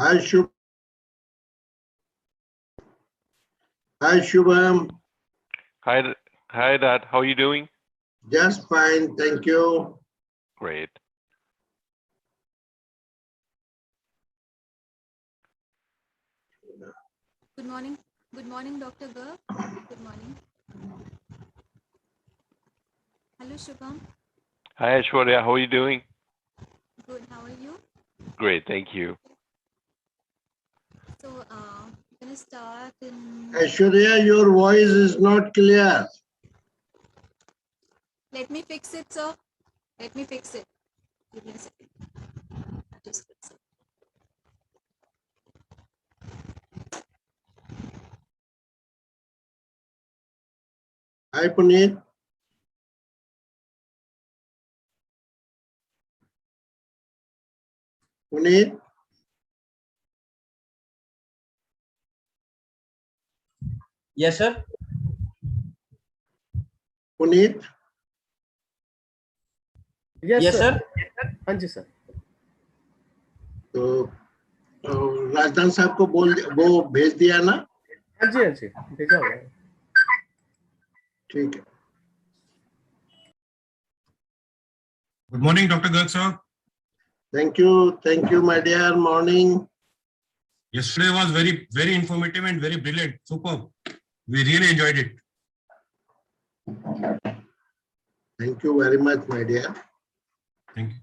Hi, Hi, Shubham. Hi, Dad. How are you doing? Just fine, thank you. Great. Good morning. Good morning, Dr. Garg. Good morning. Hello, Shubham. Hi, Aishwarya. How are you doing? Good. How are you? Great. Thank you. So, we're gonna start in. Aishwarya, your voice is not clear. Let me fix it, sir. Let me fix it. Give me a second. Just fix it. Hi, Puneet. Puneet. Yes, sir. Puneet. Yes, sir. हाँ जी sir. तो राजदान साहब को वो भेज दिया ना? हाँ जी भेजा हुआ है. ठीक है. Good morning, Dr. Garg sir. Thank you, my dear. Morning. Yesterday was very informative and very brilliant. Superb. We really enjoyed it. Thank you very much, my dear. Thank you.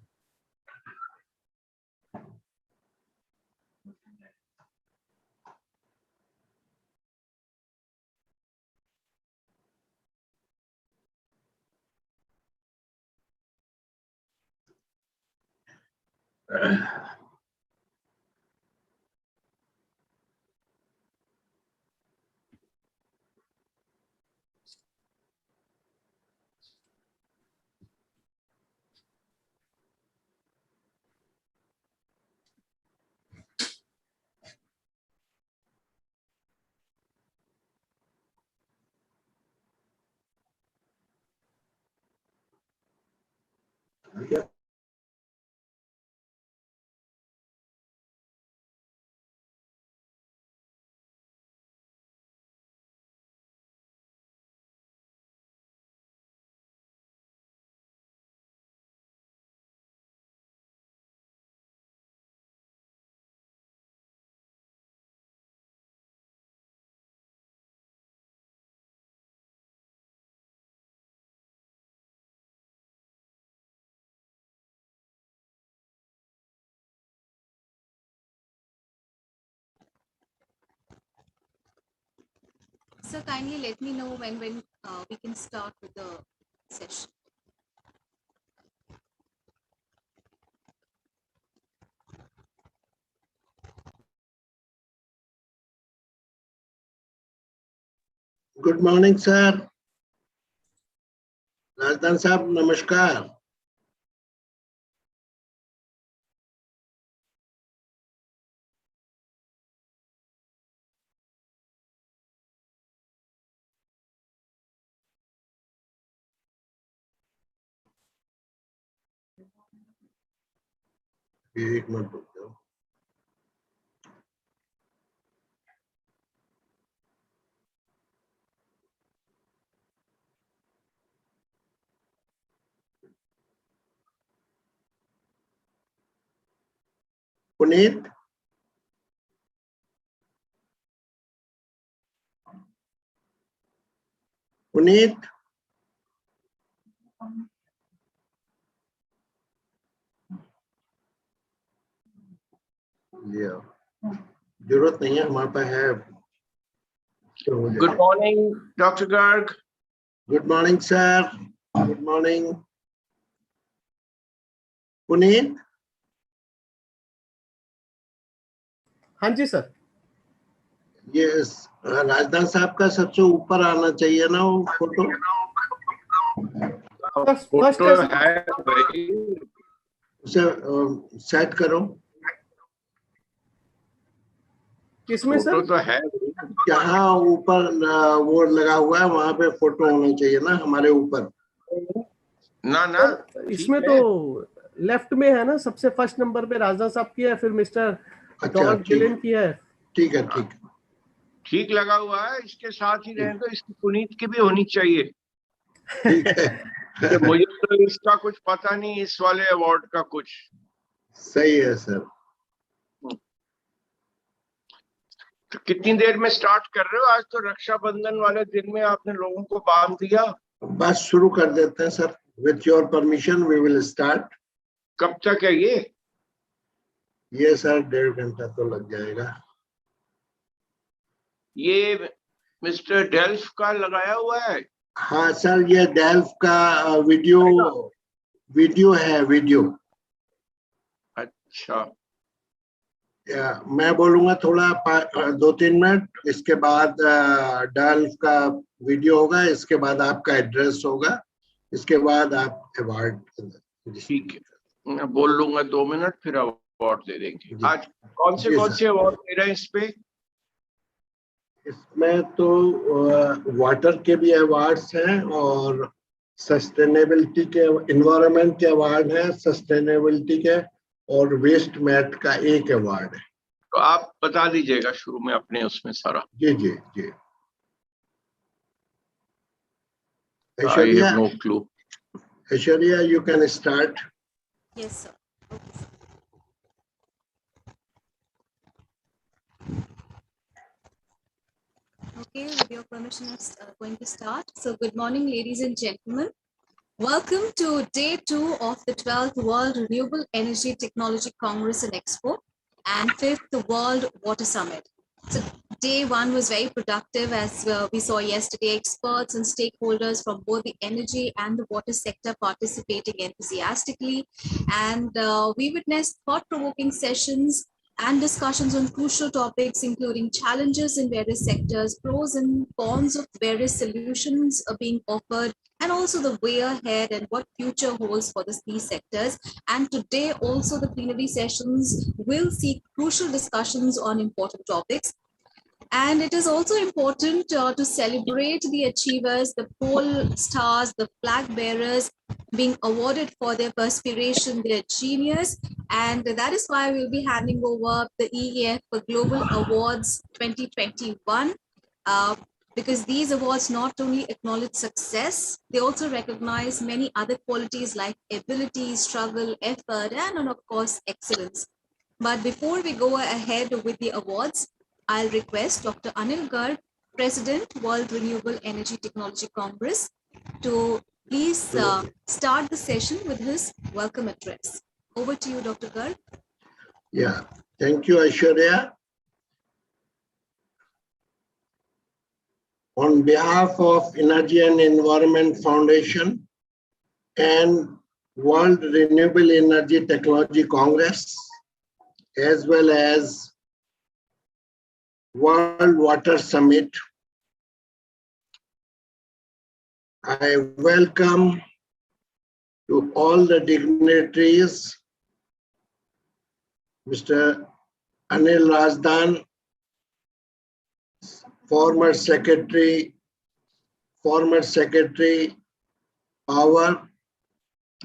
So, kindly let me know when we can start with the session. Good morning, sir. Razdan साहब नमस्कार. एक minute रुक जाओ. पुनीत. पुनीत. जरूरत नहीं है, हमारे पास है. Good morning, Dr. Garg. Good morning, sir. Good morning. Puneet. हाँ जी सर. ये राजदान साहब का सबसे ऊपर आना चाहिए ना वो फोटो. फोटो है भाई. उसे सेट करो. किसमें सर? फोटो तो है. जहाँ ऊपर वो लगा हुआ है वहां पे फोटो होना चाहिए ना हमारे ऊपर. ना इसमें तो लेफ्ट में है ना, सबसे फर्स्ट नंबर पे राजदान साहब की है, फिर मिस्टर अच्छा डॉग ठीक डिलन की है। ठीक है ठीक है। ठीक लगा हुआ है, इसके साथ ही रहे तो इसकी पुनीत की भी होनी चाहिए। ठीक है कि मुझे तो इसका कुछ पता नहीं, इस वाले अवार्ड का कुछ। सही है सर। तो कितनी देर में स्टार्ट कर रहे हो? आज तो रक्षाबंधन वाले दिन में आपने लोगों को बांध दिया। बस शुरू कर देते हैं sir. With your permission we will start. कब तक है ये? ये सर 1.5 घंटा तो लग जाएगा। ये मिस्टर डेल्फ का लगाया हुआ है? हाँ सर, ये डेल्फ का वीडियो है वीडियो। अच्छा, मैं बोलूंगा थोड़ा 2-3 मिनट, इसके बाद डेल्फ का वीडियो होगा, इसके बाद आपका एड्रेस होगा, इसके बाद आप अवार्ड। ठीक है, मैं बोल लूंगा 2 मिनट, फिर अवार्ड दे देंगे। जी। आज कौन जी सर। से अवार्ड दे रहे हैं इस पे? इसमें तो वाटर के भी अवार्ड्स हैं और सस्टेनेबिलिटी के, एनवायरनमेंट के अवार्ड हैं, सस्टेनेबिलिटी के, और वेस्ट मैट का एक अवार्ड है। तो आप बता दीजिएगा शुरू में अपने उसमें सारा। जी जी जी। I have no clue. Aishwarya, you can start. Yes, sir. Okay, sir. Okay, with your permission, I'm going to start. So, good morning, ladies and gentlemen. Welcome to day 2 of the 12th World Renewable Energy Technology Congress and Expo and 5th World Water Summit. So, day 1 was very productive, as we saw yesterday. Experts and stakeholders from both the energy and the water sector participating enthusiastically, and we witnessed thought-provoking sessions and discussions on crucial topics, including challenges in various sectors, pros and cons of various solutions being offered, and also the way ahead and what future holds for these sectors. And today also the plenary sessions will see crucial discussions on important topics. And it is also important to celebrate the achievers, the pole stars, the flag bearers being awarded for their perspiration, their genius. And that is why we'll be handing over the EEF Global Awards 2021. Because these awards not only acknowledge success, they also recognize many other qualities like ability, struggle, effort, and of course, excellence. But before we go ahead with the awards, I'll request Dr. Anil Garg, President, World Renewable Energy Technology Congress, to please start the session with his welcome address. Over to you, Dr. Garg. Yeah, thank you, Aishwarya. On behalf of Energy and Environment Foundation and World Renewable Energy Technology Congress, as well as World Water Summit, I welcome to all the dignitaries, Mr. Anil Razdan, former Secretary, Power,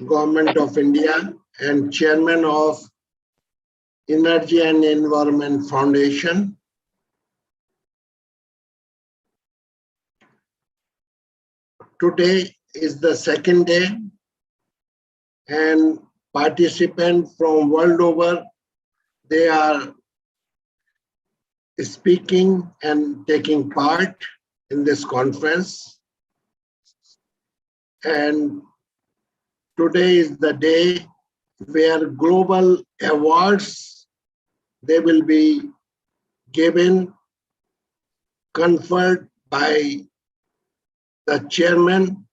Government of India, and Chairman of Energy and Environment Foundation. Today is the second day, and participants from world over, they are speaking and taking part in this conference. And today is the day where global awards, they will be given, conferred by the Chairman,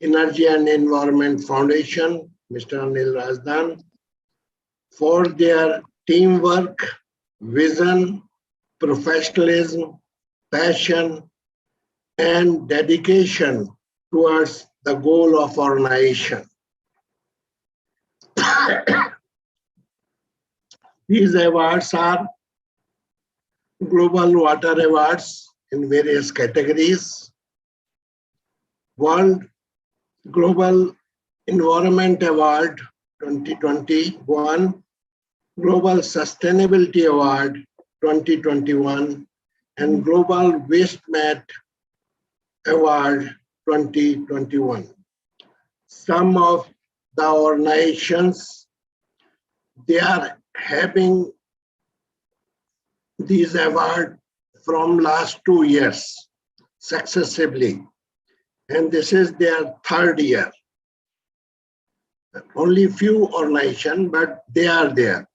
Energy and Environment Foundation, Mr. Anil Razdan, for their teamwork, vision, professionalism, passion, and dedication towards the goal of our nation. These awards are Global Water Awards in various categories, World Global Environment Award 2021, Global Sustainability Award 2021 and Global Waste Mat Award 2021. Some of the organizations, they are having these awards from last 2 years successively, and this is their third year. Only few organizations, but they are there.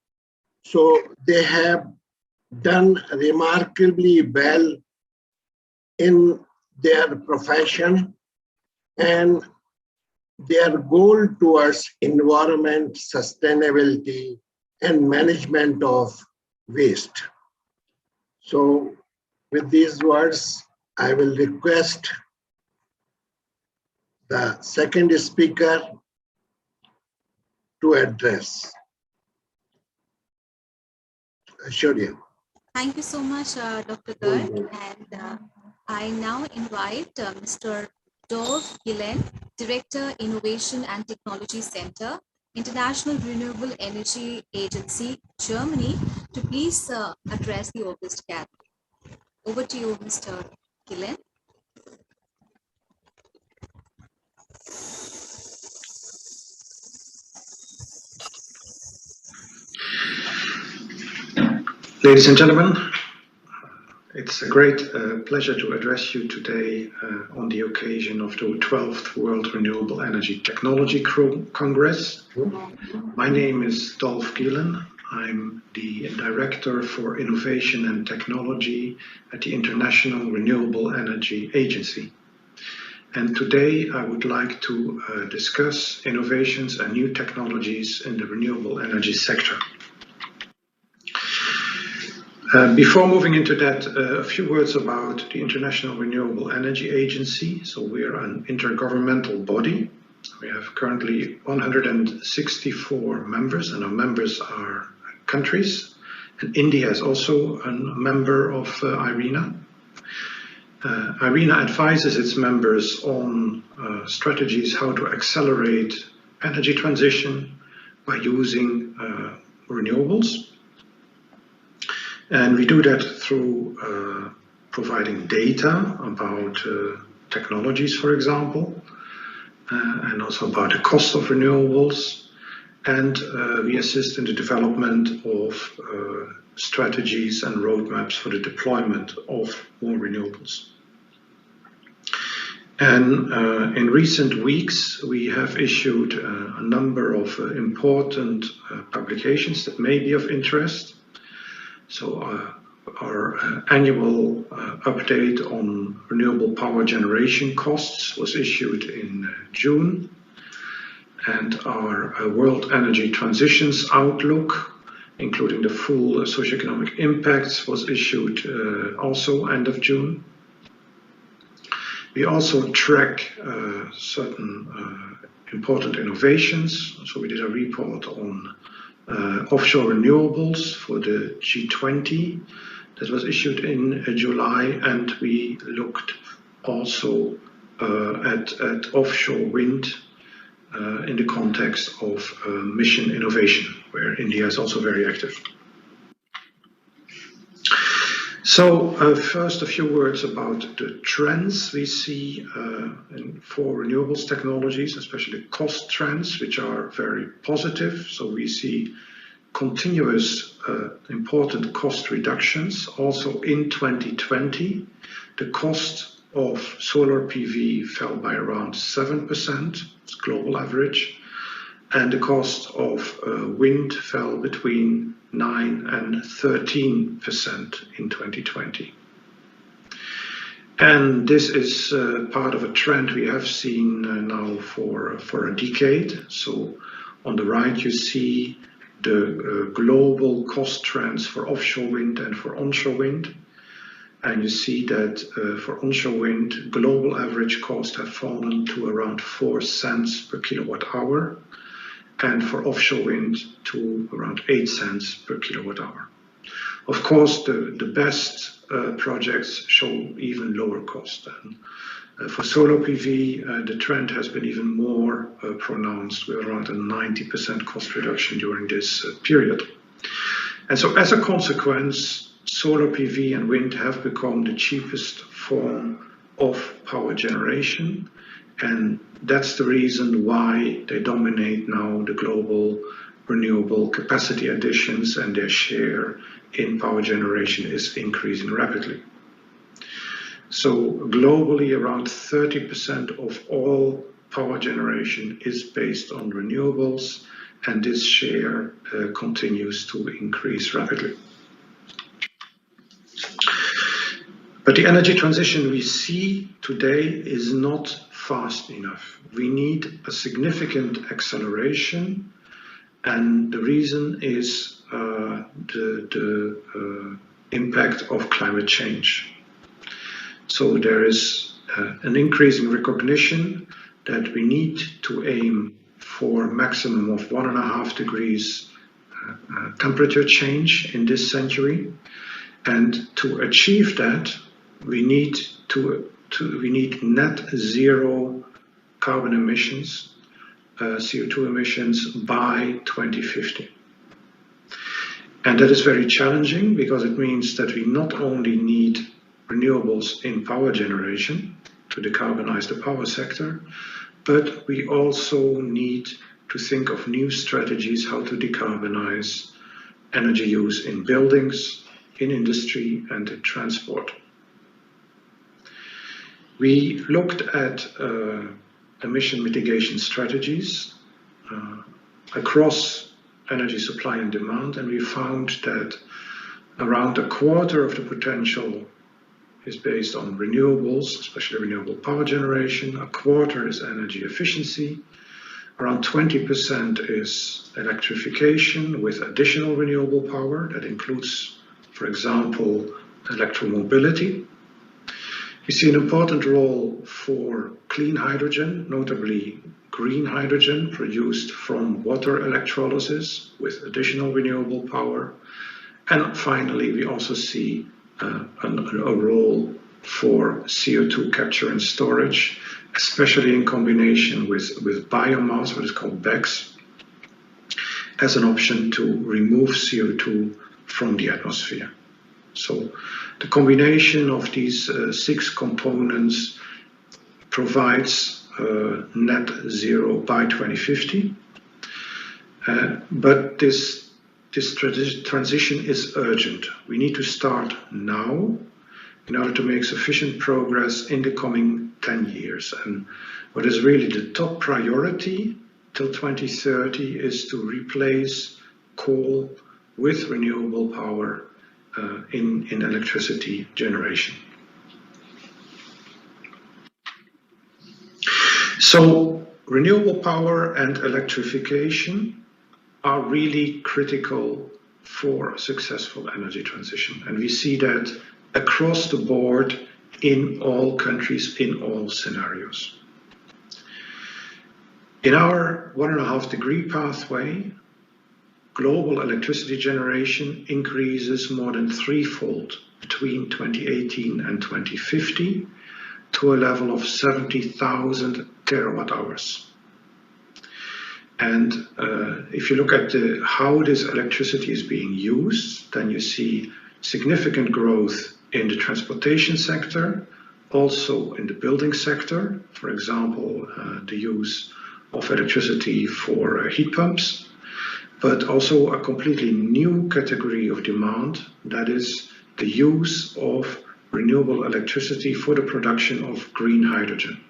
So they have done remarkably well in their profession, and their goal towards environment, sustainability, and management of waste. So with these words, I will request the second speaker to address. Aishwarya. Thank you so much, Dr. Garg. And I now invite Mr. Dolph Gillen, Director, Innovation and Technology Center, International Renewable Energy Agency, Germany, to please address the August gathering. Over to you, Mr. Gillen. Ladies and gentlemen, it's a great pleasure to address you today on the occasion of the 12th World Renewable Energy Technology Congress. My name is Dolph Gielen. I'm the Director for Innovation and Technology at the International Renewable Energy Agency. And today I would like to discuss innovations and new technologies in the renewable energy sector. Before moving into that, a few words about the International Renewable Energy Agency. So we are an intergovernmental body. We have currently 164 members, and our members are countries. And India is also a member of IRENA. IRENA advises its members on strategies how to accelerate energy transition by using renewables. And we do that through providing data about technologies, for example, and also about the cost of renewables. And we assist in the development of strategies and roadmaps for the deployment of more renewables. And in recent weeks, we have issued a number of important publications that may be of interest. So our annual update on renewable power generation costs was issued in June, and our World Energy Transitions Outlook, including the full socioeconomic impacts, was issued also end of June. We also track certain important innovations. So we did a report on offshore renewables for the G20 that was issued in July, and we looked also at offshore wind in the context of mission innovation, where India is also very active. So first, a few words about the trends we see for renewables technologies, especially cost trends, which are very positive. So we see continuous important cost reductions. Also in 2020, the cost of solar PV fell by around 7%, it's global average, and the cost of wind fell between 9 and 13% in 2020. And this is part of a trend we have seen now for a decade. So on the right, you see the global cost trends for offshore wind and for onshore wind. And you see that for onshore wind, global average costs have fallen to around 4 cents per kilowatt hour, and for offshore wind to around 8 cents per kilowatt hour. Of course, the best projects show even lower cost. And for solar PV, the trend has been even more pronounced, with around a 90% cost reduction during this period. And so as a consequence, solar PV and wind have become the cheapest form of power generation. And that's the reason why they dominate now the global renewable capacity additions, and their share in power generation is increasing rapidly. So globally, around 30% of all power generation is based on renewables, and this share continues to increase rapidly. But the energy transition we see today is not fast enough. We need a significant acceleration, and the reason is the impact of climate change. So there is an increasing recognition that we need to aim for a maximum of 1.5 degrees temperature change in this century, and to achieve that, we need net zero carbon emissions, CO2 emissions by 2050. And that is very challenging because it means that we not only need renewables in power generation to decarbonize the power sector, but we also need to think of new strategies how to decarbonize energy use in buildings, in industry, and in transport. We looked at emission mitigation strategies across energy supply and demand, and we found that around a quarter of the potential is based on renewables, especially renewable power generation. A quarter is energy efficiency. Around 20% is electrification with additional renewable power. That includes, for example, electromobility. We see an important role for clean hydrogen, notably green hydrogen produced from water electrolysis with additional renewable power. And finally, we also see a role for CO2 capture and storage, especially in combination with biomass, what is called BECCS, as an option to remove CO2 from the atmosphere. So the combination of these 6 components provides net zero by 2050. But this transition is urgent. We need to start now in order to make sufficient progress in the coming 10 years. And what is really the top priority till 2030 is to replace coal with renewable power in electricity generation. So renewable power and electrification are really critical for a successful energy transition. And we see that across the board in all countries, in all scenarios. In our 1.5 degree pathway, global electricity generation increases more than 3-fold between 2018 and 2050 to a level of 70,000 terawatt hours. And if you look at how this electricity is being used, then you see significant growth in the transportation sector, also in the building sector, for example, the use of electricity for heat pumps, but also a completely new category of demand, that is the use of renewable electricity for the production of green hydrogen.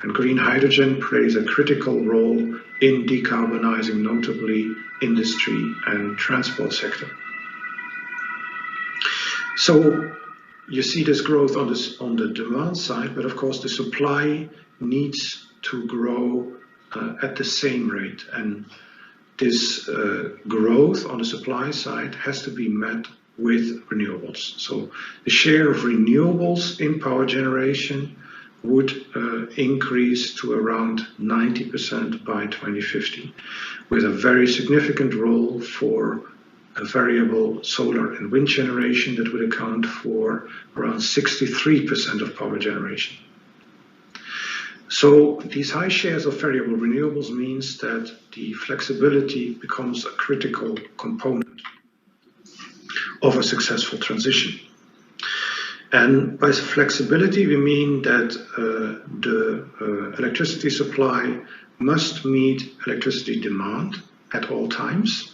And green hydrogen plays a critical role in decarbonizing notably industry and transport sector. So you see this growth on the demand side, but of course the supply needs to grow at the same rate. And this growth on the supply side has to be met with renewables. So the share of renewables in power generation would increase to around 90% by 2050, with a very significant role for a variable solar and wind generation that would account for around 63% of power generation. So these high shares of variable renewables means that the flexibility becomes a critical component. of a successful transition. And by flexibility, we mean that the electricity supply must meet electricity demand at all times.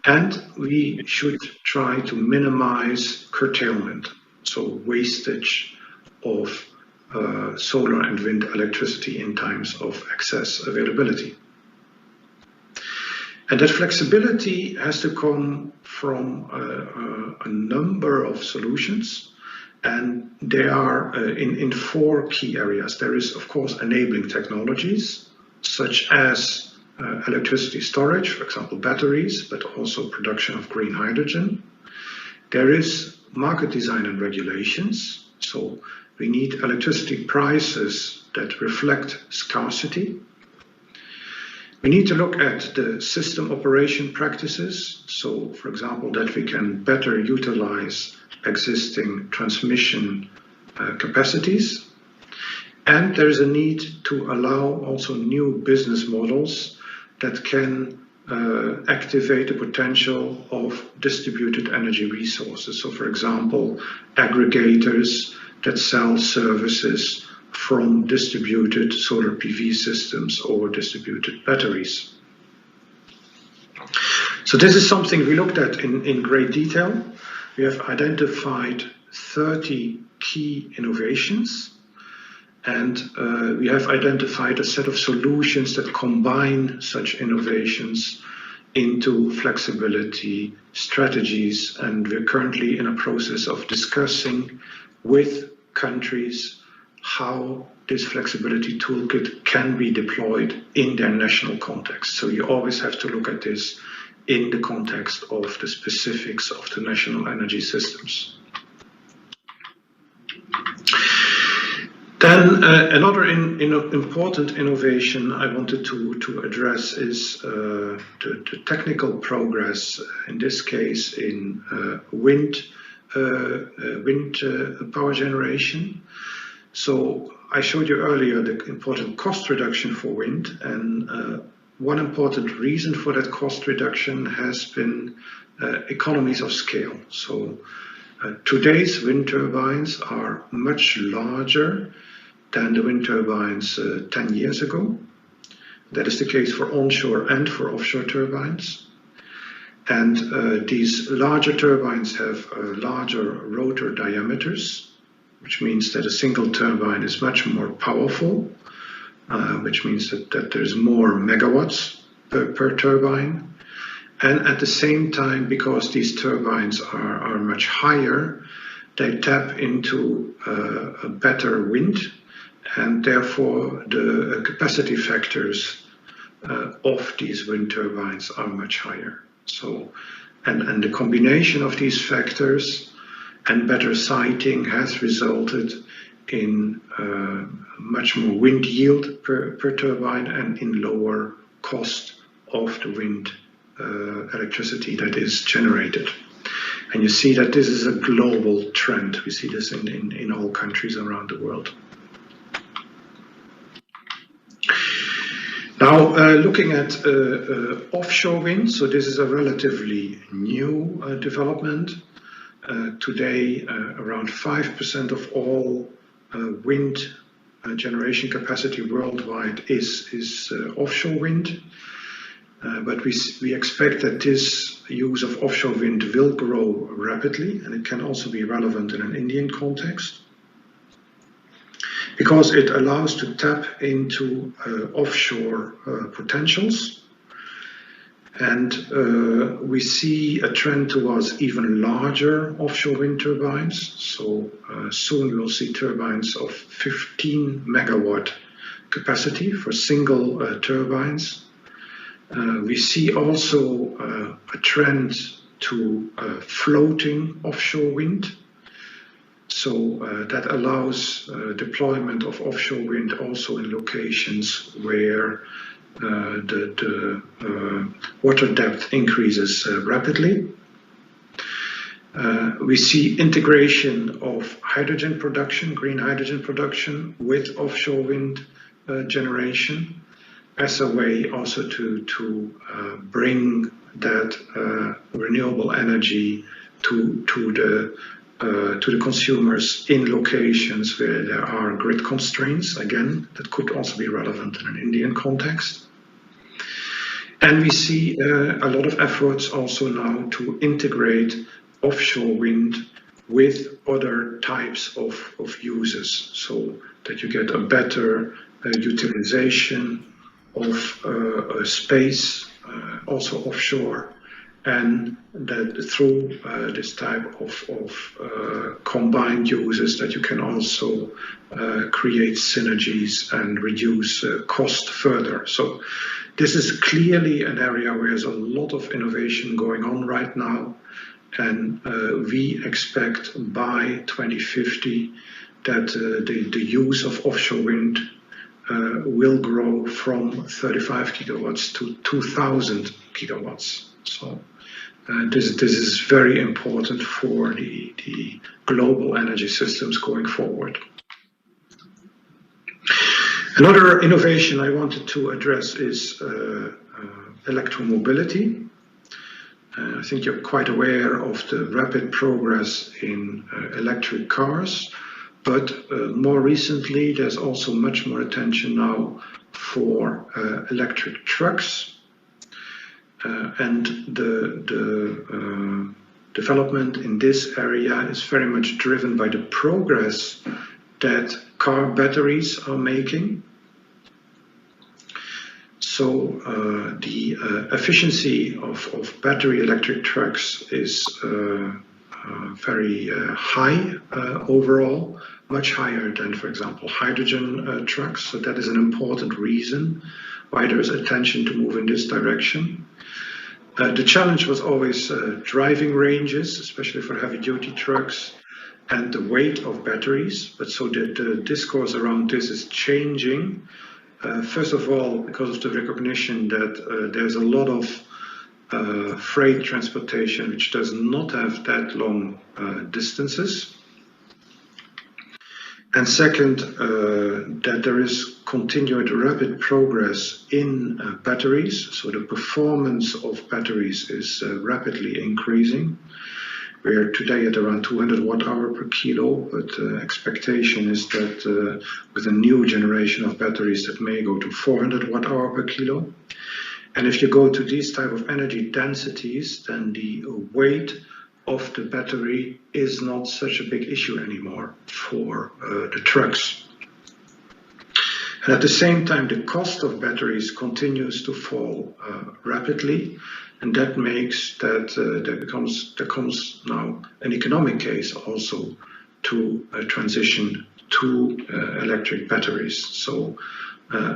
And we should try to minimize curtailment, so wastage of solar and wind electricity in times of excess availability. And that flexibility has to come from a number of solutions, and they are in four key areas. There is, of course, enabling technologies, such as electricity storage, for example, batteries, but also production of green hydrogen. There is market design and regulations. So we need electricity prices that reflect scarcity. We need to look at the system operation practices. So, for example, that we can better utilize existing transmission capacities. And there is a need to allow also new business models that can activate the potential of distributed energy resources. So, for example, aggregators that sell services from distributed solar PV systems or distributed batteries. So this is something we looked at in great detail. We have identified 30 key innovations, and we have identified a set of solutions that combine such innovations into flexibility strategies, and we're currently in a process of discussing with countries how this flexibility toolkit can be deployed in their national context. So you always have to look at this in the context of the specifics of the national energy systems. Then another important innovation I wanted to address is the technical progress, in this case in wind power generation. So I showed you earlier the important cost reduction for wind, and one important reason for that cost reduction has been economies of scale. So today's wind turbines are much larger than the wind turbines 10 years ago. That is the case for onshore and for offshore turbines. And these larger turbines have larger rotor diameters, which means that a single turbine is much more powerful, which means that there's more megawatts per turbine. And at the same time, because these turbines are much higher, they tap into a better wind, and therefore the capacity factors of these wind turbines are much higher. So, and the combination of these factors and better siting has resulted in much more wind yield per turbine and in lower cost of the wind electricity that is generated. And you see that this is a global trend. We see this in all countries around the world. Now, looking at offshore wind, so this is a relatively new development. Today, around 5% of all wind generation capacity worldwide is offshore wind. But we expect that this use of offshore wind will grow rapidly, and it can also be relevant in an Indian context, because it allows to tap into offshore potentials. And we see a trend towards even larger offshore wind turbines. So soon we'll see turbines of 15 megawatt capacity for single turbines. We see also a trend to floating offshore wind. So that allows deployment of offshore wind also in locations where the water depth increases rapidly. We see integration of hydrogen production, green hydrogen production, with offshore wind generation as a way also to bring that renewable energy to the consumers in locations where there are grid constraints. Again, that could also be relevant in an Indian context. And we see a lot of efforts also now to integrate offshore wind with other types of uses, so that you get a better utilization of space, also offshore, and that through this type of combined uses that you can also create synergies and reduce cost further. So this is clearly an area where there's a lot of innovation going on right now, and we expect by 2050 that the use of offshore wind will grow from 35 gigawatts to 2,000 gigawatts. So this is very important for the global energy systems going forward. Another innovation I wanted to address is electromobility. I think you're quite aware of the rapid progress in electric cars, but more recently there's also much more attention now for electric trucks. And the development in this area is very much driven by the progress that car batteries are making. So the efficiency of battery electric trucks is very high overall, much higher than, for example, hydrogen trucks. So that is an important reason why there is attention to move in this direction. The challenge was always driving ranges, especially for heavy-duty trucks, and the weight of batteries. But so the discourse around this is changing. First of all, because of the recognition that there's a lot of freight transportation which does not have that long distances. And second, that there is continued rapid progress in batteries. So the performance of batteries is rapidly increasing. We are today at around 200 watt-hour per kilo, but expectation is that with a new generation of batteries that may go to 400 watt-hour per kilo. And if you go to these type of energy densities, then the weight of the battery is not such a big issue anymore for the trucks. And at the same time, the cost of batteries continues to fall rapidly. And that makes that there comes now an economic case also to transition to electric batteries. So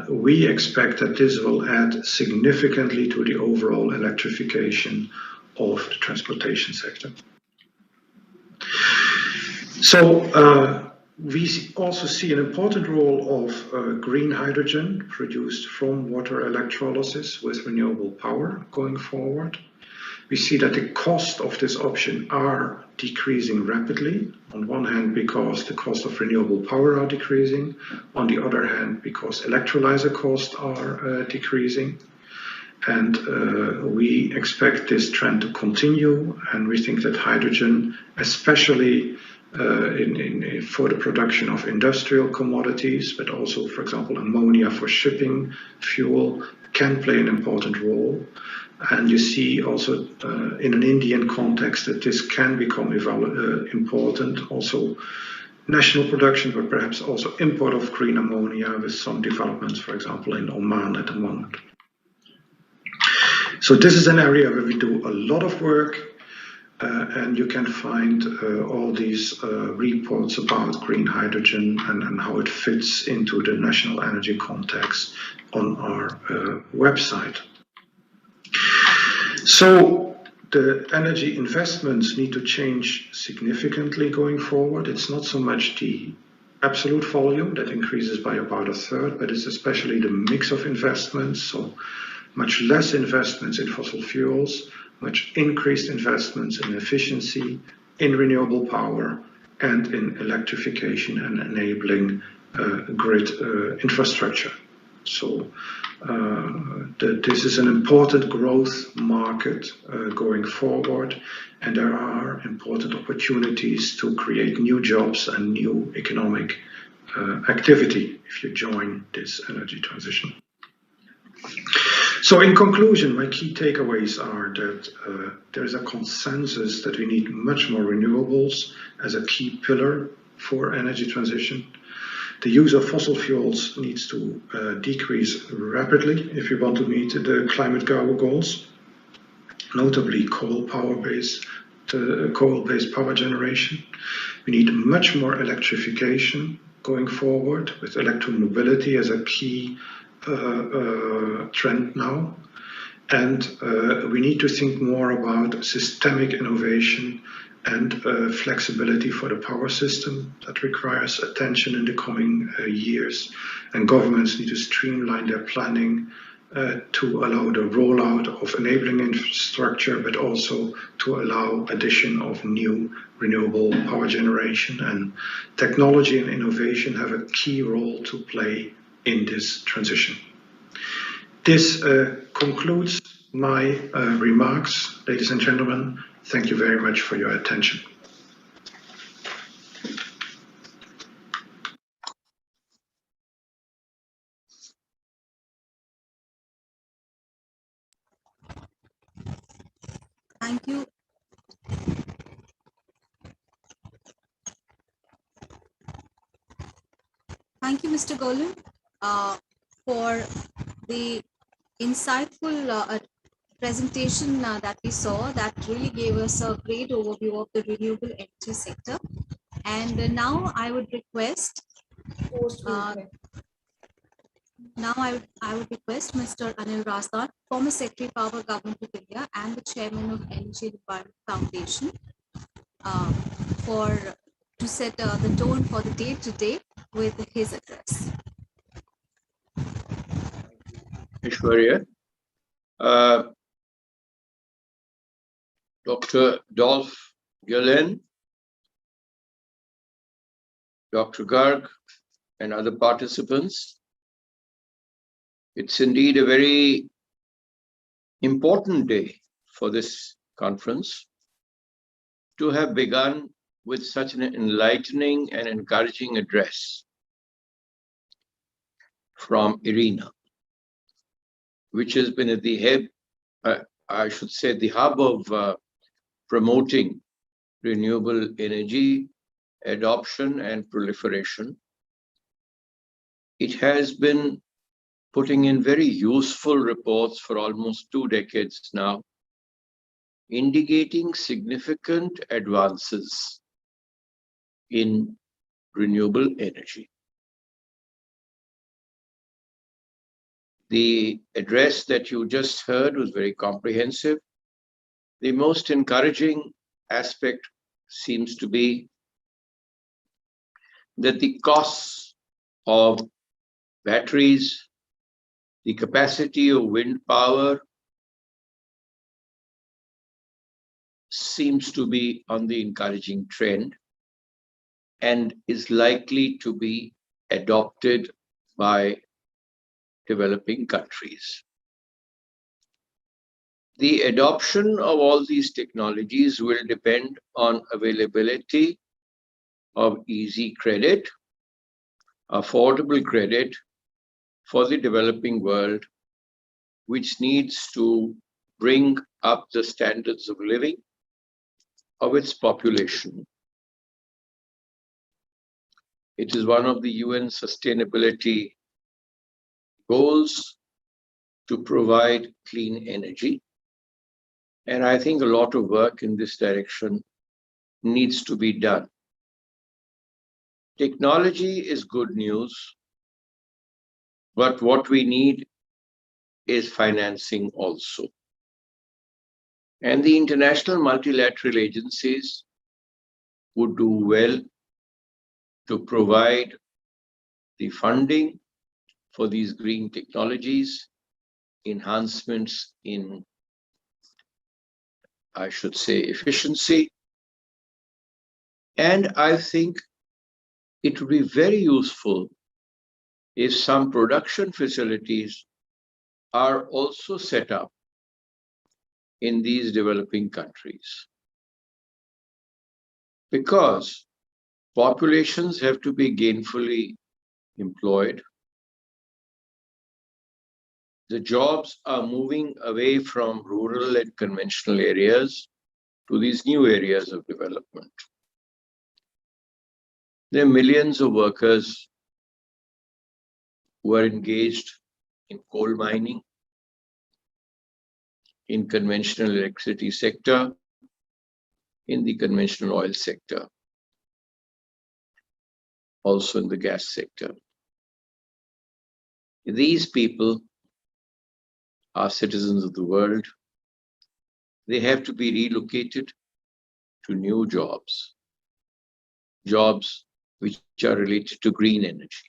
we expect that this will add significantly to the overall electrification of the transportation sector. So we also see an important role of green hydrogen produced from water electrolysis with renewable power going forward. We see that the cost of this option are decreasing rapidly. On one hand, because the cost of renewable power are decreasing. On the other hand, because electrolyzer costs are decreasing. And we expect this trend to continue. And we think that hydrogen, especially for the production of industrial commodities, but also, for example, ammonia for shipping fuel, can play an important role. And you see also in an Indian context that this can become important, also national production, but perhaps also import of green ammonia with some developments, for example, in Oman at the moment. So this is an area where we do a lot of work. And you can find all these reports about green hydrogen and how it fits into the national energy context on our website. So the energy investments need to change significantly going forward. It's not so much the absolute volume that increases by about a third, but it's especially the mix of investments. So much less investments in fossil fuels, much increased investments in efficiency, in renewable power, and in electrification and enabling grid infrastructure. So this is an important growth market going forward, and there are important opportunities to create new jobs and new economic activity if you join this energy transition. So in conclusion, my key takeaways are that there is a consensus that we need much more renewables as a key pillar for energy transition. The use of fossil fuels needs to decrease rapidly if we want to meet the climate goals, notably coal-based power generation. We need much more electrification going forward, with electromobility as a key trend now. And we need to think more about systemic innovation and flexibility for the power system that requires attention in the coming years. And governments need to streamline their planning to allow the rollout of enabling infrastructure, but also to allow addition of new renewable power generation. And technology and innovation have a key role to play in this transition. This concludes my remarks, ladies and gentlemen. Thank you very much for your attention. Thank you. Thank you, Mr. Golan, for the insightful presentation that we saw. That really gave us a great overview of the renewable energy sector. And now I would request I would request Mr. Anil Rasdan, former Secretary Power Government of India and the Chairman of Energy and Environment Foundation, to set the tone for the day today with his address. Aishwarya. Dr. Dolph Gulen, Dr. Garg, and other participants. It's indeed a very important day for this conference to have begun with such an enlightening and encouraging address from IRENA, which has been at the head, I should say, the hub of promoting renewable energy adoption and proliferation. It has been putting in very useful reports for almost 2 decades now, indicating significant advances in renewable energy. The address that you just heard was very comprehensive. The most encouraging aspect seems to be that the costs of batteries, the capacity of wind power seems to be on the encouraging trend and is likely to be adopted by developing countries. The adoption of all these technologies will depend on availability of easy credit, affordable credit for the developing world, which needs to bring up the standards of living of its population. It is one of the UN sustainability goals to provide clean energy. And I think a lot of work in this direction needs to be done. Technology is good news, but what we need is financing also. And the international multilateral agencies would do well to provide the funding for these green technologies, enhancements in, I should say, efficiency. And I think it would be very useful if some production facilities are also set up in these developing countries. Because populations have to be gainfully employed. The jobs are moving away from rural and conventional areas to these new areas of development. There are millions of workers who are engaged in coal mining, in conventional electricity sector, in the conventional oil sector, also in the gas sector. These people are citizens of the world. They have to be relocated to new jobs, jobs which are related to green energy.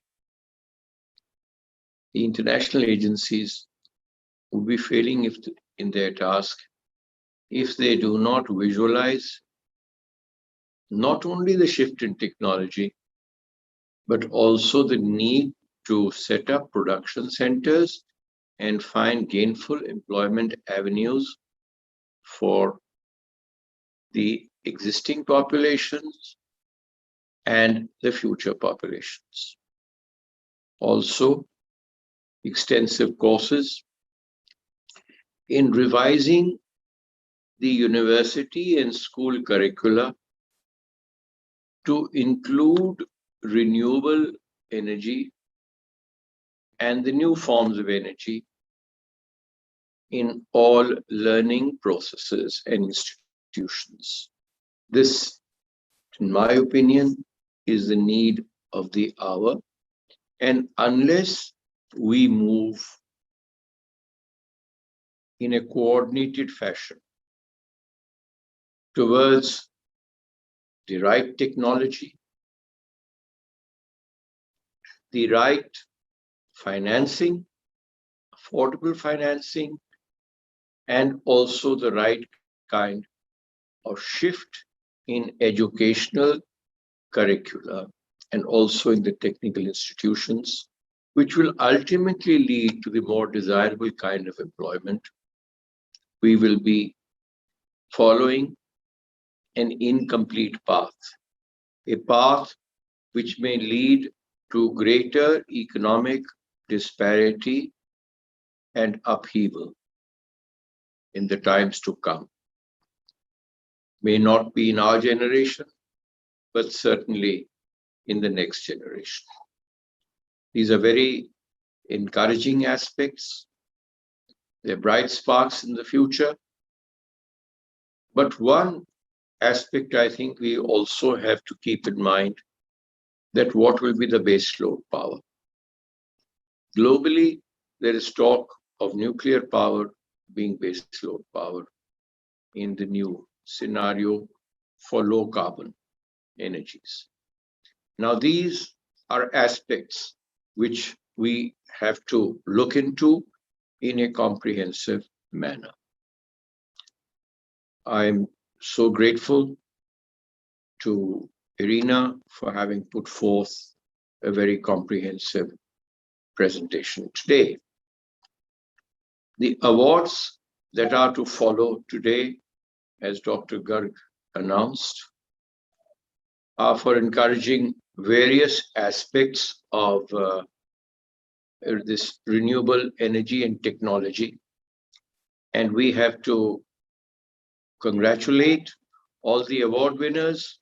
The international agencies will be failing in their task if they do not visualize not only the shift in technology, but also the need to set up production centers and find gainful employment avenues for the existing populations and the future populations. Also, extensive courses in revising the university and school curricula to include renewable energy and the new forms of energy in all learning processes and institutions. This, in my opinion, is the need of the hour. And unless we move in a coordinated fashion towards the right technology, the right financing, affordable financing, and also the right kind of shift in educational curricula and also in the technical institutions, which will ultimately lead to the more desirable kind of employment, we will be following an incomplete path, a path which may lead to greater economic disparity and upheaval in the times to come. May not be in our generation, but certainly in the next generation. These are very encouraging aspects. They're bright sparks in the future. But one aspect I think we also have to keep in mind, that what will be the base load power. Globally, there is talk of nuclear power being base load power in the new scenario for low carbon energies. Now, these are aspects which we have to look into in a comprehensive manner. I'm so grateful to Irina for having put forth a very comprehensive presentation today. The awards that are to follow today, as Dr. Garg announced, are for encouraging various aspects of this renewable energy and technology. And we have to congratulate all the award winners.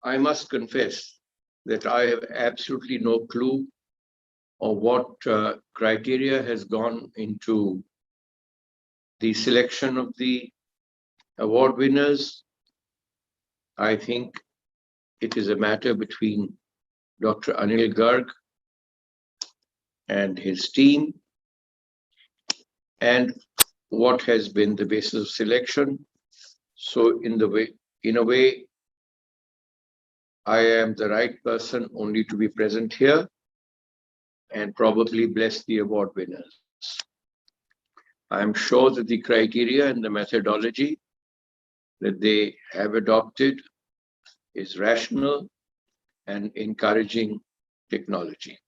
I must confess that I have absolutely no clue of what criteria has gone into the selection of the award winners. I think it is a matter between Dr. Anil Garg and his team, and what has been the basis of selection. So in a way, I am the right person only to be present here and probably bless the award winners. I am sure that the criteria and the methodology that they have adopted is rational and encouraging technology.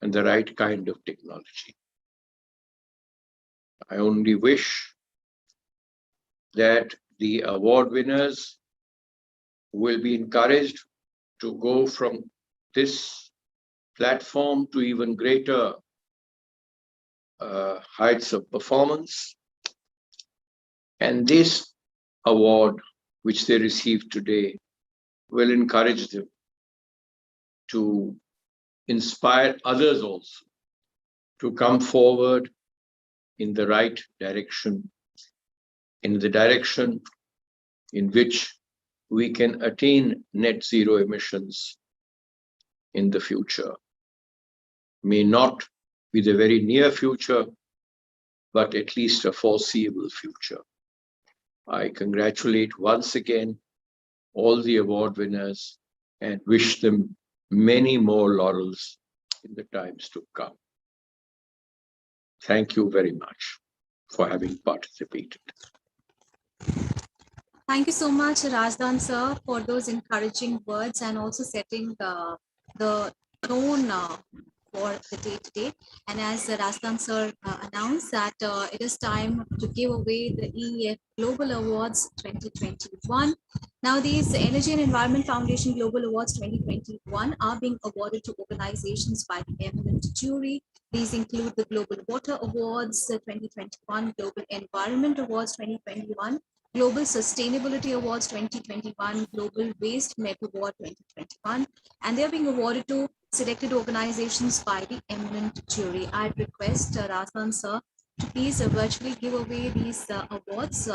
and the right kind of technology. I only wish that the award winners will be encouraged to go from this platform to even greater heights of performance. And this award, which they received today, will encourage them to inspire others also to come forward in the right direction, in the direction in which we can attain net zero emissions in the future. May not be the very near future, but at least a foreseeable future. I congratulate once again all the award winners and wish them many more laurels in the times to come. Thank you very much for having participated. Thank you so much, Razdan sir, for those encouraging words and also setting the tone for the day today. And as Razdan sir announced that it is time to give away the EEF Global Awards 2021. Now, these Energy and Environment Foundation Global Awards 2021 are being awarded to organizations by the eminent jury. These include the Global Water Awards 2021, Global Environment Awards 2021, Global Sustainability Awards 2021, Global Waste Met Award 2021, and they are being awarded to selected organizations by the eminent jury. I'd request Razdan sir to please virtually give away these awards.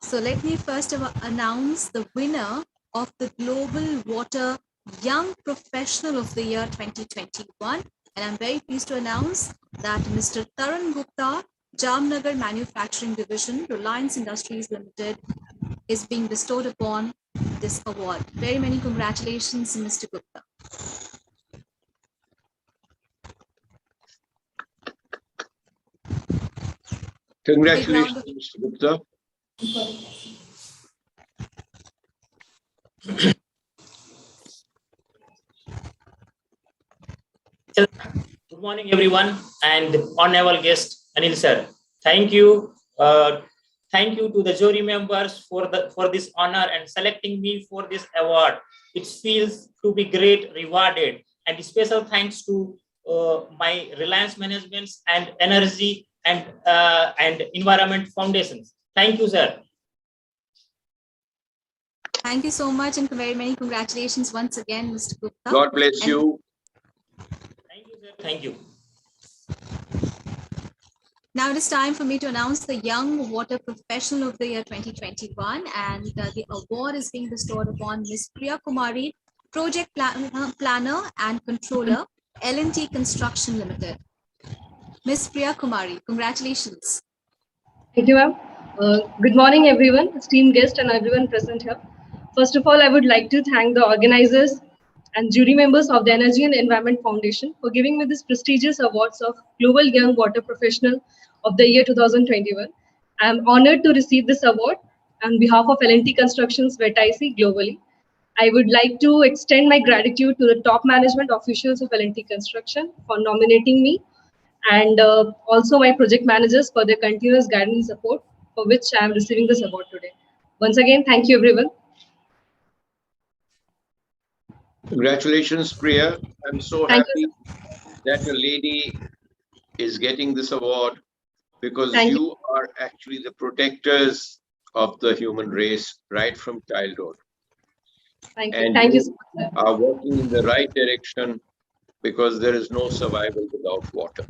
So let me first announce the winner of the Global Water Young Professional of the Year 2021. And I'm very pleased to announce that Mr. Tarun Gupta, Jamnagar Manufacturing Division, Reliance Industries Limited, is being bestowed upon this award. Very many congratulations, Mr. Gupta. Congratulations, Mr. Gupta. Good morning, everyone, and honorable guest Anil sir. Thank you. Thank you to the jury members for this honor and selecting me for this award. It feels to be great rewarded, and special thanks to my Reliance Management and Energy and Environment Foundations. Thank you, sir. Thank you so much, and very many congratulations once again, Mr. Gupta. God bless you. Thank you, sir. Thank you. Now it is time for me to announce the Young Water Professional of the Year 2021, and the award is being bestowed upon Ms. Priya Kumari, Project Planner and Controller, L&T Construction Limited. Ms. Priya Kumari, congratulations. Thank you, ma'am. Good morning, everyone, esteemed guests and everyone present here. First of all, I would like to thank the organizers and jury members of the Energy and Environment Foundation for giving me this prestigious awards of Global Young Water Professional of the Year 2021. I am honored to receive this award on behalf of L&T Constructions Vertice globally. I would like to extend my gratitude to the top management officials of L&T Construction for nominating me, and also my project managers for their continuous guidance and support, for which I am receiving this award today. Once again, thank you, everyone. Congratulations, Priya. I'm so Thank happy that a lady is getting this award, because you are actually the protectors of the human race right from childhood. Thank you. And Thank you you so much, sir. are working in the right direction, because there is no survival without water.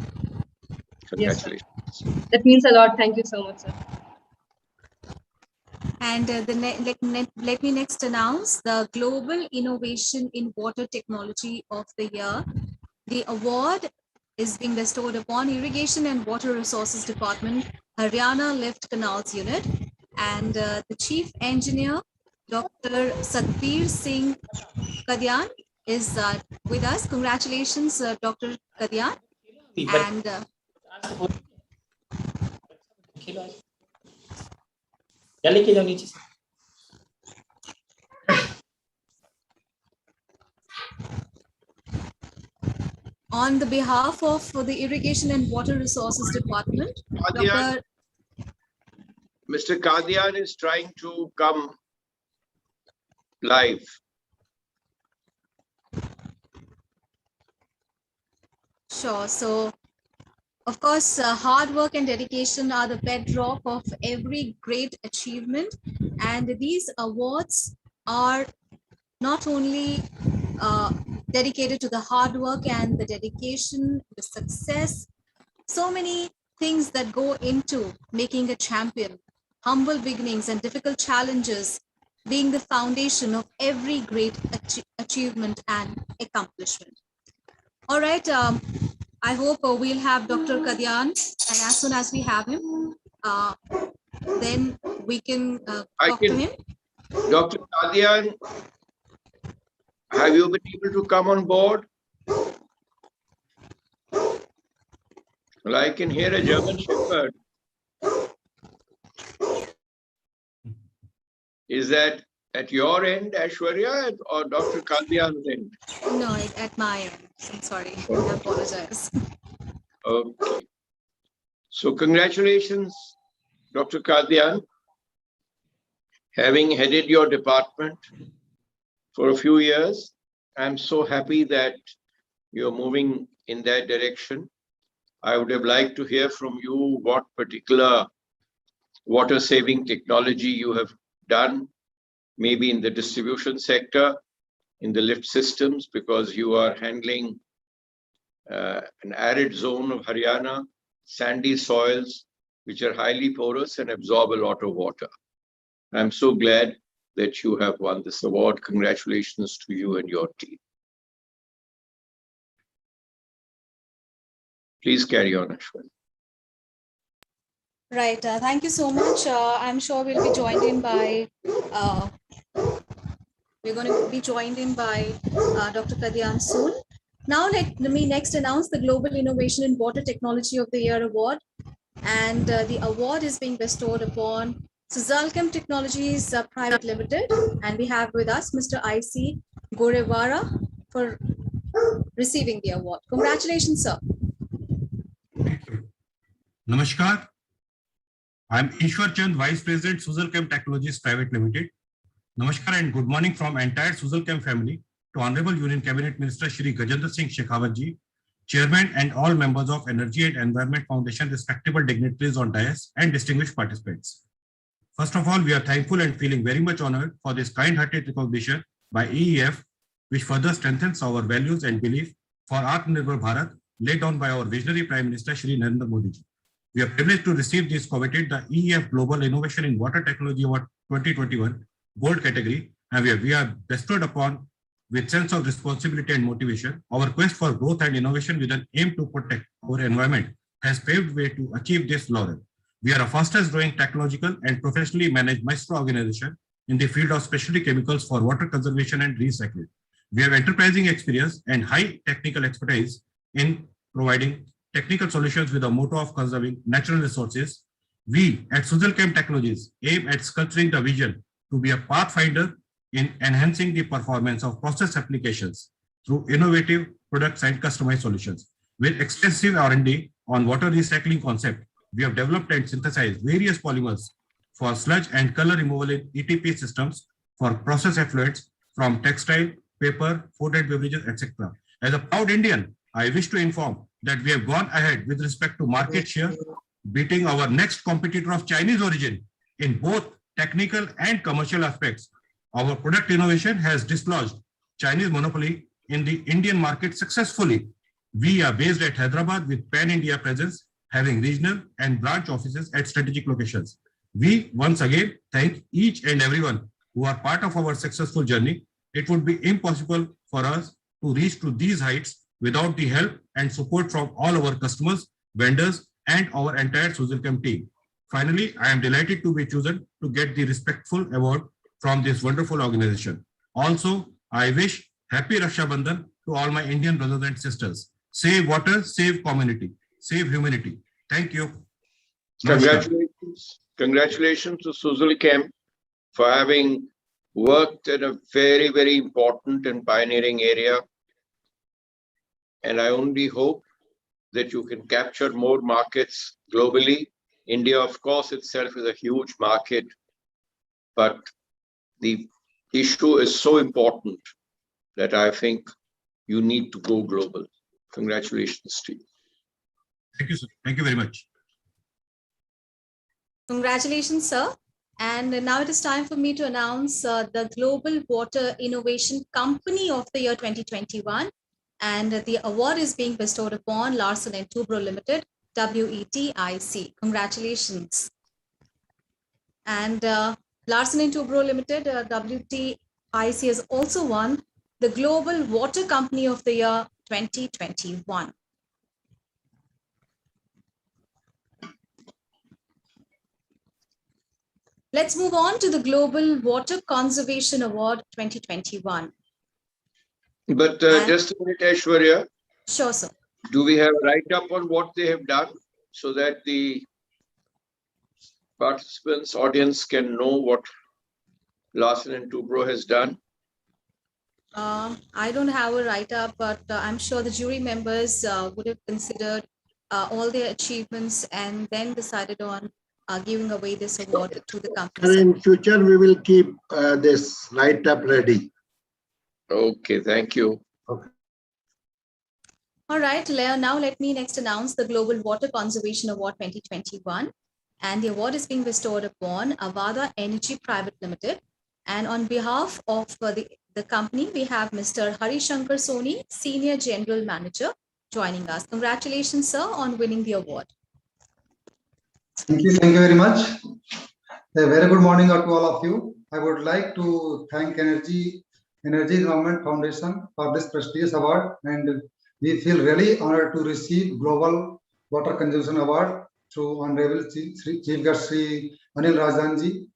Congratulations. Yes, sir. That means a lot. Thank you so much, sir. And let me next announce the Global Innovation in Water Technology of the Year. The award is being bestowed upon Irrigation and Water Resources Department, Haryana Lift Canals Unit, and the Chief Engineer, Dr. Satbir Singh Kadian, is with us. Congratulations, Dr. Kadian. And on the behalf of the Irrigation and Water Resources Department, Kadian, Dr. Mr. Kadian is trying to come live. Sure. So, of course, hard work and dedication are the bedrock of every great achievement. And these awards are not only dedicated to the hard work and the dedication, the success, so many things that go into making a champion, humble beginnings and difficult challenges being the foundation of every great achievement and accomplishment. All right. I hope we'll have Dr. Kadian, and as soon as we have him, then we can talk to him. Dr. Kadian, have you been able to come on board? Well, I can hear a German Shepherd. Is that at your end, Aishwarya, or Dr. Kadian's end? No, at my end. I'm sorry. I apologize. Okay. So congratulations, Dr. Kadian, having headed your department for a few years. I'm so happy that you're moving in that direction. I would have liked to hear from you what particular water saving technology you have done, maybe in the distribution sector, in the lift systems, because you are handling an arid zone of Haryana, sandy soils, which are highly porous and absorb a lot of water. I'm so glad that you have won this award. Congratulations to you and your team. Please carry on, Ashwin. Right. Thank you so much. I'm sure we'll be joined in by Dr. Kadian soon. Now let me next announce the Global Innovation in Water Technology of the Year Award. And the award is being bestowed upon Suzalchem Technologies Private Limited. And we have with us Mr. I.C. Gorewara for receiving the award. Congratulations, sir. Thank you. Namaskar. I'm Ishwar Chand, Vice President, Suzalchem Technologies Private Limited. Namaskar and good morning from entire Suzalchem family to Honorable Union Cabinet Minister Shri Gajendra Singh Shekhawat ji, Chairman and all members of Energy and Environment Foundation, respectable dignitaries on dais and distinguished participants. First of all, we are thankful and feeling very much honored for this kind-hearted recognition by EEF, which further strengthens our values and belief for Atmanirbhar Bharat, laid down by our visionary Prime Minister Shri Narendra Modi ji. We are privileged to receive this coveted the EEF Global Innovation in Water Technology Award 2021 Gold category, and we are bestowed upon with sense of responsibility and motivation. Our quest for growth and innovation with an aim to protect our environment has paved way to achieve this laurel. We are a fastest growing technological and professionally managed maestro organization in the field of specialty chemicals for water conservation and recycling. We have enterprising experience and high technical expertise in providing technical solutions with a motto of conserving natural resources. We at Suzalchem Technologies aim at sculpturing the vision to be a pathfinder in enhancing the performance of process applications through innovative products and customized solutions. With extensive R&D on water recycling concept, we have developed and synthesized various polymers for sludge and color removal in ETP systems for process effluents from textile, paper, food and beverages, etc. As a proud Indian, I wish to inform that we have gone ahead with respect to market share, beating our next competitor of Chinese origin in both technical and commercial aspects. Our product innovation has dislodged Chinese monopoly in the Indian market successfully. We are based at Hyderabad with pan-India presence, having regional and branch offices at strategic locations. We once again thank each and everyone who are part of our successful journey. It would be impossible for us to reach to these heights without the help and support from all our customers, vendors, and our entire Suzalchem team. Finally, I am delighted to be chosen to get the respectful award from this wonderful organization. Also, I wish happy Raksha Bandhan to all my Indian brothers and sisters. Save water, save community, save humanity. Thank you. Congratulations. Congratulations to Suzalchem for having worked in a very, very important and pioneering area. and I only hope that you can capture more markets globally. India, of course, itself is a huge market, but the issue is so important that I think you need to go global. Congratulations to you. Thank you, sir. Thank you very much. Congratulations, sir. And now it is time for me to announce the Global Water Innovation Company of the year 2021. And the award is being bestowed upon Larsen & Toubro Limited, WETIC. Congratulations. And Larsen & Toubro Limited, WETIC, has also won the Global Water Company of the year 2021. Let's move on to the Global Water Conservation Award 2021. But just a minute, Aishwarya. Sure, sir. Do we have a write-up on what they have done so that the participants, audience can know what Larsen & Toubro has done? I don't have a write-up, but I'm sure the jury members would have considered all their achievements and then decided on giving away this award to the company. In future, we will keep this write-up ready. Okay, thank you. Okay. All right, now let me next announce the Global Water Conservation Award 2021. And the award is being bestowed upon Avada Energy Private Limited. And on behalf of the company, we have Mr. Hari Shankar Soni, Senior General Manager, joining us. Congratulations, sir, on winning the award. Thank you very much. A very good morning to all of you. I would like to thank Energy Environment Foundation for this prestigious award, and we feel really honored to receive Global Water Conservation Award through Honorable Chief Guest Sri Anil Rajanji.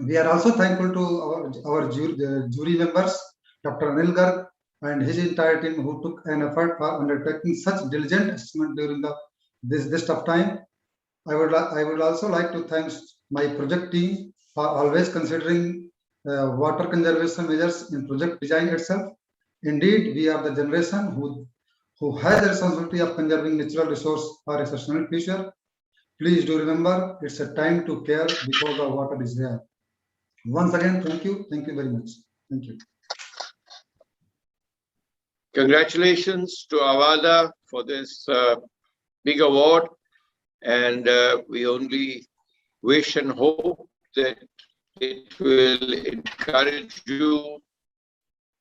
We are also thankful to our jury members, Dr. Anil Garg and his entire team, who took an effort for undertaking such diligent assessment during this tough time. I would also like to thank my project team for always considering water conservation measures in project design itself. Indeed, we are the generation who has the responsibility of conserving natural resource for a sustainable future. Please do remember, it's a time to care because the water is there. Once again, thank you very much. Thank you. Congratulations to Avada for this big award. And we only wish and hope that it will encourage you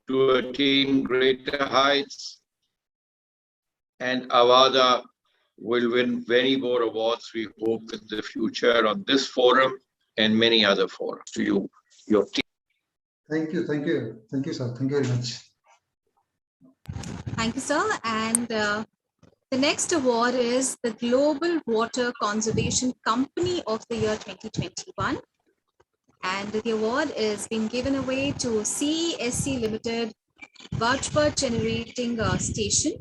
to attain greater heights. And Avada will win many more awards, we hope, in the future on this forum and many other forums. To you, your team. Thank you, sir. Thank you very much. Thank you, sir. And the next award is the Global Water Conservation Company of the year 2021. And the award is being given away to CESC Limited, Vajpur Generating Station,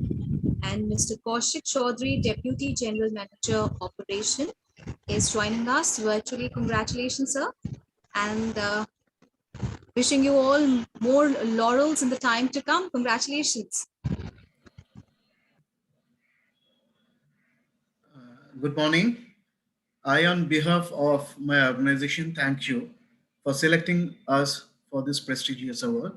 and Mr. Kaushik Chaudhary, Deputy General Manager Operation, is joining us virtually. Congratulations, sir. And wishing you all more laurels in the time to come. Congratulations. Good morning. I, on behalf of my organization, thank you for selecting us for this prestigious award.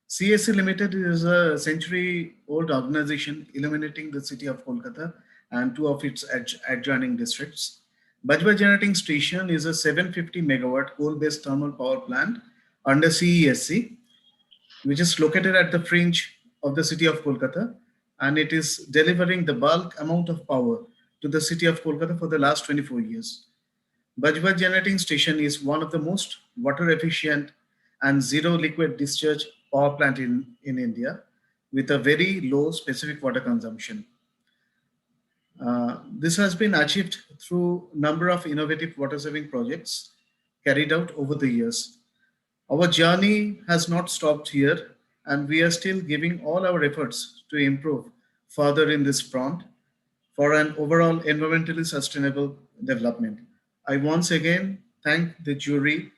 CSC Limited is a century-old organization illuminating the city of Kolkata and two of its adjoining districts. Bajwa Generating Station is a 750 megawatt coal-based thermal power plant under CESC, which is located at the fringe of the city of Kolkata, and it is delivering the bulk amount of power to the city of Kolkata for the last 24 years. Bajwa Generating Station is one of the most water efficient and zero liquid discharge power plant in India, with a very low specific water consumption. This has been achieved through a number of innovative water saving projects carried out over the years. Our journey has not stopped here, and we are still giving all our efforts to improve further in this front for an overall environmentally sustainable development. I once again thank the jury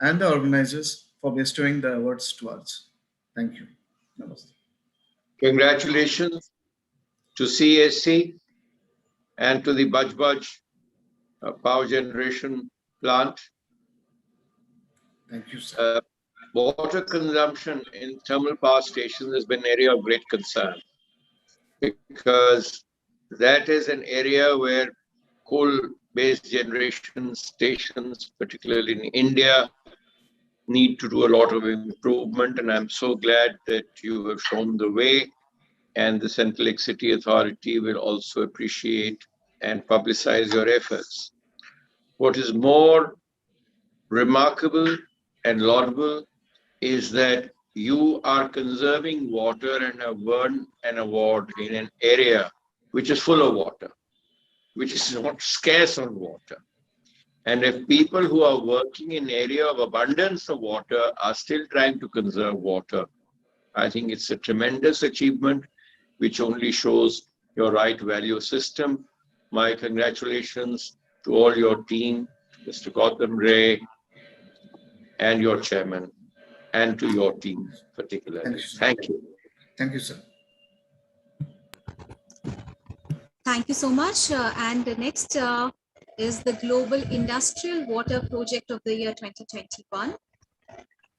and the organizers for bestowing the awards to us. Thank you. Namaste. Congratulations. to CSC, and to the Bajbaj power generation plant. Thank you, sir. Water consumption in thermal power stations has been an area of great concern, because that is an area where coal-based generation stations, particularly in India, need to do a lot of improvement. And I'm so glad that you have shown the way, and the Central Lake City Authority will also appreciate and publicize your efforts. What is more remarkable and laudable is that you are conserving water and have won an award in an area which is full of water, which is not scarce on water. And if people who are working in area of abundance of water are still trying to conserve water, I think it's a tremendous achievement, which only shows your right value system. My congratulations to all your team, Mr. Gautam Ray, and your chairman, and to your team particularly. Thank you. Thank you, sir. Thank you so much. And the next is the Global Industrial Water Project of the Year 2021.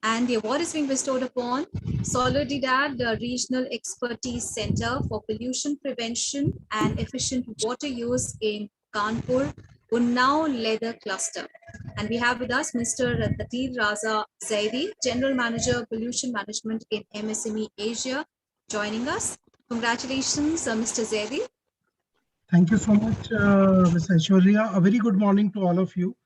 And the award is being bestowed upon Solidaridad Regional Expertise Center for Pollution Prevention and Efficient Water Use in Kanpur, Unnao Leather Cluster. And we have with us Mr. Tatir Raza Zaidi, General Manager, Pollution Management in MSME Asia, joining us. Congratulations, Mr. Zaidi. Thank you so much, Ms. Aishwarya. A very good morning to all of you.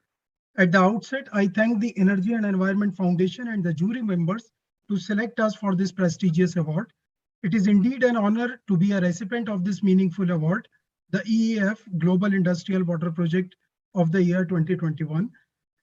At the outset, I thank the Energy and Environment Foundation and the jury members to select us for this prestigious award. It is indeed an honor to be a recipient of this meaningful award, the EEF Global Industrial Water Project of the Year 2021.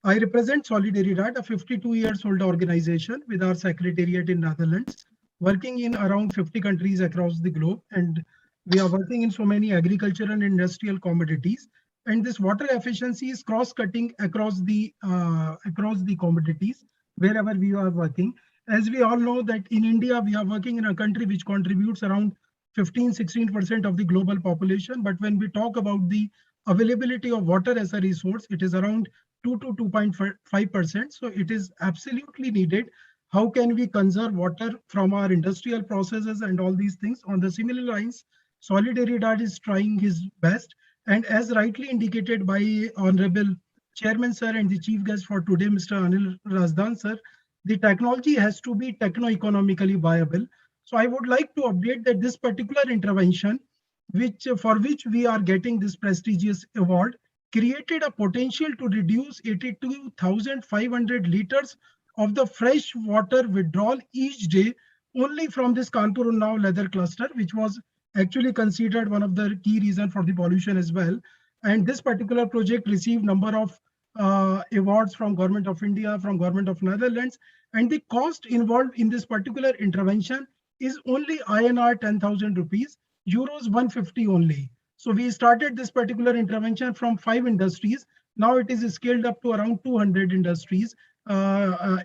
I represent Solidaridad, a 52-year-old organization with our secretariat in Netherlands, working in around 50 countries across the globe, and we are working in so many agricultural and industrial commodities. And this water efficiency is cross-cutting across the commodities wherever we are working. As we all know that in India, we are working in a country which contributes around 15-16% of the global population. But when we talk about the availability of water as a resource, it is around 2 to 2.5%. So it is absolutely needed. How can we conserve water from our industrial processes and all these things? On the similar lines, Solidaridad is trying his best. And as rightly indicated by Honorable Chairman Sir and the Chief Guest for today, Mr. Anil Razdan Sir, the technology has to be techno-economically viable. So I would like to update that this particular intervention, for which we are getting this prestigious award, created a potential to reduce 82,500 liters of the fresh water withdrawal each day only from this Kanpur Unnao leather cluster, which was actually considered one of the key reasons for the pollution as well. And this particular project received number of awards from Government of India, from Government of Netherlands, and the cost involved in this particular intervention is only INR 10,000 rupees, euros 150 only. So we started this particular intervention from 5 industries. Now it is scaled up to around 200 industries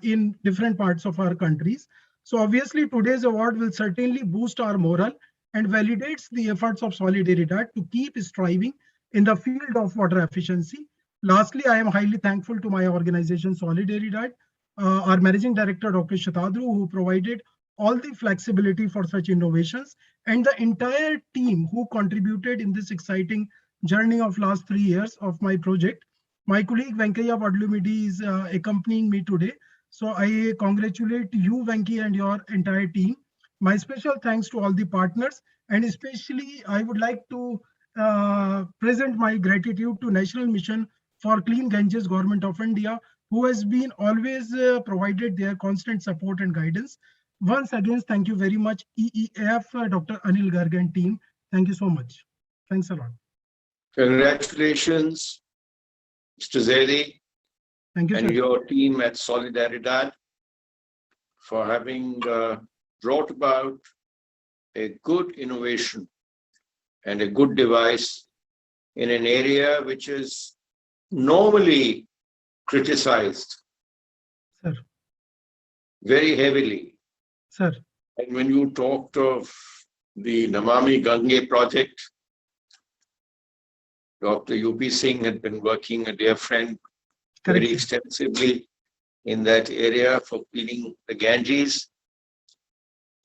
in different parts of our countries. So obviously today's award will certainly boost our morale and validates the efforts of Solidaridad to keep striving in the field of water efficiency. Lastly, I am highly thankful to my organization Solidaridad, our Managing Director, Dr. Shatadru, who provided all the flexibility for such innovations, and the entire team who contributed in this exciting journey of last 3 years of my project. My colleague Venkaiah Vadlumidi is accompanying me today. So I congratulate you, Venki, and your entire team. My special thanks to all the partners, and especially I would like to present my gratitude to National Mission for Clean Ganges, Government of India, who has been always provided their constant support and guidance. Once again, thank you very much, EEF, Dr. Anil Garg and team. Thank you so much. Thanks a lot. Congratulations, Mr. Zaidi, thank you, and sir. your team at Solidaridad for having brought about a good innovation and a good device in an area which is normally criticized, Sir. Very heavily. Sir. And when you talked of the Namami Gange project. Dr. UP Singh had been working, a dear friend, very extensively in that area for cleaning the Ganges.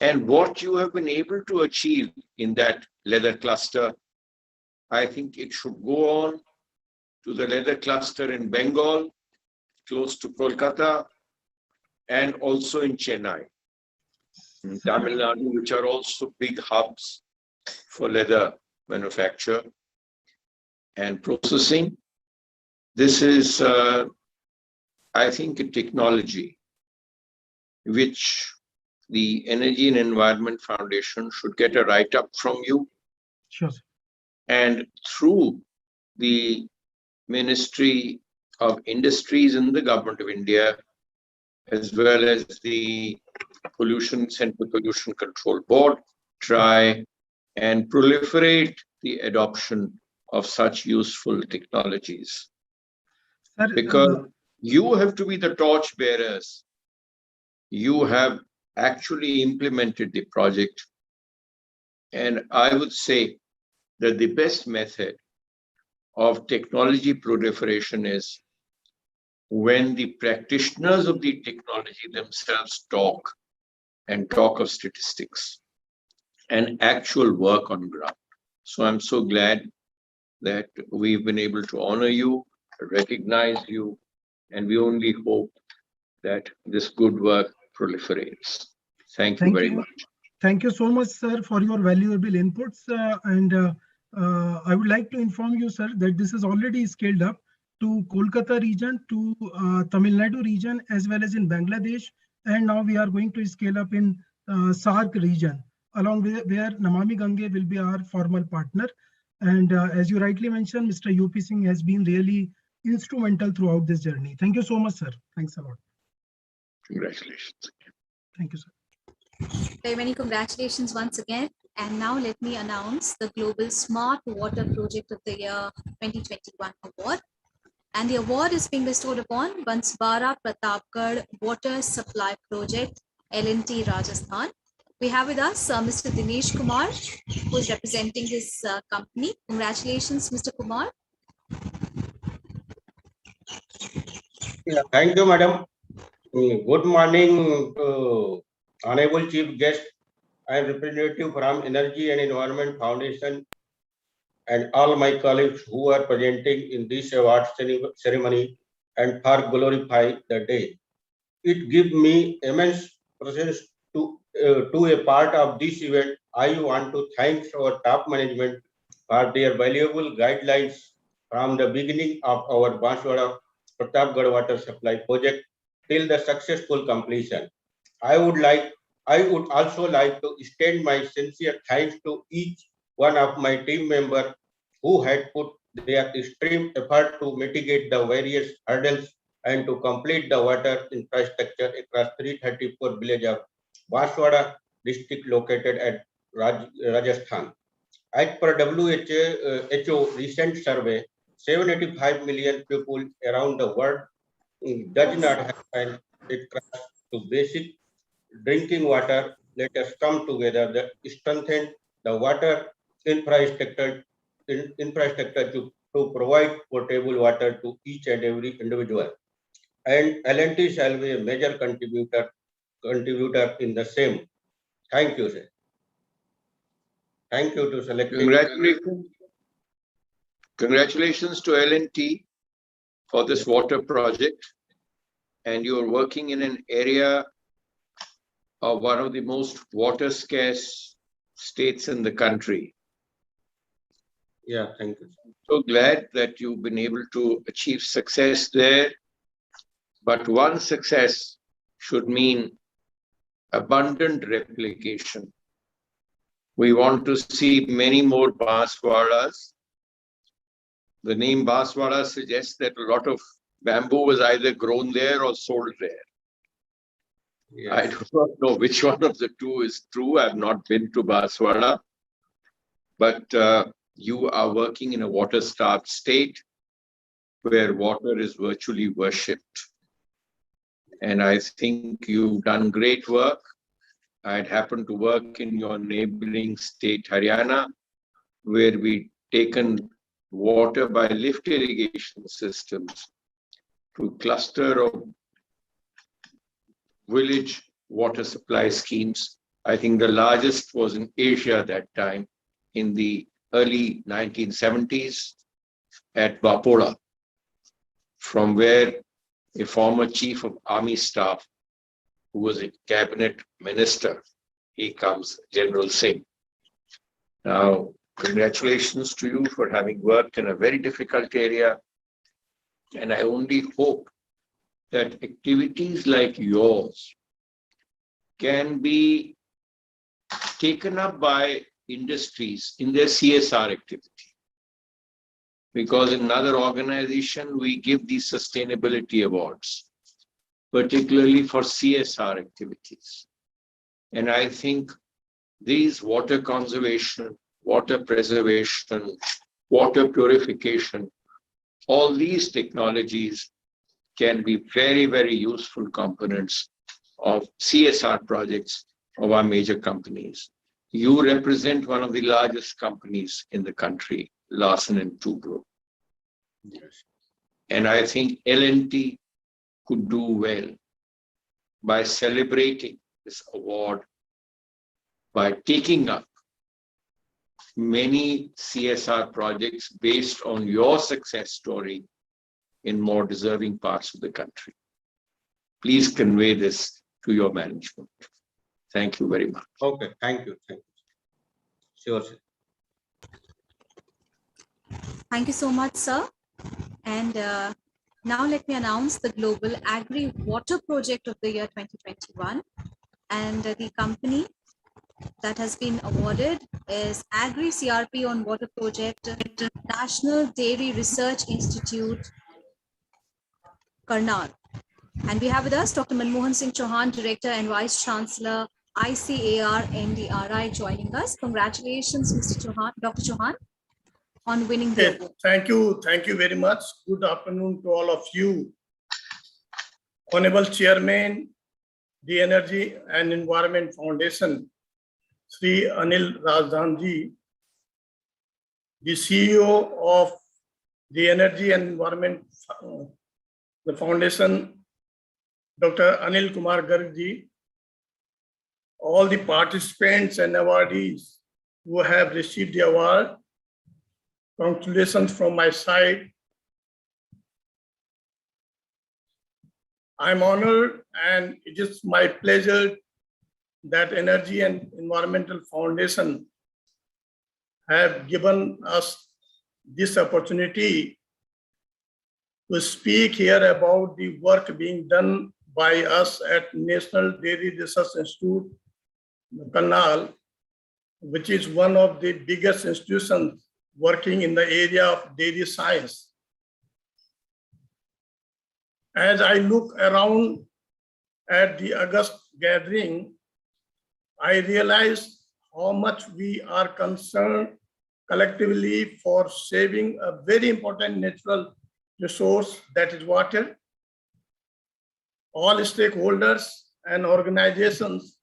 And what you have been able to achieve in that leather cluster, I think it should go on to the leather cluster in Bengal, close to Kolkata, and also in Chennai, in Tamil Nadu, which are also big hubs for leather manufacture and processing. This is, I think, a technology which the Energy and Environment Foundation should get a write-up from you. Sure. And through the Ministry of Industries in the Government of India, as well as the Central Pollution Control Board, try and proliferate the adoption of such useful technologies. Sir, because you have to be the torch bearers. You have actually implemented the project. And I would say that the best method of technology proliferation is when the practitioners of the technology themselves talk and talk of statistics and actual work on ground. So I'm so glad that we've been able to honor you, recognize you, and we only hope that this good work proliferates. Thank you very much. Thank you so much, sir, for your valuable inputs. I would like to inform you, sir, that this is already scaled up to Kolkata region, to Tamil Nadu region, as well as in Bangladesh. And now we are going to scale up in SAARC region, along with where Namami Gange will be our formal partner. And as you rightly mentioned, Mr. UP Singh has been really instrumental throughout this journey. Thank you so much, sir. Thanks a lot. Congratulations. Thank you, sir. Very many congratulations once again. And now let me announce the Global Smart Water Project of the Year 2021 award. And the award is being bestowed upon Banswara Pratapgarh Water Supply Project, L&T Rajasthan. We have with us Mr. Dinesh Kumar, who is representing his company. Congratulations, Mr. Kumar. Yeah, thank you, madam. Good morning to Honorable Chief Guest. I am representative from Energy and Environment Foundation and all my colleagues who are presenting in this award ceremony and for glorify the day. It gives me immense presence to a part of this event. I want to thank our top management for their valuable guidelines from the beginning of our Banswara Pratapgarh water supply project till the successful completion. I would also like to extend my sincere thanks to each one of my team members who had put their extreme effort to mitigate the various hurdles and to complete the water infrastructure across 334 villages of Banswara district located at Rajasthan. As per WHO recent survey, 785 million people around the world does not have access to basic drinking water. Let us come together to strengthen the water infrastructure to provide potable water to each and every individual. And L&T shall be a major contributor in the same. Thank you, sir. Thank you to selecting. Congratulations to L&T for this water project. And you're working in an area of one of the most water scarce states in the country. Yeah, thank you. So glad that you've been able to achieve success there. But one success should mean abundant replication. We want to see many more Banswaras. The name Banswara suggests that a lot of bamboo was either grown there or sold there. Yes. I do not know which one of the two is true. I've not been to Banswara. But you are working in a water-starved state where water is virtually worshipped. And I think you've done great work. I had happened to work in your neighboring state, Haryana, where we taken water by lift irrigation systems to cluster of village water supply schemes. I think the largest was in Asia that time, in the early 1970s at Bapoda, from where a former chief of army staff, who was a cabinet minister, he comes, General Singh. Now, congratulations to you for having worked in a very difficult area. And I only hope that activities like yours can be taken up by industries in their CSR activity. Because in another organization, we give these sustainability awards, particularly for CSR activities. And I think these water conservation, water preservation, water purification, all these technologies can be very, very useful components of CSR projects of our major companies. You represent one of the largest companies in the country, Larsen & Toubro. Yes. And I think L&T could do well by celebrating this award, by taking up many CSR projects based on your success story in more deserving parts of the country. Please convey this to your management. Thank you very much. Okay, thank you. Thank you. Sure, sir. Thank you so much, sir. And now let me announce the Global Agri Water Project of the year 2021. And the company that has been awarded is Agri CRP on Water Project, National Dairy Research Institute, Karnal. And we have with us Dr. Manmohan Singh Chauhan, Director and Vice Chancellor, ICAR NDRI, joining us. Congratulations, Mr. Chauhan, Dr. Chauhan, on winning the award. Thank you very much. Good afternoon to all of you. Honorable Chairman, the Energy and Environment Foundation, Sri Anil Rajdhanji, the CEO of the Energy and Environment the Foundation, Dr. Anil Kumar Garg, all the participants and awardees who have received the award, congratulations from my side. I'm honored and it is my pleasure that Energy and Environmental Foundation have given us this opportunity to speak here about the work being done by us at National Dairy Research Institute, Karnal, which is one of the biggest institutions working in the area of dairy science. As I look around at the August gathering, I realize how much we are concerned collectively for saving a very important natural resource, that is water. All stakeholders and organizations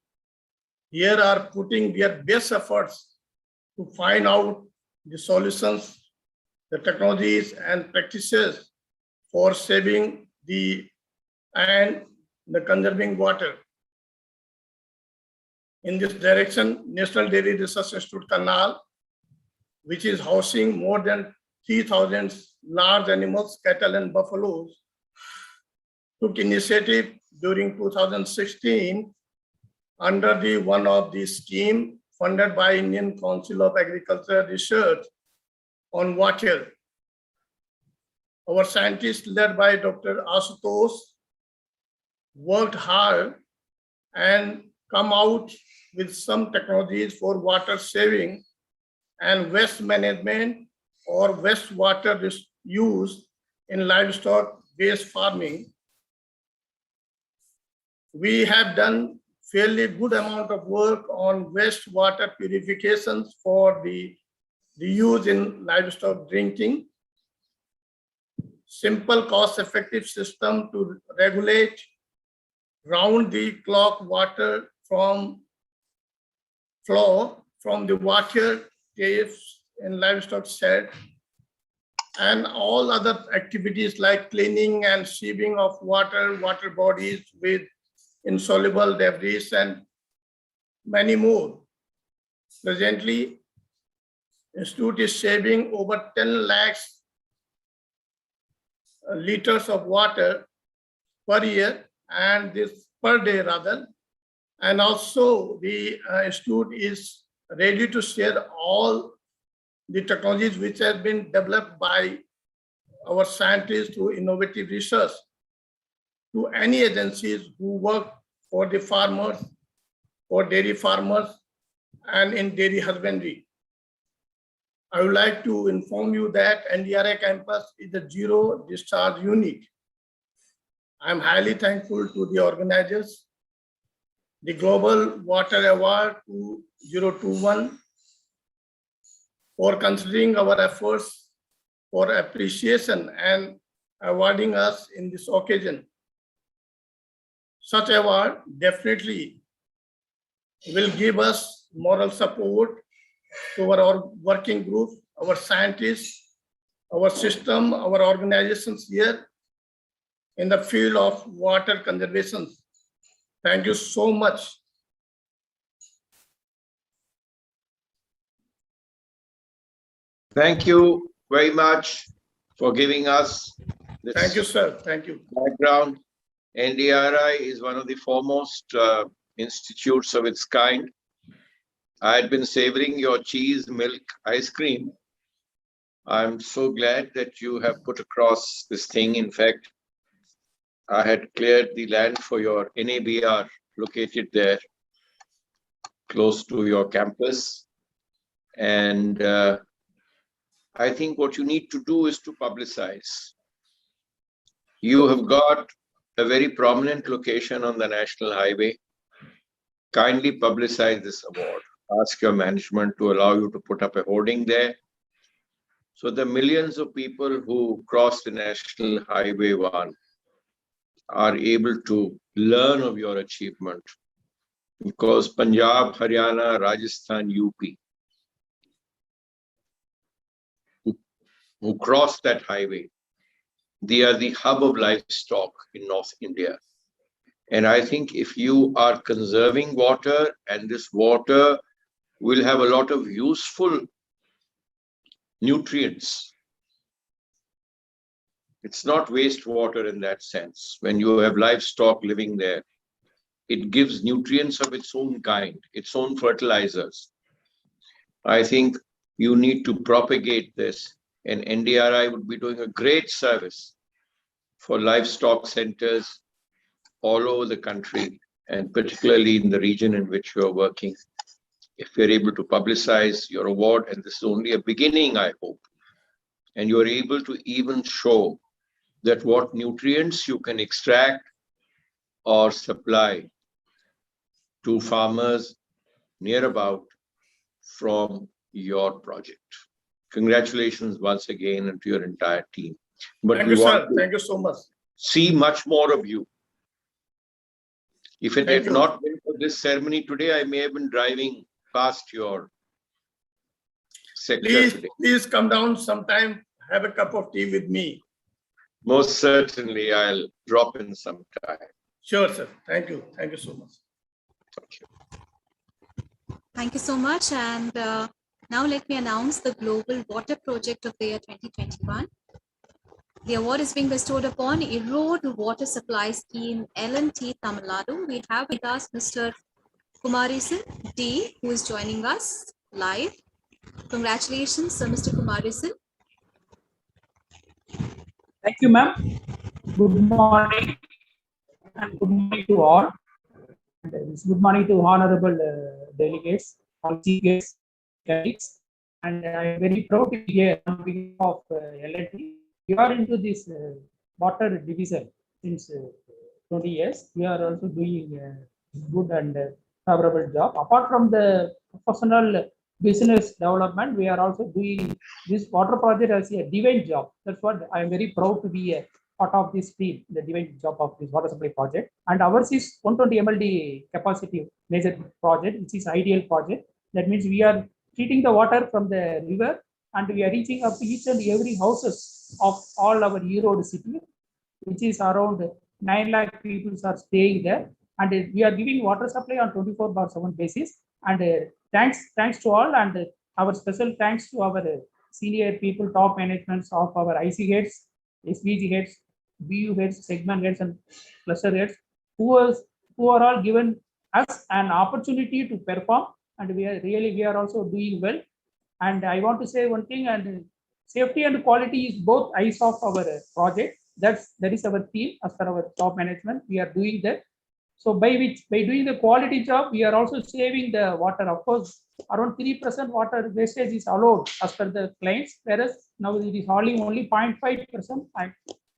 here are putting their best efforts to find out the solutions, the technologies and practices for saving and conserving water. In this direction, National Dairy Research Institute Karnal, which is housing more than 3,000 large animals, cattle and buffaloes, took initiative during 2016 under the one of the scheme funded by Indian Council of Agricultural Research on water. Our scientists led by Dr. Asutosh worked hard and come out with some technologies for water saving and waste management or wastewater use in livestock-based farming. We have done fairly good amount of work on wastewater purifications for the use in livestock drinking. Simple, cost-effective system to regulate round-the-clock water from flow from the water, caves, and livestock shed, and all other activities like cleaning and sieving of water bodies with insoluble debris, and many more. Presently, Institute is saving over 10 lakhs liters of water per year, and this per day rather. And also the Institute is ready to share all the technologies which have been developed by our scientists through innovative research to any agencies who work for the farmers, for dairy farmers, and in dairy husbandry. I would like to inform you that NDRI campus is a zero discharge unit. I am highly thankful to the organizers, the Global Water Award 2021, for considering our efforts for appreciation and awarding us in this occasion. Such award definitely will give us moral support to our working group, our scientists, our system, our organizations here in the field of water conservation. Thank you so much. Thank you very much for giving us this. Thank you, sir. Thank you. Background. NDRI is one of the foremost institutes of its kind. I had been savoring your cheese, milk, ice cream. I'm so glad that you have put across this thing. In fact, I had cleared the land for your NABR located there, close to your campus. And I think what you need to do is to publicize. You have got a very prominent location on the national highway. Kindly publicize this award. Ask your management to allow you to put up a hoarding there. So the millions of people who cross the National Highway 1 are able to learn of your achievement. Because Punjab, Haryana, Rajasthan, UP, who cross that highway, they are the hub of livestock in North India. And I think if you are conserving water, and this water will have a lot of useful nutrients. It's not wastewater in that sense. When you have livestock living there, it gives nutrients of its own kind, its own fertilizers. I think you need to propagate this, and NDRI would be doing a great service for livestock centers all over the country, and particularly in the region in which you are working. If you're able to publicize your award, and this is only a beginning, I hope, and you're able to even show that what nutrients you can extract or supply to farmers near about from your project. Congratulations once again, and to your entire team. But Thank we you, want sir. to Thank you so much. see much more of you. If it Thank had you. not been for this ceremony today, I may have been driving past your sector today. Please come down sometime, have a cup of tea with me. Most certainly, I'll drop in sometime. Sure, sir. Thank you. Thank you so much. Thank you. Thank you so much. And now let me announce the Global Water Project of the year 2021. The award is being bestowed upon Erode Water Supply Scheme L&T Tamil Nadu. We have with us Mr. Kumarisan D, who is joining us live. Congratulations, Mr. Kumarisan. Thank you, ma'am. Good morning, and good morning to all. And good morning to honorable delegates, all chief guests, colleagues. And I am very proud to be here on behalf of L&T. We are into this water division since 20 years. We are also doing good and favorable job. Apart from the professional business development, we are also doing this water project as a divine job. That's what I am very proud to be a part of this team, the divine job of this water supply project. And ours is 120 MLD capacity major project, which is ideal project. That means we are treating the water from the river and we are reaching up to each and every houses of all our Erode city, which is around 9 lakh people are staying there. And we are giving water supply on 24/7 basis. And thanks to all, and our special thanks to our senior people, top managements of our IC heads, SVG heads, BU heads, segment heads, and cluster heads, who are all given us an opportunity to perform, and we are also doing well. And I want to say one thing, and safety and quality is both eyes of our project. That is our theme as per our top management. We are doing that. So by doing the quality job, we are also saving the water. Of course, around 3% water wastage is allowed as per the clients, whereas now it is only 0.5%.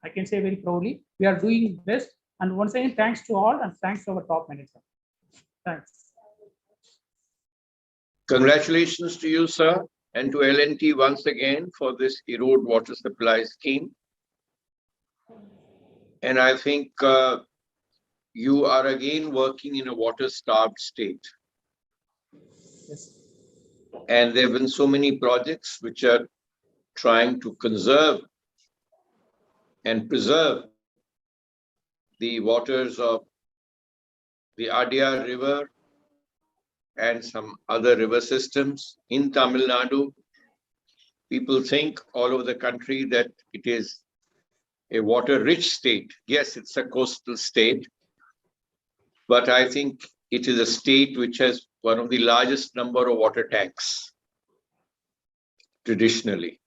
I can say very proudly, we are doing best. And once again, thanks to all, and thanks to our top management. Thanks. Congratulations to you, sir, and to L&T once again for this Erode water supply scheme. And I think you are again working in a water-starved state. Yes. And there have been so many projects which are trying to conserve and preserve the waters of the Adyar River and some other river systems in Tamil Nadu. People think all over the country that it is a water-rich state. Yes, it's a coastal state, but I think it is a state which has one of the largest number of water tanks traditionally.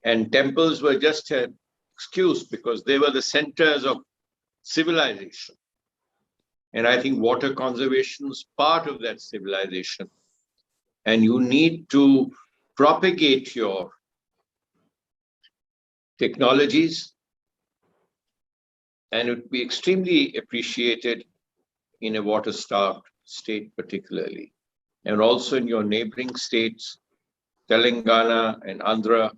And temples were just an excuse because they were the centers of civilization. And I think water conservation is part of that civilization. And you need to propagate your technologies, and it would be extremely appreciated in a water-starved state particularly, and also in your neighboring states, Telangana and Andhra,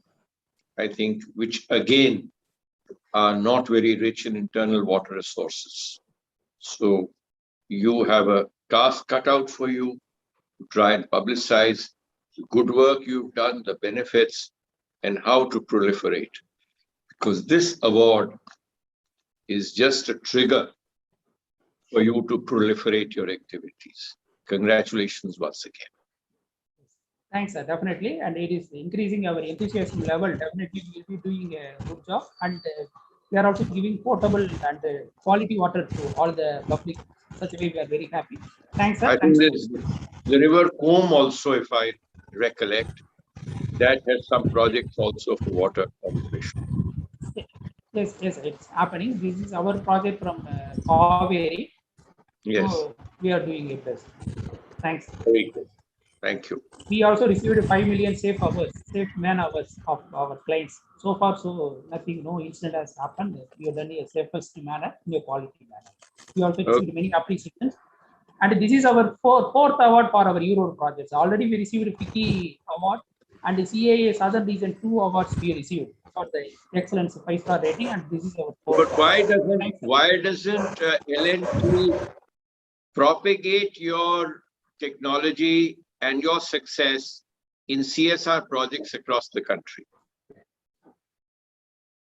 I think, which again are not very rich in internal water resources. So you have a task cut out for you to try and publicize the good work you've done, the benefits, and how to proliferate. Because this award is just a trigger for you to proliferate your activities. Congratulations once again. Thanks, sir, definitely. And it is increasing our enthusiasm level. Definitely, we will be doing a good job. And we are also giving potable and quality water to all the public. Such a way, we are very happy. Thanks, sir. I think there's the river Combe also, if I recollect, that has some projects also for water conservation. Yes, it's happening. This is our project from Kaveri. Yes. So we are doing it best. Thanks. Very good. Thank you. We also received 5 million safe man hours of our clients. So far, so nothing, no incident has happened. We have done it in a safest manner, in a quality manner. We also received many appreciations. And this is our fourth award for our Erode projects. Already we received 50 award, and the CAA Southern Region 2 awards we received for the excellence 5-star rating, and this is our fourth. But why doesn't L&T propagate your technology and your success in CSR projects across the country?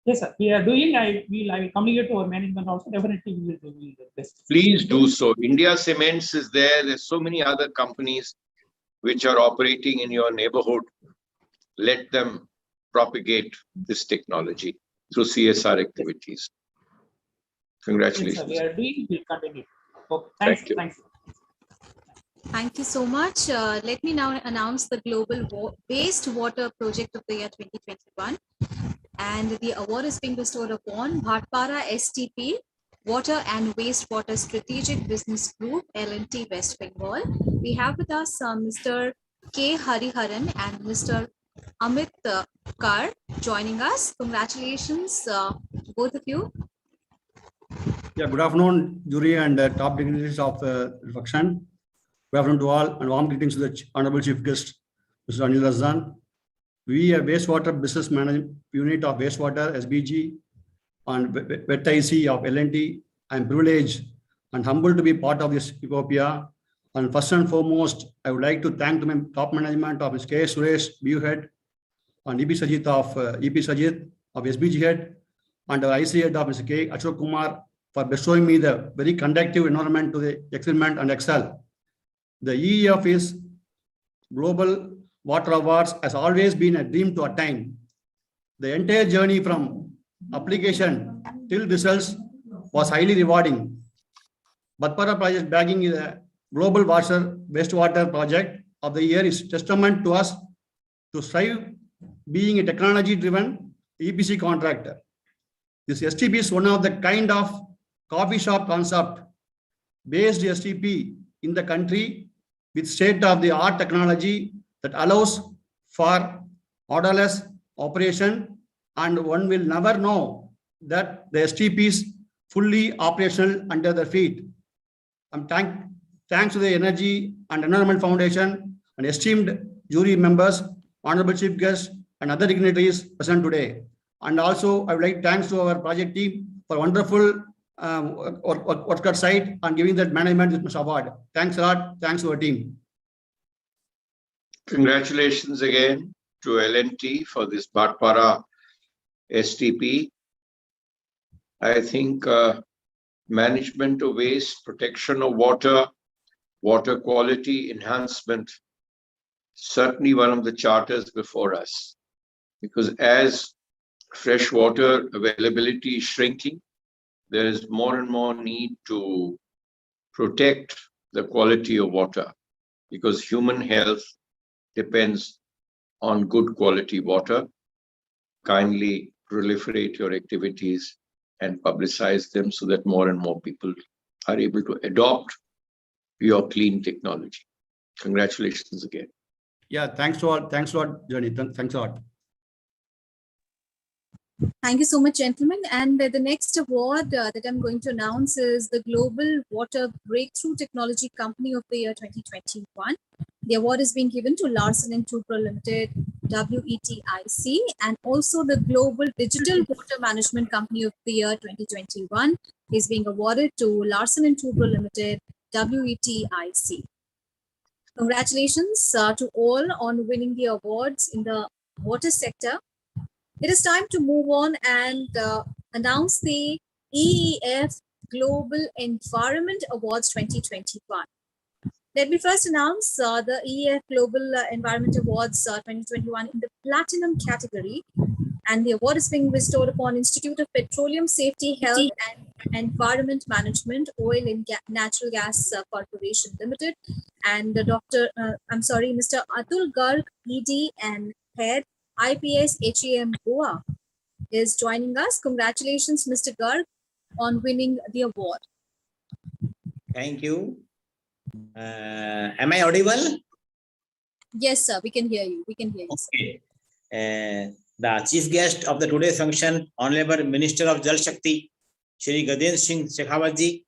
Yes, sir. We are doing. I will communicate to our management also. Definitely, we will do the best. Please do so. India Cements is there. There's so many other companies which are operating in your neighborhood. Let them propagate this technology through CSR activities. Congratulations. Yes, sir. We are doing. We'll continue. Okay. Thank you. Thanks. Thank you so much. Let me now announce the Global Wastewater Project of the year 2021. And the award is being bestowed upon Bhatpara STP, Water and Wastewater Strategic Business Group, L&T West Bengal. We have with us Mr. K. Hariharan and Mr. Amit Kar joining us. Congratulations, both of you. Yeah, good afternoon, jury and top dignitaries of function. Good afternoon to all, and warm greetings to the Honorable Chief Guest, Mr. Anil Razdan. We are wastewater business management unit of wastewater SBG and WET IC of L&T. I am privileged and humbled to be part of this epopea And first and foremost, I would like to thank the top management of K. Suresh, BU head, and EP Sajid of SBG head, and our IC head of Mr. K. Ashok Kumar for bestowing me the very conductive environment to the experiment and excel. The EEF is Global Water Awards has always been a dream to attain. The entire journey from application till results was highly rewarding. Bhatpara project bagging is a global wastewater project of the year is testament to us to strive being a technology-driven EPC contractor. This STP is one of the kind of coffee shop concept based STP in the country with state-of-the-art technology that allows for orderless operation, and one will never know that the STP is fully operational under their feet. Thanks to the Energy and Environment Foundation and esteemed jury members, honorable chief guests, and other dignitaries present today. And also, I would like to thanks to our project team for wonderful work at site and giving that management this award. Thanks a lot. Thanks to our team. Congratulations again to L&T for this Bhatpara STP. I think management of waste, protection of water, water quality enhancement, certainly one of the charters before us. Because as fresh water availability is shrinking, there is more and more need to protect the quality of water, because human health depends on good quality water. Kindly proliferate your activities and publicize them so that more and more people are able to adopt your clean technology. Congratulations again. Yeah, thanks a lot. Thanks a lot, Johnny. Thanks a lot. Thank you so much, gentlemen. And the next award that I'm going to announce is the Global Water Breakthrough Technology Company of the Year 2021. The award is being given to Larsen & Toubro Limited, WETIC, and also the Global Digital Water Management Company of the Year 2021 is being awarded to Larsen & Toubro Limited, WETIC. Congratulations to all on winning the awards in the water sector. It is time to move on and announce the EEF Global Environment Awards 2021. Let me first announce the EEF Global Environment Awards 2021 in the Platinum category. And the award is being bestowed upon Institute of Petroleum Safety, Health and Environment Management, Oil and Natural Gas Corporation Limited, and Mr. Atul Garg, ED and Head, IPS HEM Goa, is joining us. Congratulations, Mr. Garg, on winning the award. Thank you. Am I audible? Yes, sir. We can hear you. We can hear you. Okay. The chief guest of the today's function, Honorable Minister of Jal Shakti, Shri Gadendra Singh Shekhawat ji,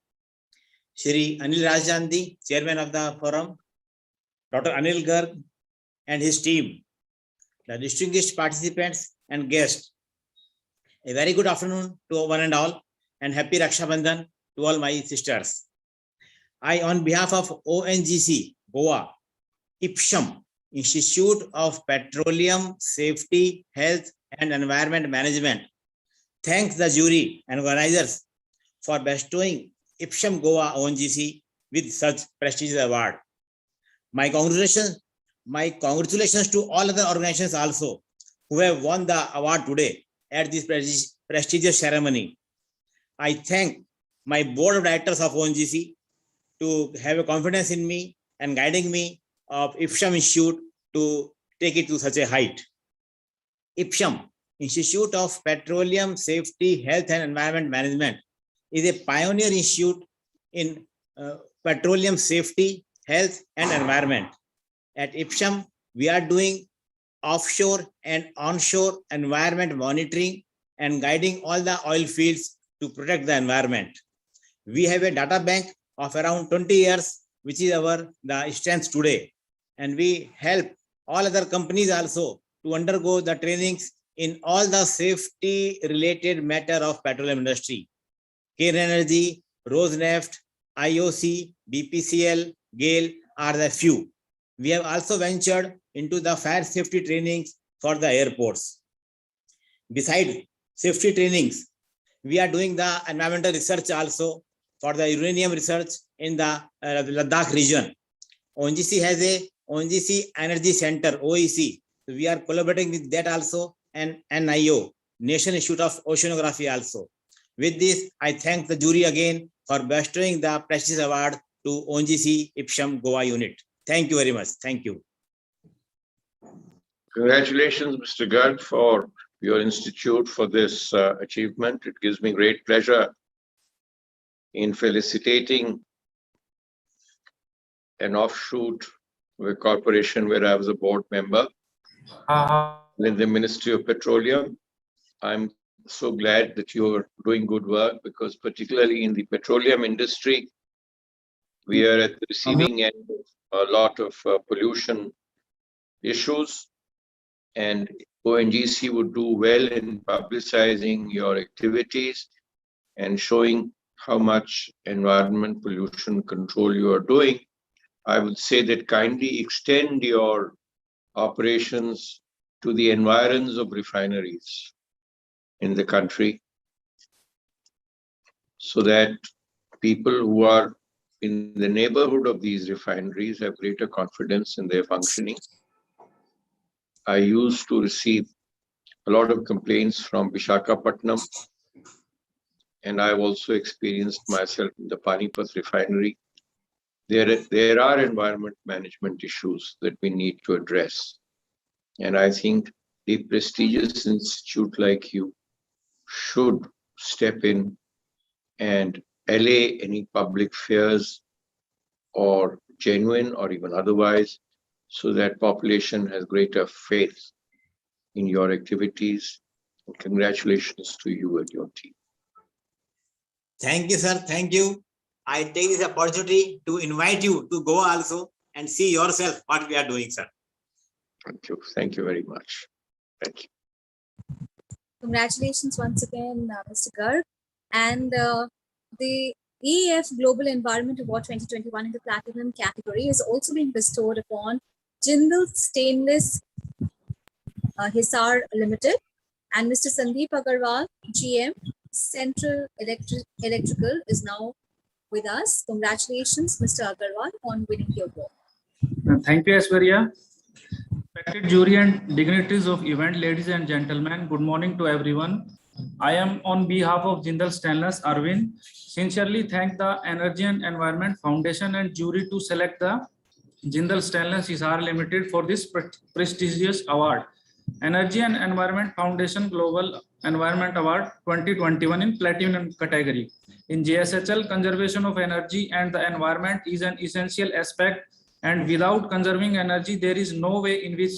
Shri Anil Rajjan ji, Chairman of the Forum, Dr. Anil Garg and his team, the distinguished participants and guests. A very good afternoon to one and all, and happy Raksha Bandhan to all my sisters. I, on behalf of ONGC, Goa, IPSHM, Institute of Petroleum Safety, Health and Environment Management, thanks the jury and organizers for bestowing IPSHM Goa ONGC with such prestigious award. My congratulations to all other organizations also who have won the award today at this prestigious ceremony. I thank my board of directors of ONGC to have a confidence in me and guiding me of IPSHM Institute to take it to such a height. IPSHM, Institute of Petroleum Safety, Health and Environment Management, is a pioneer institute in petroleum safety, health and environment. At IPSHM, we are doing offshore and onshore environment monitoring and guiding all the oil fields to protect the environment. We have a data bank of around 20 years, which is the strength today. And we help all other companies also to undergo the trainings in all the safety related matter of petroleum industry. Cairn Energy, Rosneft, IOC, BPCL, GAIL are the few. We have also ventured into the fire safety trainings for the airports. Besides safety trainings, we are doing the environmental research also for the uranium research in the Ladakh region. ONGC has a ONGC Energy Center, OEC. We are collaborating with that also, and NIO, National Institute of Oceanography also. With this, I thank the jury again for bestowing the prestigious award to ONGC IPSHM Goa unit. Thank you very much. Thank you. Congratulations, Mr. Garg, for your institute for this achievement. It gives me great pleasure in felicitating an offshoot of a corporation where I was a board member in the Ministry of Petroleum. I'm so glad that you're doing good work, because particularly in the petroleum industry, we are at the receiving end of a lot of pollution issues, and ONGC would do well in publicizing your activities and showing how much environment pollution control you are doing. I would say that kindly extend your operations to the environs of refineries in the country, so that people who are in the neighborhood of these refineries have greater confidence in their functioning. I used to receive a lot of complaints from Visakhapatnam, and I've also experienced myself in the Panipat refinery. There are environment management issues that we need to address. And I think a prestigious institute like you should step in and allay any public fears, or genuine or even otherwise, so that population has greater faith in your activities. And congratulations to you and your team. Thank you, sir. Thank you. I take this opportunity to invite you to go also and see yourself what we are doing, sir. Thank you. Thank you very much. Thank you. Congratulations once again, Mr. Garg. And the EF Global Environment Award 2021 in the Platinum category is also being bestowed upon Jindal Stainless Hisar Limited and Mr. Sandeep Agarwal, GM, Central Electrical, is now with us. Congratulations, Mr. Agarwal, on winning your award. Thank you, Aishwarya. Respected jury and dignitaries of event, ladies and gentlemen, good morning to everyone. I am on behalf of Jindal Stainless, Arvind, sincerely thank the Energy and Environment Foundation and jury to select the Jindal Stainless Hisar Limited for this prestigious award. Energy and Environment Foundation Global Environment Award 2021 in Platinum category. In JSHL, conservation of energy and the environment is an essential aspect, and without conserving energy, there is no way in which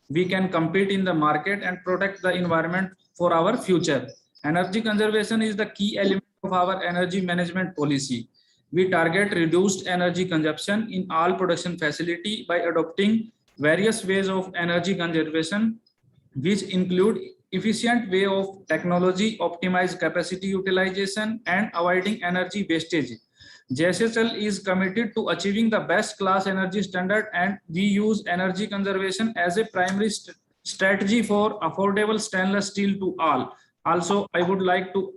we can compete in the market and protect the environment for our future. Energy conservation is the key element of our energy management policy. We target reduced energy consumption in all production facility by adopting various ways of energy conservation, which include efficient way of technology, optimized capacity utilization, and avoiding energy wastage. JSHL is committed to achieving the best class energy standard, and we use energy conservation as a primary strategy for affordable stainless steel to all. Also, I would like to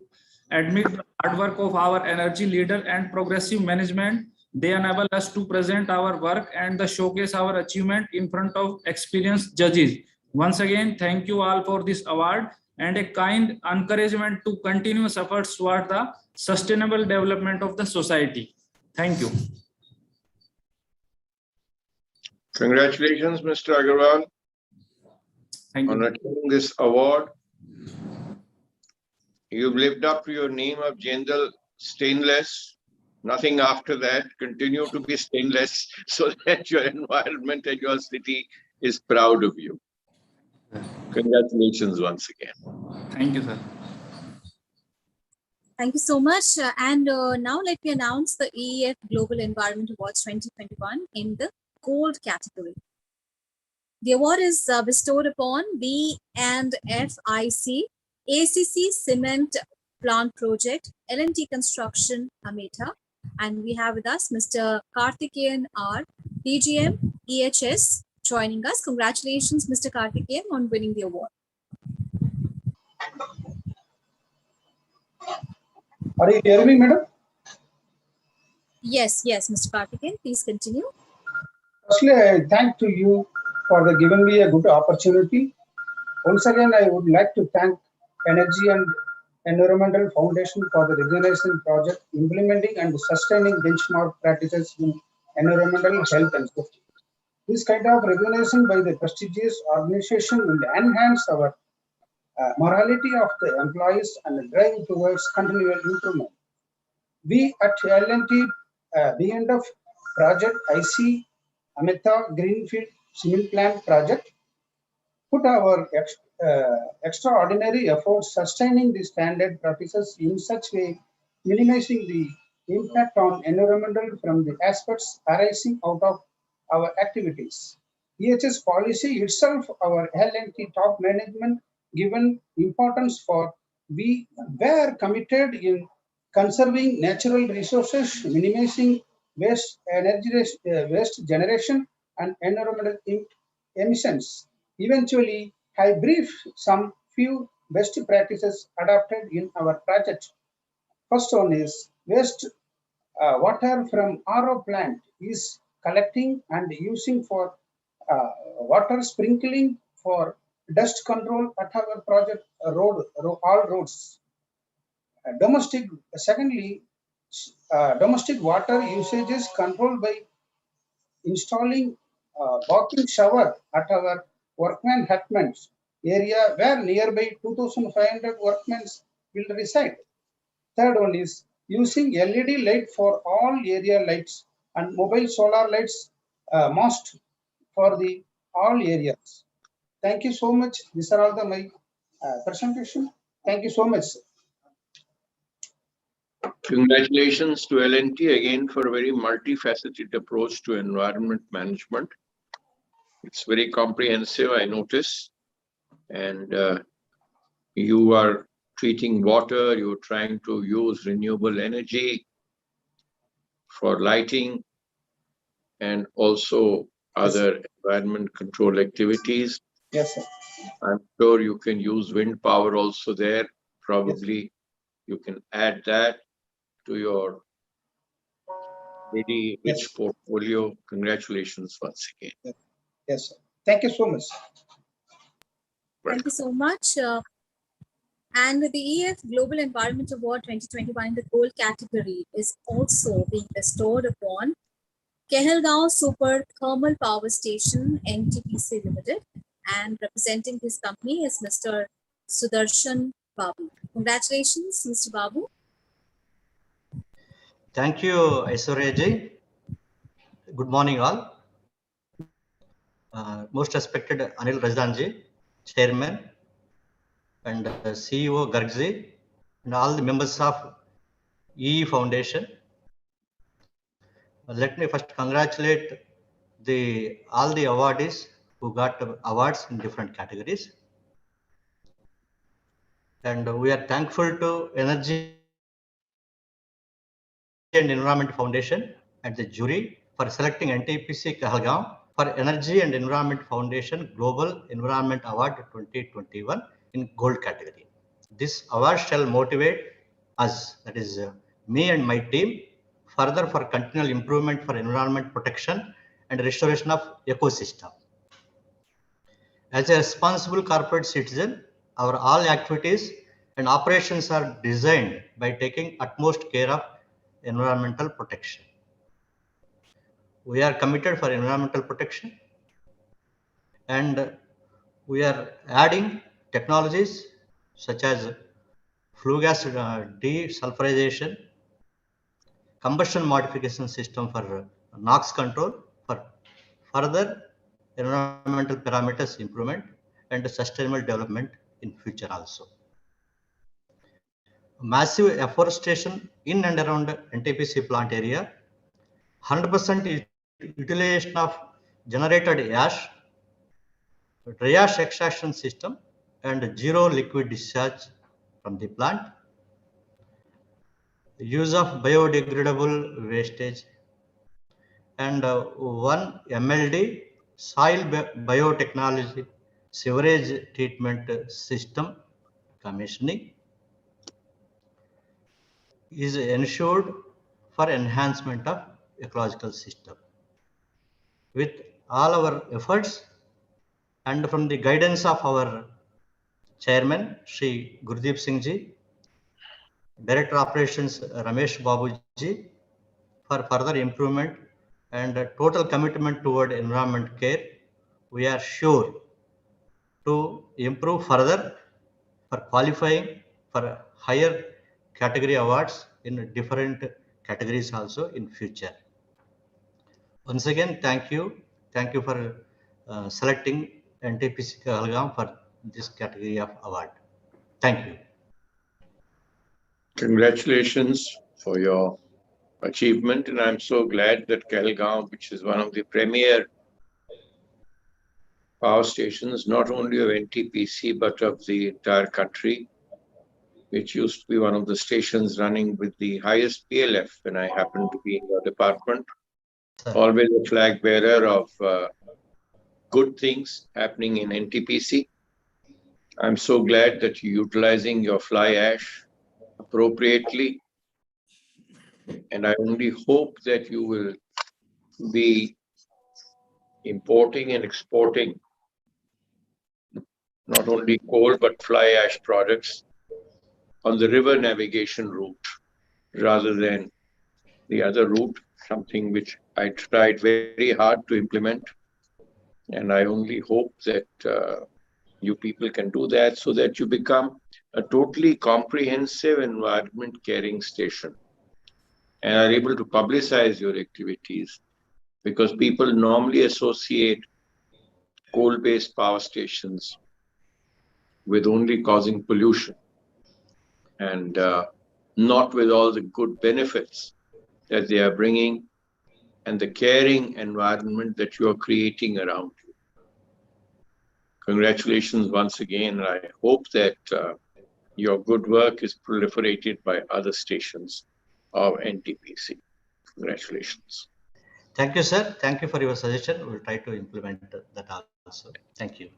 admit the hard work of our energy leader and progressive management. They enable us to present our work and showcase our achievement in front of experienced judges. Once again, thank you all for this award and a kind encouragement to continuous efforts toward the sustainable development of the society. Thank you. Congratulations, Mr. Agarwal, on achieving this award. You've lived up to your name of Jindal Stainless. Nothing after that. Continue to be stainless so that your environment and your city is proud of you. Congratulations once again. Thank you, sir. Thank you so much. And now let me announce the EEF Global Environment Awards 2021 in the Gold category. The award is bestowed upon B&FIC, ACC Cement Plant Project, L&T Construction, Ameta, And we have with us Mr. Karthikeyan R, DGM, EHS, joining us. Congratulations, Mr. Karthikeyan, on winning the award. Are you hearing me, madam? Yes, Mr. Karthikeyan, please continue. Firstly, I thank to you for the giving me a good opportunity. Once again, I would like to thank Energy and Environmental Foundation for the recognition project implementing and sustaining benchmark practices in environmental health and safety. This kind of recognition by the prestigious organization will enhance our morality of the employees and drive towards continual improvement. We at L&T, the end of project IC Amita Greenfield Cement Plant project, put our extraordinary efforts sustaining the standard practices in such way, minimizing the impact on environmental from the aspects arising out of our activities. EHS policy itself, our L&T top management given importance for, we were committed in conserving natural resources, minimizing waste waste generation and environmental emissions. Eventually, I brief some few best practices adopted in our project. First one is waste water from RO plant is collecting and using for water sprinkling for dust control at our project all roads. Secondly, domestic water usage is controlled by installing bathing shower at our workman hutments area where nearby 2,500 workmen will reside. Third one is using LED light for all area lights and mobile solar lights must for the all areas. Thank you so much. These are all my presentation. Thank you so much. Congratulations to L&T again for a very multifaceted approach to environment management. It's very comprehensive, I notice. And you are treating water, you're trying to use renewable energy for lighting and also other environment control activities. Yes, sir. I'm sure you can use wind power also there. Probably you can add that to your very rich portfolio. Congratulations once again. Yes, sir. Thank you so much. Thank you so much. And the EF Global Environment Award 2021 in the gold category is also being bestowed upon Kehelgaon Super Thermal Power Station NTPC Limited, and representing this company is Mr. Sudarshan Babu. Congratulations, Mr. Babu. Thank you, Aishwarya ji. Good morning, all. Most respected Anil Rajdan ji, Chairman, and CEO Gargji, and all the members of EE Foundation. Let me first congratulate all the awardees who got awards in different categories. And we are thankful to Energy and Environment Foundation and the jury for selecting NTPC Kehelgaon for Energy and Environment Foundation Global Environment Award 2021 in gold category. This award shall motivate us, that is me and my team, further for continual improvement for environment protection and restoration of ecosystem. As a responsible corporate citizen, our all activities and operations are designed by taking utmost care of environmental protection. We are committed for environmental protection, and we are adding technologies such as flue gas desulfurization, combustion modification system for NOx control for further environmental parameters improvement and sustainable development in future also. Massive afforestation in and around NTPC plant area, 100% utilization of generated ash, dry ash extraction system, and zero liquid discharge from the plant. use of biodegradable wastage, and 1 MLD soil biotechnology sewerage treatment system commissioning is ensured for enhancement of ecological system. With all our efforts and from the guidance of our chairman, Shri Gurdeep Singh Ji, Director Operations Ramesh Babu Ji, for further improvement and total commitment toward environment care, we are sure to improve further for qualifying for higher category awards in different categories also in future. Once again, thank you. Thank you for selecting NTPC Kahalgaon for this category of award. Thank you. Congratulations for your achievement, and I'm so glad that Kahalgaon, which is one of the premier power stations, not only of NTPC, but of the entire country, which used to be one of the stations running with the highest PLF when I happened to be in your department. Always a flag bearer of good things happening in NTPC. I'm so glad that you're utilizing your fly ash appropriately. And I only hope that you will be importing and exporting not only coal but fly ash products on the river navigation route rather than the other route, something which I tried very hard to implement. And I only hope that you people can do that so that you become a totally comprehensive environment caring station and are able to publicize your activities, because people normally associate coal-based power stations with only causing pollution and not with all the good benefits that they are bringing and the caring environment that you are creating around you. Congratulations once again. I hope that your good work is proliferated by other stations of NTPC. Congratulations. Thank you, sir. Thank you for your suggestion. We'll try to implement that also. Thank you.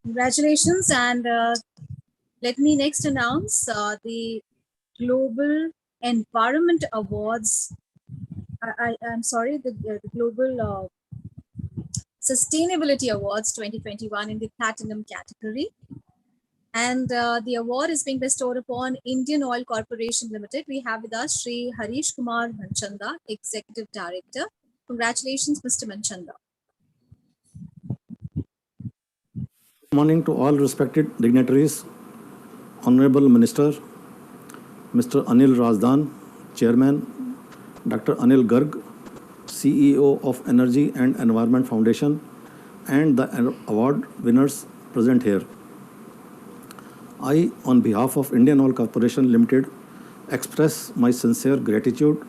Congratulations, and let me next announce the Global Environment Awards. I'm sorry, the Global Sustainability Awards 2021 in the Platinum category. And the award is being bestowed upon Indian Oil Corporation Limited. We have with us Sri Harish Kumar Manchanda, Executive Director. Congratulations, Mr. Manchanda. Good morning to all respected dignitaries, Honorable Minister, Mr. Anil Razdan, Chairman, Dr. Anil Garg, CEO of Energy and Environment Foundation, and the award winners present here. I, on behalf of Indian Oil Corporation Limited, express my sincere gratitude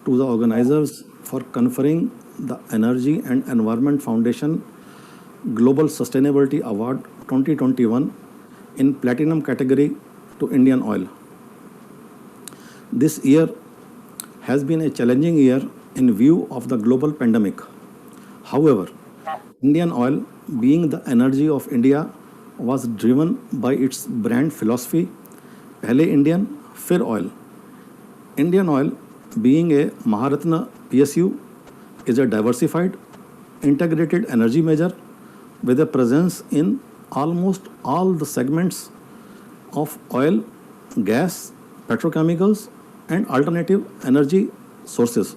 to the organizers for conferring the Energy and Environment Foundation Global Sustainability Award 2021 in Platinum category to Indian Oil. This year has been a challenging year in view of the global pandemic. However, Indian Oil, being the energy of India, was driven by its brand philosophy, Pehle Indian, Fir Oil. Indian Oil, being a Maharatna PSU, is a diversified, integrated energy major with a presence in almost all the segments of oil, gas, petrochemicals, and alternative energy sources.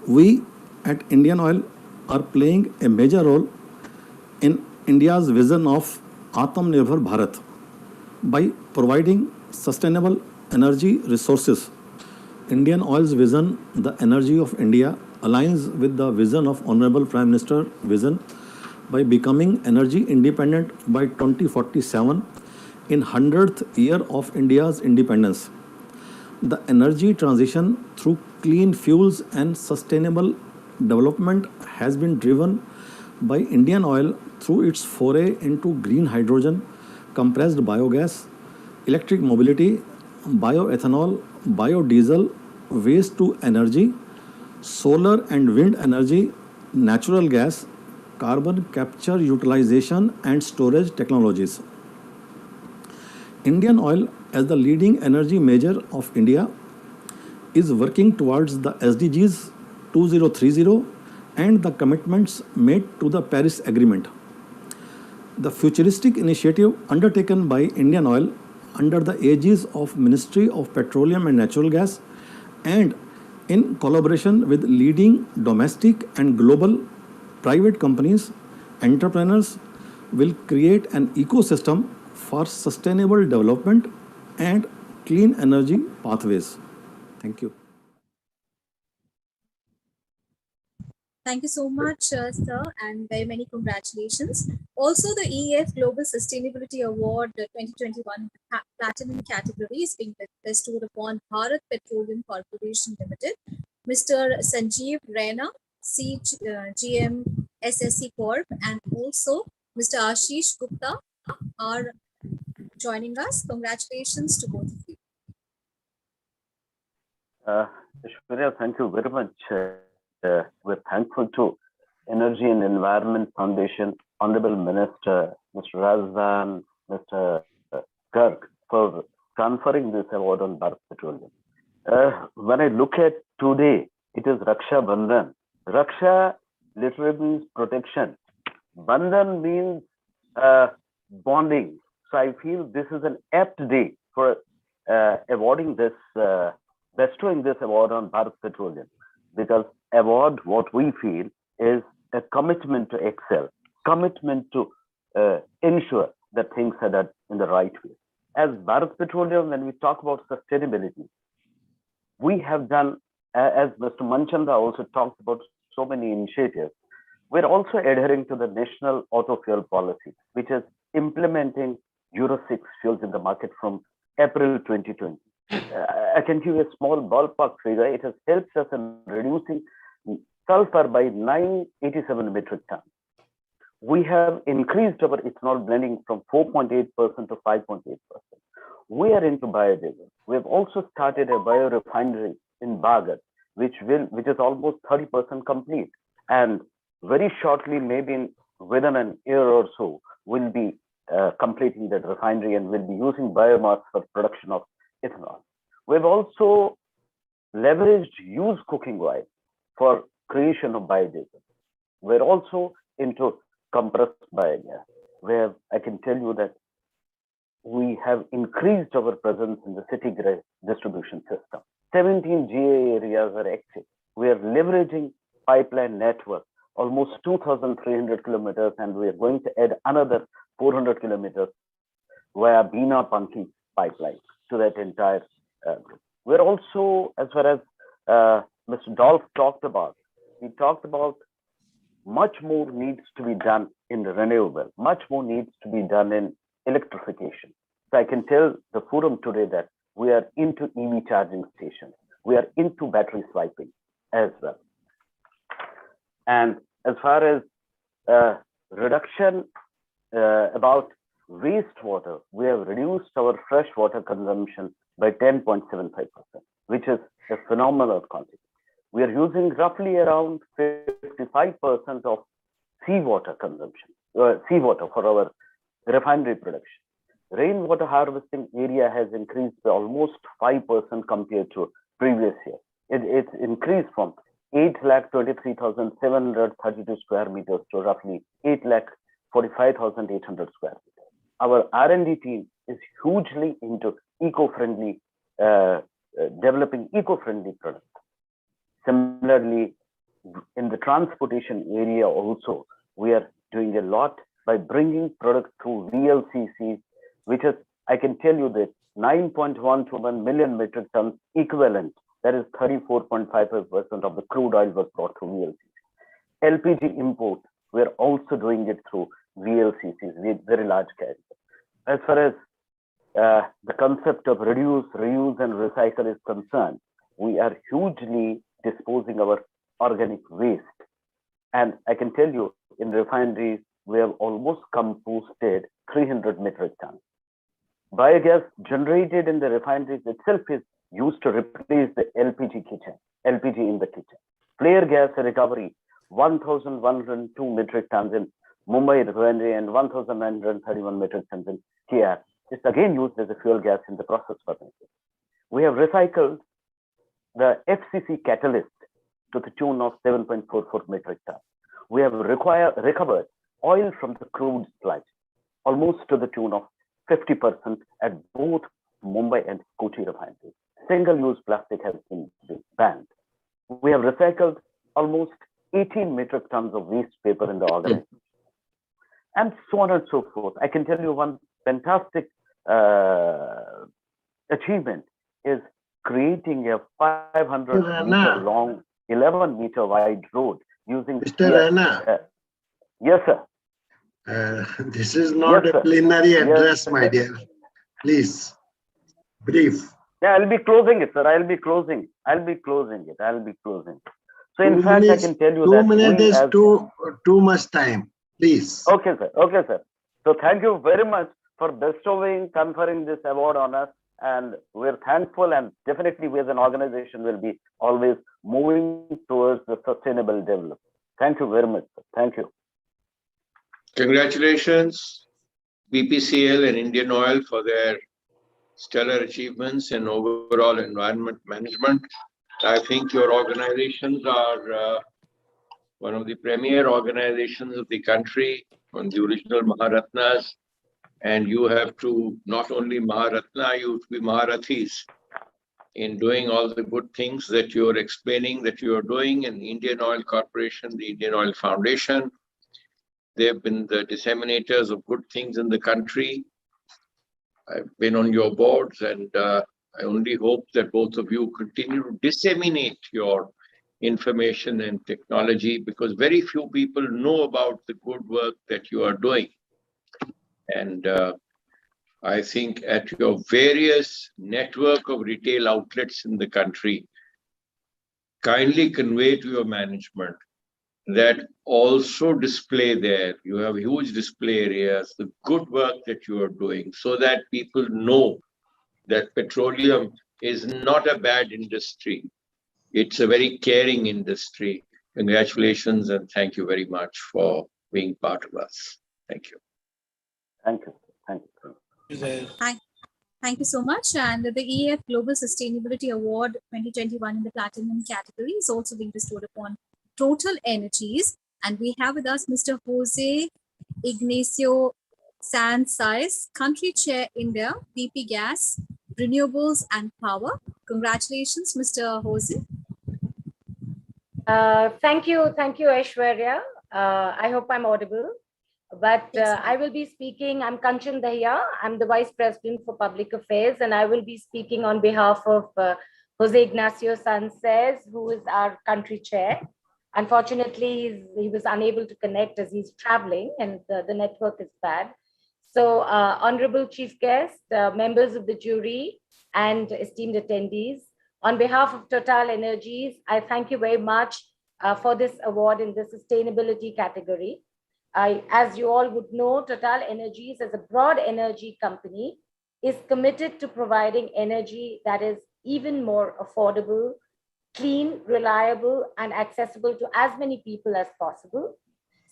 We at Indian Oil are playing a major role in India's vision of Atmanirbhar Bharat by providing sustainable energy resources. Indian Oil's vision, the energy of India, aligns with the vision of Honorable Prime Minister vision by becoming energy independent by 2047 in 100th year of India's independence. The energy transition through clean fuels and sustainable development has been driven by Indian Oil through its foray into green hydrogen, compressed biogas, electric mobility, bioethanol, biodiesel, waste to energy, solar and wind energy, natural gas, carbon capture utilization and storage technologies. Indian Oil, as the leading energy major of India, is working towards the SDGs 2030 and the commitments made to the Paris Agreement. The futuristic initiative undertaken by Indian Oil under the aegis of Ministry of Petroleum and Natural Gas and in collaboration with leading domestic and global private companies, entrepreneurs will create an ecosystem for sustainable development and clean energy pathways. Thank you. Thank you so much, sir, and very many congratulations. Also, the EF Global Sustainability Award 2021 Platinum category is being bestowed upon Bharat Petroleum Corporation Limited. Mr. Sanjeev Raina, GM SSC Corp, and also Mr. Ashish Gupta are joining us. Congratulations to both of you. Ishwarya, thank you very much. We're thankful to Energy and Environment Foundation, Honorable Minister, Mr. Razdan, Mr. Garg, for conferring this award on Bharat Petroleum. When I look at today, it is Raksha Bandhan. Raksha literally means protection. Bandhan means bonding. So I feel this is an apt day for awarding this, bestowing this award on Bharat Petroleum, because award, what we feel, is a commitment to excel, commitment to ensure that things are done in the right way. As Bharat Petroleum, when we talk about sustainability, we have done, as Mr. Manchanda also talked about, so many initiatives. We're also adhering to the National Auto Fuel Policy, which is implementing Euro 6 fuels in the market from April 2020. I can give you a small ballpark figure. It has helped us in reducing sulfur by 987 metric tons. We have increased our ethanol blending from 4.8% to 5.8%. We are into biodiesel. We have also started a biorefinery in Bhagat, which is almost 30% complete. And very shortly, maybe within an year or so, we'll be completing that refinery and we'll be using biomass for production of ethanol. We've also leveraged used cooking oil for creation of biodiesel. We're also into compressed biogas, where I can tell you that we have increased our presence in the city grid distribution system. 17 GA areas are active. We are leveraging pipeline network, almost 2,300 kilometers, and we are going to add another 400 kilometers via Bina Panki pipeline to that entire group. We're also, as far as Mr. Dolph talked about, he talked about much more needs to be done in the renewable, much more needs to be done in electrification. So I can tell the forum today that we are into EV charging stations. We are into battery swiping as well. And as far as reduction about wastewater, we have reduced our fresh water consumption by 10.75%, which is a phenomenal quantity. We are using roughly around 55% of seawater consumption, seawater for our refinery production. Rainwater harvesting area has increased by almost 5% compared to previous year. It's increased from 8,23,732 square meters to roughly 8,45,800 square meters. Our R&D team is hugely into eco-friendly, developing eco-friendly products. Similarly, in the transportation area also, we are doing a lot by bringing products through VLCCs, which is, I can tell you that 9.121 million metric tons equivalent, that is 34.55% of the crude oil was brought through VLCCs. LPG import, we're also doing it through VLCCs, with very large carriers. As far as the concept of reduce, reuse, and recycle is concerned, we are hugely disposing our organic waste. And I can tell you, in refineries, we have almost composted 300 metric tons. Biogas generated in the refineries itself is used to replace the LPG in the kitchen. Flare gas recovery, 1,102 metric tons in Mumbai refinery and 1,931 metric tons in KR. It's again used as a fuel gas in the process furnaces. We have recycled the FCC catalyst to the tune of 7.44 metric tons. We have recovered oil from the crude sludge, almost to the tune of 50% at both Mumbai and Kochi refineries. Single-use plastic has been banned. We have recycled almost 18 metric tons of waste paper in the organization, and so on and so forth. I can tell you one fantastic achievement is creating a 500-meter long, 11-meter wide road using. Mr. Rana. Yes, sir. This is not a plenary address, my dear. Please, brief. Yeah, I'll be closing it, sir. I'll be closing it. So in fact, I can tell you 2 that 2 minutes is too much time. Please. Okay, sir. Okay, sir. So thank you very much for conferring this award on us. And we're thankful, and definitely we as an organization will be always moving towards the sustainable development. Thank you very much, sir. Thank you. Congratulations, BPCL and Indian Oil for their stellar achievements in overall environment management. I think your organizations are one of the premier organizations of the country, one of the original Maharatnas, and you have to not only Maharatna, you have to be Maharathis in doing all the good things that you're explaining that you are doing in Indian Oil Corporation, the Indian Oil Foundation. They've been the disseminators of good things in the country. I've been on your boards, and I only hope that both of you continue to disseminate your information and technology, because very few people know about the good work that you are doing. And I think at your various network of retail outlets in the country, kindly convey to your management that also display there. You have huge display areas, the good work that you are doing, so that people know that petroleum is not a bad industry. It's a very caring industry. Congratulations and thank you very much for being part of us. Thank you. Thank you. Thank you. Hi. Thank you so much. And the EAF Global Sustainability Award 2021 in the Platinum category is also being bestowed upon Total Energies. And we have with us Mr. Jose Ignacio Sanchez, Country Chair, India, BP Gas, Renewables and Power. Congratulations, Mr. Jose. Thank you, Aishwarya. I hope I'm audible. But I will be speaking, I'm Kanchan Dahiya, I'm the Vice President for Public Affairs, and I will be speaking on behalf of Jose Ignacio Sanchez, who is our country chair. Unfortunately, he was unable to connect as he's traveling, and the network is bad. So, Honorable Chief Guest, members of the jury, and esteemed attendees, on behalf of Total Energies, I thank you very much for this award in the sustainability category. As you all would know, Total Energies as a broad energy company is committed to providing energy that is even more affordable, clean, reliable, and accessible to as many people as possible.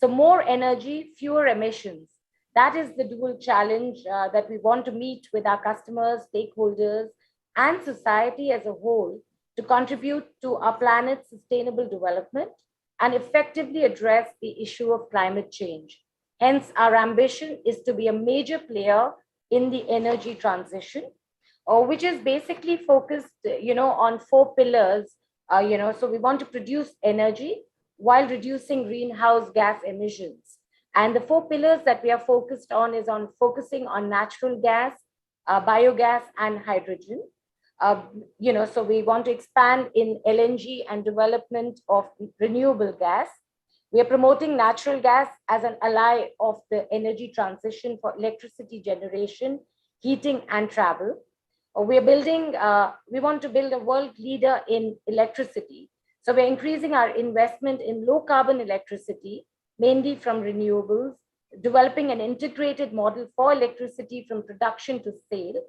So more energy, fewer emissions. That is the dual challenge that we want to meet with our customers, stakeholders, and society as a whole to contribute to our planet's sustainable development and effectively address the issue of climate change. Hence, our ambition is to be a major player in the energy transition, which is basically focused, on 4 pillars. So we want to produce energy while reducing greenhouse gas emissions. And the 4 pillars that we are focused on is on focusing on natural gas, biogas, and hydrogen. So we want to expand in LNG and development of renewable gas. We are promoting natural gas as an ally of the energy transition for electricity generation, heating, and travel. We want to build a world leader in electricity. So we're increasing our investment in low carbon electricity, mainly from renewables, developing an integrated model for electricity from production to sale.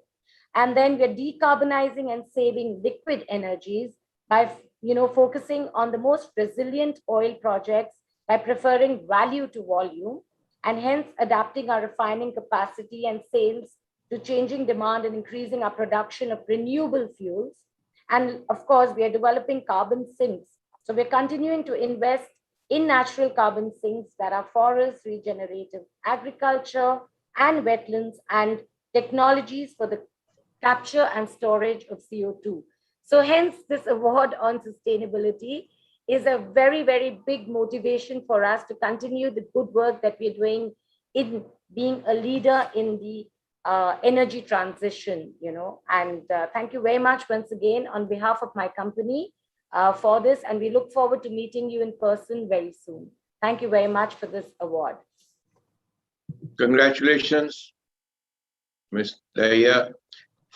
And then we're decarbonizing and saving liquid energies by focusing on the most resilient oil projects by preferring value to volume, and hence adapting our refining capacity and sales to changing demand and increasing our production of renewable fuels. And of course, we are developing carbon sinks. So we're continuing to invest in natural carbon sinks that are forests, regenerative agriculture, and wetlands, and technologies for the capture and storage of CO2. So hence this award on sustainability is a very, very big motivation for us to continue the good work that we're doing in being a leader in the energy transition, and thank you very much once again on behalf of my company for this, and we look forward to meeting you in person very soon. Thank you very much for this award. Congratulations, Ms. Dahiya,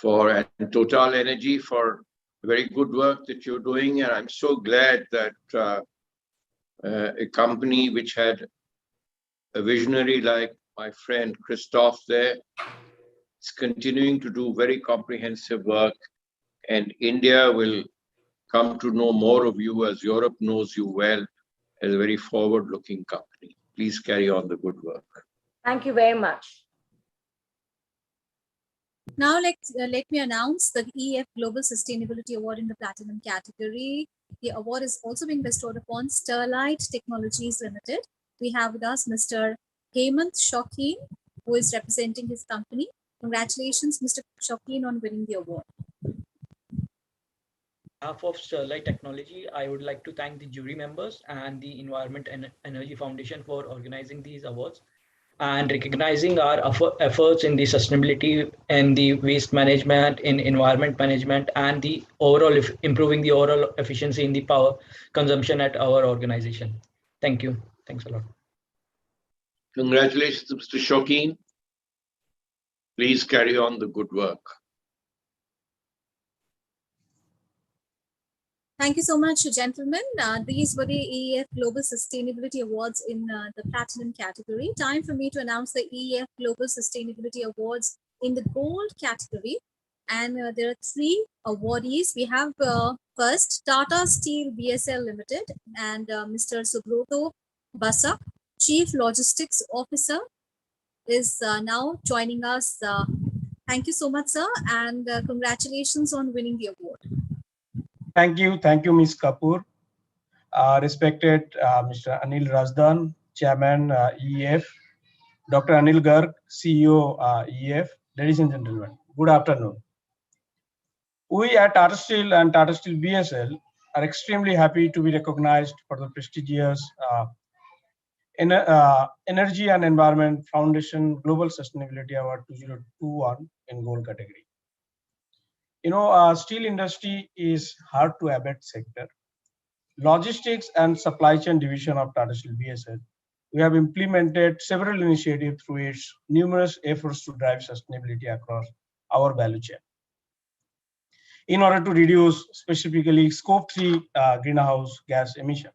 and Total Energy for very good work that you're doing. And I'm so glad that a company which had a visionary like my friend Christoph there is continuing to do very comprehensive work, and India will come to know more of you as Europe knows you well as a very forward-looking company. Please carry on the good work. Thank you very much. Now let me announce the EF Global Sustainability Award in the Platinum category. The award is also being bestowed upon Sterlite Technologies Limited. We have with us Mr. Hemant Shokeen, who is representing his company. Congratulations, Mr. Shokeen, on winning the award. On behalf of Sterlite Technology, I would like to thank the jury members and the Environment and Energy Foundation for organizing these awards and recognizing our efforts in the sustainability and the waste management, in environment management, and the overall improving the overall efficiency in the power consumption at our organization. Thank you. Thanks a lot. Congratulations, Mr. Shokeen. Please carry on the good work. Thank you so much, gentlemen. These were the EF Global Sustainability Awards in the Platinum category. Time for me to announce the EF Global Sustainability Awards in the Gold category. And there are 3 awardees. We have first Tata Steel BSL Limited and Mr. Subroto Basak, Chief Logistics Officer, is now joining us. Thank you so much, sir, and congratulations on winning the award. Thank you, Ms. Kapoor. Respected Mr. Anil Razdan, Chairman EF, Dr. Anil Garg, CEO EF, ladies and gentlemen, good afternoon. We at Tata Steel and Tata Steel BSL are extremely happy to be recognized for the prestigious Energy and Environment Foundation Global Sustainability Award 2021 in Gold category. Steel industry is hard to abate sector. Logistics and supply chain division of Tata Steel BSL, we have implemented several initiatives through its numerous efforts to drive sustainability across our value chain. In order to reduce specifically scope 3 greenhouse gas emission.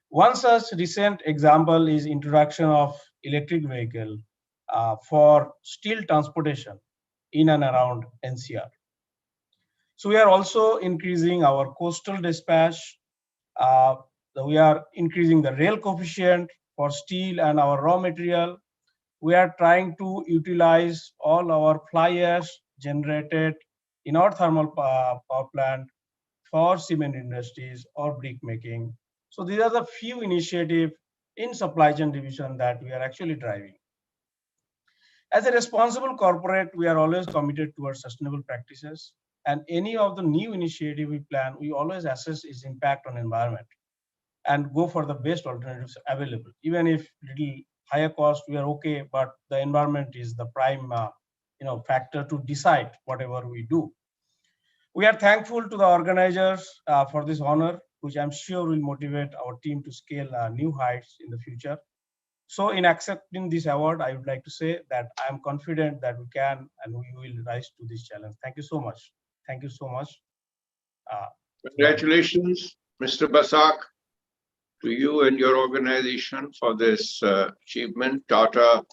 One such recent example is introduction of electric vehicle for steel transportation in and around NCR. So we are also increasing our coastal dispatch. We are increasing the rail coefficient for steel and our raw material. We are trying to utilize all our fly ash generated in our thermal power plant for cement industries or brick making. So these are the few initiatives in supply chain division that we are actually driving. As a responsible corporate, we are always committed towards sustainable practices. And any of the new initiative we plan, we always assess its impact on environment and go for the best alternatives available. Even if little higher cost, we are okay, but the environment is the prime factor to decide whatever we do. We are thankful to the organizers for this honor, which I'm sure will motivate our team to scale new heights in the future. So in accepting this award, I would like to say that I am confident that we can and we will rise to this challenge. Thank you so much. Thank you so much. Congratulations, Mr. Basak. to you and your organization for this achievement. Tata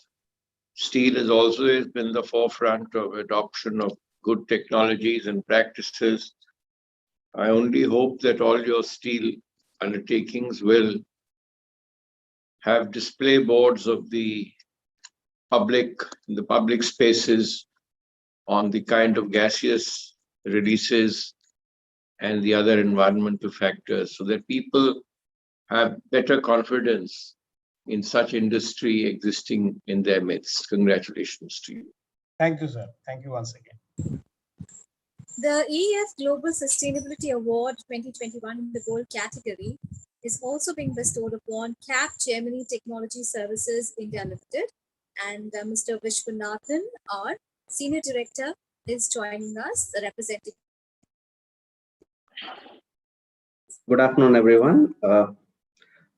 Steel has always been the forefront of adoption of good technologies and practices. I only hope that all your steel undertakings will have display boards of the public spaces on the kind of gaseous releases and the other environmental factors, so that people have better confidence in such industry existing in their midst. Congratulations to you. Thank you, sir. Thank you once again. The EF Global Sustainability Award 2021 in the gold category is also being bestowed upon CAP Germany Technology Services India Limited, and Mr. Vishwanathan, our Senior Director, is joining us, representing. Good afternoon, everyone.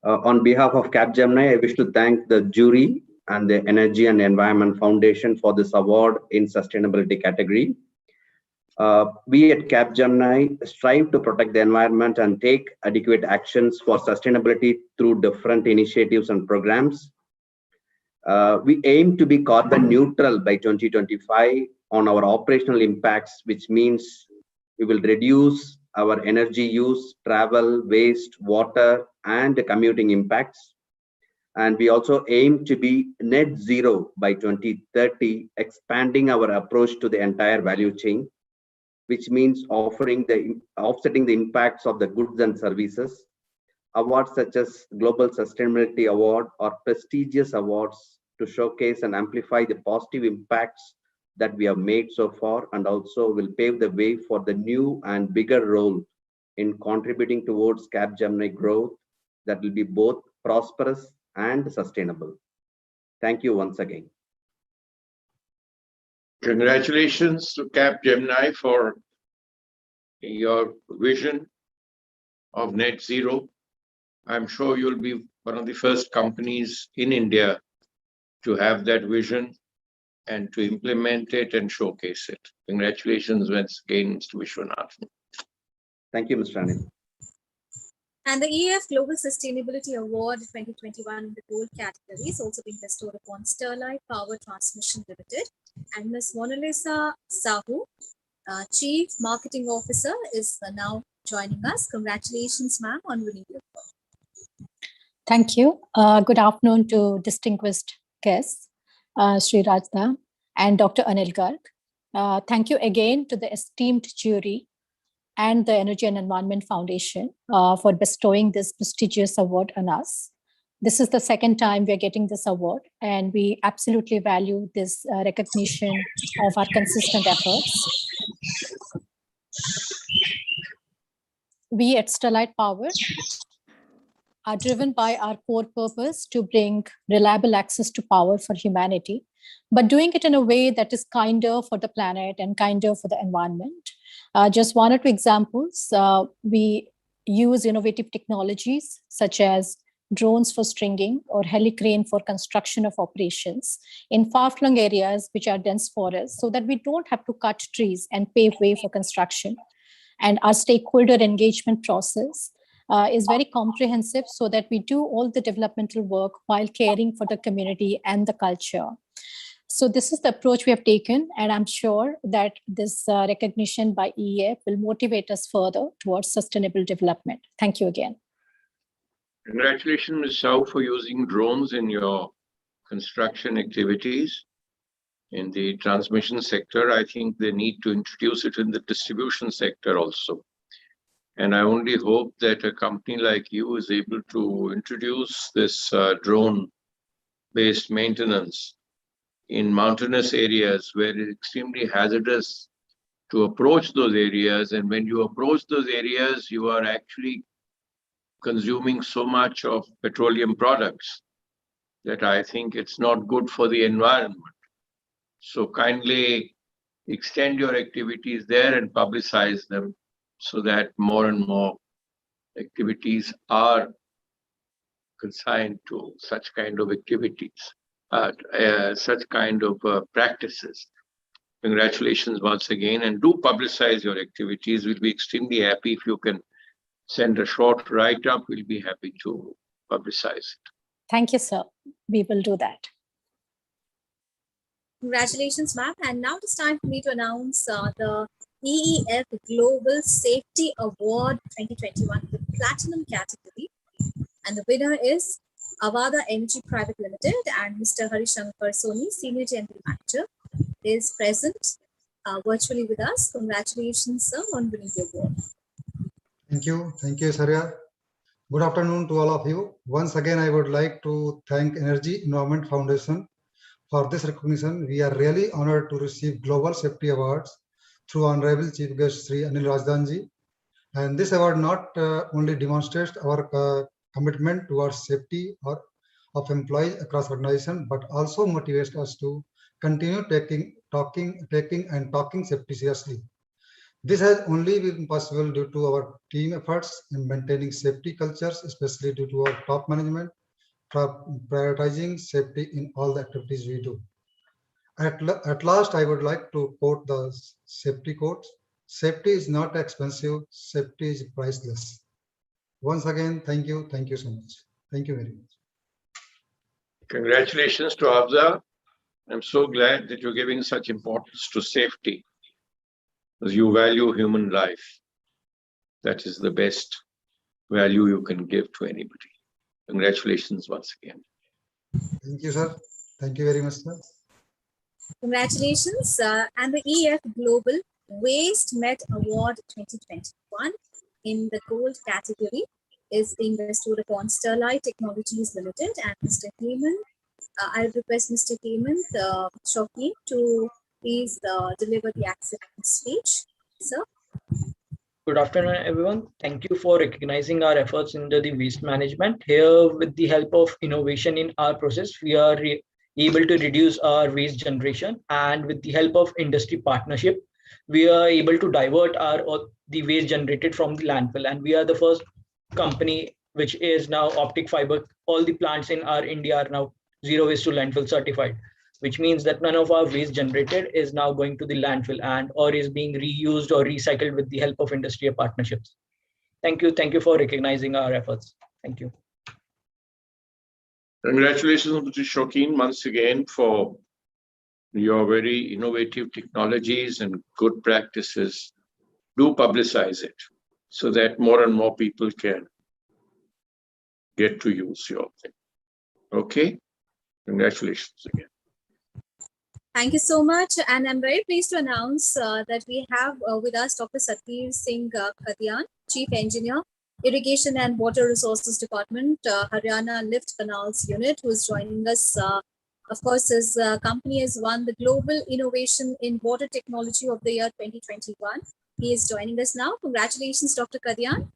On behalf of Capgemini, I wish to thank the jury and the Energy and Environment Foundation for this award in sustainability category. We at Capgemini strive to protect the environment and take adequate actions for sustainability through different initiatives and programs. We aim to be carbon neutral by 2025 on our operational impacts, which means we will reduce our energy use, travel, waste, water, and commuting impacts. And we also aim to be net zero by 2030, expanding our approach to the entire value chain, which means offsetting the impacts of the goods and services. Awards such as Global Sustainability Award are prestigious awards to showcase and amplify the positive impacts that we have made so far, and also will pave the way for the new and bigger role in contributing towards Capgemini growth that will be both prosperous and sustainable. Thank you once again. Congratulations to Capgemini for your vision of net zero. I'm sure you'll be one of the first companies in India to have that vision and to implement it and showcase it. Congratulations once again, Mr. Vishwanathan. Thank you, Mr. Anil. And the EF Global Sustainability Award 2021 in the gold category is also being bestowed upon Sterlite Power Transmission Limited, and Ms. Mona Lisa Sahu, Chief Marketing Officer, is now joining us. Congratulations, ma'am, on winning the award. Thank you. Good afternoon to distinguished guests, Sri Rajda and Dr. Anil Garg. Thank you again to the esteemed jury and the Energy and Environment Foundation for bestowing this prestigious award on us. This is the second time we are getting this award, and we absolutely value this recognition of our consistent efforts. We at Sterlite Power are driven by our core purpose to bring reliable access to power for humanity, but doing it in a way that is kinder for the planet and kinder for the environment. Just one or two examples. We use innovative technologies such as drones for stringing or helicrane for construction of operations in far-flung areas which are dense forests, so that we don't have to cut trees and pave way for construction. And our stakeholder engagement process is very comprehensive, so that we do all the developmental work while caring for the community and the culture. So this is the approach we have taken, and I'm sure that this recognition by EEF will motivate us further towards sustainable development. Thank you again. Congratulations, Ms. Shah, for using drones in your construction activities. In the transmission sector, I think they need to introduce it in the distribution sector also. And I only hope that a company like you is able to introduce this drone-based maintenance in mountainous areas where it's extremely hazardous to approach those areas. And when you approach those areas, you are actually consuming so much of petroleum products that I think it's not good for the environment. So kindly extend your activities there and publicize them, so that more and more activities are consigned to such kind of activities, such kind of practices. Congratulations once again, and do publicize your activities. We'll be extremely happy if you can send a short write-up. We'll be happy to publicize it. Thank you, sir. We will do that. Congratulations, ma'am. And now it's time for me to announce the EEF Global Safety Award 2021, the Platinum category. And the winner is Avada Energy Private Limited, and Mr. Harishankar Soni, Senior General Manager, is present virtually with us. Congratulations, sir, on winning the award. Thank you, Sarya. Good afternoon to all of you. Once again, I would like to thank Energy Environment Foundation for this recognition. We are really honored to receive Global Safety Awards through Honorable Chief Guest Sri Anil Rajdanji. And this award not only demonstrates our commitment towards safety of employees across organization, but also motivates us to continue talking safety seriously. This has only been possible due to our team efforts in maintaining safety cultures, especially due to our top management prioritizing safety in all the activities we do. At last, I would like to quote the safety quotes. Safety is not expensive, safety is priceless. Once again, thank you so much. Thank you very much. Congratulations to Avada. I'm so glad that you're giving such importance to safety, because you value human life. That is the best value you can give to anybody. Congratulations once again. Thank you, sir. Thank you very much, sir. Congratulations. And the EF Global Waste Met Award 2021 in the gold category is being bestowed upon Sterlite Technologies Limited and Mr. Hemant. I request Mr. Hemant Shokeen to please deliver the acceptance speech. Sir. Good afternoon, everyone. Thank you for recognizing our efforts in the waste management. Here, with the help of innovation in our process, we are able to reduce our waste generation, and with the help of industry partnership, we are able to divert the waste generated from the landfill. And we are the first company which is now optic fiber. All the plants in our India are now zero waste to landfill certified, which means that none of our waste generated is now going to the landfill or is being reused or recycled with the help of industry partnerships. Thank you for recognizing our efforts. Thank you. Congratulations, Mr. Shokeen, once again for your very innovative technologies and good practices. Do publicize it so that more and more people can get to use your thing. Okay? Congratulations again. Thank you so much. And I'm very pleased to announce that we have with us Dr. Satvir Singh Khadian, Chief Engineer, Irrigation and Water Resources Department, Haryana Lift Canals Unit, who is joining us. Of course, his company has won the Global Innovation in Water Technology of the Year 2021. He is joining us now. Congratulations, Dr. Khadian.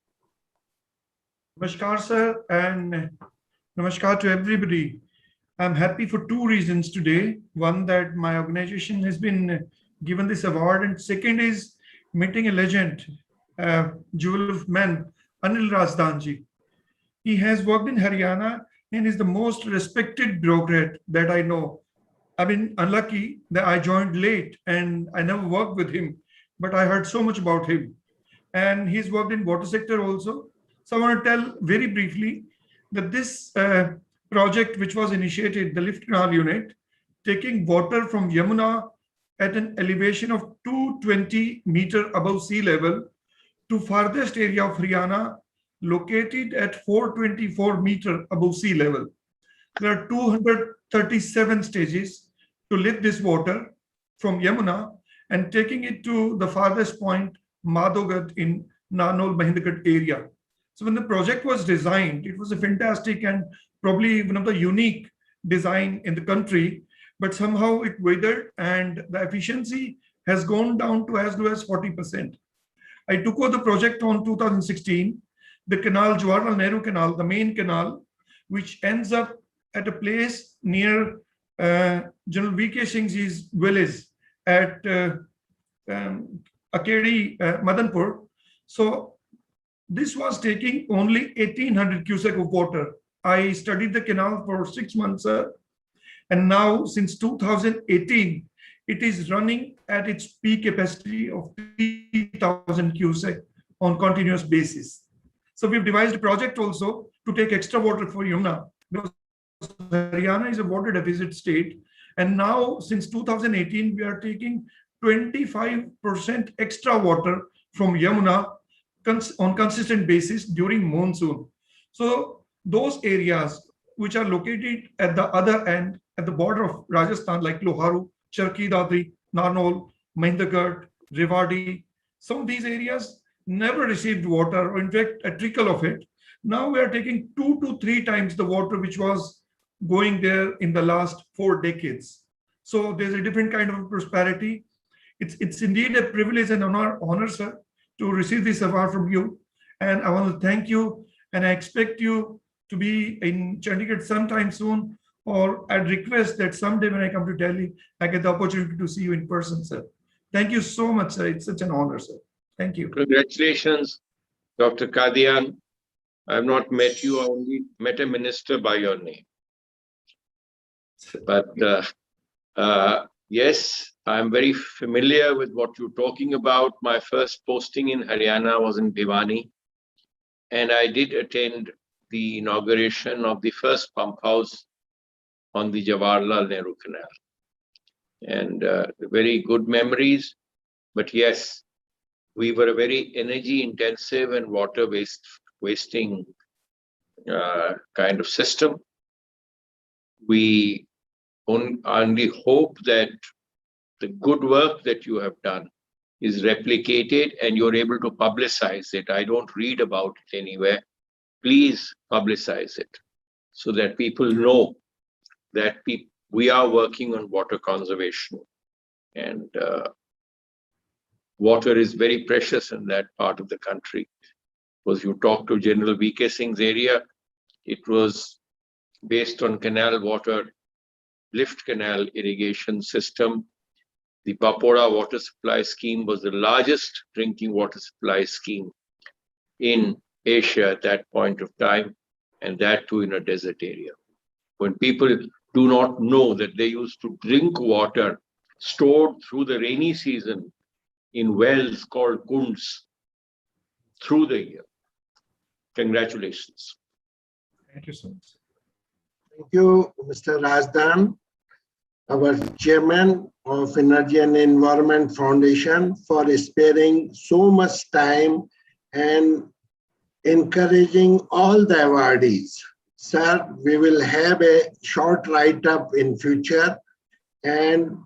Namaskar, sir, and namaskar to everybody. I'm happy for two reasons today. One, that my organization has been given this award, and second is meeting a legend, jewel of men, Anil Rajdanji. He has worked in Haryana and is the most respected bureaucrat that I know. I've been unlucky that I joined late and I never worked with him, but I heard so much about him. And he's worked in water sector also. So I want to tell very briefly that this project, which was initiated, the Lift Canal Unit, taking water from Yamuna at an elevation of 220 meters above sea level to farthest area of Haryana, located at 424 meters above sea level. There are 237 stages to lift this water from Yamuna and taking it to the farthest point, Madhogad in Nanol Mahendragarh area. So when the project was designed, it was a fantastic and probably one of the unique design in the country, but somehow it withered and the efficiency has gone down to as low as 40%. I took over the project on 2016, the canal, Jawaharlal Nehru Canal, the main canal, which ends up at a place near General V.K. Singh's village at Akeri, Madanpur. So this was taking only 1800 cubic of water. I studied the canal for 6 months, and now since 2018, it is running at its peak capacity of 3,000 cubic on continuous basis. So we've devised a project also to take extra water for Yamuna, because Haryana is a water deficit state. And now since 2018, we are taking 25% extra water from Yamuna on consistent basis during monsoon. So those areas which are located at the other end, at the border of Rajasthan, like Loharu, Charki Dadri, Narnaul, Mahindergarh, Rewari, some of these areas never received water, or in fact, a trickle of it. Now we are taking 2 to 3 times the water which was going there in the last 4 decades. So there's a different kind of prosperity. It's indeed a privilege and honor, sir, to receive this award from you. And I want to thank you, and I expect you to be in Chandigarh sometime soon, or I'd request that someday when I come to Delhi, I get the opportunity to see you in person, sir. Thank you so much, sir. It's such an honor, sir. Thank you. Congratulations, Dr. Kadian. I've not met you, I only met a minister by your name. But yes, I'm very familiar with what you're talking about. My first posting in Haryana was in Bhiwani, and I did attend the inauguration of the first pump house on the Jawaharlal Nehru Canal. And very good memories. But yes, we were a very energy intensive and water wasting kind of system. We only hope that the good work that you have done is replicated and you're able to publicize it. I don't read about it anywhere. Please publicize it so that people know that we are working on water conservation. And water is very precious in that part of the country. Because you talk to General V.K. Singh's area, it was based on canal water, lift canal irrigation system. The Papoda water supply scheme was the largest drinking water supply scheme in Asia at that point of time, and that too in a desert area. When people do not know that they used to drink water stored through the rainy season in wells called kunds through the year. Congratulations. Thank you so much. Thank you, Mr. Razdan, our chairman of Energy and Environment Foundation, for sparing so much time and encouraging all the awardees. Sir, we will have a short write-up in future, and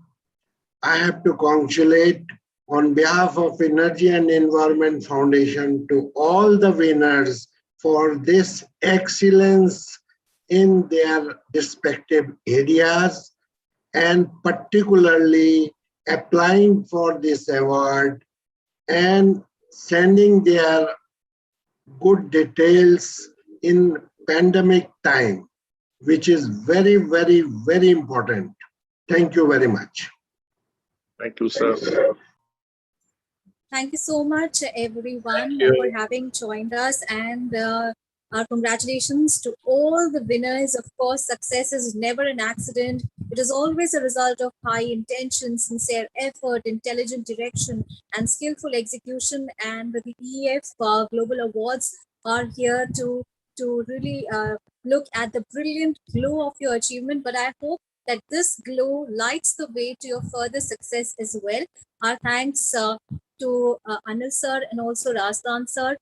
I have to congratulate on behalf of Energy and Environment Foundation to all the winners for this excellence in their respective areas, and particularly applying for this award and sending their good details in pandemic time, which is very, very, very important. Thank you very much. Thank you, sir. Thank you so much, everyone, for having joined us, and our congratulations to all the winners. Of course, success is never an accident. It is always a result of high intention, sincere effort, intelligent direction, and skillful execution. And the EF Global Awards are here to really look at the brilliant glow of your achievement. But I hope that this glow lights the way to your further success as well. Our thanks to Anil sir and also Razdan sir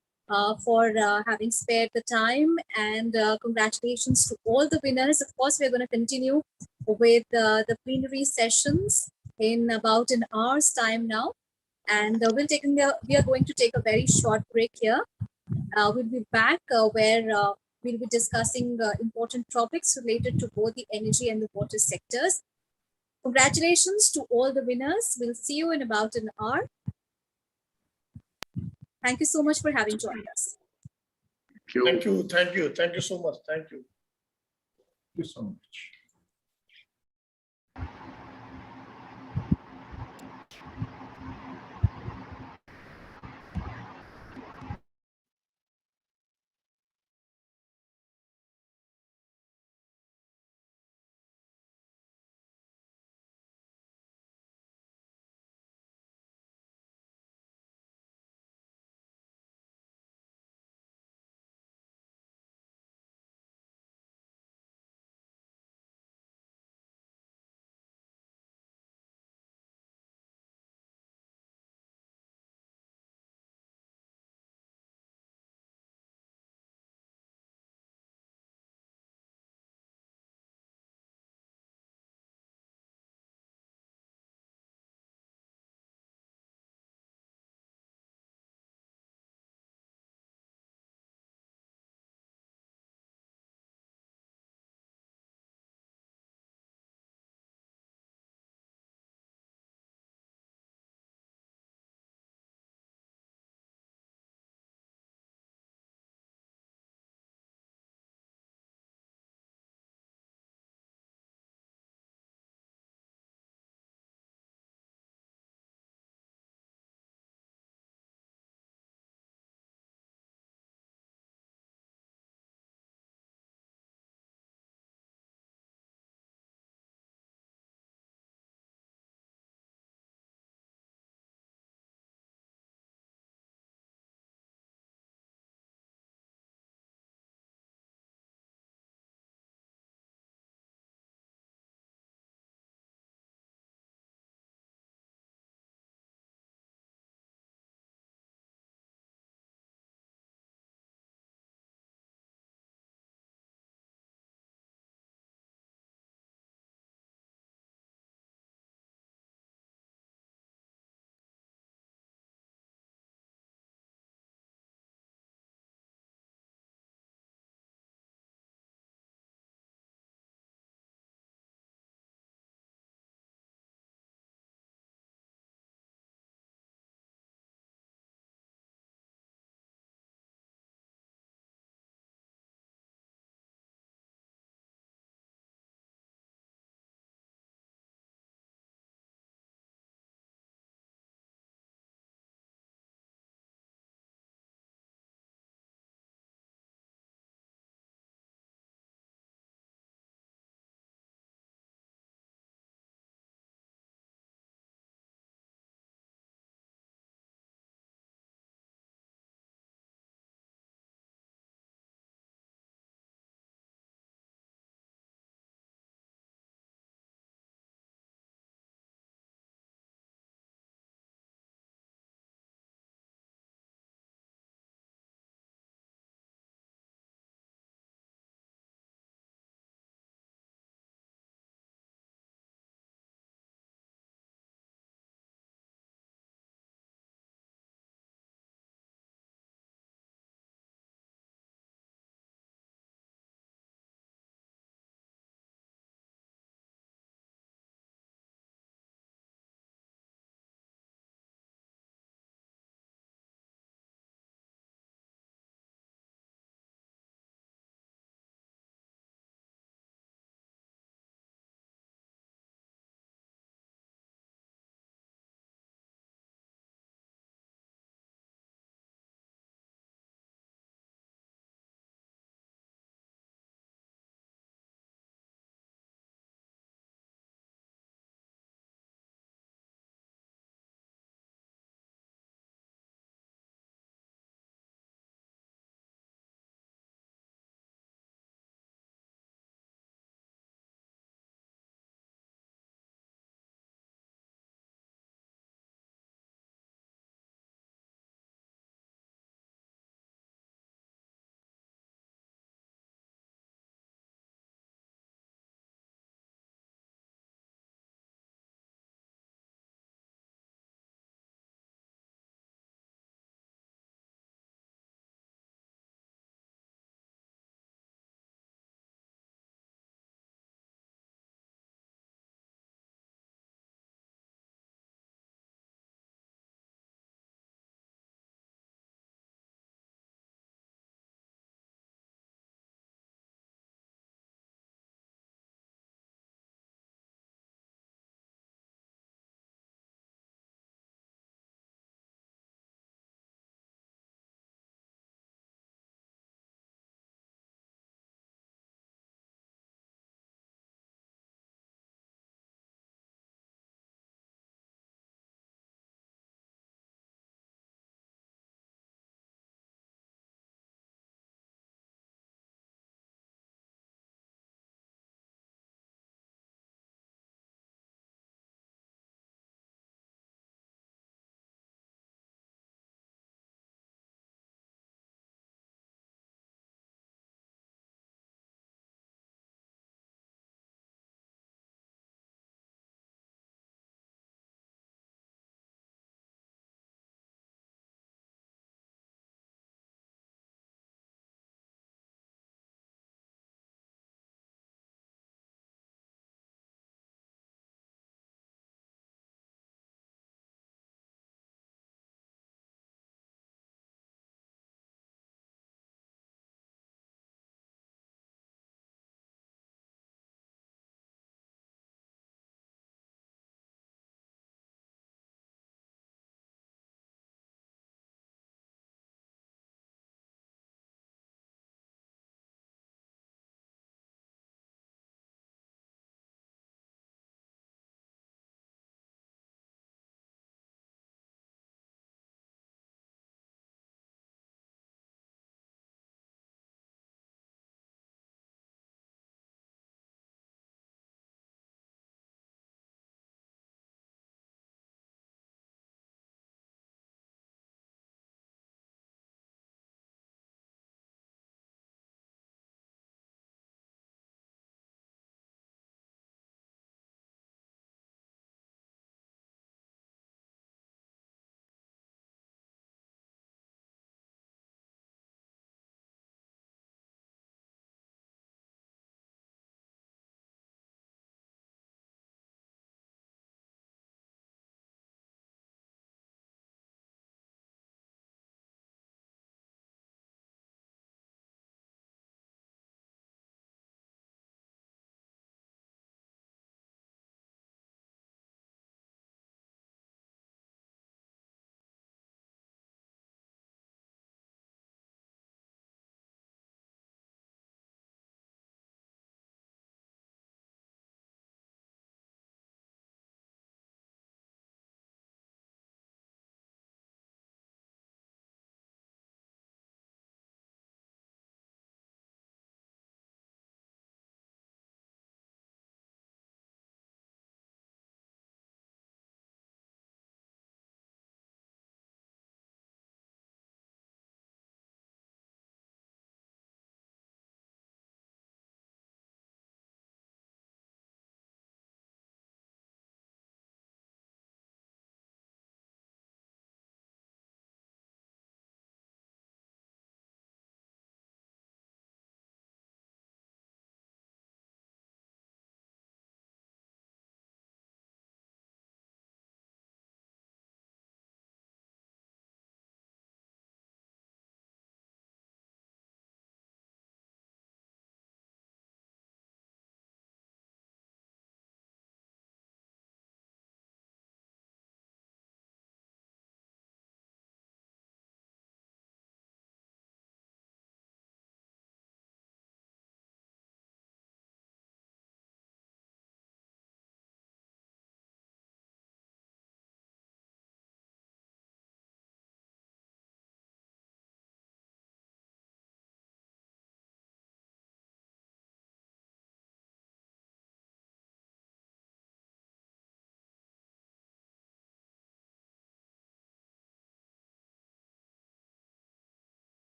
for having spared the time, and congratulations to all the winners. Of course, we're going to continue with the plenary sessions in about an hour's time now, and we are going to take a very short break here. We'll be back where we'll be discussing important topics related to both the energy and the water sectors. Congratulations to all the winners. We'll see you in about an hour. Thank you so much for having joined us. Thank you. Thank you. Thank you so much. Thank you. Thank you so much.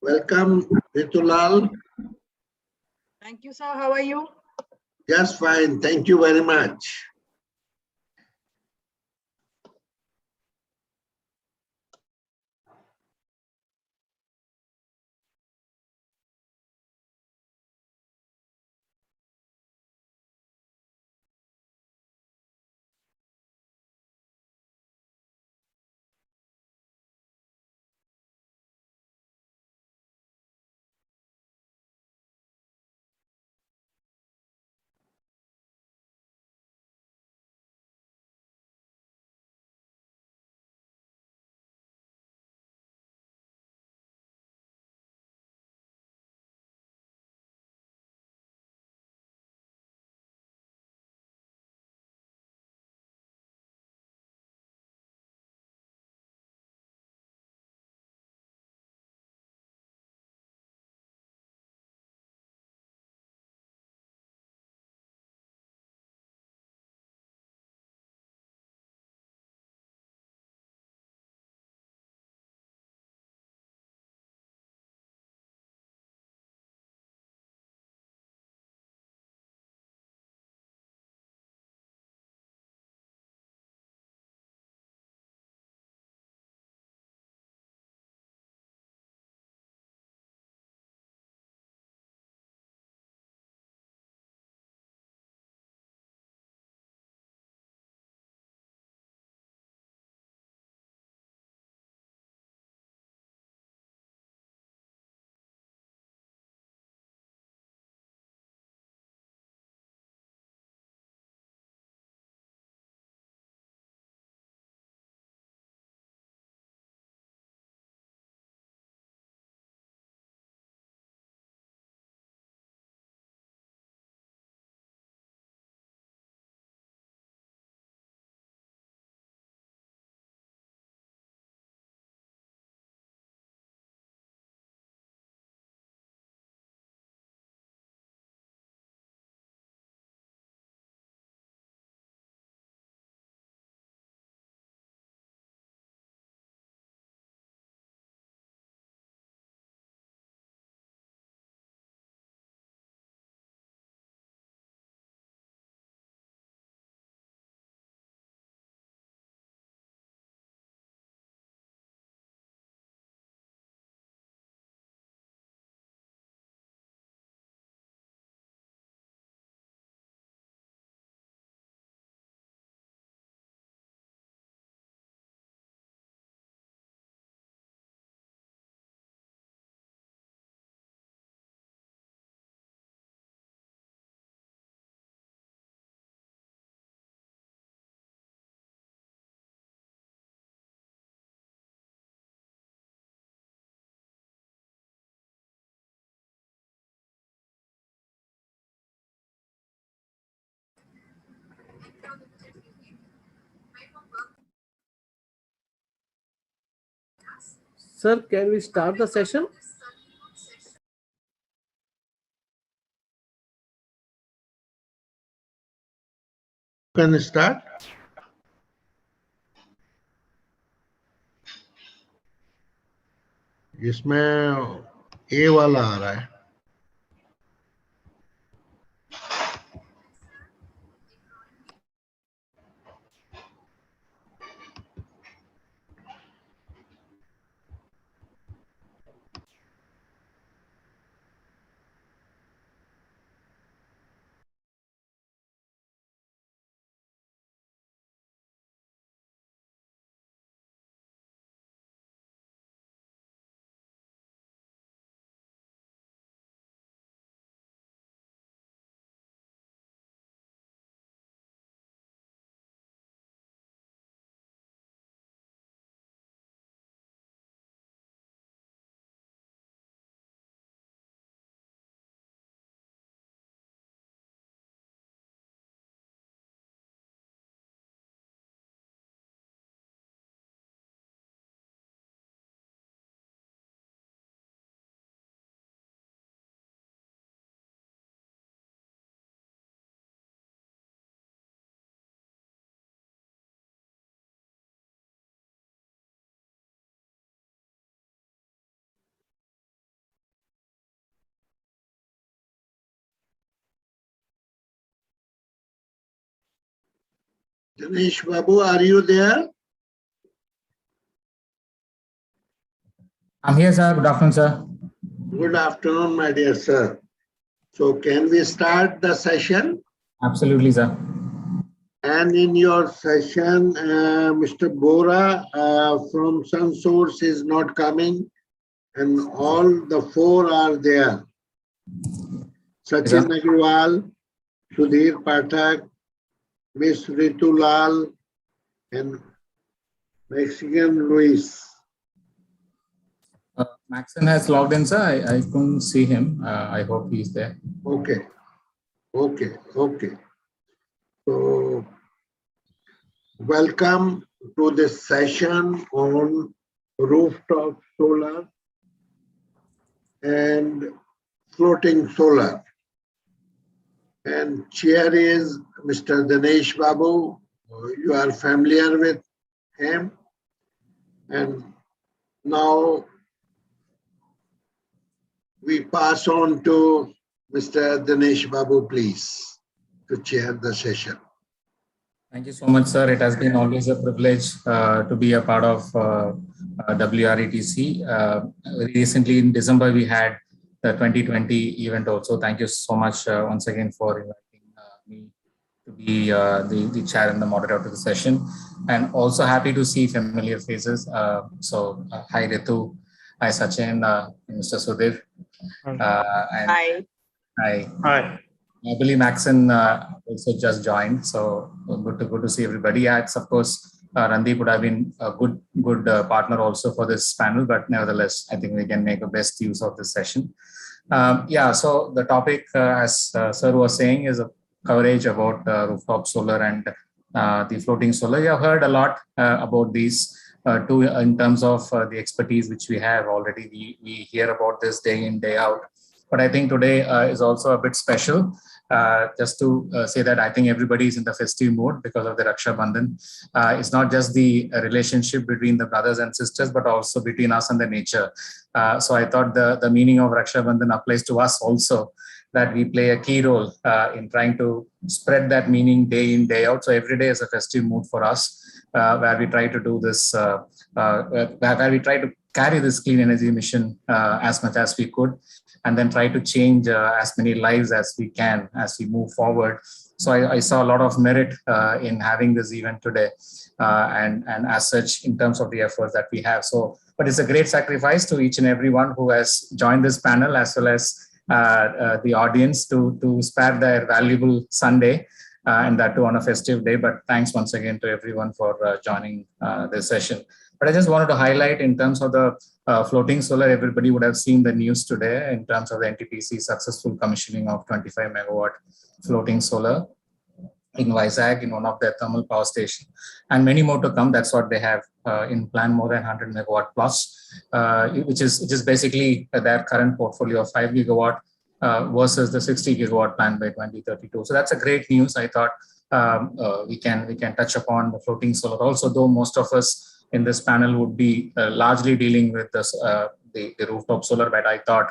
Welcome, Ritulal. Thank you, sir. How are you? Just fine. Thank you very much. Sir, can we start the session? Can start. इसमें ए वाला आ रहा है. Dinesh Babu, are you there? I'm here, sir. Good afternoon, sir. Good afternoon, my dear sir. So can we start the session? Absolutely, sir. And in your session, Mr. Bora from SunSource is not coming, and all the four are there. Sachin Agrawal, Sudhir Pathak, Miss Ritu Lal, and Mexican Luis. Maxon has logged in, sir. I couldn't see him. I hope he's there. Okay. So, welcome to this session on rooftop solar and floating solar. And chair is Mr. Dinesh Babu. You are familiar with him. And now we pass on to Mr. Dinesh Babu, please, to chair the session. Thank you so much, sir. It has been always a privilege to be a part of WRETC. Recently in December, we had the 2020 event also. Thank you so much once again for inviting me to be the chair and the moderator of the session. And also happy to see familiar faces. Hi Ritu, hi Sachin, Mr. Sudhir. Hi. Hi. I believe Maxon also just joined, so good to see everybody. Yeah, it's of course Randeep would have been a good partner also for this panel, but nevertheless, I think we can make the best use of this session. So the topic, as Sir was saying, is a coverage about rooftop solar and the floating solar. You have heard a lot about these too, in terms of the expertise which we have already. We hear about this day in, day out. But I think today is also a bit special. Just to say that I think everybody is in the festive mood because of the Raksha Bandhan. It's not just the relationship between the brothers and sisters, but also between us and the nature. So I thought the meaning of Raksha Bandhan applies to us also, that we play a key role in trying to spread that meaning day in, day out. So every day is a festive mood for us, where we try to do this, where we try to carry this clean energy mission as much as we could, and then try to change as many lives as we can as we move forward. So I saw a lot of merit in having this event today, and as such in terms of the efforts that we have. So, but it's a great sacrifice to each and everyone who has joined this panel, as well as the audience, to spare their valuable Sunday, and that too on a festive day. But thanks once again to everyone for joining this session. But I just wanted to highlight in terms of the floating solar, everybody would have seen the news today in terms of the NTPC successful commissioning of 25 megawatt floating solar in Vizag, in one of their thermal power stations, and many more to come. That's what they have in plan, more than 100 megawatt plus, which is basically their current portfolio of 5 gigawatt versus the 60 gigawatt plan by 2032. So that's a great news. I thought we can touch upon the floating solar also, though most of us in this panel would be largely dealing with this, the rooftop solar, but I thought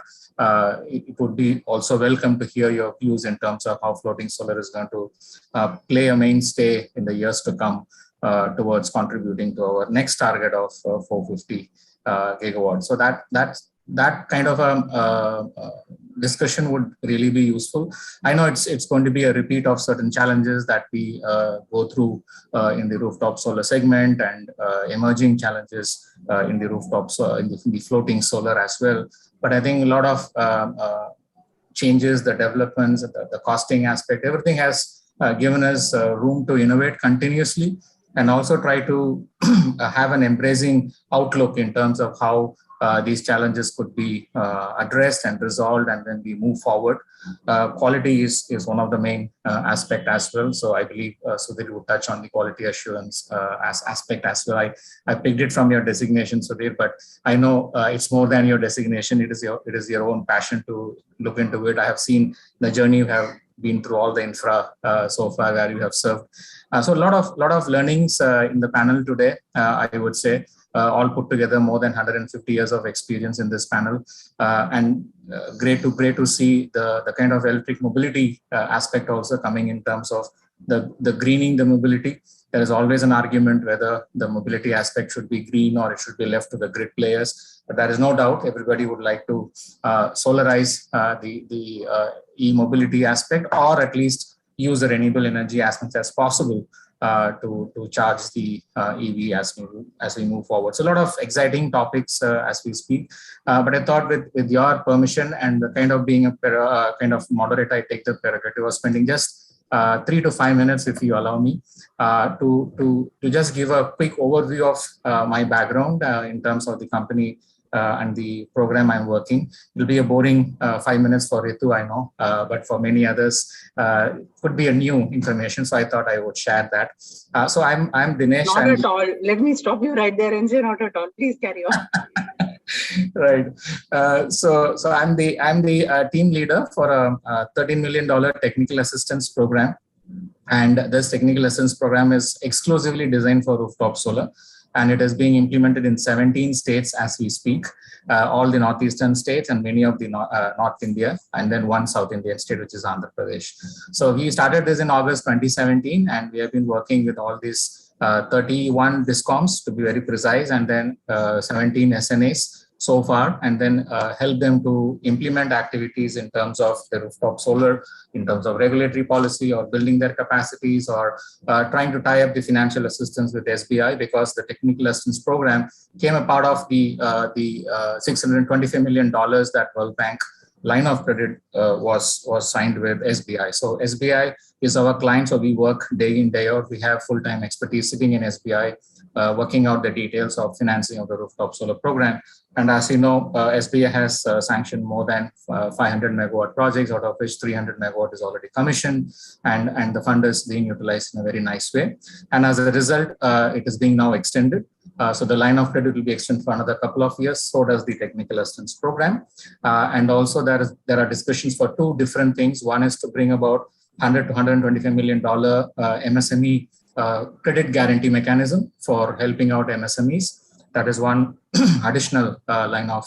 it would be also welcome to hear your views in terms of how floating solar is going to play a mainstay in the years to come towards contributing to our next target of 450 gigawatts. So that kind of a discussion would really be useful. I know it's going to be a repeat of certain challenges that we go through in the rooftop solar segment, and emerging challenges in the rooftops, in the floating solar as well. But I think a lot of changes, the developments, the costing aspect, everything has given us room to innovate continuously, and also try to have an embracing outlook in terms of how these challenges could be addressed and resolved, and then we move forward. Quality is one of the main aspect as well. So I believe Sudhir would touch on the quality assurance aspect as well. I picked it from your designation, Sudhir, but I know it's more than your designation. It is your own passion to look into it. I have seen the journey you have been through, all the infra so far where you have served. So a lot of learnings in the panel today, I would say. All put together, more than 150 years of experience in this panel, and great to see the kind of electric mobility aspect also coming in terms of the greening the mobility, there is always an argument whether the mobility aspect should be green or it should be left to the grid players. But there is no doubt everybody would like to solarize the e-mobility aspect, or at least use the renewable energy as much as possible to charge the EV as we move forward. So a lot of exciting topics as we speak. But I thought with your permission and the kind of being a kind of moderator, I take the prerogative of spending just 3 to 5 minutes, if you allow me, to just give a quick overview of my background in terms of the company and the program I'm working. It will be a boring 5 minutes for Ritu, I know, but for many others, could be a new information. So I thought I would share that. So I'm Dinesh. Not at all. Let me stop you right there and say not at all. Please carry on. Right. So I'm the team leader for a $13 million technical assistance program. And this technical assistance program is exclusively designed for rooftop solar. And it is being implemented in 17 states as we speak, all the northeastern states and many of the North India, and then one South Indian state, which is Andhra Pradesh. So we started this in August 2017, and we have been working with all these 31 discoms, to be very precise, and then 17 SNAs so far, and then help them to implement activities in terms of the rooftop solar, in terms of regulatory policy or building their capacities, or trying to tie up the financial assistance with SBI, because the technical assistance program came a part of the $625 million that World Bank line of credit was signed with SBI. So SBI is our client, so we work day in, day out. We have full-time expertise sitting in SBI, working out the details of financing of the rooftop solar program. And as you know, SBI has sanctioned more than 500 megawatt projects, out of which 300 megawatt is already commissioned, and the fund is being utilized in a very nice way. And as a result, it is being now extended. So the line of credit will be extended for another couple of years. So does the technical assistance program. And also there are discussions for two different things. One is to bring about $100 to $125 million MSME credit guarantee mechanism for helping out MSMEs. That is one additional line of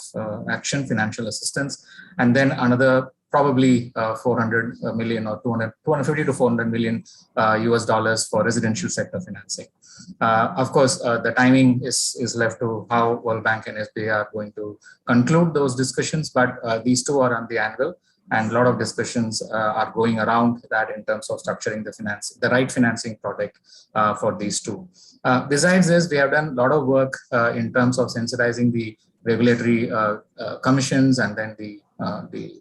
action, financial assistance. And then another probably 400 million or 250 to 400 million US dollars for residential sector financing. Of course, the timing is left to how World Bank and SBI are going to conclude those discussions, but these two are on the anvil. And a lot of discussions are going around that in terms of structuring the right financing product for these two. Besides this, we have done a lot of work in terms of sensitizing the regulatory commissions and then the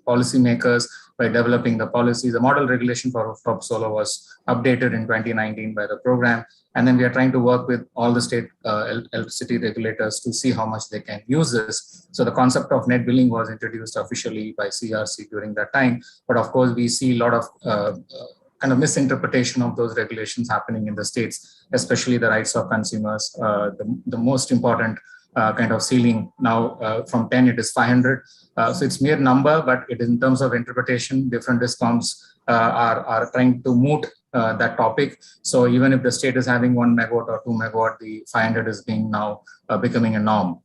policymakers by developing the policy. The model regulation for rooftop solar was updated in 2019 by the program. And then we are trying to work with all the state electricity regulators to see how much they can use this. So the concept of net billing was introduced officially by CRC during that time. But of course, we see a lot of kind of misinterpretation of those regulations happening in the states, especially the rights of consumers. The most important kind of ceiling now from 10, it is 500. So it's mere number, but it is in terms of interpretation, different discoms are trying to moot that topic. So even if the state is having 1 megawatt or 2 megawatt, the 500 is being now becoming a norm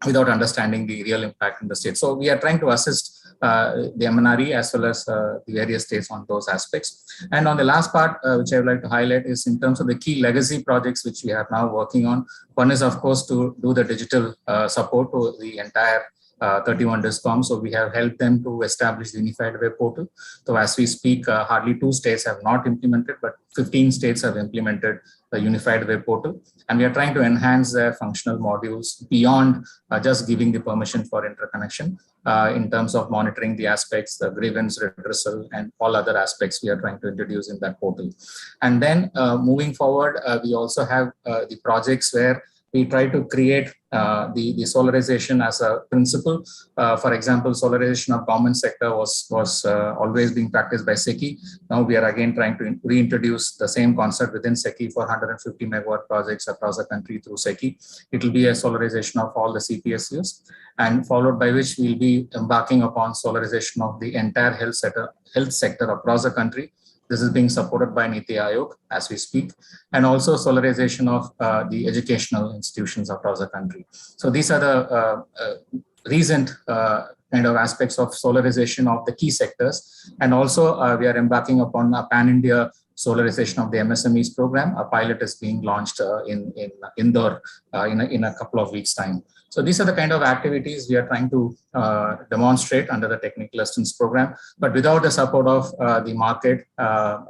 without understanding the real impact in the state. So we are trying to assist the MNRE as well as the various states on those aspects. And on the last part, which I would like to highlight, is in terms of the key legacy projects which we are now working on. One is, of course, to do the digital support to the entire 31 discoms. So we have helped them to establish the unified web portal. So as we speak, hardly 2 states have not implemented, but 15 states have implemented the unified web portal. And we are trying to enhance their functional modules beyond just giving the permission for interconnection in terms of monitoring the aspects, the grievance redressal, and all other aspects we are trying to introduce in that portal. And then moving forward, we also have the projects where we try to create the solarization as a principle. For example, solarization of government sector was always being practiced by SECI. Now we are again trying to reintroduce the same concept within SECI for 150 megawatt projects across the country through SECI. It will be a solarization of all the CPSUs, and followed by which we'll be embarking upon solarization of the entire health sector across the country. This is being supported by NITI Aayog as we speak, and also solarization of the educational institutions across the country. So these are the recent kind of aspects of solarization of the key sectors. And also we are embarking upon a pan-India solarization of the MSMEs program. A pilot is being launched in Indore in a couple of weeks' time. So these are the kind of activities we are trying to demonstrate under the technical assistance program, but without the support of the market,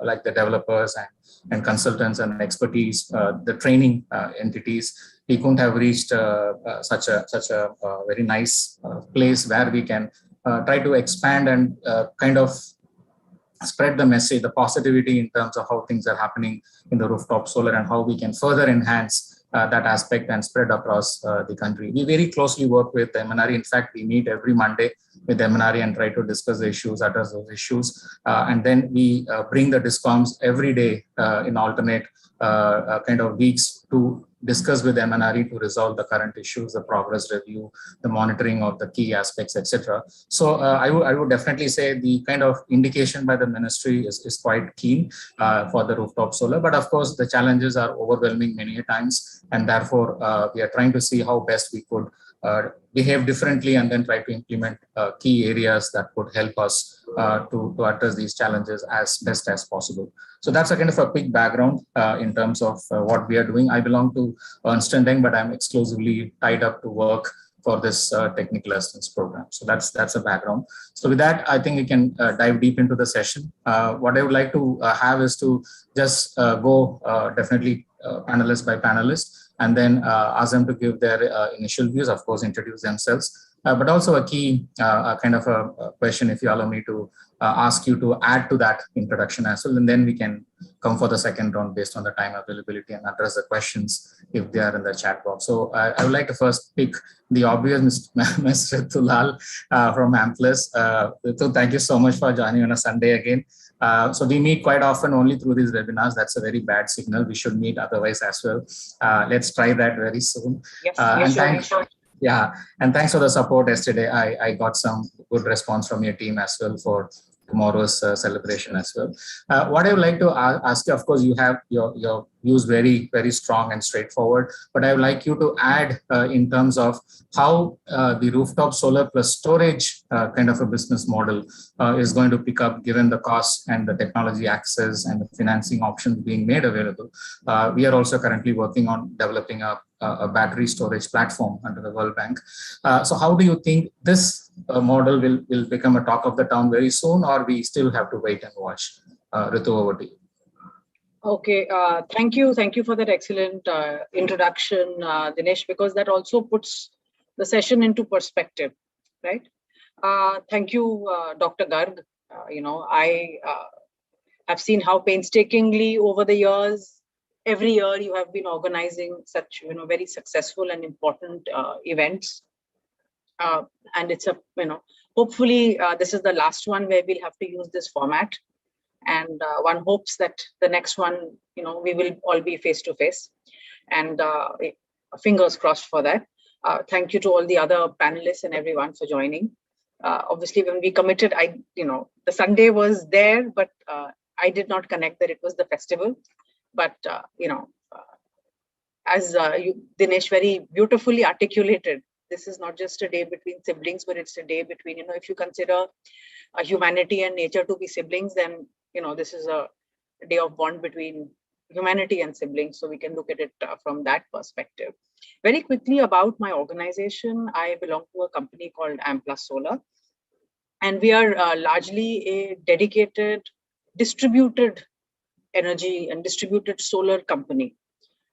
like the developers and consultants and expertise, the training entities, we couldn't have reached such a very nice place where we can try to expand and kind of spread the message, the positivity in terms of how things are happening in the rooftop solar and how we can further enhance that aspect and spread across the country. We very closely work with MNRE. In fact, we meet every Monday with MNRE and try to discuss the issues, address those issues. And then we bring the DISCOMs every day in alternate kind of weeks to discuss with MNRE to resolve the current issues, the progress review, the monitoring of the key aspects, etc. So I would definitely say the kind of indication by the ministry is quite keen for the rooftop solar. But of course, the challenges are overwhelming many times, and therefore we are trying to see how best we could behave differently and then try to implement key areas that would help us to address these challenges as best as possible. So that's a kind of a quick background in terms of what we are doing. I belong to Ernst & Young, but I'm exclusively tied up to work for this technical assistance program. So that's a background. So with that, I think we can dive deep into the session. What I would like to have is to just go definitely panelist by panelist, and then ask them to give their initial views, of course, introduce themselves, but also a key kind of a question, if you allow me to ask you to add to that introduction as well, and then we can come for the second round based on the time availability and address the questions if they are in the chat box. So I would like to first pick the obvious, Mr. Tulal from Amplus. So thank you so much for joining on a Sunday again. So we meet quite often only through these webinars. That's a very bad signal. We should meet otherwise as well. Let's try that very soon. Yes, yeah, and thanks for the support yesterday. I got some good response from your team as well for tomorrow's celebration as well. What I would like to ask you, of course, you have your views very, very strong and straightforward, but I would like you to add in terms of how the rooftop solar plus storage kind of a business model is going to pick up given the cost and the technology access and the financing options being made available. We are also currently working on developing a battery storage platform under the World Bank. So how do you think this model will become a talk of the town very soon, or we still have to wait and watch? Ritu, over to you. Okay, thank you for that excellent introduction, Dinesh, because that also puts the session into perspective, right? Thank you, Dr. Garg. I have seen how painstakingly over the years, every year you have been organizing such very successful and important events, and it's a hopefully this is the last one where we'll have to use this format. And one hopes that the next one, we will all be face to face, and fingers crossed for that. Thank you to all the other panelists and everyone for joining. Obviously, when we committed, the Sunday was there, but I did not connect that it was the festival. But as Dinesh very beautifully articulated, this is not just a day between siblings, but it's a day between, if you consider humanity and nature to be siblings, then this is a day of bond between humanity and siblings. So we can look at it from that perspective. Very quickly about my organization, I belong to a company called Amplus Solar, and we are largely a dedicated distributed energy and distributed solar company.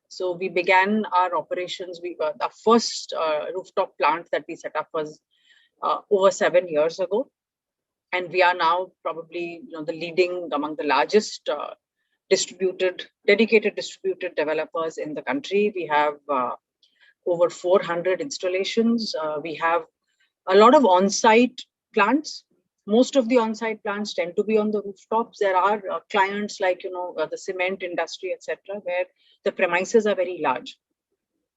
So we began our operations. The first rooftop plant that we set up was over 7 years ago. And we are now probably the leading among the largest dedicated distributed developers in the country. We have over 400 installations. We have a lot of on-site plants. Most of the on-site plants tend to be on the rooftops. There are clients like the cement industry, etc., where the premises are very large.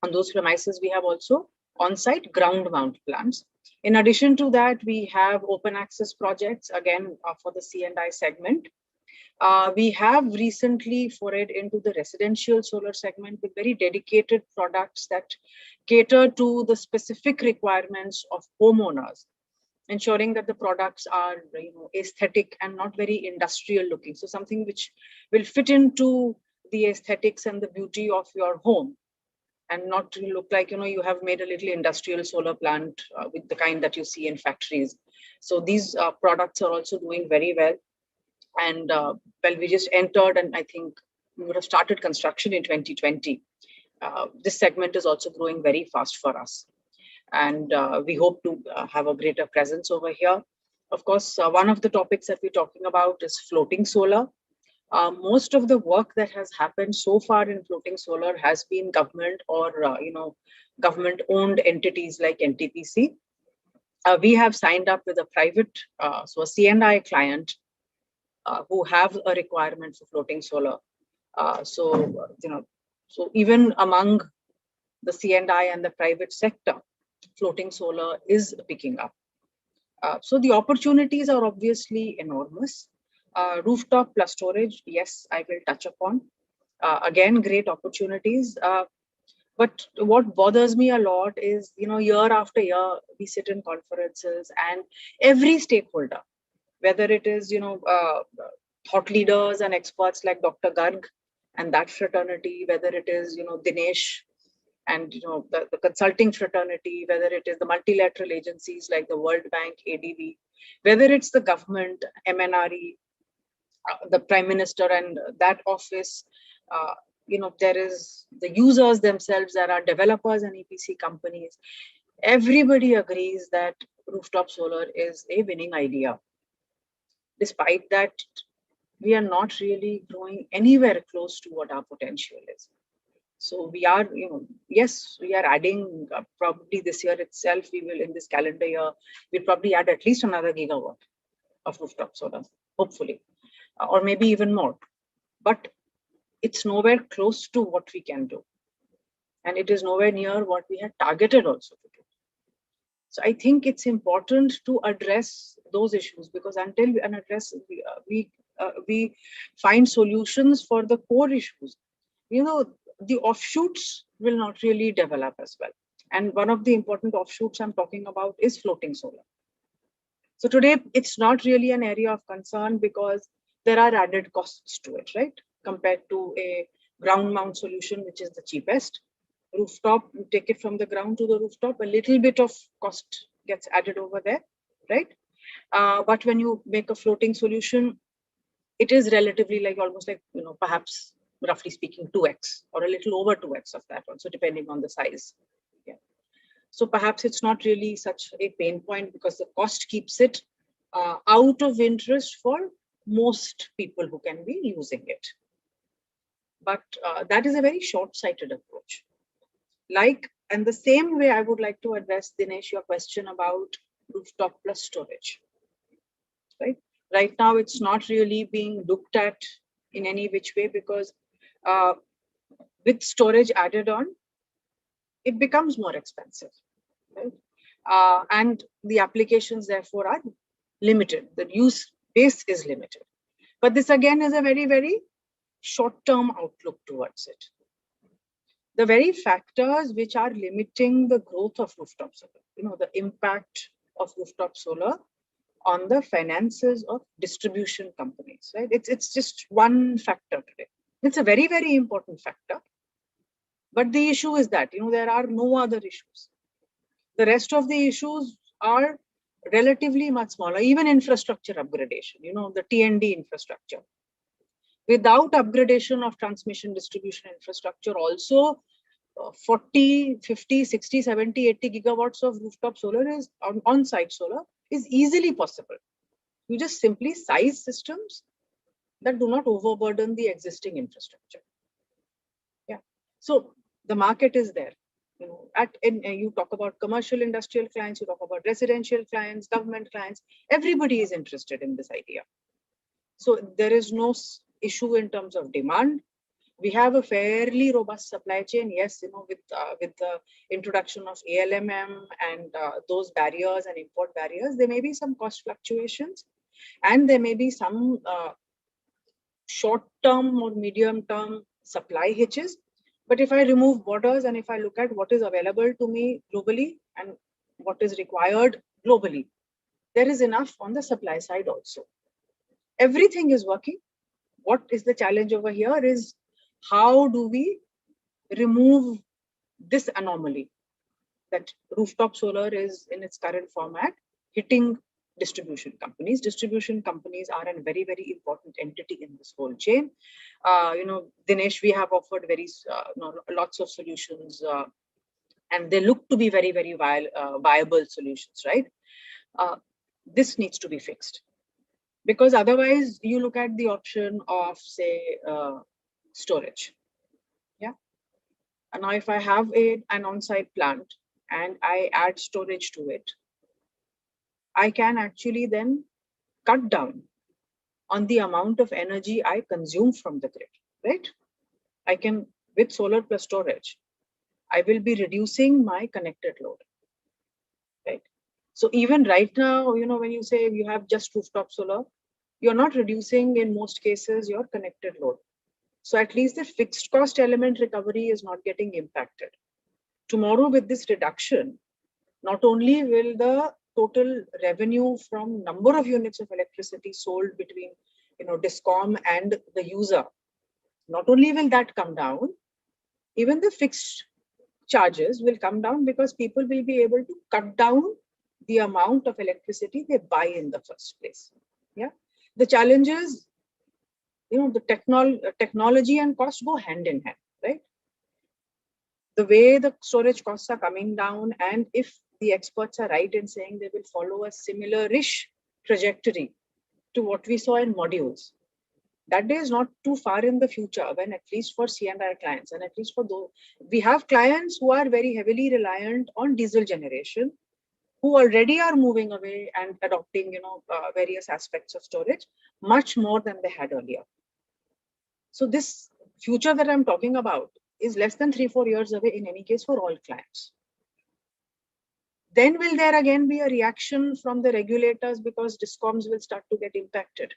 On those premises, we have also on-site ground mount plants. In addition to that, we have open access projects, again, for the C&I segment. We have recently forayed into the residential solar segment with very dedicated products that cater to the specific requirements of homeowners. ensuring that the products are, aesthetic and not very industrial looking. So something which will fit into the aesthetics and the beauty of your home, and not to look like, you have made a little industrial solar plant with the kind that you see in factories. So these products are also doing very well. And well, we just entered, and I think we would have started construction in 2020. This segment is also growing very fast for us. And we hope to have a greater presence over here. Of course, one of the topics that we're talking about is floating solar. Most of the work that has happened so far in floating solar has been government or government-owned entities like NTPC. We have signed up with a private, so a C&I client who have a requirement for floating solar. So even among the C&I and the private sector, floating solar is picking up. So the opportunities are obviously enormous. Rooftop plus storage, yes, I will touch upon. Again, great opportunities. But what bothers me a lot is, year after year, we sit in conferences and every stakeholder, whether it is, thought leaders and experts like Dr. Garg and that fraternity, whether it is, Dinesh and, the consulting fraternity, whether it is the multilateral agencies like the World Bank, ADB, whether it's the government, MNRE, the Prime Minister and that office, there is the users themselves, there are developers and EPC companies. Everybody agrees that rooftop solar is a winning idea. Despite that, we are not really growing anywhere close to what our potential is. So we are, yes, we are adding probably this year itself, we will in this calendar year, we'll probably add at least another gigawatt of rooftop solar, hopefully, or maybe even more. But it's nowhere close to what we can do. And it is nowhere near what we had targeted also to do. So I think it's important to address those issues, because until we find solutions for the core issues, the offshoots will not really develop as well. And one of the important offshoots I'm talking about is floating solar. So today, it's not really an area of concern because there are added costs to it, right? Compared to a ground mount solution, which is the cheapest. Rooftop, you take it from the ground to the rooftop, a little bit of cost gets added over there, right? But when you make a floating solution, it is relatively like almost like, perhaps roughly speaking 2x or a little over 2x of that also, depending on the size. Yeah. So perhaps it's not really such a pain point because the cost keeps it out of interest for most people who can be using it. But that is a very short-sighted approach. And the same way I would like to address, Dinesh, your question about rooftop plus storage, right? Right now, it's not really being looked at in any which way because with storage added on, it becomes more expensive, right? And the applications therefore are limited. The use base is limited. But this again is a very, very short-term outlook towards it. The very factors which are limiting the growth of rooftop solar, the impact of rooftop solar on the finances of distribution companies, right? It's just one factor today. It's a very, very important factor. But the issue is that, there are no other issues. The rest of the issues are relatively much smaller, even infrastructure upgradation, the T&D infrastructure. Without upgradation of transmission distribution infrastructure, also 40, 50, 60, 70, 80 gigawatts of rooftop solar is on-site solar is easily possible. You just simply size systems that do not overburden the existing infrastructure. Yeah. So the market is there. You talk about commercial industrial clients, you talk about residential clients, government clients, everybody is interested in this idea. So there is no issue in terms of demand. We have a fairly robust supply chain. Yes, with the introduction of ALMM and those barriers and import barriers, there may be some cost fluctuations and there may be some short-term or medium-term supply hitches. But if I remove borders and if I look at what is available to me globally and what is required globally, there is enough on the supply side also. Everything is working. What is the challenge over here is how do we remove this anomaly that rooftop solar is in its current format hitting distribution companies. Distribution companies are a very, very important entity in this whole chain. Dinesh, we have offered lots of solutions and they look to be very, very viable solutions, right? This needs to be fixed because otherwise you look at the option of say storage. Yeah. And now if I have an on-site plant and I add storage to it, I can actually then cut down on the amount of energy I consume from the grid, right? I can, with solar plus storage, I will be reducing my connected load, right? So even right now, when you say you have just rooftop solar, you're not reducing in most cases your connected load. So at least the fixed cost element recovery is not getting impacted. Tomorrow with this reduction, not only will the total revenue from number of units of electricity sold between DISCOM and the user, not only will that come down, even the fixed charges will come down because people will be able to cut down the amount of electricity they buy in the first place. Yeah, the challenge is, the technology and cost go hand in hand, right? The way the storage costs are coming down, and if the experts are right in saying they will follow a similar-ish trajectory to what we saw in modules, that day is not too far in the future when at least for C&I clients and at least for those, we have clients who are very heavily reliant on diesel generation, who already are moving away and adopting, various aspects of storage much more than they had earlier. So this future that I'm talking about is less than 3-4 years away in any case for all clients. Then will there again be a reaction from the regulators because DISCOMs will start to get impacted?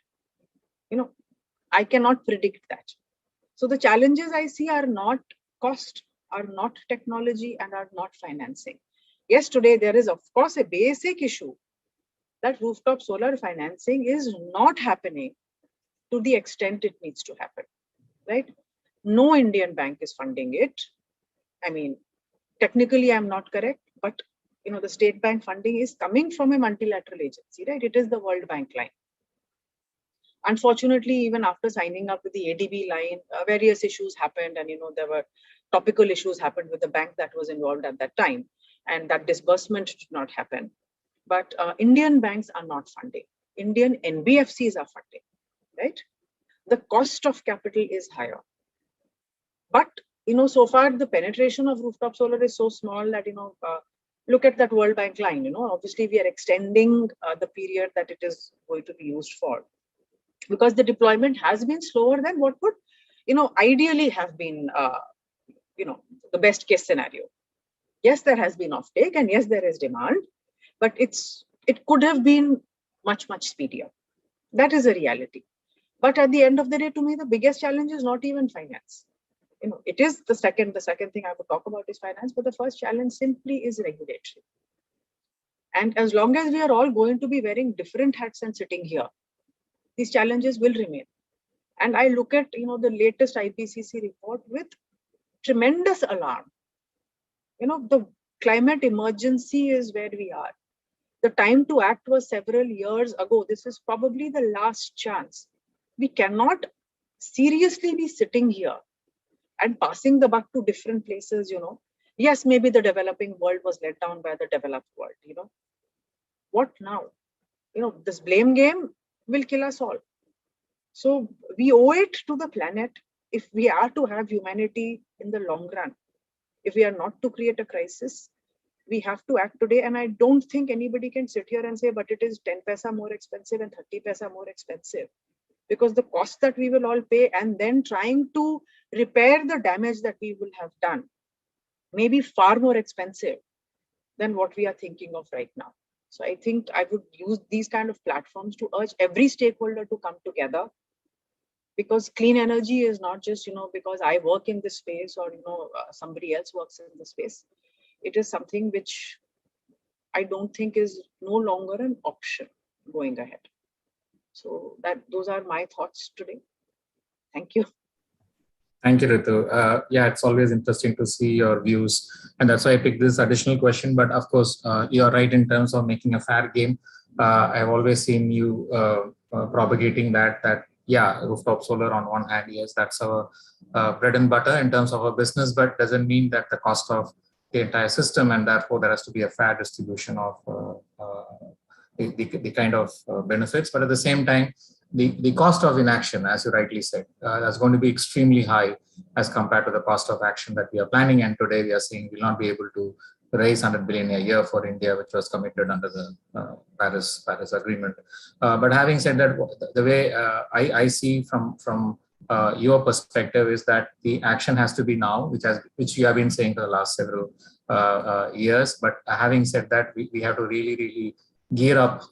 I cannot predict that. So the challenges I see are not cost, are not technology, and are not financing. Yes, today there is of course a basic issue that rooftop solar financing is not happening to the extent it needs to happen, right? No Indian bank is funding it. I mean, technically I'm not correct, but the state bank funding is coming from a multilateral agency, right? It is the World Bank line. Unfortunately, even after signing up with the ADB line, various issues happened, and there were topical issues happened with the bank that was involved at that time, and that disbursement did not happen. But Indian banks are not funding. Indian NBFCs are funding, right? The cost of capital is higher. But so far the penetration of rooftop solar is so small that look at that World Bank line. Obviously we are extending the period that it is going to be used for, because the deployment has been slower than what would ideally have been the best case scenario. Yes, there has been offtake, and yes, there is demand, but it could have been much speedier. That is a reality. But at the end of the day, to me, the biggest challenge is not even finance. It is the second thing I would talk about is finance, but the first challenge simply is regulatory. And as long as we are all going to be wearing different hats and sitting here, these challenges will remain. And I look at the latest IPCC report with tremendous alarm. The climate emergency is where we are. The time to act was several years ago. This is probably the last chance. We cannot seriously be sitting here and passing the buck to different places. Yes, maybe the developing world was let down by the developed world. What now? This blame game will kill us all. So we owe it to the planet, if we are to have humanity in the long run, if we are not to create a crisis, we have to act today. And I don't think anybody can sit here and say, but it is 10 paisa more expensive and 30 paisa more expensive, because the cost that we will all pay and then trying to repair the damage that we will have done may be far more expensive than what we are thinking of right now. So I think I would use these kind of platforms to urge every stakeholder to come together, because clean energy is not just, because I work in this space or, somebody else works in this space. It is something which I don't think is no longer an option going ahead. So those are my thoughts today. Thank you. Thank you, Ritu. Yeah, it's always interesting to see your views, and that's why I picked this additional question. But of course, you're right in terms of making a fair game. I've always seen you propagating that yeah, rooftop solar on one hand, yes, that's our bread and butter in terms of our business, but doesn't mean that the cost of the entire system, and therefore there has to be a fair distribution of the kind of benefits. But at the same time, the cost of inaction, as you rightly said, is going to be extremely high as compared to the cost of action that we are planning. And today we are saying we'll not be able to raise 100 billion a year for India, which was committed under the Paris Agreement. But having said that, the way I see from your perspective is that the action has to be now, which you have been saying for the last several years. But having said that, we have to really gear up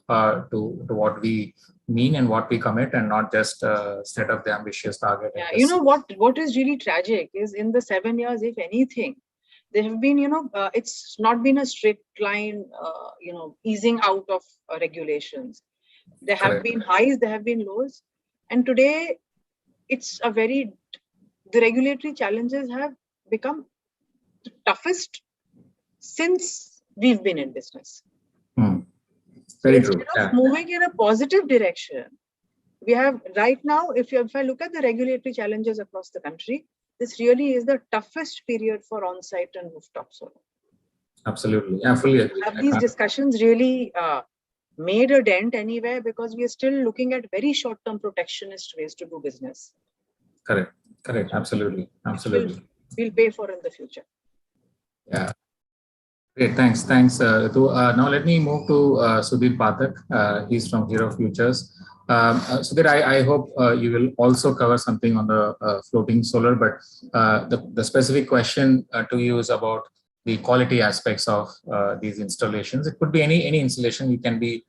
to what we mean and what we commit, and not just set up the ambitious target. Yeah, you know what is really tragic is in the 7 years, if anything, there have been, it's not been a strict line, easing out of regulations. There have been highs, there have been lows, and today it's the regulatory challenges have become the toughest since we've been in business. Very true. Instead of moving in a positive direction, we have right now, if I look at the regulatory challenges across the country, this really is the toughest period for on-site and rooftop solar. Absolutely. I fully agree. Have these discussions really made a dent anywhere? Because we are still looking at very short-term protectionist ways to do business. Correct. Absolutely. We'll pay for in the future. Yeah. Great. Thanks, Ritu. Now let me move to Sudhir Pathak. He's from Hero Futures. Sudhir, I hope you will also cover something on the floating solar, but the specific question to you is about the quality aspects of these installations. It could be any installation. You can be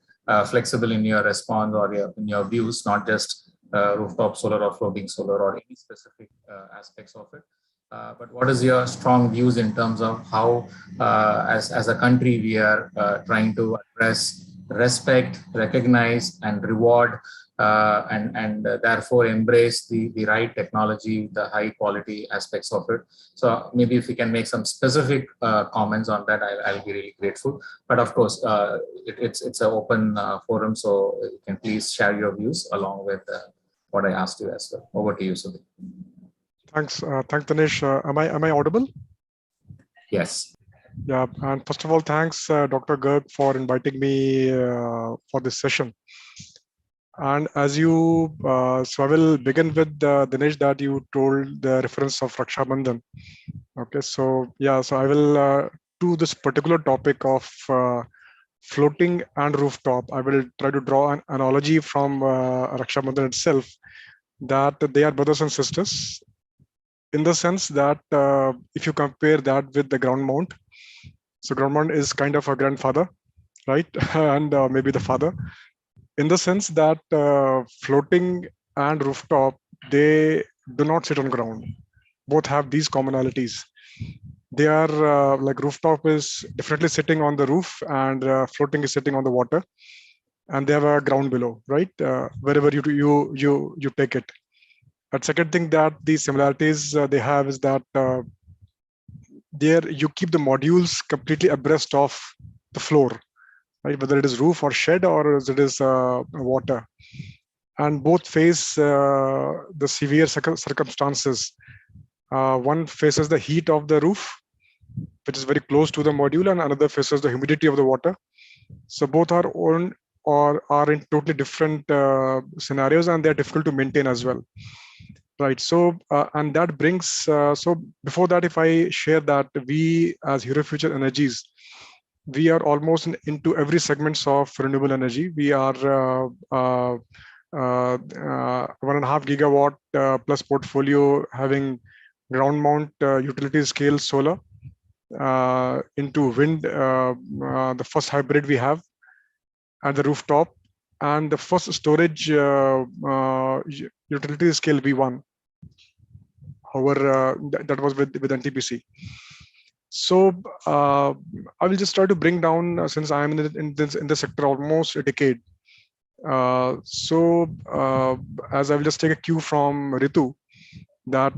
flexible in your response or in your views, not just rooftop solar or floating solar or any specific aspects of it. But what is your strong views in terms of how, as a country, we are trying to address, respect, recognize, and reward, and therefore embrace the right technology, the high quality aspects of it. So maybe if you can make some specific comments on that, I'll be really grateful. But of course, it's an open forum, so you can please share your views along with what I asked you as well. Over to you, Sudhir. Thanks, Dinesh. Am I audible? Yes. Yeah, and first of all, thanks, Dr. Garg, for inviting me for this session. And as you, so I will begin with Dinesh, that you told the reference of Raksha Bandhan. Okay, so yeah, so I will to this particular topic of floating and rooftop. I will try to draw an analogy from Raksha Bandhan itself, that they are brothers and sisters, in the sense that if you compare that with the ground mount, so ground mount is kind of a grandfather, right? And maybe the father, in the sense that floating and rooftop, they do not sit on ground. Both have these commonalities. They are like rooftop is definitely sitting on the roof, and floating is sitting on the water, and they have a ground below, right? Wherever you take it. But second thing that these similarities they have is that there you keep the modules completely abreast of the floor, right? Whether it is roof or shed or it is water, and both face the severe circumstances. One faces the heat of the roof, which is very close to the module, and another faces the humidity of the water. So both are on or are in totally different scenarios, and they're difficult to maintain as well. Right. So, and that brings, so before that, if I share that we as Hero Future Energies, we are almost into every segments of renewable energy. We are 1.5 gigawatt plus portfolio, having ground mount utility scale solar, into wind, the first hybrid we have, and the rooftop, and the first storage utility scale V1. However, that was with NTPC. So I will just try to bring down, since I am in the sector almost a decade. As I will just take a cue from Ritu, that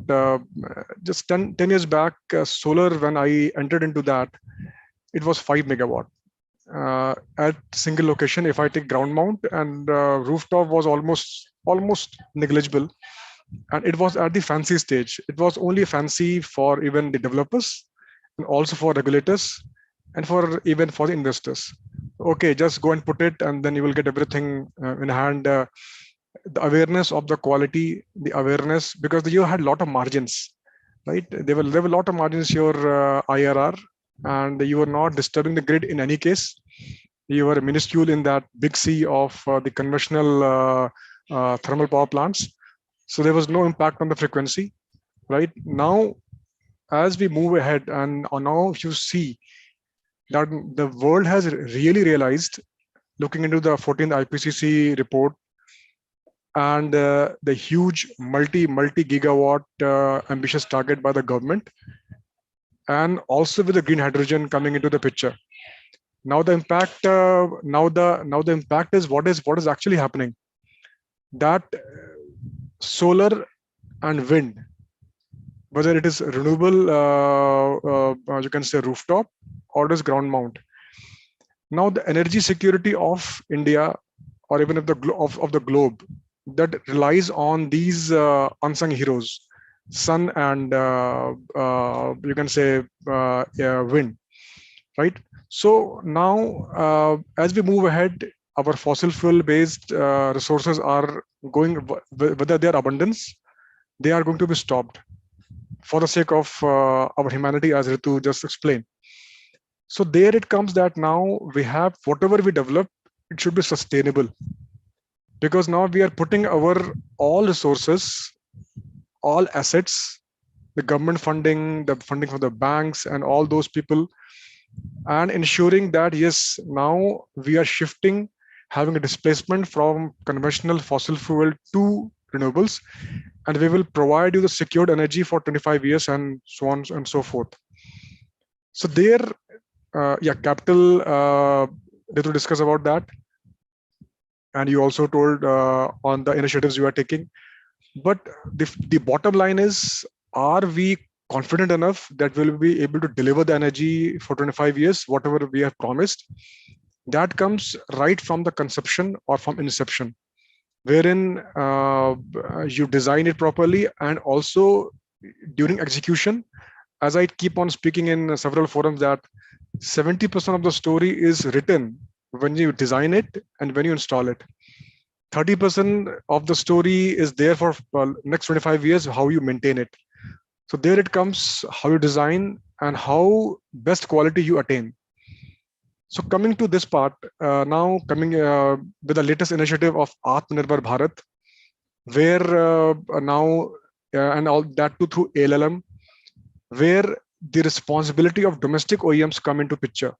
just 10 years back, solar, when I entered into that, it was 5 megawatt. At single location, if I take ground mount, and rooftop was almost negligible, and it was at the fancy stage. It was only fancy for even the developers, and also for regulators, and even for the investors. Okay, just go and put it, and then you will get everything in hand. The awareness of the quality, the awareness, because you had a lot of margins, right? There were a lot of margins, your IRR, and you were not disturbing the grid in any case. You were minuscule in that big sea of the conventional thermal power plants. So there was no impact on the frequency, right? Now, as we move ahead, and now you see that the world has really realized, looking into the 14th IPCC report, and the huge multi gigawatt ambitious target by the government, and also with the green hydrogen coming into the picture. Now the impact, now the impact is what is actually happening. That solar and wind, whether it is renewable, you can say rooftop, or it is ground mount. Now the energy security of India, or even of the globe, that relies on these unsung heroes, sun and you can say wind, right? So now, as we move ahead, our fossil fuel based resources are going, whether they are abundance, they are going to be stopped for the sake of our humanity, as Ritu just explained. So there it comes that now we have, whatever we develop, it should be sustainable, because now we are putting our all resources, all assets, the government funding, the funding from the banks and all those people, and ensuring that yes, now we are shifting, having a displacement from conventional fossil fuel to renewables, and we will provide you the secured energy for 25 years and so on and so forth. So there, capital, did you discuss about that? And you also told on the initiatives you are taking. But the bottom line is, are we confident enough that we'll be able to deliver the energy for 25 years, whatever we have promised? That comes right from the conception or from inception, wherein you design it properly, and also during execution, as I keep on speaking in several forums, that 70% of the story is written when you design it and when you install it. 30% of the story is there for next 25 years, how you maintain it. So there it comes, how you design and how best quality you attain. So coming to this part, now coming with the latest initiative of Atmanirbhar Bharat, where now, and all that too through ALLM, where the responsibility of domestic OEMs come into picture.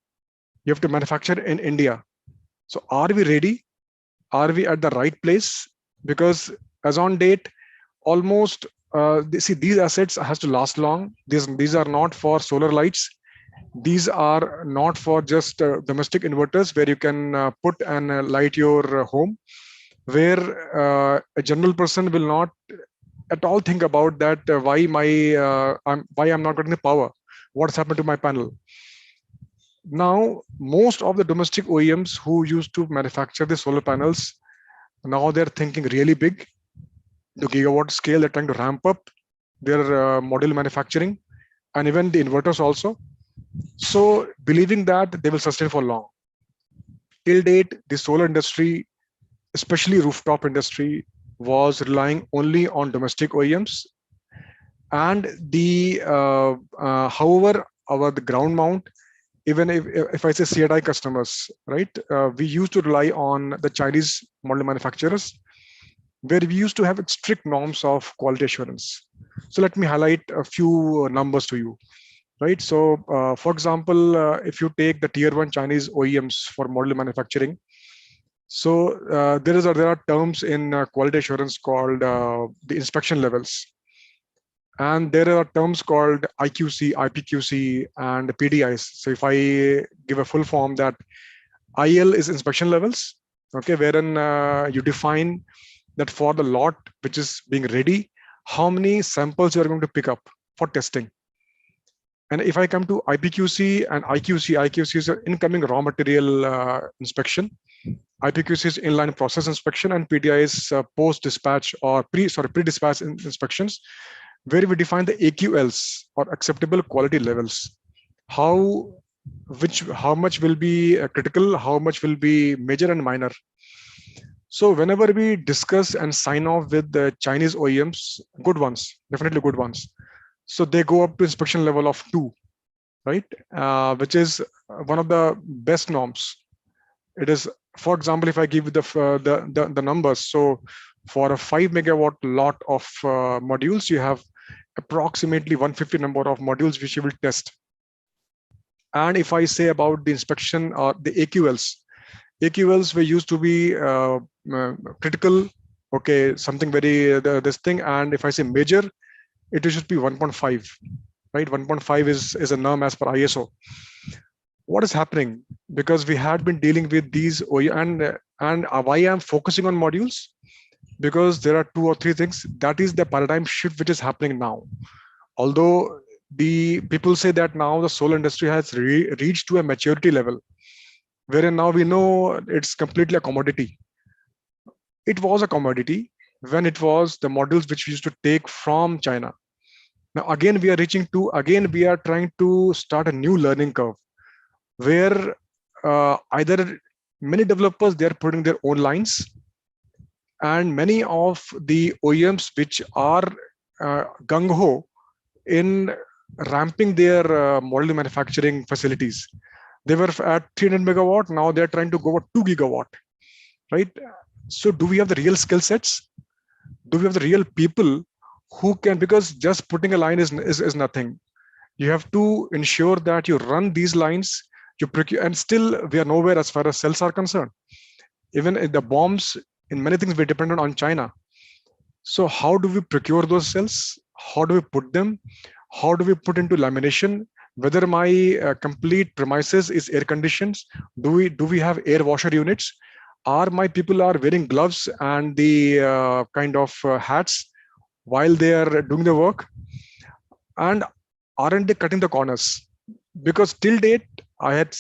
You have to manufacture in India. So are we ready? Are we at the right place? Because as on date, almost, these assets has to last long. These are not for solar lights. These are not for just domestic inverters where you can put and light your home, where a general person will not at all think about that, why I'm not getting the power, what's happened to my panel. Now, most of the domestic OEMs who used to manufacture the solar panels, now they're thinking really big, the gigawatt scale. They're trying to ramp up their module manufacturing, and even the inverters also. So believing that they will sustain for long. Till date, the solar industry, especially rooftop industry, was relying only on domestic OEMs. And however, the ground mount, even if I say CDI customers, right, we used to rely on the Chinese model manufacturers, where we used to have strict norms of quality assurance. So let me highlight a few numbers to you, right? So for example, if you take the tier 1 Chinese OEMs for model manufacturing, so there are terms in quality assurance called the inspection levels. And there are terms called IQC, IPQC, and PDIs. So if I give a full form, that IL is inspection levels, okay, wherein you define that for the lot which is being ready, how many samples you are going to pick up for testing. And if I come to IPQC and IQC, IQC is incoming raw material inspection. IPQC is inline process inspection, and PDI is post-dispatch or pre-dispatch inspections, where we define the AQLs or acceptable quality levels. How much will be critical, how much will be major and minor. So whenever we discuss and sign off with the Chinese OEMs, good ones, definitely good ones, so they go up to inspection level of 2, right? Which is one of the best norms. It is, for example, if I give you the numbers, so for a 5 megawatt lot of modules, you have approximately 150 number of modules which you will test. And if I say about the inspection or the AQLs were used to be critical, okay, something very this thing. And if I say major, it should be 1.5, right? 1.5 is a norm as per ISO. What is happening? Because we had been dealing with these and why I'm focusing on modules, because there are 2 or 3 things. That is the paradigm shift which is happening now. Although the people say that now the solar industry has reached to a maturity level, wherein now we know it's completely a commodity. It was a commodity when it was the modules which we used to take from China. Now again we are trying to start a new learning curve, where either many developers, they are putting their own lines, and many of the OEMs which are gung-ho in ramping their module manufacturing facilities. They were at 300 megawatt, now they're trying to go at 2 gigawatt, right? So do we have the real skill sets? Do we have the real people who can, because just putting a line is nothing. You have to ensure that you run these lines, you procure, and still we are nowhere as far as cells are concerned. Even in the bombs, in many things we're dependent on China. So how do we procure those cells? How do we put them? How do we put into lamination? Whether my complete premises is air conditioned? Do we have air washer units? Are my people are wearing gloves and the kind of hats while they are doing the work? And aren't they cutting the corners? Because till date, I had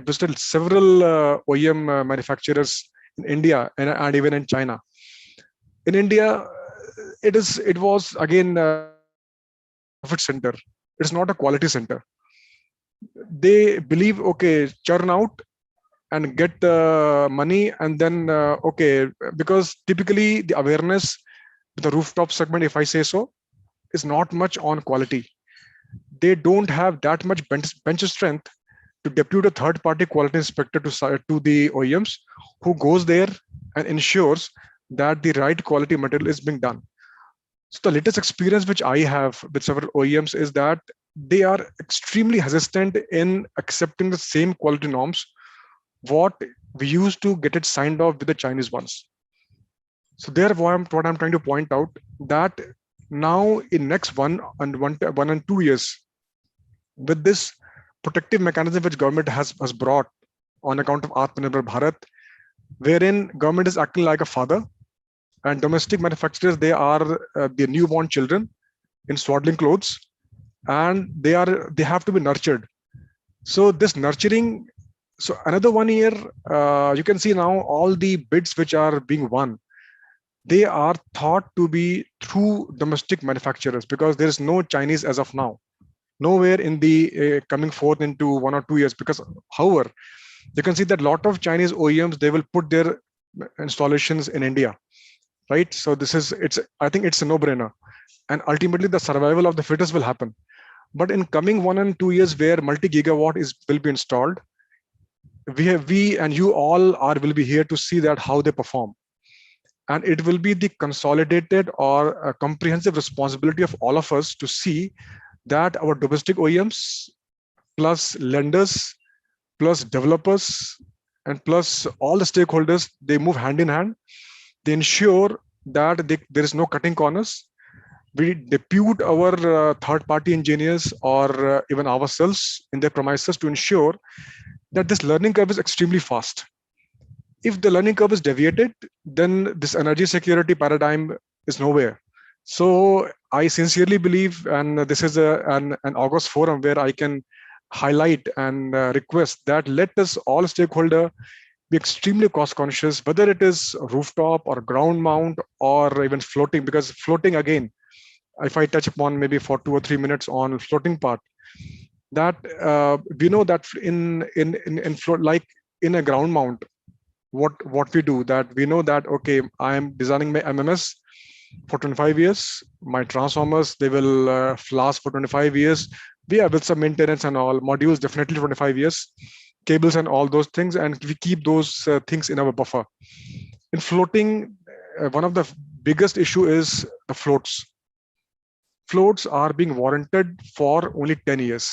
visited several OEM manufacturers in India and even in China. In India, it was again a profit center. It's not a quality center. They believe, okay, churn out and get the money, and then okay, because typically the awareness, the rooftop segment, if I say so, is not much on quality. They don't have that much bench strength to depute a third-party quality inspector to the OEMs, who goes there and ensures that the right quality material is being done. So the latest experience which I have with several OEMs is that they are extremely hesitant in accepting the same quality norms what we used to get it signed off with the Chinese ones. So there, what I'm trying to point out, that now in next one and 2 years, with this protective mechanism which government has brought on account of Atmanirbhar Bharat, wherein government is acting like a father, and domestic manufacturers, they are the newborn children in swaddling clothes, and they have to be nurtured. So this nurturing, so another 1 year, you can see now all the bids which are being won, they are thought to be through domestic manufacturers, because there is no Chinese as of now, nowhere in the coming forth into 1 or 2 years. Because however, you can see that a lot of Chinese OEMs, they will put their installations in India, right? So I think it's a no-brainer, and ultimately the survival of the fittest will happen. But in coming 1 and 2 years, where multi-gigawatt will be installed, we and you all will be here to see that how they perform. And it will be the consolidated or a comprehensive responsibility of all of us to see that our domestic OEMs plus lenders plus developers and plus all the stakeholders, they move hand in hand. They ensure that there is no cutting corners, we depute our third-party engineers or even ourselves in their premises to ensure that this learning curve is extremely fast. If the learning curve is deviated, then this energy security paradigm is nowhere. So I sincerely believe, and this is an August forum where I can highlight and request that let us all stakeholder be extremely cost conscious, whether it is rooftop or ground mount or even floating, because floating again, if I touch upon maybe for 2 or 3 minutes on floating part, that we know that in float, like in a ground mount, what we do, that we know that, okay, I am designing my MMS for 25 years, my transformers, they will last for 25 years. We have with some maintenance and all modules, definitely 25 years, cables and all those things, and we keep those things in our buffer. In floating, one of the biggest issue is the floats. Floats are being warranted for only 10 years.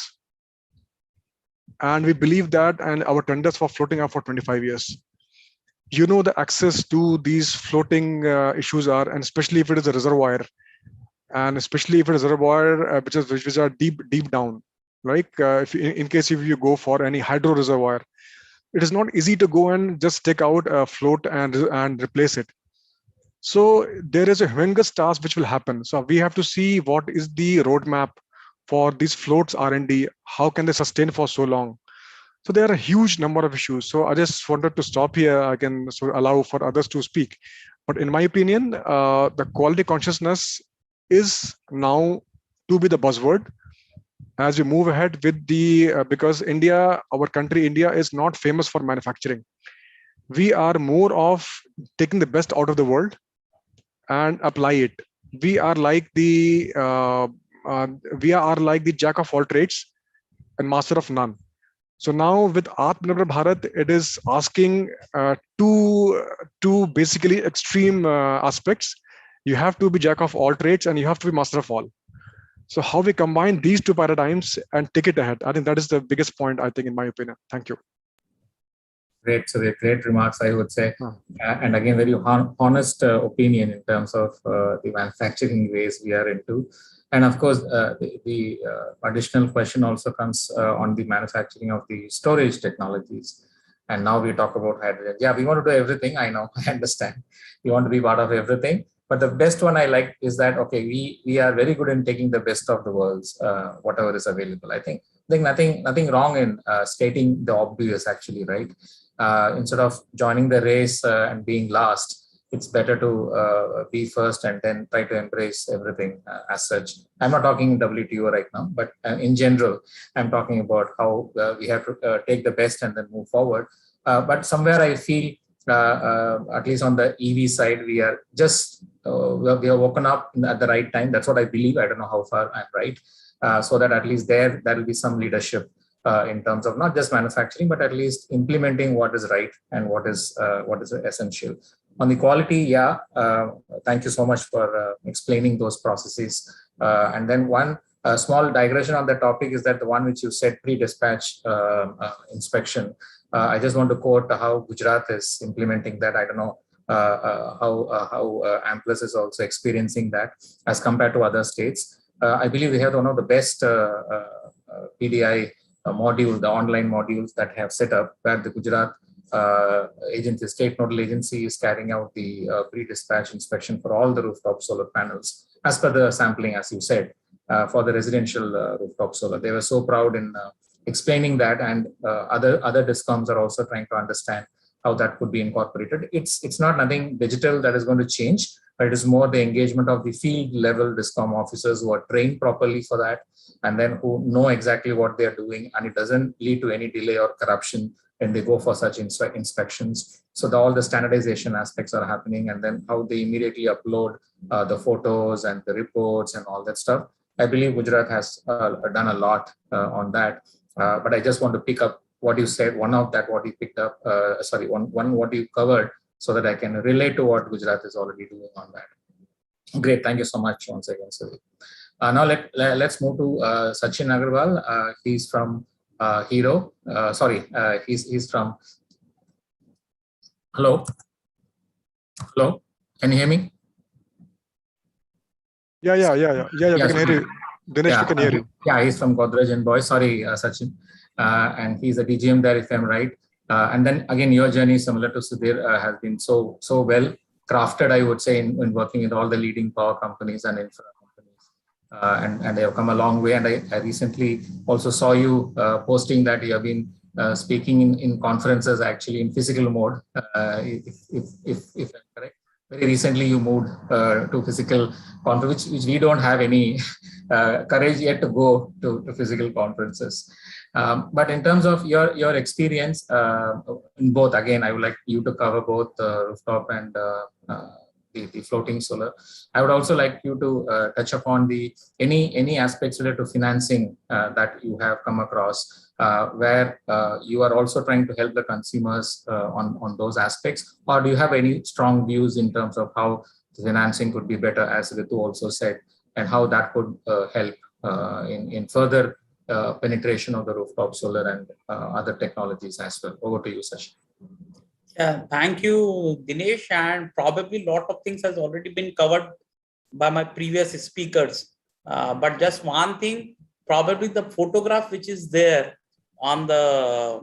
And we believe that, and our tenders for floating are for 25 years. You know, the access to these floating issues are, and especially if it is a reservoir, and especially if it is a reservoir which are deep down, like if in case if you go for any hydro reservoir, it is not easy to go and just take out a float and replace it. So there is a humongous task which will happen. So we have to see what is the roadmap for these floats R&D. How can they sustain for so long? So there are a huge number of issues. So I just wanted to stop here. I can allow for others to speak. But in my opinion, the quality consciousness is now to be the buzzword as we move ahead with the, because India, our country, India is not famous for manufacturing. We are more of taking the best out of the world and apply it. We are like the jack of all trades and master of none. So now with Atmanirbhar Bharat, it is asking two basically extreme aspects. You have to be jack of all trades and you have to be master of all. So how we combine these two paradigms and take it ahead, I think that is the biggest point, I think, in my opinion. Thank you. Great. So they're great remarks, I would say. And again, very honest opinion in terms of the manufacturing ways we are into. And of course, the additional question also comes on the manufacturing of the storage technologies. And now we talk about hydrogen. Yeah, we want to do everything. I know, I understand. We want to be part of everything. But the best one I like is that, okay, we are very good in taking the best of the worlds, whatever is available. I think nothing wrong in stating the obvious, actually, right? Instead of joining the race and being last, it's better to be first and then try to embrace everything as such. I'm not talking WTO right now, but in general, I'm talking about how we have to take the best and then move forward. But somewhere I feel, at least on the EV side, we are just, we are woken up at the right time. That's what I believe. I don't know how far I'm right. So that at least there will be some leadership in terms of not just manufacturing, but at least implementing what is right and what is essential. On the quality, yeah, thank you so much for explaining those processes. And then one small digression on the topic is that the one which you said, pre-dispatch inspection. I just want to quote how Gujarat is implementing that. I don't know how Amplus is also experiencing that as compared to other states. I believe we have one of the best PDI module, the online modules that have set up, where the Gujarat agency, state nodal agency, is carrying out the pre-dispatch inspection for all the rooftop solar panels as per the sampling, as you said, for the residential rooftop solar. They were so proud in explaining that, and other DISCOMs are also trying to understand how that could be incorporated. It's not nothing digital that is going to change, but it is more the engagement of the field level DISCOM officers who are trained properly for that, and then who know exactly what they are doing, and it doesn't lead to any delay or corruption when they go for such inspections. So all the standardization aspects are happening, and then how they immediately upload the photos and the reports and all that stuff. I believe Gujarat has done a lot on that. But I just want to pick up what you said, one of that, what you picked up, one what you covered, so that I can relate to what Gujarat is already doing on that. Great, thank you so much once again, Sir. Now let's move to Sachin Agarwal. He's from Hero. He's from. Hello. Can you hear me? Yeah. We can hear you. Dinesh, we can hear you. Yeah, he's from Godrej and Boy. Sorry, Sachin. And he's a DGM there, if I'm right. And then again, your journey, similar to Sudhir, has been so well crafted, I would say, in working with all the leading power companies and infra companies. And they have come a long way. And I recently also saw you posting that you have been speaking in conferences actually in physical mode, if I'm correct. Very recently, you moved to physical conference, which we don't have any courage yet to go to physical conferences. But in terms of your experience in both, again, I would like you to cover both rooftop and the floating solar. I would also like you to touch upon any aspects related to financing that you have come across, where you are also trying to help the consumers on those aspects, or do you have any strong views in terms of how the financing could be better, as Ritu also said, and how that could help in further penetration of the rooftop solar and other technologies as well. Over to you, Sashi. Yeah, thank you, Dinesh. And probably a lot of things has already been covered by my previous speakers. But just one thing, probably the photograph which is there on the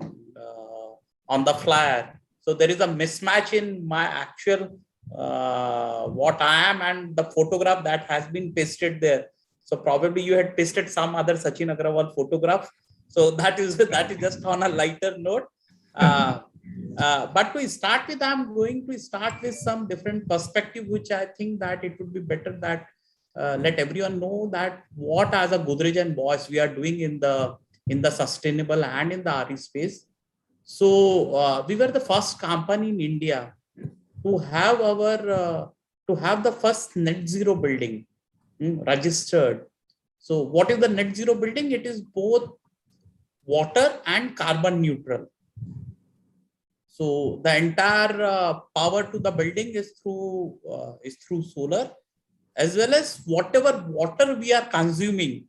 flyer. So there is a mismatch in my actual what I am and the photograph that has been pasted there. So probably you had pasted some other Sachin Agrawal photograph. So that is just on a lighter note. But to start with, I'm going to start with some different perspective, which I think that it would be better that let everyone know that what as a Godrej and Bosch we are doing in the sustainable and in the RE space. So we were the first company in India to have the first net zero building registered. So what is the net zero building? It is both water and carbon neutral. So the entire power to the building is through solar, as well as whatever water we are consuming,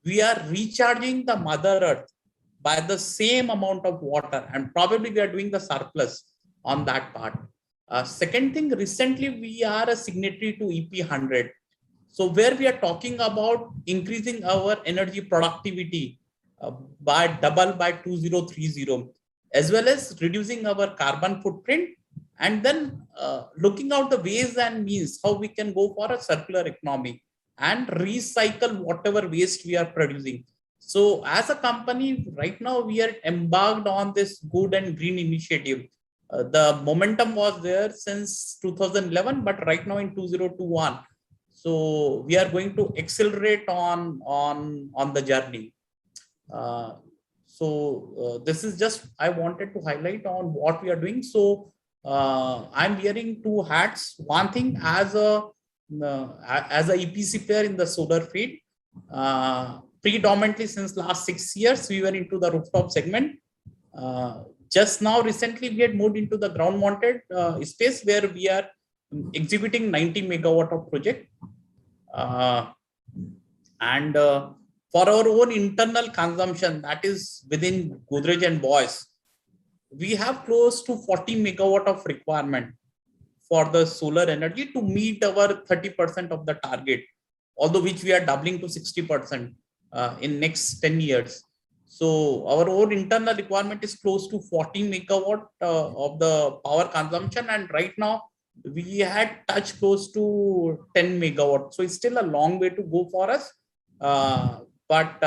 we are recharging the Mother Earth by the same amount of water, and probably we are doing the surplus on that part. Second thing, recently we are a signatory to EP 100. So where we are talking about increasing our energy productivity by 2030, as well as reducing our carbon footprint, and then looking out the ways and means how we can go for a circular economy and recycle whatever waste we are producing. So as a company, right now we are embarked on this good and green initiative. The momentum was there since 2011, but right now in 2021. So we are going to accelerate on the journey. This is just, I wanted to highlight on what we are doing. So I'm wearing two hats. One thing as a EPC player in the solar field, predominantly since last 6 years, we were into the rooftop segment. Just now, recently, we had moved into the ground mounted space where we are executing 90 megawatt of project. For our own internal consumption, that is within Godrej and Bosch, we have close to 40 megawatt of requirement for the solar energy to meet our 30% of the target, although which we are doubling to 60% in next 10 years. So our own internal requirement is close to 40 megawatt of the power consumption, and right now we had touched close to 10 megawatt. So it's still a long way to go for us. But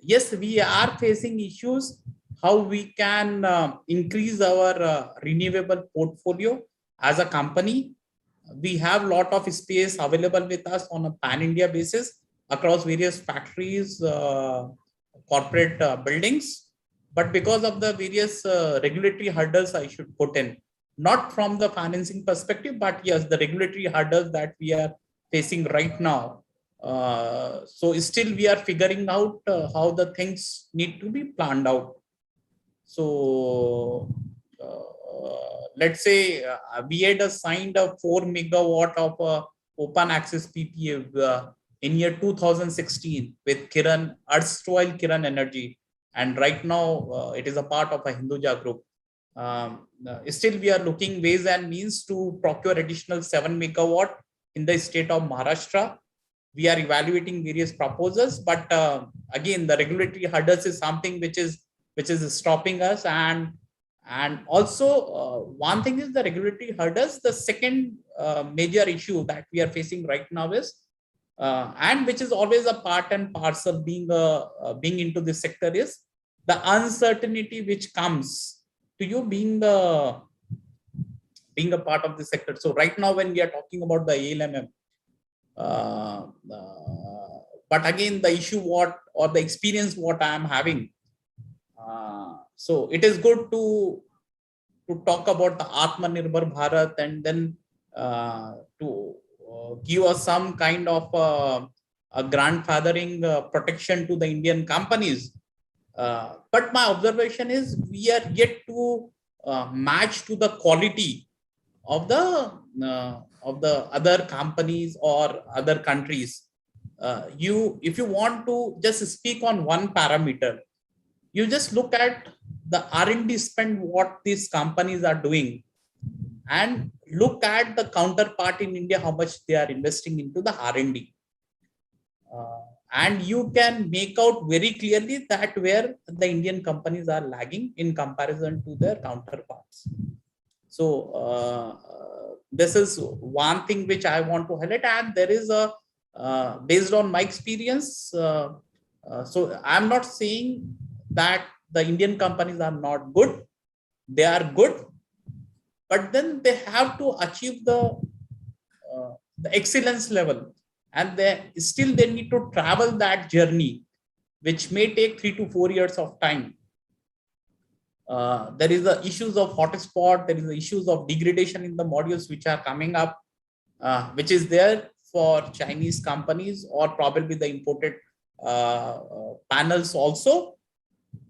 yes, we are facing issues how we can increase our renewable portfolio as a company. We have a lot of space available with us on a pan-India basis across various factories, corporate buildings. But because of the various regulatory hurdles, I should put in, not from the financing perspective, but yes, the regulatory hurdles that we are facing right now. So still we are figuring out how the things need to be planned out. So let's say we had signed a 4 megawatt of open access PPA in year 2016 with Kiran, erstwhile Kiran Energy, and right now it is a part of a Hinduja group. Still we are looking ways and means to procure additional 7 megawatt in the state of Maharashtra. We are evaluating various proposals, but again, the regulatory hurdles is something which is stopping us. And also one thing is the regulatory hurdles. The second major issue that we are facing right now is, and which is always a part and parcel being into this sector, is the uncertainty which comes to you being a part of the sector. So right now, when we are talking about the ALMM, but again, the issue or the experience what I am having. So it is good to talk about the Atmanirbhar Bharat, and then to give us some kind of a grandfathering protection to the Indian companies. But my observation is we are yet to match to the quality of the other companies or other countries. If you want to just speak on one parameter, you just look at the R&D spend what these companies are doing, and look at the counterpart in India, how much they are investing into the R&D. And you can make out very clearly that where the Indian companies are lagging in comparison to their counterparts. So this is one thing which I want to highlight, and there is a based on my experience. So I'm not saying that the Indian companies are not good; they are good, but then they have to achieve the excellence level, and they need to travel that journey, which may take 3 to 4 years of time. There is the issues of hotspot, there is the issues of degradation in the modules which are coming up, which is there for Chinese companies or probably the imported panels also.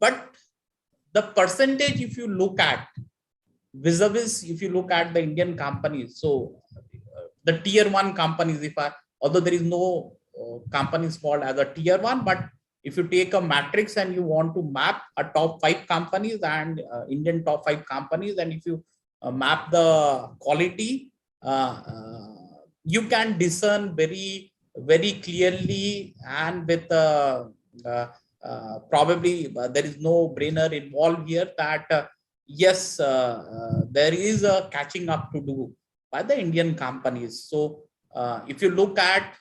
But the percentage, if you look at vis-a-vis, if you look at the Indian companies, so the tier 1 companies, although there is no companies called as a tier 1, but if you take a matrix and you want to map a top 5 companies and Indian top 5 companies, and if you map the quality, you can discern very, very clearly, and with probably there is no brainer involved here that yes, there is a catching up to do by the Indian companies. So if you look at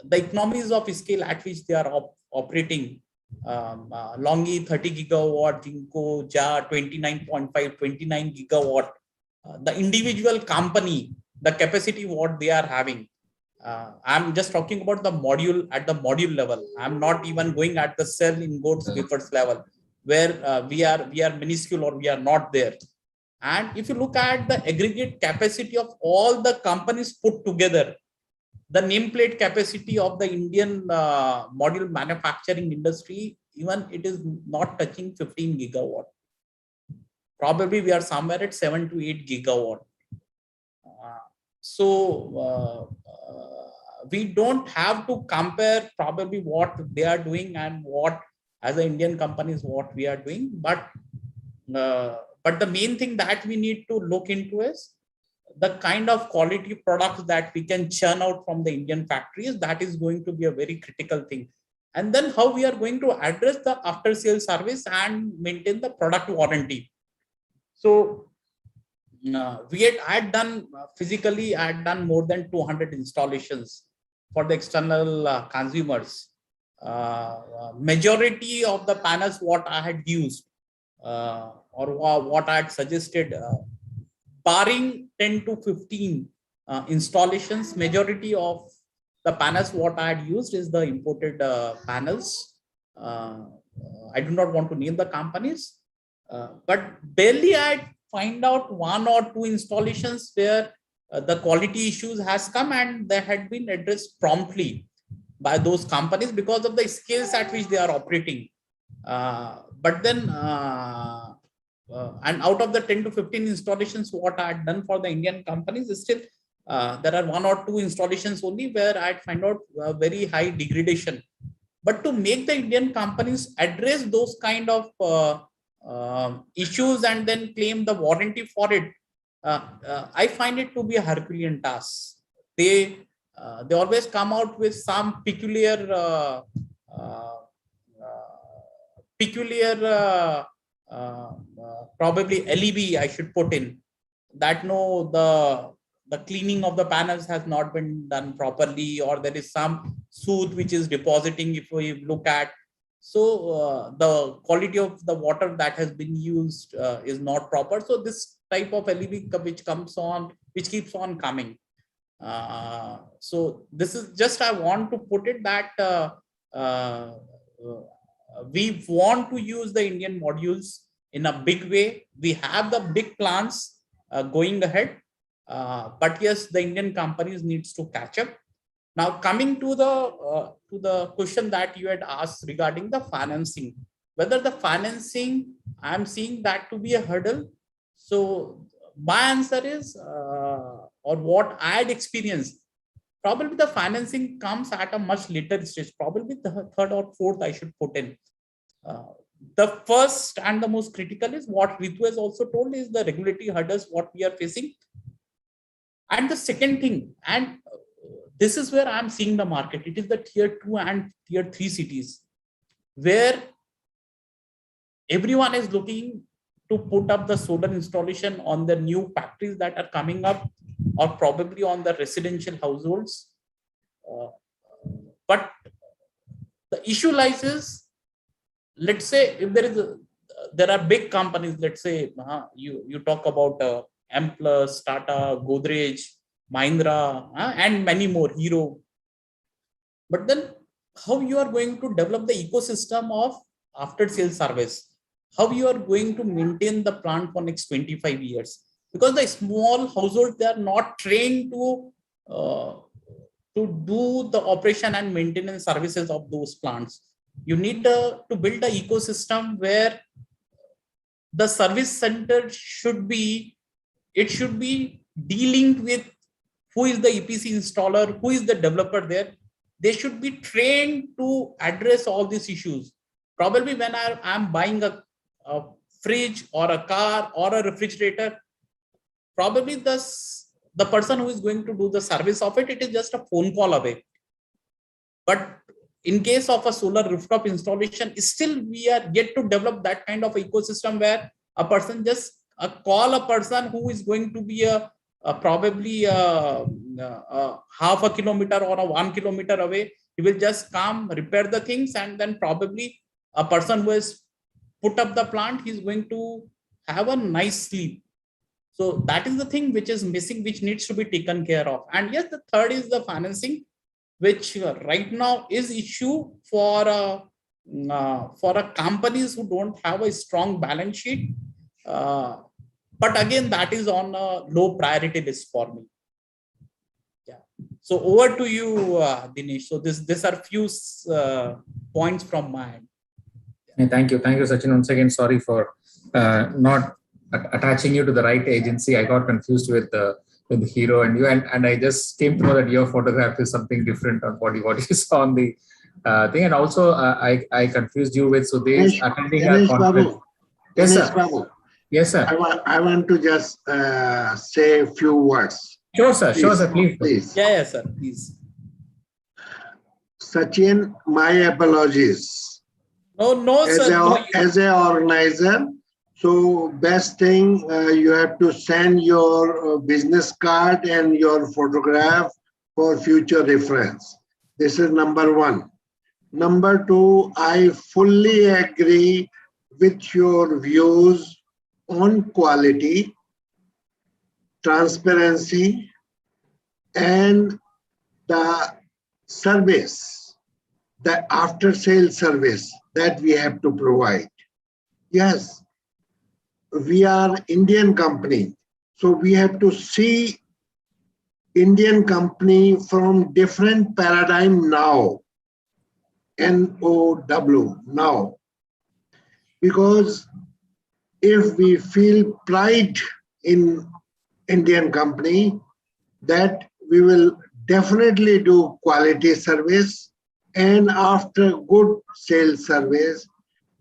the economies of scale at which they are operating, Longi 30 gigawatt, Jinko, Ja 29.5, 29 gigawatt, the individual company, the capacity what they are having. I'm just talking about the module at the module level. I'm not even going at the cell ingots wafers level, where we are minuscule or we are not there. And if you look at the aggregate capacity of all the companies put together, the nameplate capacity of the Indian module manufacturing industry, even it is not touching 15 gigawatt. Probably we are somewhere at 7 to 8 gigawatt. So we don't have to compare probably what they are doing and what as an Indian companies what we are doing, but the main thing that we need to look into is the kind of quality products that we can churn out from the Indian factories. That is going to be a very critical thing. And then how we are going to address the after sales service and maintain the product warranty. So I had done physically, I had done more than 200 installations for the external consumers. Majority of the panels what I had used or what I had suggested, barring 10 to 15 installations, majority of the panels what I had used is the imported panels. I do not want to name the companies, but barely I find out 1 or 2 installations where the quality issues has come and they had been addressed promptly by those companies because of the scales at which they are operating. But then and out of the 10 to 15 installations what I had done for the Indian companies, still there are 1 or 2 installations only where I find out very high degradation. But to make the Indian companies address those kind of issues and then claim the warranty for it, I find it to be a Herculean task. they always come out with some peculiar probably LEB I should put in, that no, the cleaning of the panels has not been done properly, or there is some soot which is depositing if we look at. So the quality of the water that has been used is not proper. So this type of LEB which comes on, which keeps on coming. So this is just, I want to put it that we want to use the Indian modules in a big way. We have the big plans going ahead, but yes, the Indian companies needs to catch up. Now coming to the question that you had asked regarding the financing, whether the financing, I'm seeing that to be a hurdle. So my answer is, or what I had experienced, probably the financing comes at a much later stage, probably the third or fourth I should put in. The first and the most critical is what Ritu has also told, is the regulatory hurdles what we are facing. And the second thing, and this is where I'm seeing the market, it is the tier 2 and tier 3 cities, where everyone is looking to put up the solar installation on the new factories that are coming up, or probably on the residential households. But the issue lies is, let's say if there are big companies, let's say you talk about M+, Tata, Godrej, Mahindra, and many more, Hero. But then how you are going to develop the ecosystem of after sales service? How you are going to maintain the plant for next 25 years? Because the small households, they are not trained to do the operation and maintenance services of those plants. You need to build an ecosystem where the service center should be de-linked with who is the EPC installer, who is the developer there. They should be trained to address all these issues. Probably when I'm buying a fridge or a car or a refrigerator, probably the person who is going to do the service of it is just a phone call away. But in case of a solar rooftop installation, still we are yet to develop that kind of ecosystem where a person just call a person who is going to be probably half a kilometer or a 1 kilometer away. He will just come, repair the things, and then probably a person who has put up the plant, he's going to have a nice sleep. So that is the thing which is missing, which needs to be taken care of. And yes, the third is the financing, which right now is issue for companies who don't have a strong balance sheet. But again, that is on a low priority list for me. Yeah. So over to you, Dinesh. So these are few points from my end. Thank you, Sachin. Once again, sorry for not attaching you to the right agency. I got confused with the Hero and you, and I just came to know that your photograph is something different on what you saw on the thing. And also, I confused you with Sudesh attending a conference. Yes, sir. Babu. Yes, sir. I want to just say a few words. Sure, sir. Sure, sir. Please. Yeah, sir. Please. Sachin, my apologies. No, sir. As an organizer, so best thing, you have to send your business card and your photograph for future reference. This is number one. Number two, I fully agree with your views on quality, transparency, and the service, the after-sale service that we have to provide. Yes, we are Indian company, so we have to see Indian company from different paradigm now, NOW now, because if we feel pride in Indian company, that we will definitely do quality service, and after good sales service,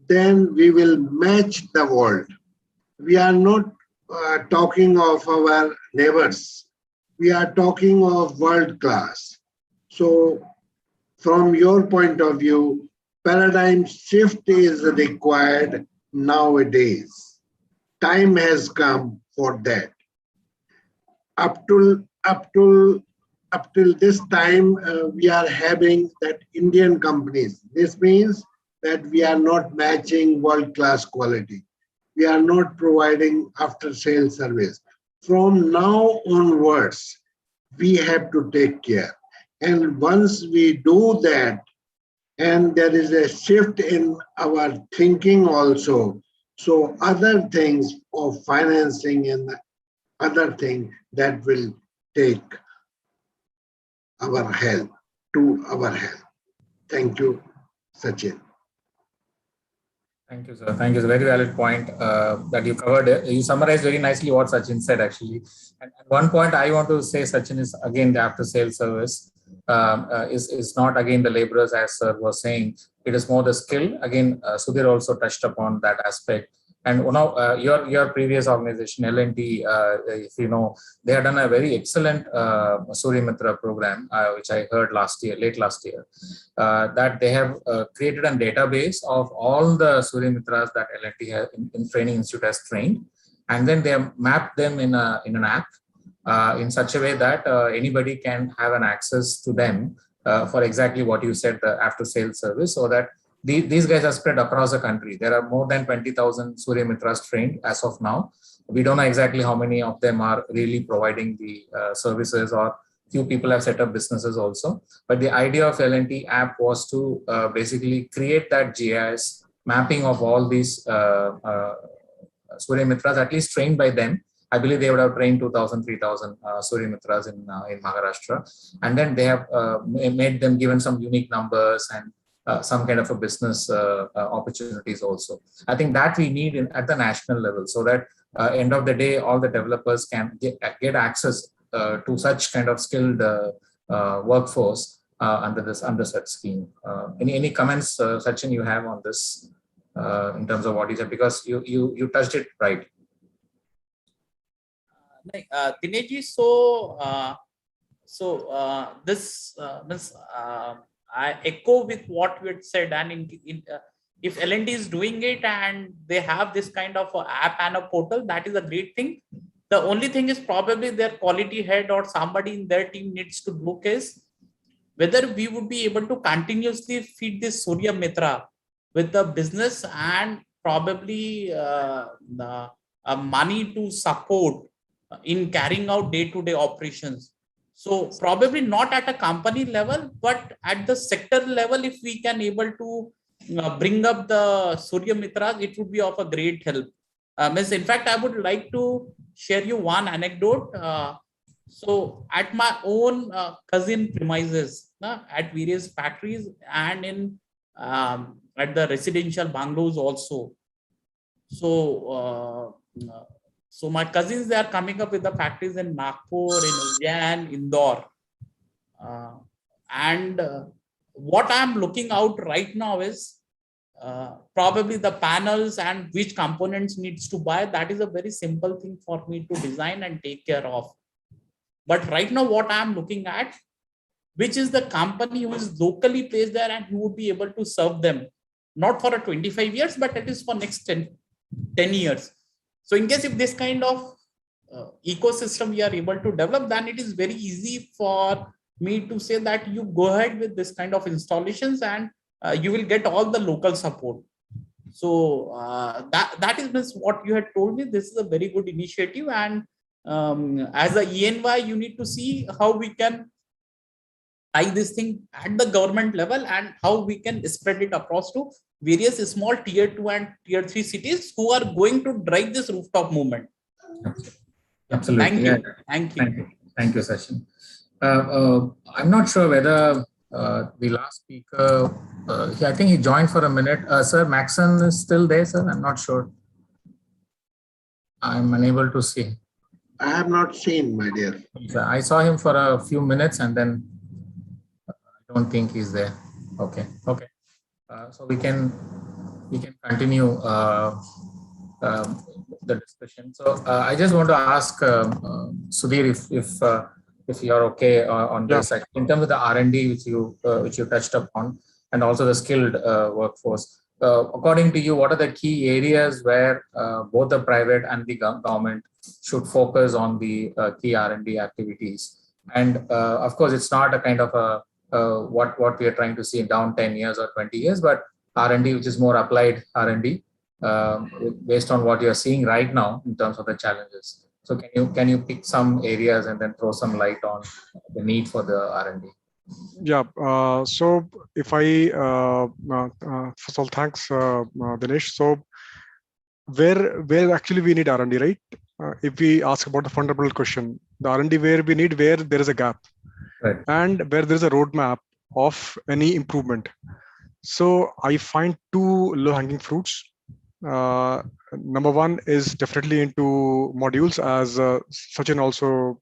then we will match the world. We are not talking of our neighbors. we are talking of world class. So from your point of view, paradigm shift is required nowadays. Time has come for that. Up till this time, we are having that Indian companies. This means that we are not matching world-class quality. We are not providing after-sales service. From now onwards, we have to take care. And once we do that, and there is a shift in our thinking also, so other things of financing and other thing that will take our health to our health. Thank you, Sachin. Thank you, sir. Thank you. It's a very valid point that you covered. You summarized very nicely what Sachin said, actually. And one point I want to say, Sachin, is again the after-sales service is not again the laborers, as sir was saying. It is more the skill. Again, Sudhir also touched upon that aspect. And your previous organization, L&T, if you know, they had done a very excellent Surya Mitra program, which I heard late last year, that they have created a database of all the Surya Mitras that L&T has in Training Institute has trained, and then they have mapped them in an app in such a way that anybody can have an access to them for exactly what you said, the after-sales service, so that these guys are spread across the country. There are more than 20,000 Surya Mitras trained as of now. We don't know exactly how many of them are really providing the services, or few people have set up businesses also. But the idea of L&T app was to basically create that GIS mapping of all these Surya Mitras, at least trained by them. I believe they would have trained 2,000, 3,000 Surya Mitras in Maharashtra. And then they have made them given some unique numbers and some kind of a business opportunities also. I think that we need at the national level, so that end of the day, all the developers can get access to such kind of skilled workforce under such scheme. Any comments, Sachin, you have on this in terms of what you said, because you touched it right. Dinesh, this means I echo with what you had said, and if L&T is doing it and they have this kind of app and a portal, that is a great thing. The only thing is probably their quality head or somebody in their team needs to look is whether we would be able to continuously feed this Surya Mitra with the business and probably money to support in carrying out day-to-day operations. So probably not at a company level, but at the sector level, if we can able to bring up the Surya Mitras, it would be of a great help. In fact, I would like to share you one anecdote. So at my own cousin premises, at various factories and in at the residential bungalows also. So my cousins, they are coming up with the factories in Nagpur, in Ujjain, Indore. What I'm looking out right now is probably the panels and which components needs to buy. That is a very simple thing for me to design and take care of. But right now, what I'm looking at, which is the company who is locally placed there and who would be able to serve them, not for a 25 years, but at least for next 10 years. So in case if this kind of ecosystem we are able to develop, then it is very easy for me to say that you go ahead with this kind of installations and you will get all the local support. So that is what you had told me. This is a very good initiative, and as a ENY, you need to see how we can tie this thing at the government level and how we can spread it across to various small tier 2 and tier 3 cities who are going to drive this rooftop movement. Absolutely. Thank you. Thank you. Thank you, Sachin. I'm not sure whether the last speaker, I think he joined for a minute. Sir, Maxon is still there, sir? I'm not sure. I'm unable to see. I have not seen, my dear. I saw him for a few minutes and then I don't think he's there. Okay. So we can continue the discussion. So I just want to ask Sudhir if if you're okay on this. In terms of the R&D which you touched upon, and also the skilled workforce. According to you, what are the key areas where both the private and the government should focus on the key R&D activities? And of course, it's not a kind of what we are trying to see down 10 years or 20 years, but R&D which is more applied R&D based on what you're seeing right now in terms of the challenges. So can you pick some areas and then throw some light on the need for the R&D? Yeah. So if I first of all, thanks, Dinesh. So where actually we need R&D, right? If we ask about the fundamental question, the R&D where we need, where there is a gap, right, and where there is a roadmap of any improvement. So I find two low-hanging fruits. Number one is definitely into modules, as Sachin also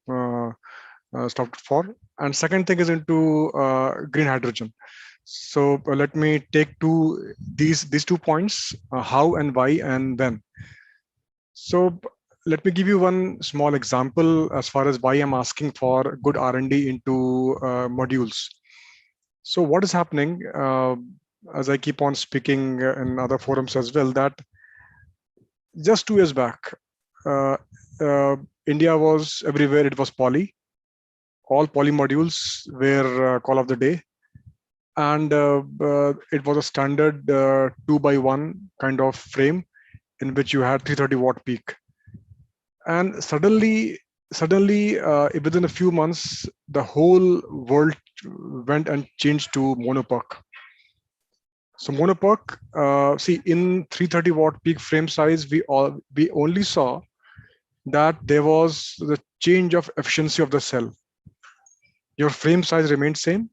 stopped for, and second thing is into green hydrogen. So let me take these 2 points, how and why and when. So let me give you one small example as far as why I'm asking for good R&D into modules. So what is happening, as I keep on speaking in other forums as well, that just 2 years back, India was everywhere, it was poly. All poly modules were call of the day. And it was a standard 2x1 kind of frame in which you had 330 watt peak. And suddenly within a few months, the whole world went and changed to monoperk. So monoperk, see, in 330 watt peak frame size, we only saw that there was the change of efficiency of the cell. Your frame size remained same.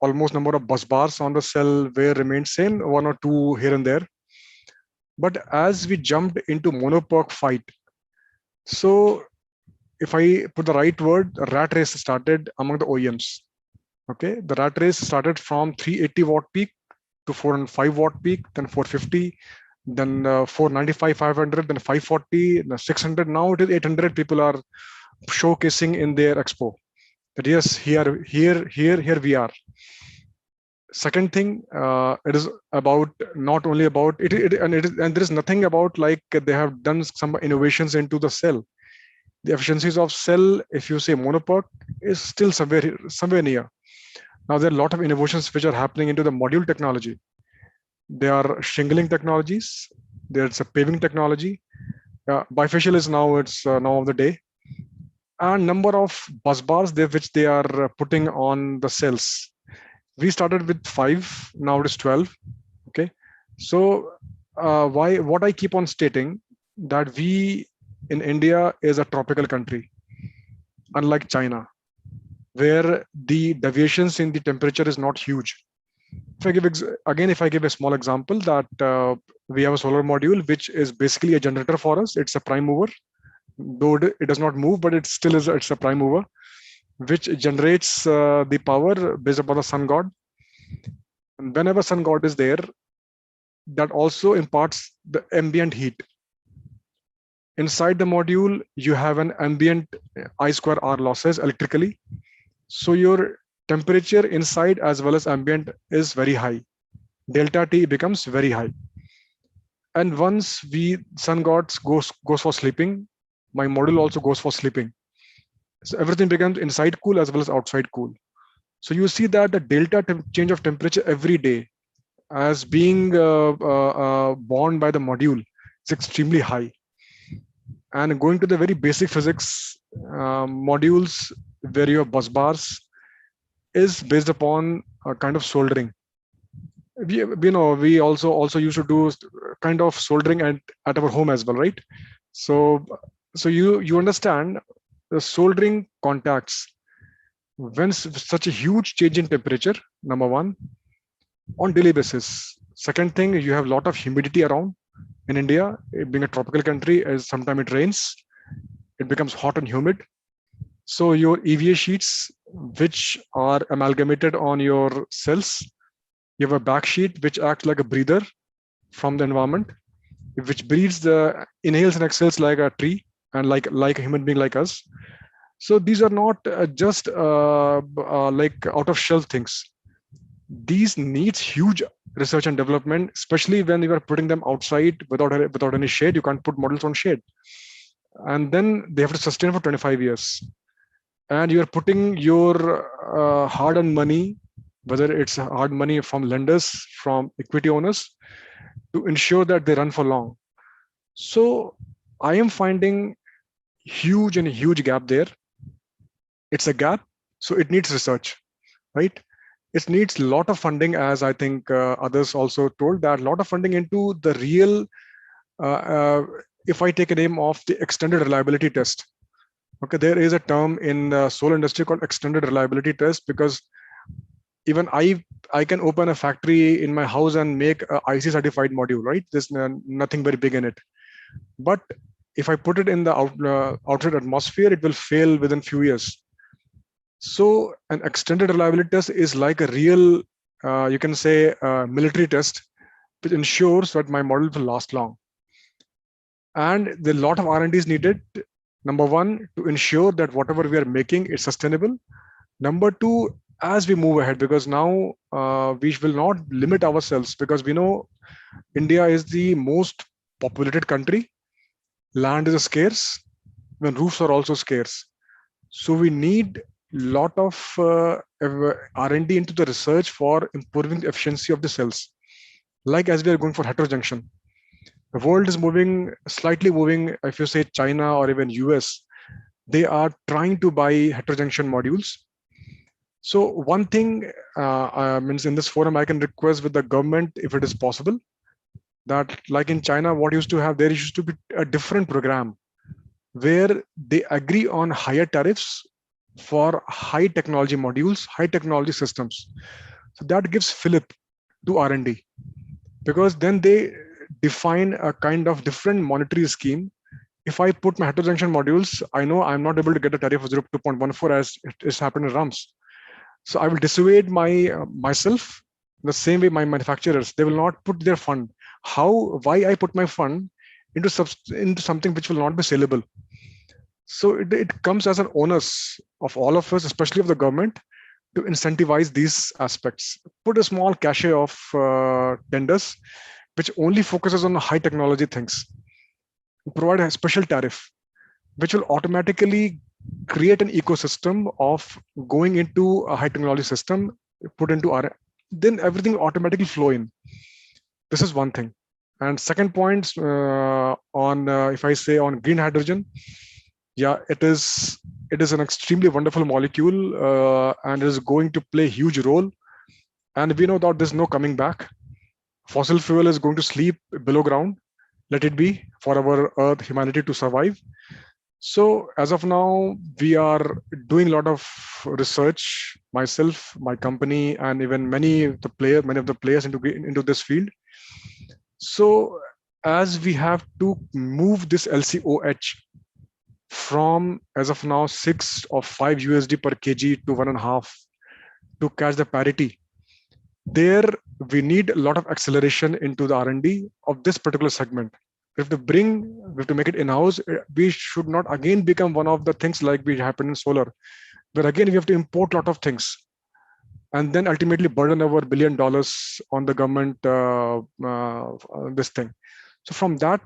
Almost number of bus bars on the cell were remained same, 1 or 2 here and there. But as we jumped into monoperk fight, so if I put the right word, a rat race started among the OEMs. Okay, the rat race started from 380 watt peak to 405 watt peak, then 450, then 495, 500, then 540, then 600. Now it is 800. People are showcasing in their expo that yes, here we are. Second thing, it is about not only about it, and there is nothing about like they have done some innovations into the cell. The efficiencies of cell, if you say monoperk, is still somewhere near. Now there are a lot of innovations which are happening into the module technology. There are shingling technologies. There's a paving technology. Bifacial is now now of the day. And number of bus bars which they are putting on the cells. We started with 5, now it is 12. Okay, so what I keep on stating that we in India is a tropical country, unlike China, where the deviations in the temperature is not huge. If I give a small example, that we have a solar module which is basically a generator for us. It's a prime mover, though it does not move, but it's a prime mover, which generates the power based upon the sun god. And whenever sun god is there, that also imparts the ambient heat. Inside the module, you have an ambient I²R losses electrically. So your temperature inside as well as ambient is very high. Delta T becomes very high. And once sun god goes for sleeping, my module also goes for sleeping. So everything becomes inside cool as well as outside cool. So you see that the delta change of temperature every day as being borne by the module is extremely high. And going to the very basic physics, modules where you have bus bars is based upon a kind of soldering. We also used to do kind of soldering at our home as well, right? So you understand the soldering contacts when such a huge change in temperature, number one, on daily basis. Second thing, you have a lot of humidity around. In India, being a tropical country, as sometimes it rains, it becomes hot and humid. So your EVA sheets, which are amalgamated on your cells, you have a back sheet which acts like a breather from the environment, which inhales and exhales like a tree and like a human being like us. So these are not just like out of shelf things. These needs huge research and development, especially when you are putting them outside without any shade. You can't put models on shade, and then they have to sustain for 25 years. And you are putting your hard-earned money, whether it's hard money from lenders, from equity owners, to ensure that they run for long. So I am finding huge gap there. It's a gap, so it needs research, right? It needs a lot of funding, as I think others also told, that a lot of funding into the real, if I take a name of the extended reliability test. Okay, there is a term in the solar industry called extended reliability test, because even I can open a factory in my house and make a IC certified module, right? There's nothing very big in it. But if I put it in the outside atmosphere, it will fail within few years. So an extended reliability test is like a real, you can say, military test, which ensures that my model will last long. And the lot of R&D is needed. Number one, to ensure that whatever we are making is sustainable. Number two, as we move ahead, because now we will not limit ourselves, because we know India is the most populated country. Land is scarce, when roofs are also scarce. So we need lot of R&D into the research for improving the efficiency of the cells. Like as we are going for heterojunction, the world is slightly moving. If you say China or even US, they are trying to buy heterojunction modules. So one thing means in this forum, I can request with the government, if it is possible, that like in China, what used to have, there used to be a different program where they agree on higher tariffs for high technology modules, high technology systems. So that gives fillip to R&D, because then they define a kind of different monetary scheme. If I put my heterojunction modules, I know I'm not able to get a tariff of 2.14 as it is happened in RUMS. So I will dissuade myself the same way my manufacturers. They will not put their fund. Why I put my fund into something which will not be saleable. So it comes as an onus of all of us, especially of the government, to incentivize these aspects. Put a small cachet of tenders, which only focuses on high technology things. Provide a special tariff, which will automatically create an ecosystem of going into a high technology system, put into R, then everything will automatically flow in. This is one thing. And second point on, if I say on green hydrogen, yeah, it is an extremely wonderful molecule and is going to play a huge role. And we know that there's no coming back. Fossil fuel is going to sleep below ground. Let it be for our Earth, humanity to survive. So as of now, we are doing a lot of research, myself, my company, and even many of the players into this field. So as we have to move this LCOH from, as of now, 6 or 5 USD per kg to 1.5 to catch the parity, there we need a lot of acceleration into the R&D of this particular segment. We have to make it in-house. We should not again become one of the things like we happened in solar, where again we have to import a lot of things and then ultimately burden over $1 billion on the government this thing. So from that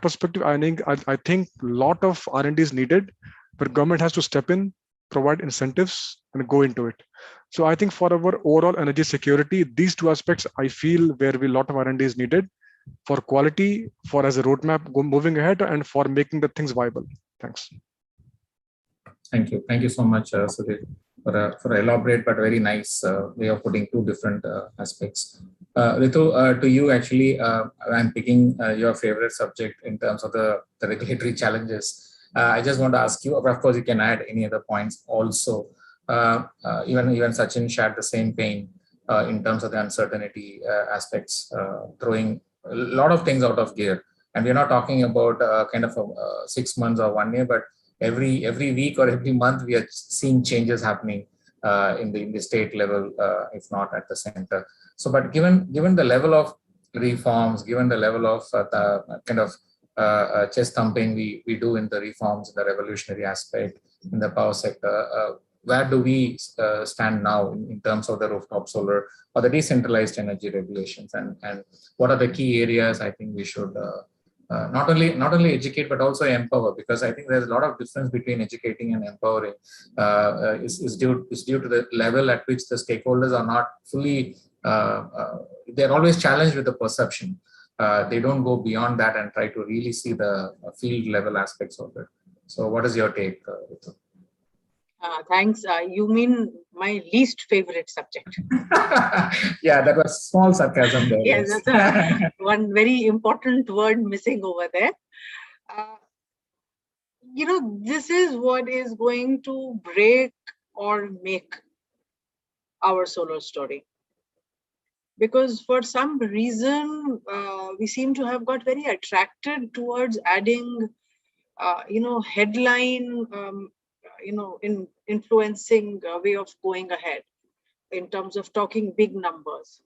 perspective, I think a lot of R&D is needed, but government has to step in, provide incentives, and go into it. So I think for our overall energy security, these two aspects I feel where a lot of R&D is needed for quality, for as a roadmap moving ahead, and for making the things viable. Thanks. Thank you so much, Sudhir, for elaborate but very nice way of putting two different aspects. Ritu, to you actually, I'm picking your favorite subject in terms of the regulatory challenges. I just want to ask you, of course you can add any other points also. Even Sachin shared the same pain in terms of the uncertainty aspects, throwing a lot of things out of gear. And we're not talking about kind of 6 months or 1 year, but every week or every month we are seeing changes happening in the state level, if not at the center. So, but given the level of reforms, given the level of the kind of chest thumping we do in the reforms, the revolutionary aspect, in the power sector. Where do we stand now in terms of the rooftop solar or the decentralized energy regulations, and what are the key areas I think we should not only educate but also empower, because I think there's a lot of difference between educating and empowering is due to the level at which the stakeholders are not fully they're always challenged with the perception. They don't go beyond that and try to really see the field level aspects of it. So what is your take, Ritu? Thanks. You mean my least favorite subject. Yeah, that was small sarcasm there. Yes, that's one very important word missing over there. This is what is going to break or make our solar story. Because for some reason, we seem to have got very attracted towards adding, headline, in influencing way of going ahead in terms of talking big numbers,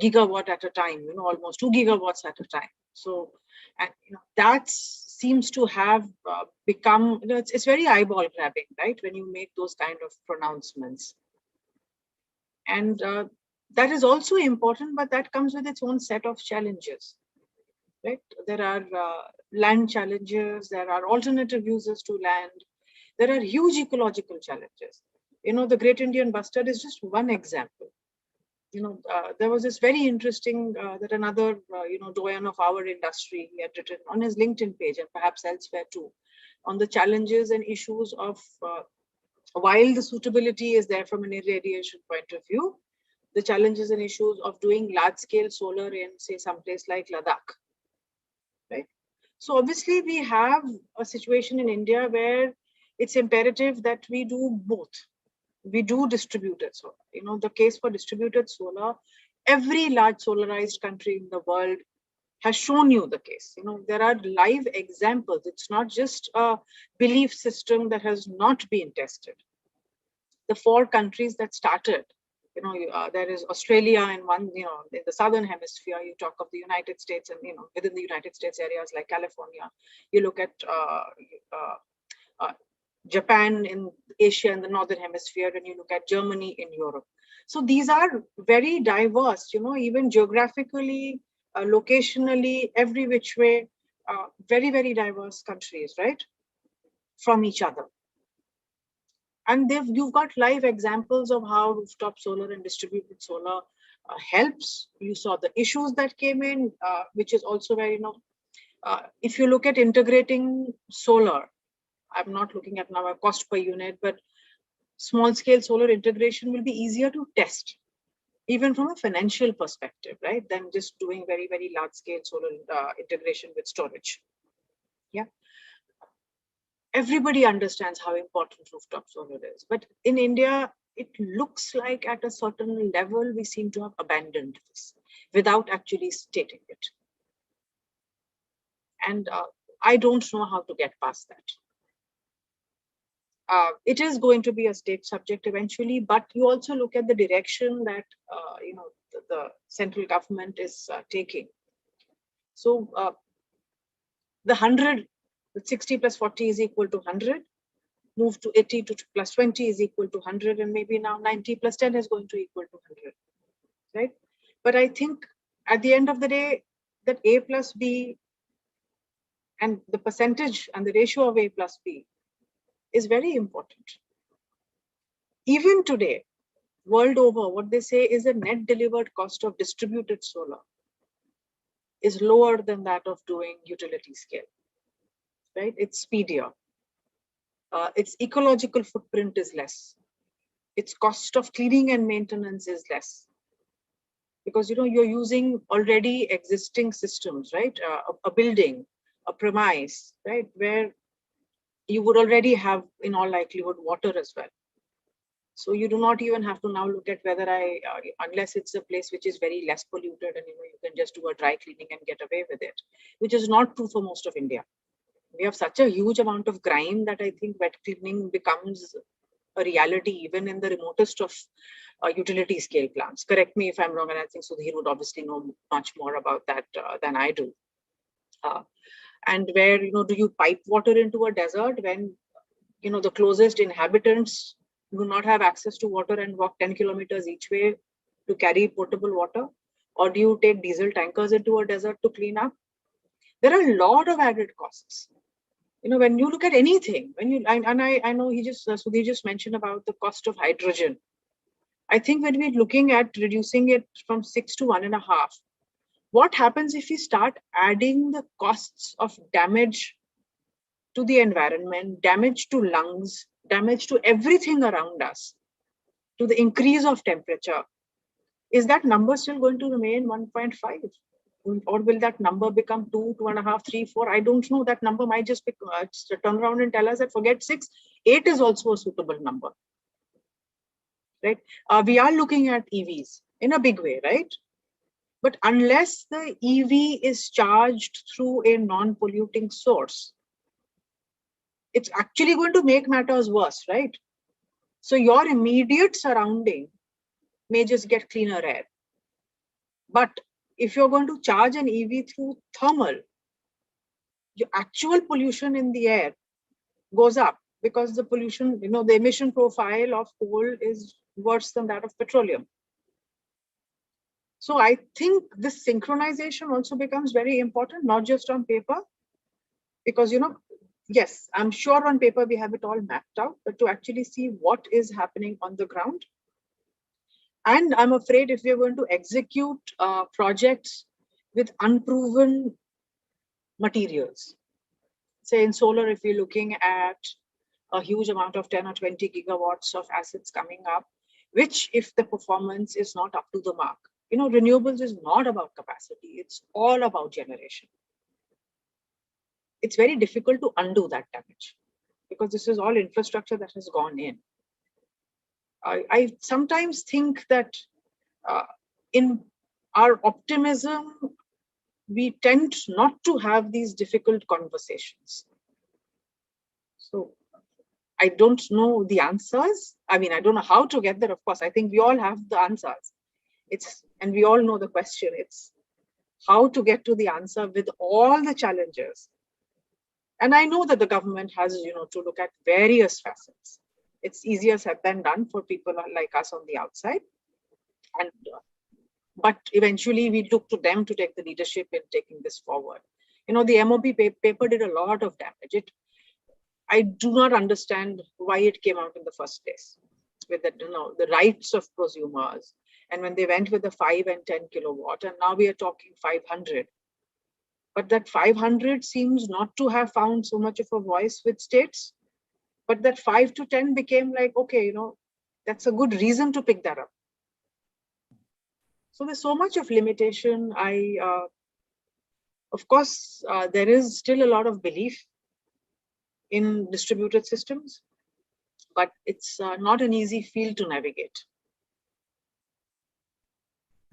gigawatt at a time, almost 2 gigawatts at a time. So, and that seems to have become, it's very eyeball grabbing, right? When you make those kind of pronouncements. And that is also important, but that comes with its own set of challenges, right? There are land challenges, there are alternative uses to land, there are huge ecological challenges. The Great Indian Bustard is just one example. There was this very interesting that another, doyen of our industry, he had written on his LinkedIn page and perhaps elsewhere too, on the challenges and issues of, while the suitability is there from an irradiation point of view, the challenges and issues of doing large-scale solar in, say, someplace like Ladakh, right? So obviously we have a situation in India where it's imperative that we do both. We do distributed solar. The case for distributed solar, every large solarized country in the world has shown you the case. There are live examples. It's not just a belief system that has not been tested. The 4 countries that started, there is Australia and one, in the southern hemisphere. You talk of the United States and, within the United States areas like California. You look at Japan in Asia and the northern hemisphere, and you look at Germany in Europe. So these are very diverse, even geographically, locationally, every which way, very, very diverse countries, right, from each other. And you've got live examples of how rooftop solar and distributed solar helps. You saw the issues that came in, which is also very, if you look at integrating solar, I'm not looking at now a cost per unit, but small scale solar integration will be easier to test, even from a financial perspective, right? Than just doing very, very large scale solar integration with storage. Yeah. Everybody understands how important rooftop solar is, but in India, it looks like at a certain level, we seem to have abandoned this without actually stating it. And I don't know how to get past that. It is going to be a state subject eventually, but you also look at the direction that the central government is taking. So the 100, 60 plus 40 is equal to 100, move to 80 to plus 20 is equal to 100, and maybe now 90 plus 10 is going to equal to 100, right? But I think at the end of the day, that A plus B and the percentage and the ratio of A plus B is very important. Even today, world over, what they say is the net delivered cost of distributed solar is lower than that of doing utility scale, right? It's speedier. Its ecological footprint is less. Its cost of cleaning and maintenance is less. Because you're using already existing systems, right? A building, a premise, right? Where you would already have, in all likelihood, water as well. So you do not even have to now look at whether unless it's a place which is very less polluted and you can just do a dry cleaning and get away with it, which is not true for most of India. We have such a huge amount of grime that I think wet cleaning becomes a reality even in the remotest of utility scale plants. Correct me if I'm wrong, and I think Sudhir would obviously know much more about that than I do. And where, do you pipe water into a desert when the closest inhabitants do not have access to water and walk 10 kilometers each way to carry potable water? Or do you take diesel tankers into a desert to clean up? There are a lot of added costs. When you look at anything, I know Sudhir just mentioned about the cost of hydrogen. I think when we're looking at reducing it from 6 to 1.5, what happens if we start adding the costs of damage to the environment, damage to lungs, damage to everything around us, to the increase of temperature? Is that number still going to remain 1.5? Or will that number become 2, 2.5, 3, 4? I don't know. That number might just turn around and tell us that forget 6, 8 is also a suitable number. Right? We are looking at EVs in a big way, right? But unless the EV is charged through a non-polluting source, it's actually going to make matters worse, right? So your immediate surrounding may just get cleaner air. But if you're going to charge an EV through thermal, your actual pollution in the air goes up because the pollution, the emission profile of coal is worse than that of petroleum. So I think this synchronization also becomes very important, not just on paper, because, yes, I'm sure on paper we have it all mapped out, but to actually see what is happening on the ground. And I'm afraid if we're going to execute projects with unproven materials, say in solar, if we're looking at a huge amount of 10 or 20 gigawatts of assets coming up, which if the performance is not up to the mark, renewables is not about capacity, it's all about generation. It's very difficult to undo that damage because this is all infrastructure that has gone in. I sometimes think that in our optimism, we tend not to have these difficult conversations. So I don't know the answers. I don't know how to get there. Of course, I think we all have the answers. And we all know the question. It's how to get to the answer with all the challenges. And I know that the government has, to look at various facets. It's easier said than done for people like us on the outside. But eventually we look to them to take the leadership in taking this forward. The MOP paper did a lot of damage. I do not understand why it came out in the first place with the rights of prosumers. And when they went with the 5 and 10 kilowatt, and now we are talking 500. But that 500 seems not to have found so much of a voice with states. But that 5 to 10 became like, okay, that's a good reason to pick that up. So there's so much of limitation. Of course, there is still a lot of belief in distributed systems, but it's not an easy field to navigate.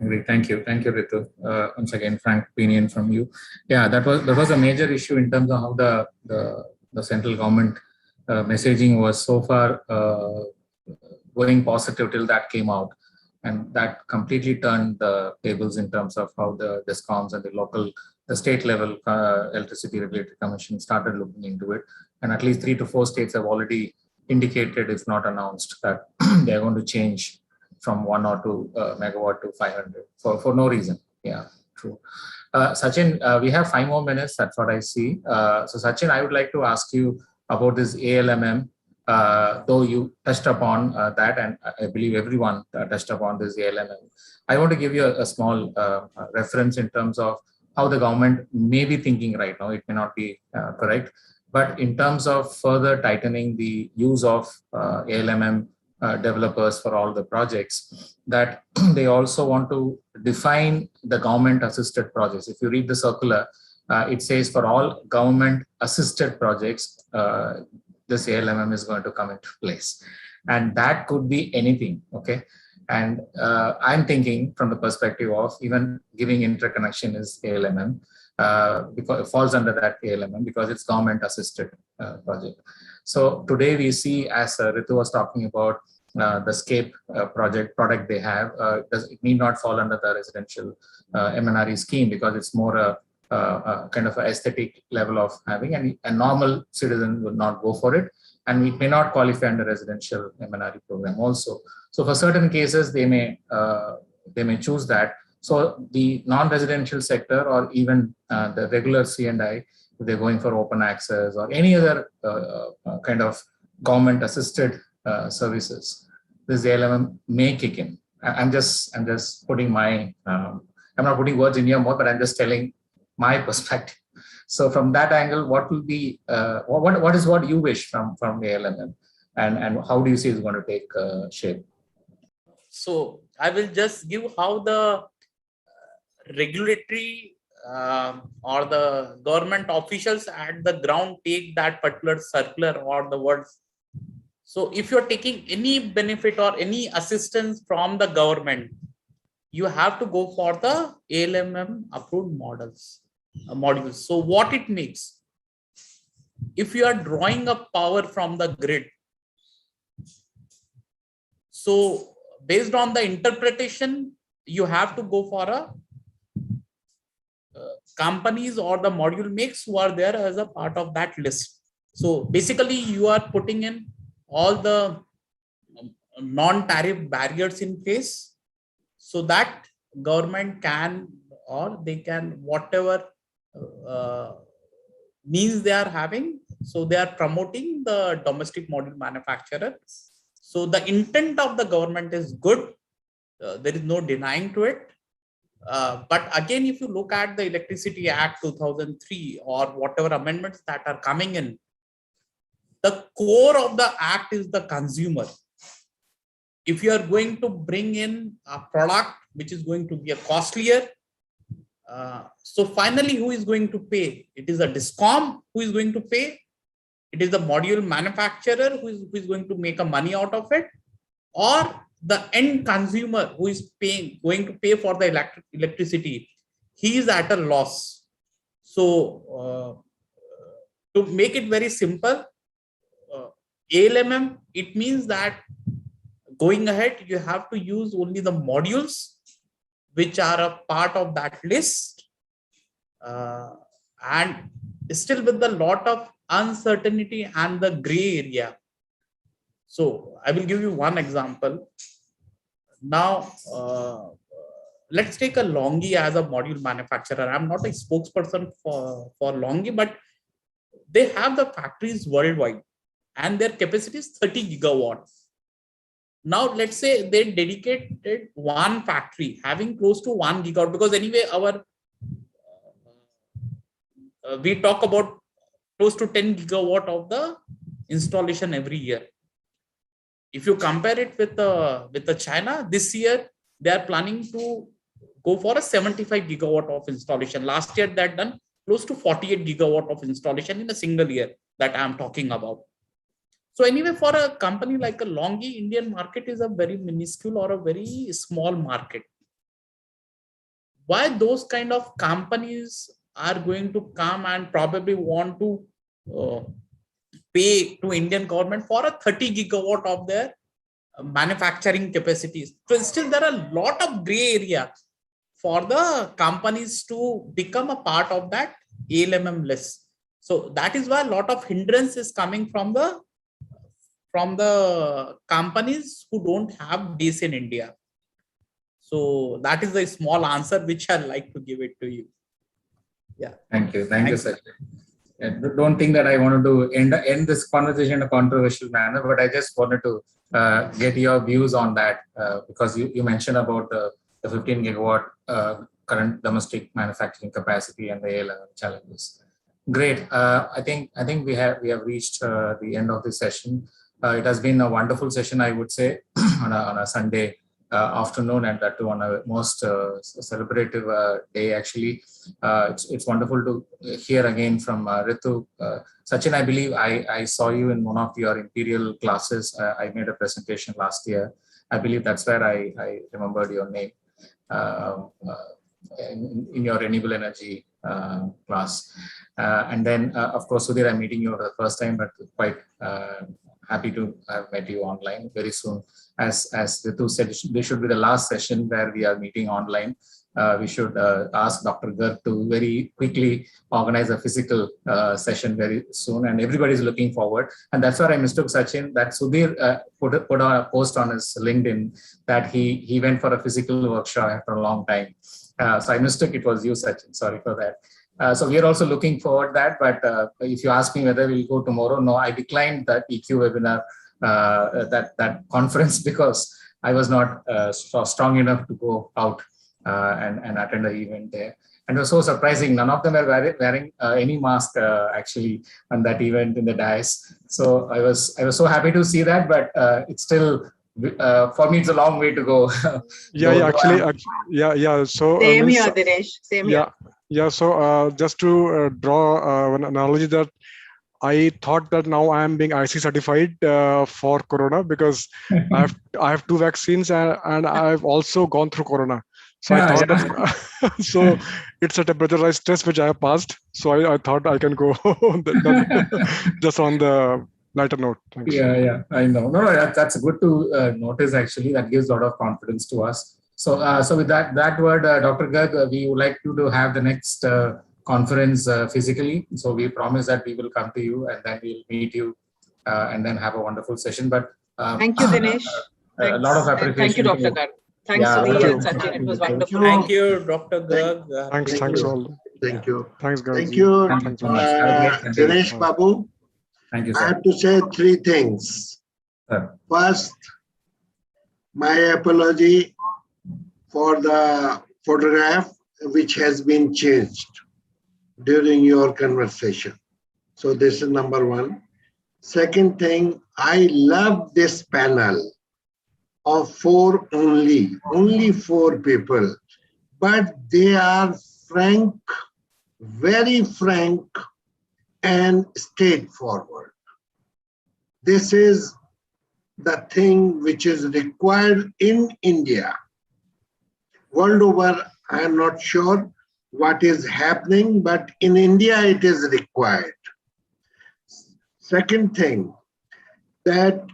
Great, thank you, Ritu. Once again, frank opinion from you. Yeah, that was a major issue in terms of how the central government messaging was so far going positive till that came out, and that completely turned the tables in terms of how the DISCOMs and the state level electricity regulatory commission started looking into it, and at least 3 to 4 states have already indicated, if not announced, that they are going to change from 1 or 2 megawatt to 500 for no reason. Yeah, true. Sachin, we have 5 more minutes. That's what I see. So Sachin, I would like to ask you about this ALMM. Though you touched upon that, and I believe everyone touched upon this ALMM. I want to give you a small reference in terms of how the government may be thinking right now. It may not be correct, but in terms of further tightening the use of ALMM developers for all the projects, that they also want to define the government assisted projects. If you read the circular, it says for all government assisted projects, this ALMM is going to come into place, and that could be anything. Okay, and I'm thinking from the perspective of even giving interconnection is ALMM, because it falls under that ALMM because it's government assisted project. So today we see, as Ritu was talking about, the SCAPE product they have, it need not fall under the residential MNRE scheme because it's more a kind of an aesthetic level of having, and a normal citizen would not go for it. and it may not qualify under residential MNRE program also. So for certain cases, they may choose that. So the non-residential sector or even the regular C&I, if they're going for open access or any other kind of government-assisted services, this ALMM may kick in. I'm just putting my, I'm not putting words in your mouth, but I'm just telling my perspective. So from that angle, what will be, what is what you wish from the ALMM, and how do you see it's going to take shape? So I will just give how the regulatory or the government officials at the ground take that particular circular or the words. So if you're taking any benefit or any assistance from the government, you have to go for the ALMM approved modules. So what it makes, if you are drawing up power from the grid, so based on the interpretation, you have to go for a companies or the module makes who are there as a part of that list. So basically you are putting in all the non-tariff barriers in place so that government can, or they can, whatever means they are having, so they are promoting the domestic module manufacturer. So the intent of the government is good. There is no denying to it. But again, if you look at the Electricity Act 2003 or whatever amendments that are coming in, the core of the act is the consumer. If you are going to bring in a product which is going to be a costlier, so finally who is going to pay? It is a DISCOM who is going to pay. It is the module manufacturer who is going to make a money out of it, or the end consumer who is going to pay for the electricity. He is at a loss. So to make it very simple, ALMM, it means that going ahead, you have to use only the modules which are a part of that list, and still with a lot of uncertainty and the gray area. So I will give you one example. Now, let's take a Longi as a module manufacturer. I'm not a spokesperson for Longi, but they have the factories worldwide and their capacity is 30 gigawatts. Now, let's say they dedicated one factory having close to 1 gigawatt, because anyway, we talk about close to 10 gigawatt of the installation every year. If you compare it with the China, this year they are planning to go for a 75 gigawatt of installation. Last year they had done close to 48 gigawatt of installation in a single year that I am talking about. So anyway, for a company like a Longi, Indian market is a very minuscule or a very small market. Why those kind of companies are going to come and probably want to pay to Indian government for a 30 gigawatt of their manufacturing capacities? So still there are a lot of gray area for the companies to become a part of that ALMM list. So that is why a lot of hindrance is coming from the companies who don't have base in India. So that is a small answer which I'd like to give it to you. Yeah. Thank you, Sachin. Don't think that I wanted to end this conversation in a controversial manner, but I just wanted to get your views on that because you mentioned about the 15 gigawatt current domestic manufacturing capacity and the ALMM challenges. Great. I think we have reached the end of this session. It has been a wonderful session, I would say, on a Sunday afternoon, and that too on a most celebrative day. Actually, it's wonderful to hear again from Ritu. Sachin, I believe I saw you in one of your Imperial classes. I made a presentation last year. I believe that's where I remembered your name in your Renewable Energy class. And then, of course, Sudhir, I'm meeting you for the first time, but quite happy to have met you online very soon. As Ritu said, this should be the last session where we are meeting online. we should ask Dr. Garg to very quickly organize a physical session very soon, and everybody is looking forward. And that's where I mistook Sachin, that Sudhir put on a post on his LinkedIn that he went for a physical workshop after a long time. So I mistook it was you, Sachin. Sorry for that. So we are also looking forward to that. But if you ask me whether we'll go tomorrow, no, I declined that EQ webinar, that conference, because I was not strong enough to go out and attend the event there. And it was so surprising. None of them were wearing any mask actually on that event in the dais. So I was so happy to see that, but it's still, for me, it's a long way to go. So same here, Dinesh. Same here. Yeah. So just to draw an analogy, that I thought that now I am being IC certified for Corona, because I have 2 vaccines and I've also gone through Corona. So I thought that, so it's a temperaturized test which I have passed. So I thought I can go just on the lighter note. Thanks. Yeah, I know. No, that's good to notice. Actually, that gives a lot of confidence to us. So, so with that word, Dr. Garg, we would like you to have the next conference physically. So we promise that we will come to you and then we'll meet you and then have a wonderful session. But thank you, Dinesh. A lot of appreciation. Thank you, Dr. Garg. Thanks, Sudhir and Sachin. It was wonderful. Thank you, Dr. Garg. Thanks all. Thank you. Thanks, Garg. Thank you, Thanks so much. Dinesh Babu. Thank you, sir. I have to say 3 things. First, my apology for the photograph which has been changed during your conversation. So this is number 1. Second thing, I love this panel of 4 only 4 people, but they are frank, very frank and straightforward. This is the thing which is required in India. World over, I am not sure what is happening, but in India it is required. Second thing, that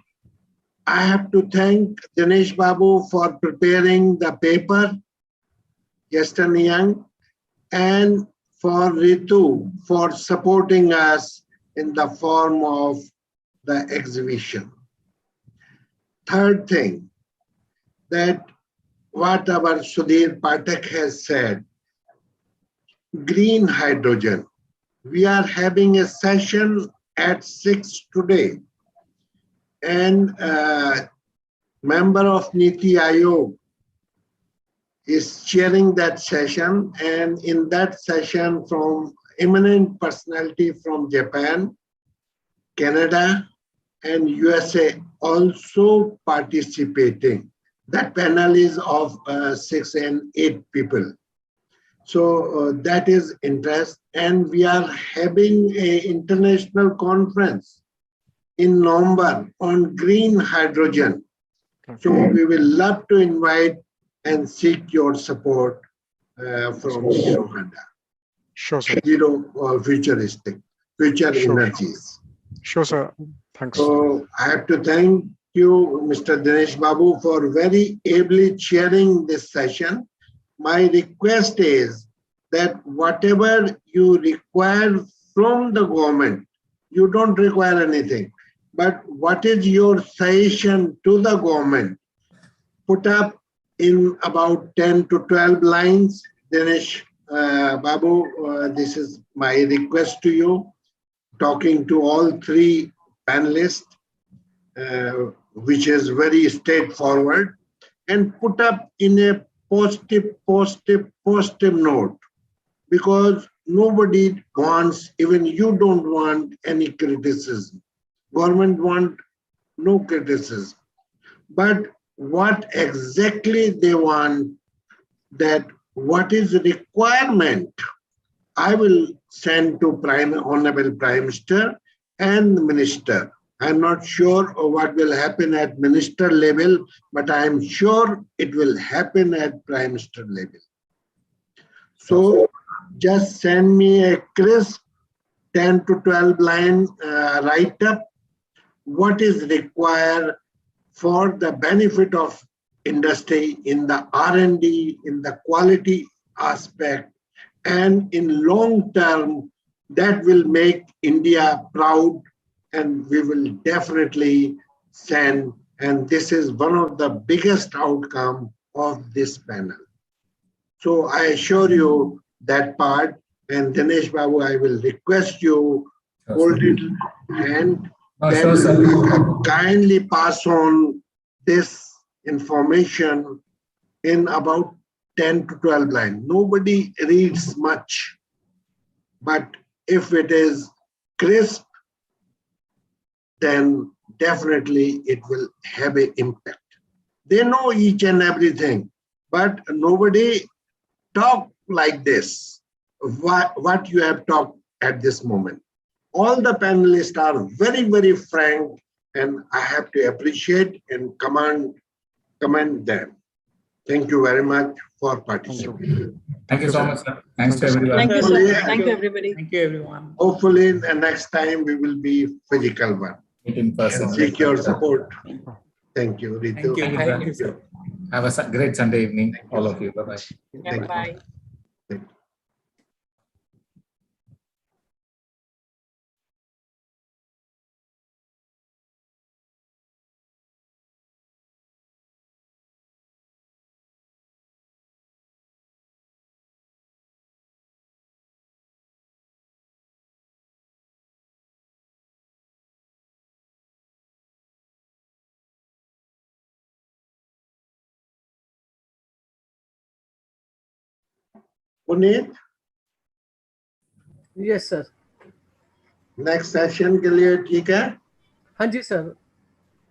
I have to thank Dinesh Babu for preparing the paper, yesterday young, and for Ritu for supporting us in the form of the exhibition. Third thing, that what our Sudhir Pathak has said, green hydrogen. We are having a session at 6 today, and member of Niti Aayog is chairing that session, and in that session from eminent personality from Japan, Canada and USA also participating. That panel is of 6 and 8 people. So that is interest, and we are having an international conference in November on green hydrogen. So we will love to invite and seek your support from Zero Honda. Sure, sir. Zero future energies. Sure, sir. Thanks. So I have to thank you, Mr. Dinesh Babu, for very ably chairing this session. My request is that whatever you require from the government, you don't require anything, but what is your suggestion to the government? Put up in about 10 to 12 lines. Dinesh Babu, this is my request to you, talking to all 3 panelists, which is very straightforward, and put up in a positive note, because nobody wants, even you don't want any criticism. Government want no criticism. But what exactly they want, that what is the requirement, I will send to Honorable Prime Minister and the Minister. I'm not sure what will happen at minister level, but I'm sure it will happen at Prime Minister level. So just send me a crisp 10 to 12 line write-up, what is required for the benefit of industry in the R&D, in the quality aspect, and in long term, that will make India proud, and we will definitely send. And this is one of the biggest outcome of this panel. So I assure you that part. And Dinesh Babu, I will request you hold it and then kindly pass on this information in about 10 to 12 lines. Nobody reads much, but if it is crisp, then definitely it will have an impact. They know each and everything, but nobody talk like this, what you have talked at this moment. All the panelists are very, very frank, and I have to appreciate and commend them. Thank you very much for participating. Thank you so much, sir. Thanks to everyone. Thank you, sir. Thank you, everybody. Thank you, everyone. Hopefully, the next time we will be physical one. Meet in person. And seek your support. Thank you, Ritu. Thank you, sir. Have a great Sunday evening, all of you. Bye-bye. Yeah, bye. Puneet, yes sir, next session के लिए ठीक है? हाँ जी sir,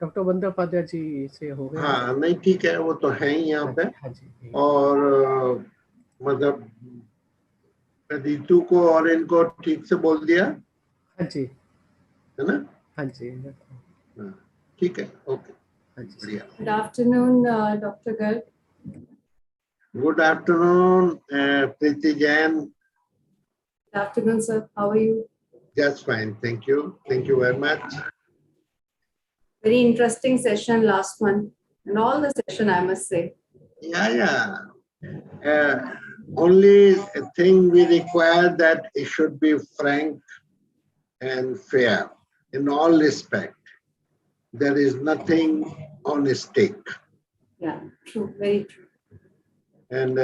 doctor Bandyopadhyay जी से हो गया। हाँ, नहीं ठीक है, वो तो है ही यहाँ पे। हाँ जी। और मतलब रितु को और इनको ठीक से बोल दिया? हाँ जी, है ना? हाँ जी, ठीक है, ओके, हाँ जी। बढ़िया। Good afternoon, Dr. Garg. Good afternoon, Preeti Jain. Good afternoon, sir. How are you? Just fine, thank you. Thank you very much. Very interesting session, last one. And all the session, I must say. Yeah. Only thing we require that it should be frank and fair in all respect. There is nothing on stake. Yeah, true, very true. And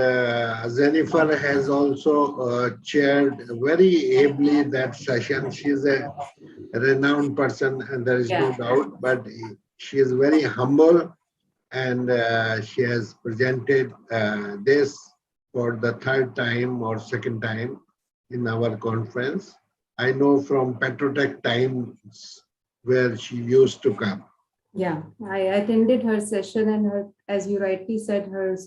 Jennifer has also chaired very ably that session. She is a renowned person, and there is no doubt, but she is very humble, and she has presented this for the third time or second time in our conference. I know from Petrotech times where she used to come. Yeah, I attended her session, and her, as you rightly said, her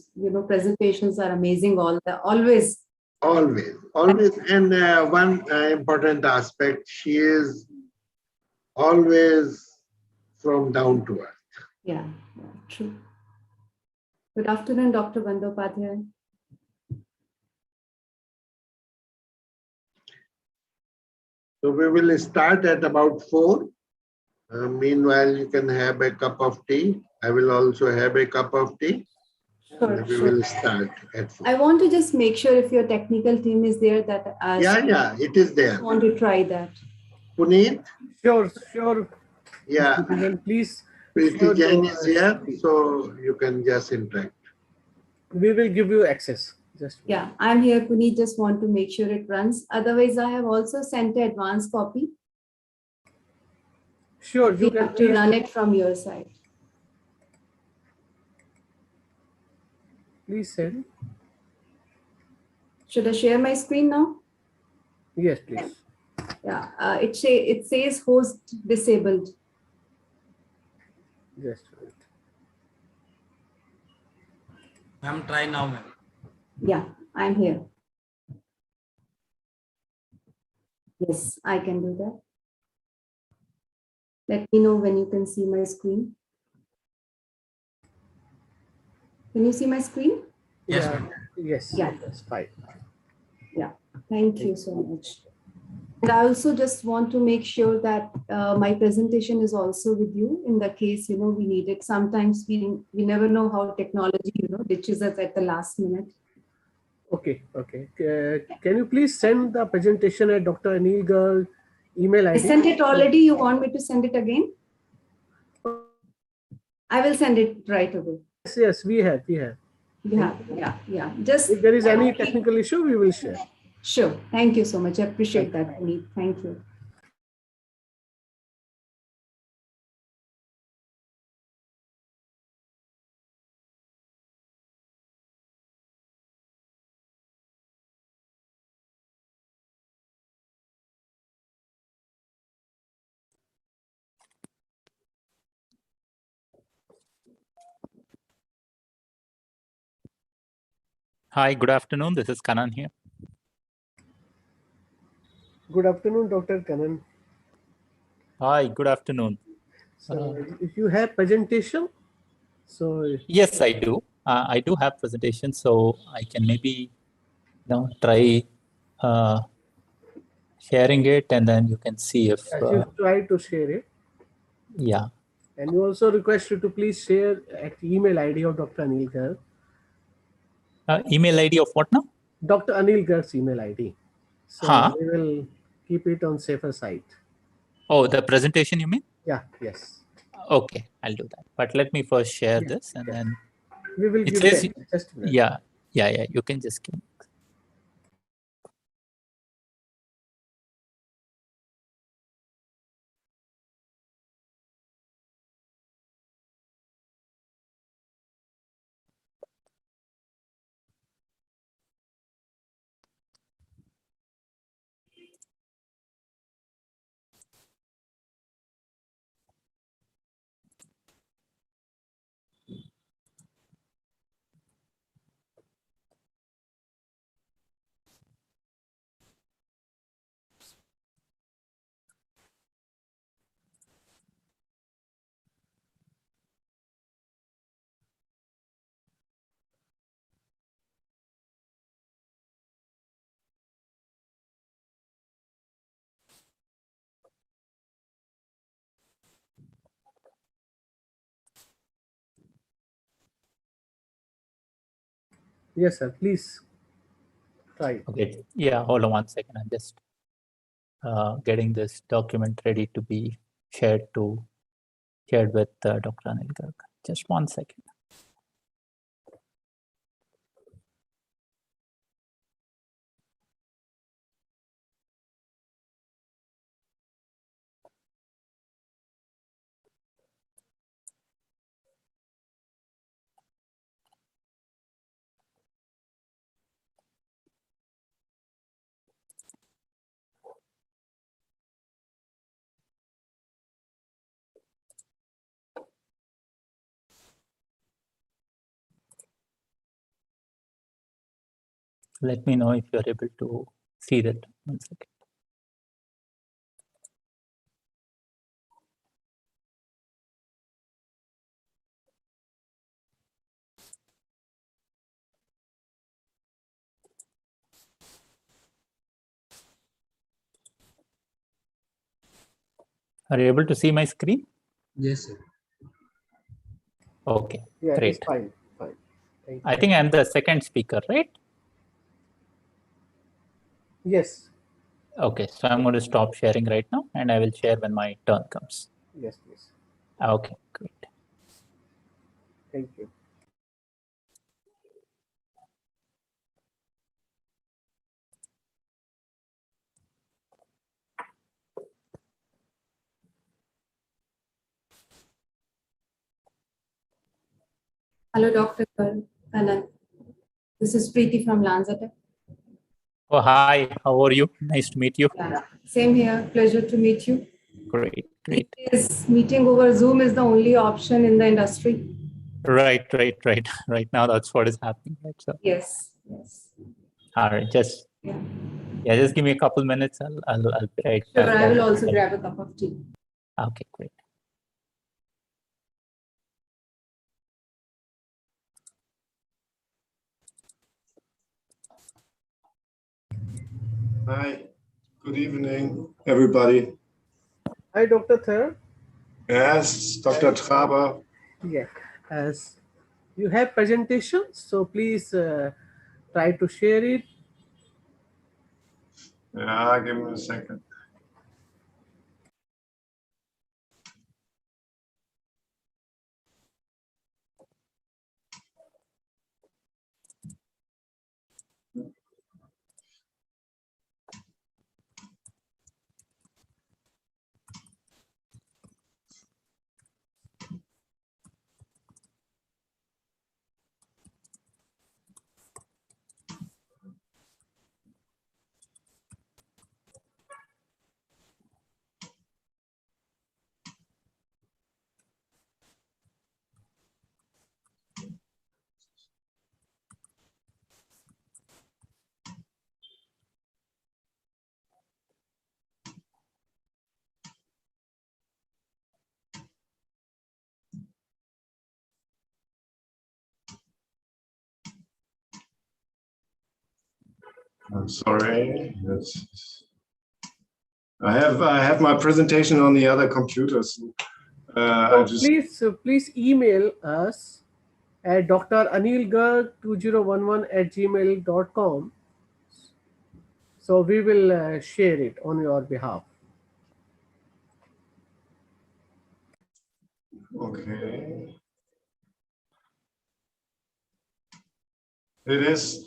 presentations are amazing. Always. And one important aspect, she is always from down to earth. Yeah, true. Good afternoon, Dr. Bandyopadhyay. So we will start at about 4. Meanwhile, you can have a cup of tea. I will also have a cup of tea. Sure, we will start at 4. I want to just make sure if your technical team is there that yeah, it is there. I want to try that. Puneet? Sure. Yeah. Please. Preeti Jain is here, so you can just interact. We will give you access. Yeah, I'm here. Puneet, just want to make sure it runs. Otherwise, I have also sent an advance copy. Sure, you have to run it from your side. Please send. Should I share my screen now? Yes, please. Yeah, it says host disabled. Just wait. Ma'am, try now, ma'am. Yeah, I'm here. Yes, I can do that. Let me know when you can see my screen. Can you see my screen? Yes. Yes. Yeah. That's fine. Yeah. Thank you so much. And I also just want to make sure that my presentation is also with you in the case, we need it. Sometimes we never know how technology, ditches us at the last minute. Okay, okay. Can you please send the presentation at Dr. Anil Garg email ID? I sent it already. You want me to send it again? I will send it right away. Yes, we have. Yeah. Just if there is any technical issue, we will share. Sure. Thank you so much. I appreciate that, Puneet. Thank you. Hi, good afternoon. This is Kanan here. Good afternoon, Dr. Kanan. Hi, good afternoon. So if you have presentation, so yes, I do. I do have presentation, so I can maybe try sharing it, and then you can see if you try to share it. Yeah. And we also request you to please share at email ID of Dr. Anil Garg. Email ID of what now? Dr. Anil Garg's email ID. So we will keep it on safer side. Oh, the presentation you mean? Yeah, yes. Okay, I'll do that. But let me first share this, and then we will it give says, it just a minute. Yeah. You can just give. Yes, sir. Please try. Okay. Yeah, hold on 1 second. I'm just getting this document ready to be shared with Dr. Anil Garg. Just 1 second. Let me know if you're able to see that. 1 second. Are you able to see my screen? Yes, sir. Okay, Yeah, great. it's fine. Thank you. I think I'm the second speaker, right? Yes. Okay, so I'm going to stop sharing right now, and I will share when my turn comes. Yes, please. Okay, great. Thank you. Hello, Dr. Kanan. This is Preeti from Lanzatech. Oh, hi. How are you? Nice to meet you. Yeah. Same here. Pleasure to meet you. Great, great. Yes, meeting over Zoom is the only option in the industry. Right. Right now, that's what is happening. Right. So. Yes. All right. Just give me a couple minutes. I'll be right Sure, back. I will also grab a cup of tea. Okay, great. Hi. Good evening, everybody. Hi, Dr. Ther. Yes, Dr. Traber. Yeah, as you have presentations, so please try to share it. Yeah, give me a second. I'm sorry. Yes. I have my presentation on the other computers. So please email us at dranilgarg2011@gmail.com. So we will share it on your behalf. Okay. It is.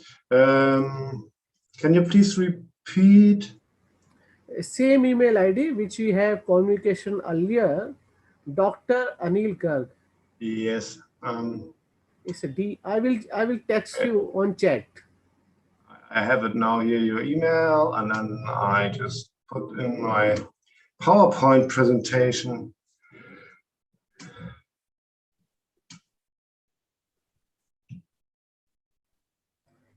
Can you please repeat? Same email ID which we have communication earlier, Dr. Anil Garg. Yes. It's a D. I will text you on chat. I have it now here, your email, and then I just put in my PowerPoint presentation.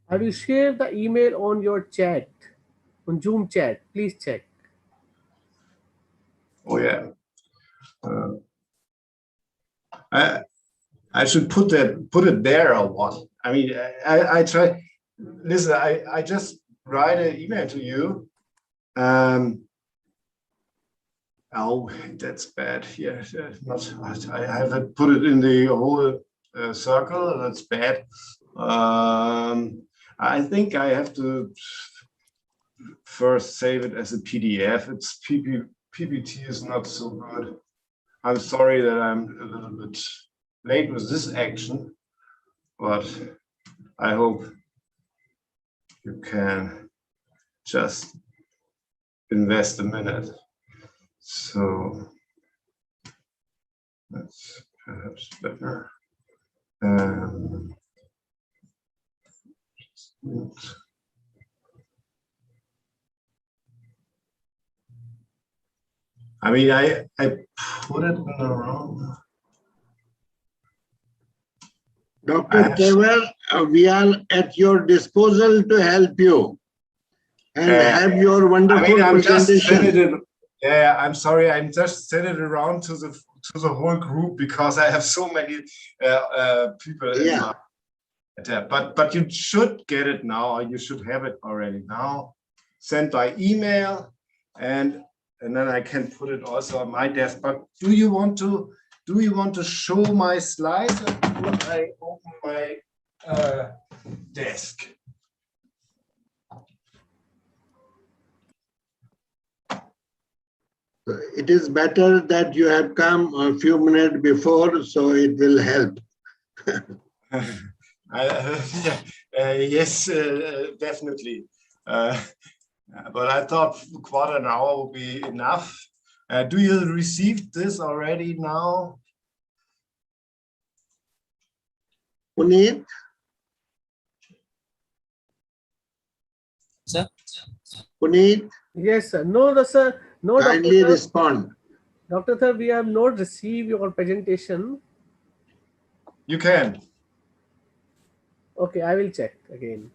I will share the email on your chat, on Zoom chat. Please check. Oh yeah. I should put it there or what? I mean, I try. Listen, I just write an email to you. Oh, that's bad. Yeah, not. I haven't put it in the whole circle. That's bad. I think I have to first save it as a PDF. It's PPT is not so good. I'm sorry that I'm a little bit late with this action, but I hope you can just invest a minute. So that's perhaps better. I mean, I put it in the wrong. Dr. Trevor, we are at your disposal to help you and have your wonderful I mean, I'm just presentation. sending it. Yeah, I'm sorry. I'm just sending it around to the whole group because I have so many people in my. But you should get it now, or you should have it already now. Sent by email, and then I can put it also on my desk. But do you want to show my slides, or would I open my desk? It is better that you have come a few minutes before, so it will help. Yes, definitely. But I thought quarter an hour would be enough. Do you receive this already now? Puneet? Sir? Puneet? Yes, sir. No, sir. No, Kindly Dr. respond. Dr. Sir, we have not received your presentation. You can. Okay, I will check again.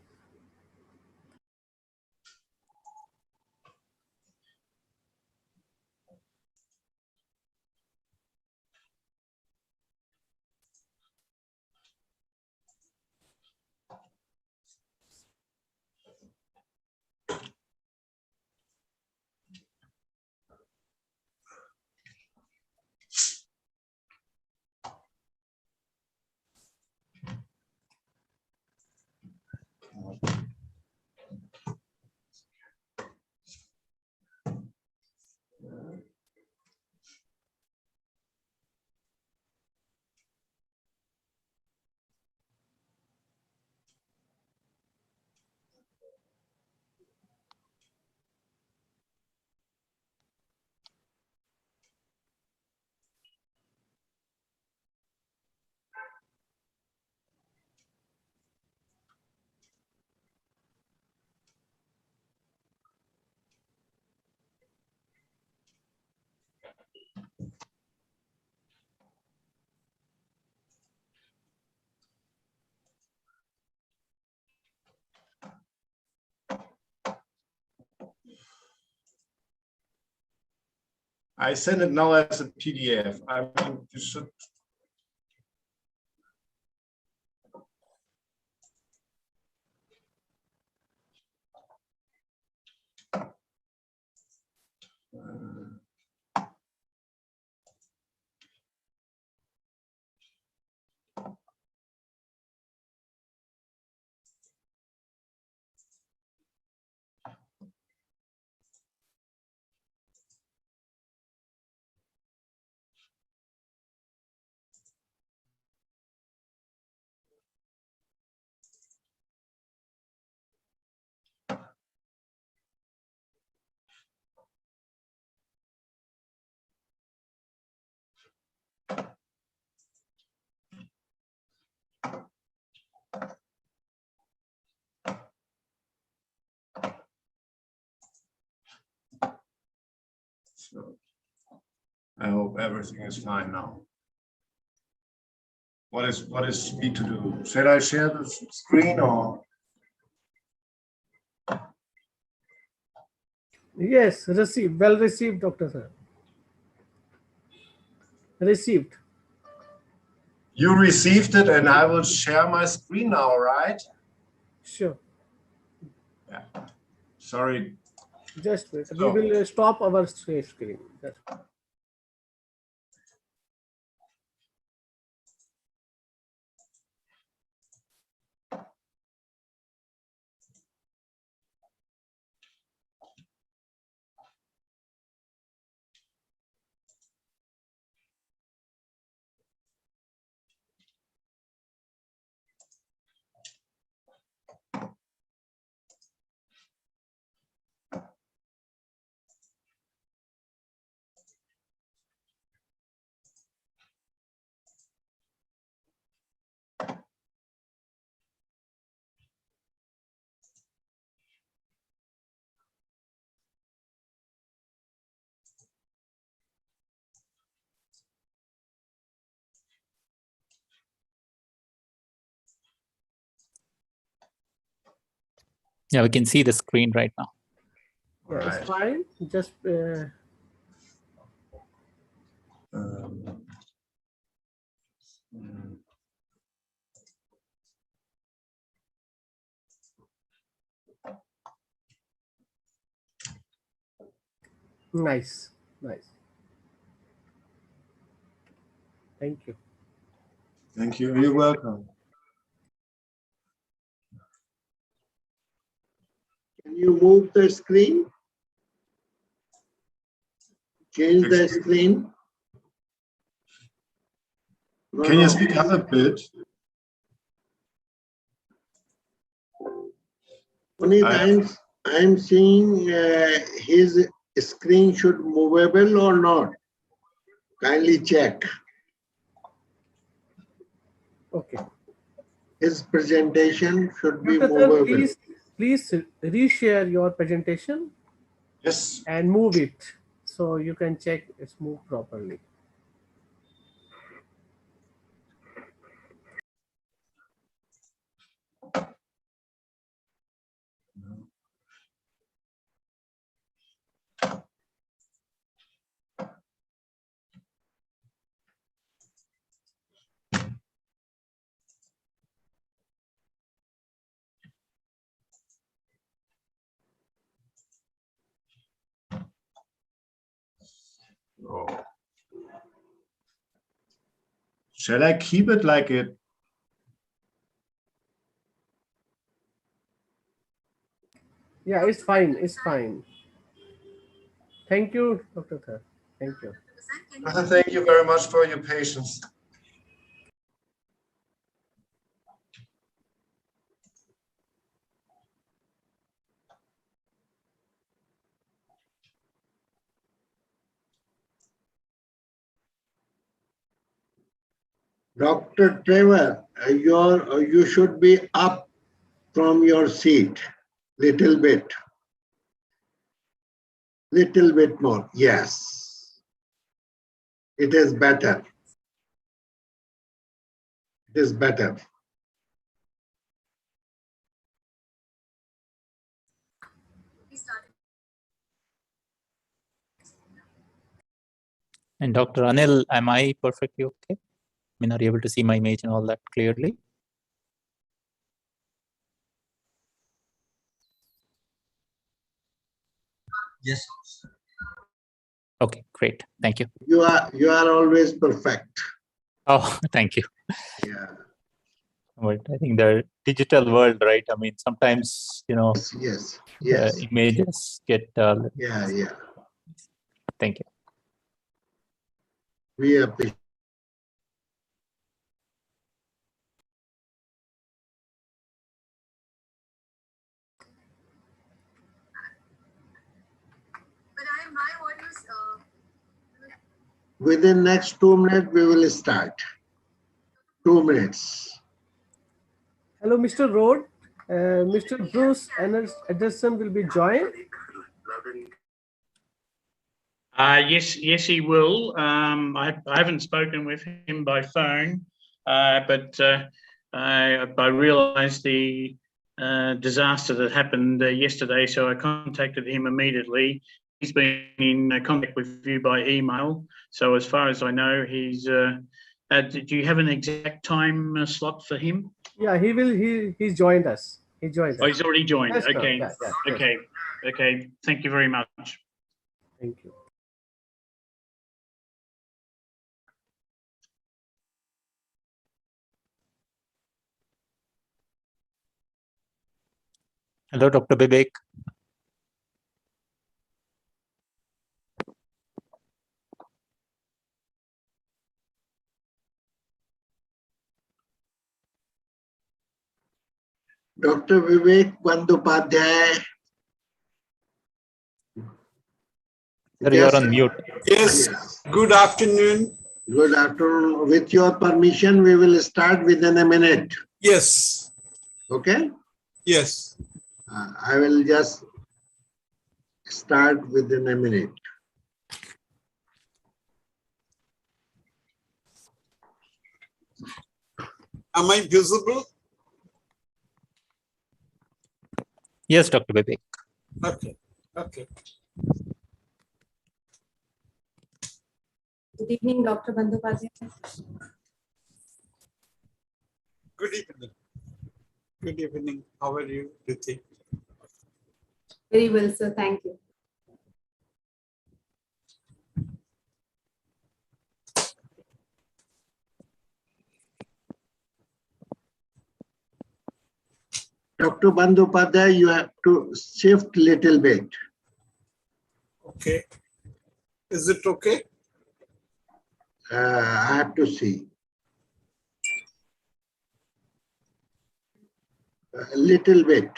I send it now as a PDF. I mean, you should. So I hope everything is fine now. What is need to do? Should I share the screen or? Yes, received. Well received, Dr. Sir. Received. You received it, and I will share my screen now, right? Sure. Yeah. Sorry. Just wait. We will stop our screen. Yeah, we can see the screen right now. Yeah, it's fine. Just nice. Thank you. Thank you. You're welcome. Can you move the screen? Change the screen. Can you speak up a bit? I'm seeing his screen should movable or not. Kindly check. Okay. His presentation should be Dr. Sir, movable. please reshare your presentation. Yes. And move it so you can check it's moved properly. Oh. Shall I keep it like it? Yeah, it's fine. It's fine. Thank you, Dr. Sir. Thank you. Thank you very much for your patience. Dr. Trevor, you should be up from your seat. Little bit more. Yes. It is better. It is better. And Dr. Anil, am I perfectly okay? I mean, are you able to see my image and all that clearly? Yes. Okay, great. Thank you. You are always perfect. Oh, thank you. Yeah. But I think the digital world, right? I mean, sometimes, Yes. images get. Yeah. Thank you. We appreciate. Within next 2 minutes, we will start. 2 minutes. Hello, Mr. Rode. Mr. Bruce Anderson will be joined. Yes, he will. I haven't spoken with him by phone, but I realised the disaster that happened yesterday, so I contacted him immediately. He's been in contact with you by email, so as far as I know, he's. Do you have an exact time slot for him? Yeah, he's joined us. He joined us. Oh, he's already joined. Yes, Okay. yes. Okay. Thank you very much. Thank you. Hello, Dr. Bibek. Dr. Vivek Bandyopadhyay. Sir, you are on mute. Yes. Good afternoon. Good afternoon. With your permission, we will start within a minute. Yes. Okay? Yes. I will just start within a minute. Am I visible? Yes, Dr. Bibek. Okay. Good evening, Dr. Bandyopadhyay. Good evening. Good evening. How are you, Rithi? Very well, sir. Thank you. Dr. Bandyopadhyay, you have to shift little bit. Okay. Is it okay? I have to see. A little bit.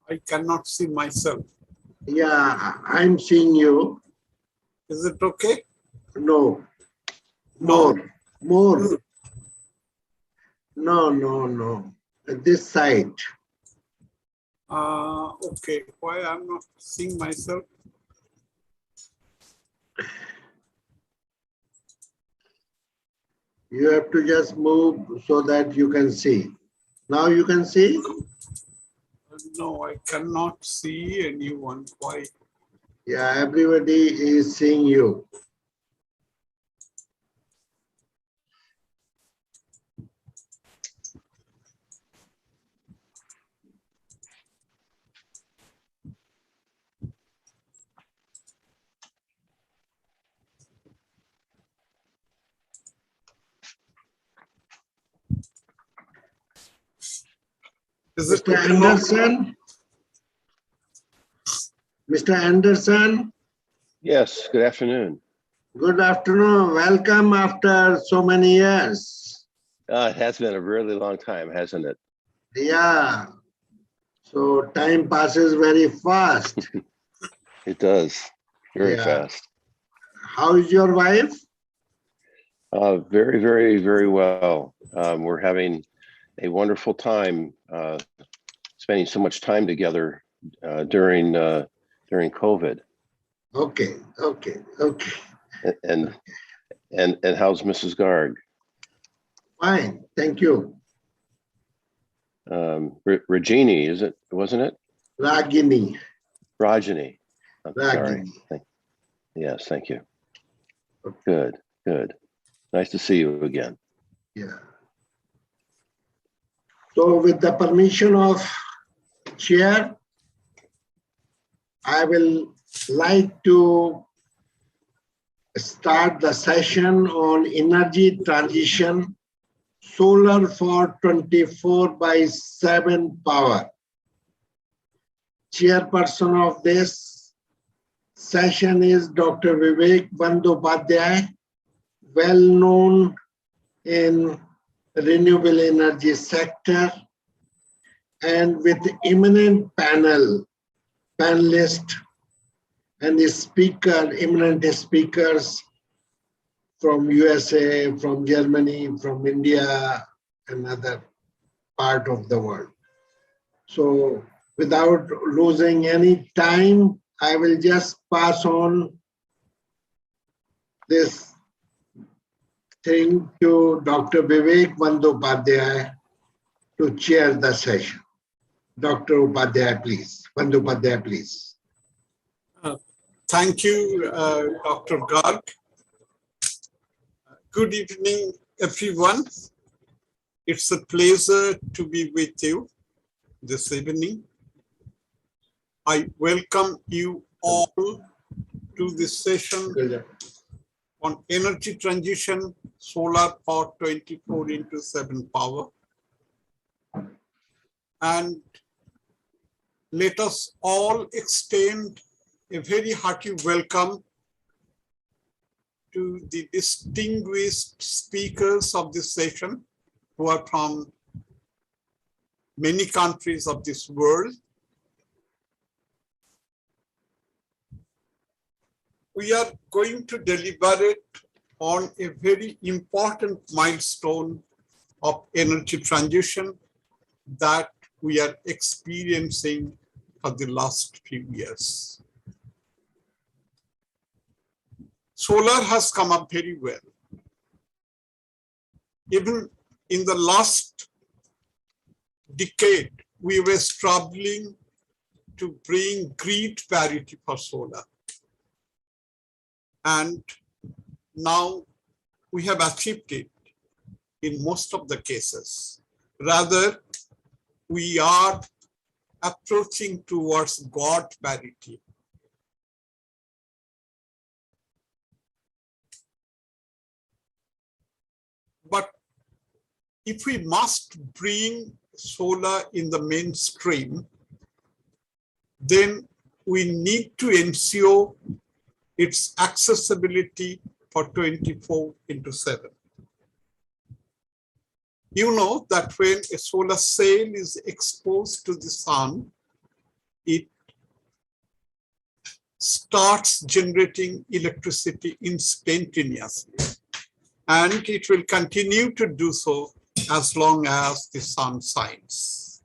I cannot see myself. Yeah, I'm seeing you. Is it okay? No. More. No. This side. Okay. Why I'm not seeing myself? You have to just move so that you can see. Now you can see? No, I cannot see anyone. Why? Yeah, everybody is seeing you. Mr. Anderson? Mr. Anderson? Yes, good afternoon. Good afternoon. Welcome after so many years. It has been a really long time, hasn't it? Yeah. So time passes very fast. It does, very Yeah. fast. How is your wife? Very, very, very well. We're having a wonderful time spending so much time together during COVID. Okay. And how's Mrs. Garg? Fine, thank you. Rajini, wasn't it? Ragini. Rajini. I'm Ragini. sorry. Yes, thank you. Good, good. Nice to see you again. Yeah. So with the permission of Chair, I will like to start the session on energy transition, solar for 24/7 power. Chairperson of this session is Dr. Vivek Bandyopadhyay, well known in renewable energy sector, and with eminent panelist and eminent speakers from USA, from Germany, from India, and other part of the world. So without losing any time, I will just pass on this thing to Dr. Vivek Bandyopadhyay to chair the session. Dr. Upadhyay, please. Bandyopadhyay, please. Thank you, Dr. Garg. Good evening, everyone. It's a pleasure to be with you this evening. I welcome you all to this session on energy transition, solar for 24/7 power. And let us all extend a very hearty welcome to the distinguished speakers of this session who are from many countries of this world. We are going to deliberate on a very important milestone of energy transition that we are experiencing for the last few years. Solar has come up very well. Even in the last decade, we were struggling to bring grid parity for solar. And now we have achieved it in most of the cases. Rather, we are approaching towards God parity. But if we must bring solar in the mainstream, then we need to ensure its accessibility for 24/7. You know that when a solar cell is exposed to the sun, it starts generating electricity instantaneously. And it will continue to do so as long as the sun shines.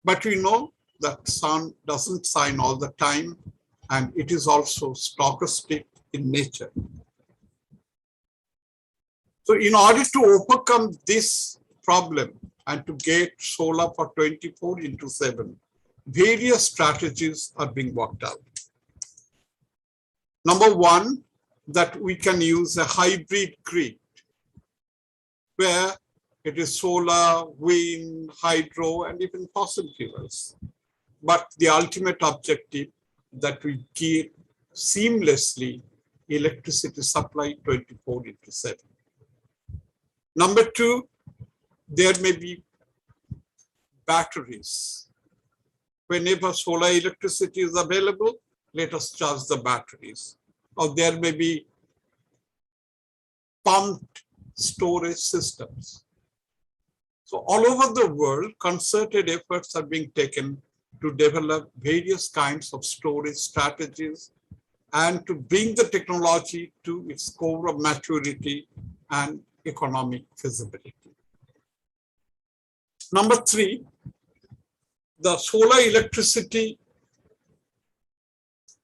But we know that sun doesn't shine all the time, and it is also stochastic in nature. So in order to overcome this problem and to get solar for 24/7, various strategies are being worked out. Number one, that we can use a hybrid grid where it is solar, wind, hydro, and even fossil fuels. But the ultimate objective that we get seamlessly electricity supply 24/7. Number two, there may be batteries. Whenever solar electricity is available, let us charge the batteries. Or there may be pumped storage systems. So all over the world, concerted efforts are being taken to develop various kinds of storage strategies and to bring the technology to its core of maturity and economic feasibility. Number three, the solar electricity,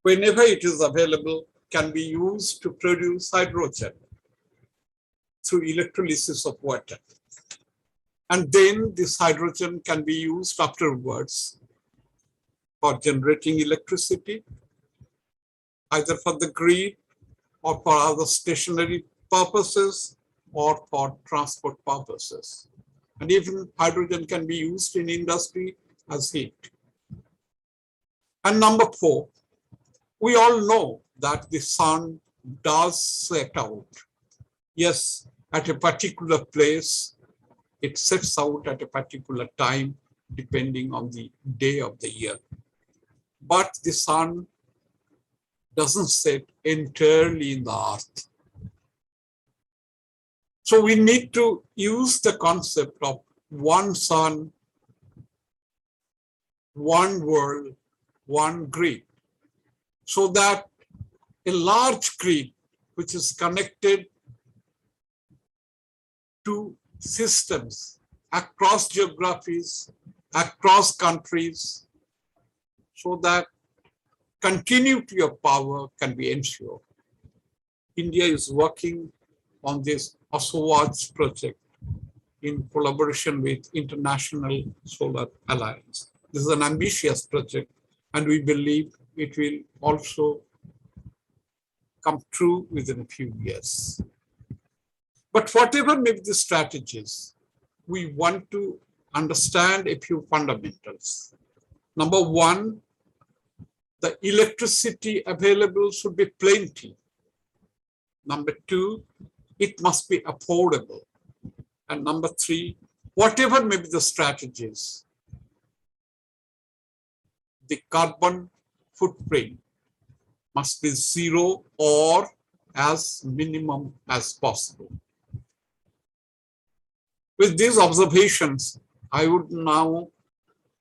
whenever it is available, can be used to produce hydrogen through electrolysis of water. And then this hydrogen can be used afterwards for generating electricity either for the grid or for other stationary purposes or for transport purposes. And even hydrogen can be used in industry as heat. And number 4, we all know that the sun does set out. Yes, at a particular place, it sets out at a particular time, depending on the day of the year. But the sun doesn't set entirely in the earth. So we need to use the concept of one sun, one world, one grid, so that a large grid which is connected to systems across geographies, across countries, so that continuity of power can be ensured. India is working on this ASOWAJ project in collaboration with International Solar Alliance. This is an ambitious project, and we believe it will also come true within a few years. But whatever may be the strategies, we want to understand a few fundamentals. Number 1, the electricity available should be plenty. Number 2, it must be affordable. And number 3, whatever may be the strategies, the carbon footprint must be 0 or as minimum as possible. With these observations, I would now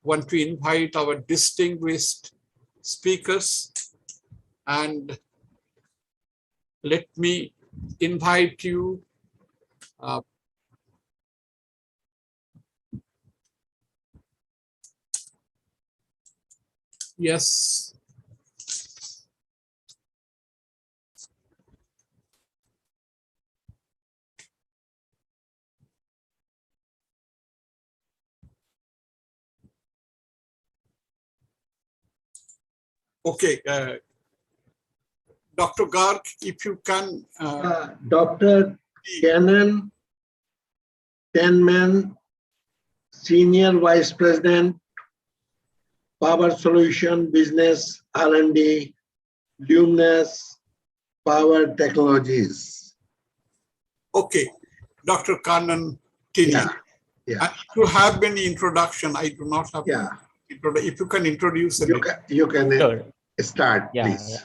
want to invite our distinguished speakers, and let me invite you yes. Okay, Dr. Garg, if you can. Dr. Cannon Tenman, Senior Vice President, Power Solution Business R&D, Luminous Power Technologies. Okay, Dr. Kannan Tini. Yeah. And if you have any introduction, I do not have. Yeah. If you can introduce. You can Sure. Start, Yeah, please.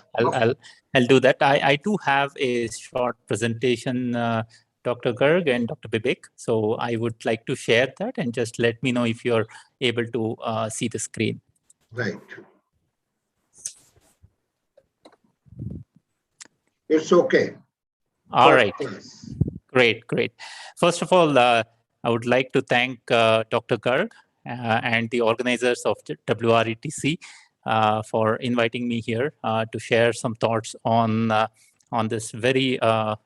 I'll do that. I do have a short presentation, Dr. Garg and Dr. Bibek. So I would like to share that, and just let me know if you're able to see the screen. Right. It's okay. All right. Great. First of all, I would like to thank Dr. Garg and the organizers of WRETC for inviting me here to share some thoughts on this very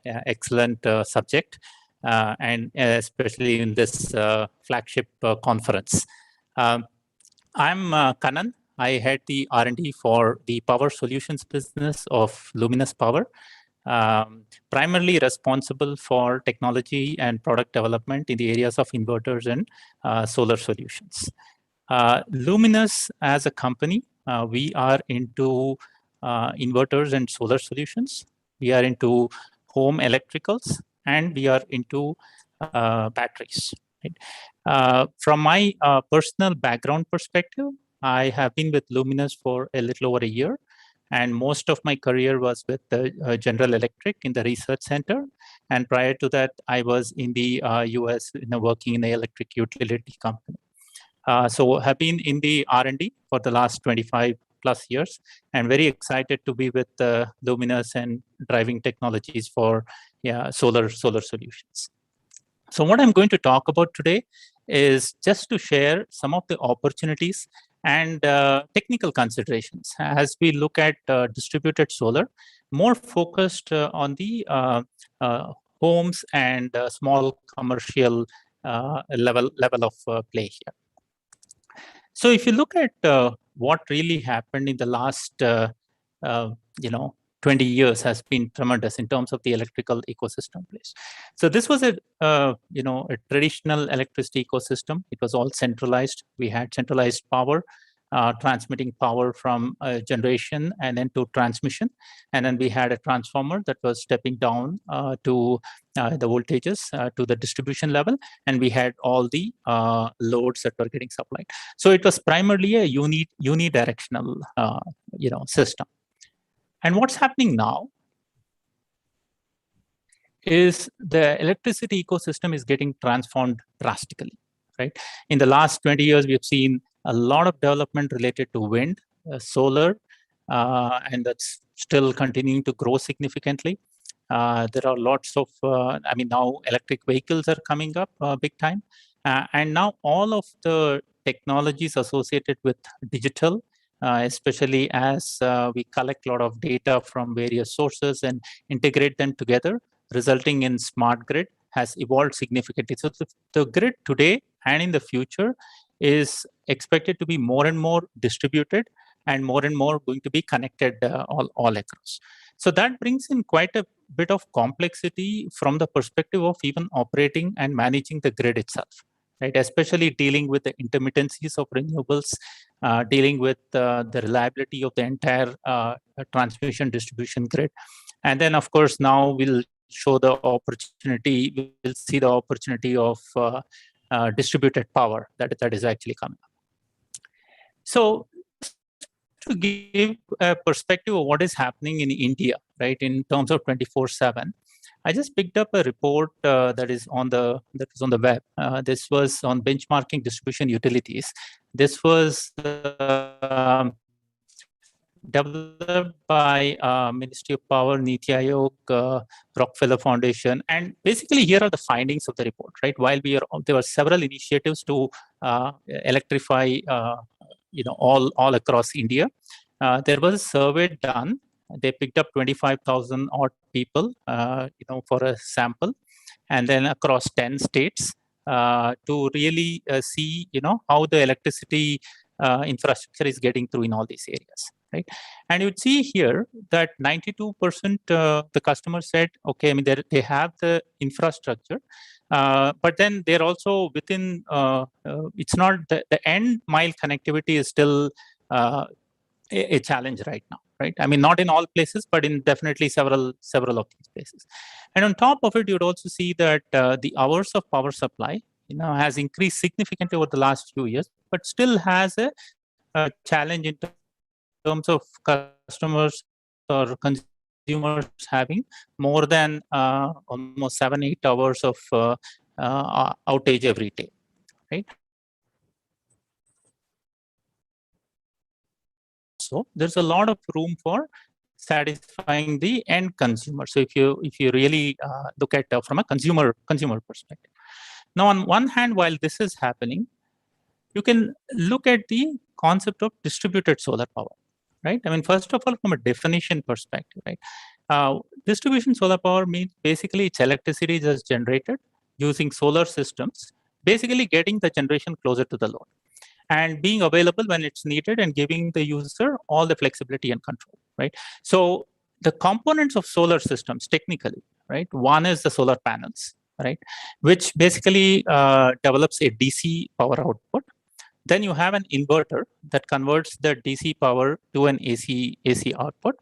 excellent subject, and especially in this flagship conference. I'm Kannan. I head the R&D for the power solutions business of Luminous Power. Primarily responsible for technology and product development in the areas of inverters and solar solutions. Luminous as a company, we are into inverters and solar solutions. We are into home electricals, and we are into batteries. Right? From my personal background perspective, I have been with Luminous for a little over a year. And most of my career was with General Electric in the research center. And prior to that, I was in the US working in an electric utility company. So have been in the R&D for the last 25 plus years, and very excited to be with Luminous and driving technologies for solar solutions. So what I'm going to talk about today is just to share some of the opportunities and technical considerations as we look at distributed solar, more focused on the homes and small commercial level of play here. So if you look at what really happened in the last 20 years has been tremendous in terms of the electrical ecosystem place. So this was a traditional electricity ecosystem. It was all centralized. We had centralized power, transmitting power from generation and then to transmission. And then we had a transformer that was stepping down to the voltages to the distribution level. And we had all the loads that were getting supplied. So it was primarily a unidirectional system. And what's happening now is the electricity ecosystem is getting transformed drastically, right? In the last 20 years, we have seen a lot of development related to wind, solar, and that's still continuing to grow significantly. There are lots of, now electric vehicles are coming up big time. And now all of the technologies associated with digital, especially as we collect a lot of data from various sources and integrate them together, resulting in smart grid, has evolved significantly. So the grid today and in the future is expected to be more and more distributed and more going to be connected all across. So that brings in quite a bit of complexity from the perspective of even operating and managing the grid itself, right? Especially dealing with the intermittencies of renewables, dealing with the reliability of the entire transmission distribution grid. And then, of course, now we'll see the opportunity of distributed power that is actually coming up. So to give a perspective of what is happening in India, right, in terms of 24/7, I just picked up a report that is on the web. This was on benchmarking distribution utilities. This was developed by Ministry of Power, Niti Aayog, Rockefeller Foundation, and basically here are the findings of the report. Right, while there were several initiatives to electrify, all across India, there was a survey done. They picked up 25,000 odd people, for a sample, and then across 10 states to really see, how the electricity infrastructure is getting through in all these areas, right? And you'd see here that 92% the customers said, okay, they have the infrastructure, but then they're also within. It's not the end mile connectivity is still a challenge right now, right? Not in all places, but in definitely several of these places. And on top of it, you'd also see that the hours of power supply, has increased significantly over the last few years, but still has a challenge in terms of customers or consumers having more than almost 7-8 hours of outage every day, right? So there's a lot of room for satisfying the end consumer. So if you really look at from a consumer perspective. Now, on one hand, while this is happening, you can look at the concept of distributed solar power, right? First of all, from a definition perspective, right? Distribution solar power means basically it's electricity that's generated using solar systems, basically getting the generation closer to the load and being available when it's needed and giving the user all the flexibility and control, right? So the components of solar systems technically, right? One is the solar panels, right? Which basically develops a DC power output. Then you have an inverter that converts the DC power to an AC output.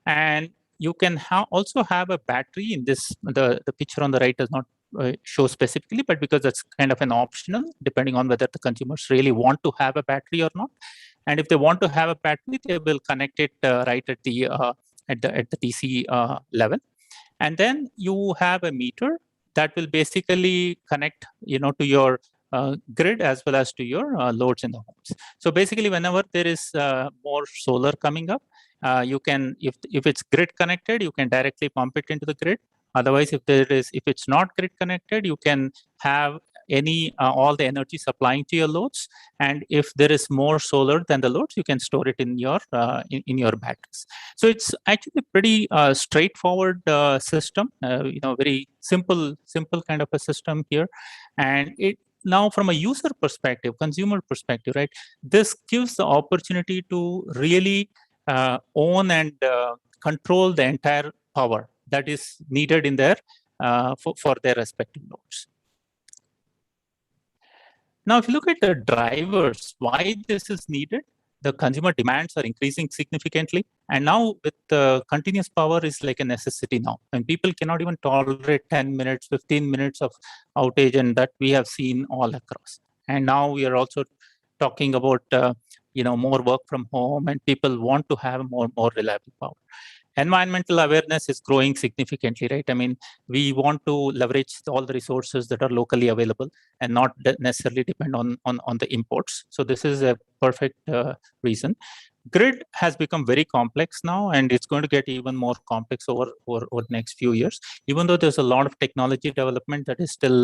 And you can also have a battery in this. The picture on the right does not show specifically, but because that's kind of an optional, depending on whether the consumers really want to have a battery or not. And if they want to have a battery, they will connect it right at the DC level. And then you have a meter that will basically connect, to your grid as well as to your loads in the homes. So basically, whenever there is more solar coming up, you can, if it's grid connected, you can directly pump it into the grid. Otherwise, if it's not grid connected, you can have all the energy supplying to your loads. And if there is more solar than the loads, you can store it in your batteries. So it's actually a pretty straightforward system. Very simple kind of a system here, and it. Now, from a user perspective, consumer perspective, right, this gives the opportunity to really own and control the entire power that is needed in their for their respective nodes. Now, if you look at the drivers, why this is needed, the consumer demands are increasing significantly. And now with continuous power is like a necessity now. And people cannot even tolerate 10 minutes, 15 minutes of outage, and that we have seen all across. And now we are also talking about more work from home, and people want to have more reliable power. Environmental awareness is growing significantly, right? I mean, we want to leverage all the resources that are locally available and not necessarily depend on the imports. So this is a perfect reason. Grid has become very complex now, and it's going to get even more complex over the next few years. Even though there's a lot of technology development that is still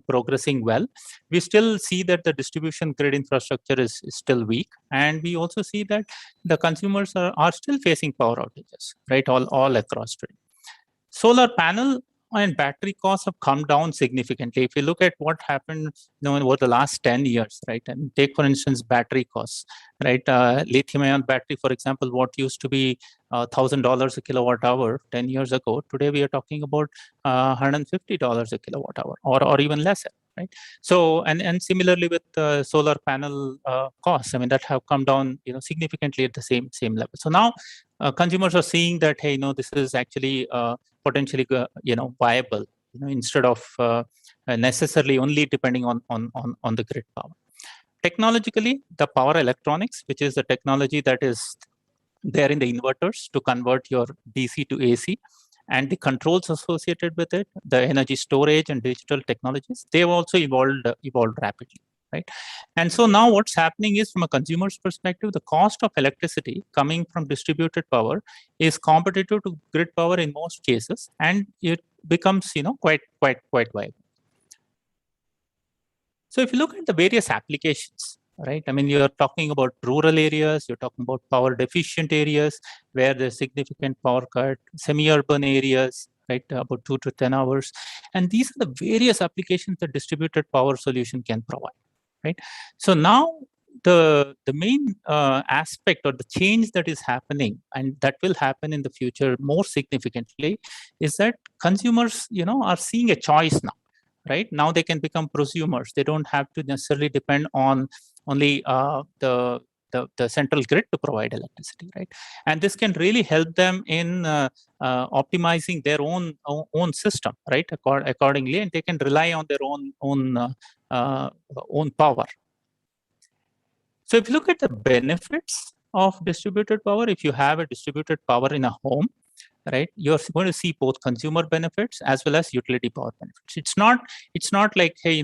progressing well, we still see that the distribution grid infrastructure is still weak, and we also see that the consumers are still facing power outages, right, all across today. Solar panel and battery costs have come down significantly. If you look at what happened over the last 10 years, right, and take, for instance, battery costs, right, lithium-ion battery, for example, what used to be $1,000 a kilowatt hour 10 years ago, today we are talking about $150 a kilowatt hour or even lesser, right? So, and similarly with solar panel costs, I mean, that have come down, significantly at the same level. So now consumers are seeing that, hey, this is actually potentially, viable, instead of necessarily only depending on the grid power. Technologically, the power electronics, which is the technology that is there in the inverters to convert your DC to AC, and the controls associated with it, the energy storage and digital technologies, they've also evolved rapidly, right? And so now what's happening is, from a consumer's perspective, the cost of electricity coming from distributed power is competitive to grid power in most cases, and it becomes, quite viable. So if you look at the various applications, right, I mean, you're talking about rural areas, you're talking about power deficient areas where there's significant power cut, semi-urban areas, right, about 2 to 10 hours. And these are the various applications that distributed power solution can provide, right? So now the main aspect or the change that is happening, and that will happen in the future more significantly, is that consumers, are seeing a choice now. Right now, they can become prosumers. They don't have to necessarily depend on only the central grid to provide electricity, right? And this can really help them in optimizing their own system, right? Accordingly, and they can rely on their own power. So if you look at the benefits of distributed power, if you have a distributed power in a home, right, you're going to see both consumer benefits as well as utility power benefits. It's not like, hey,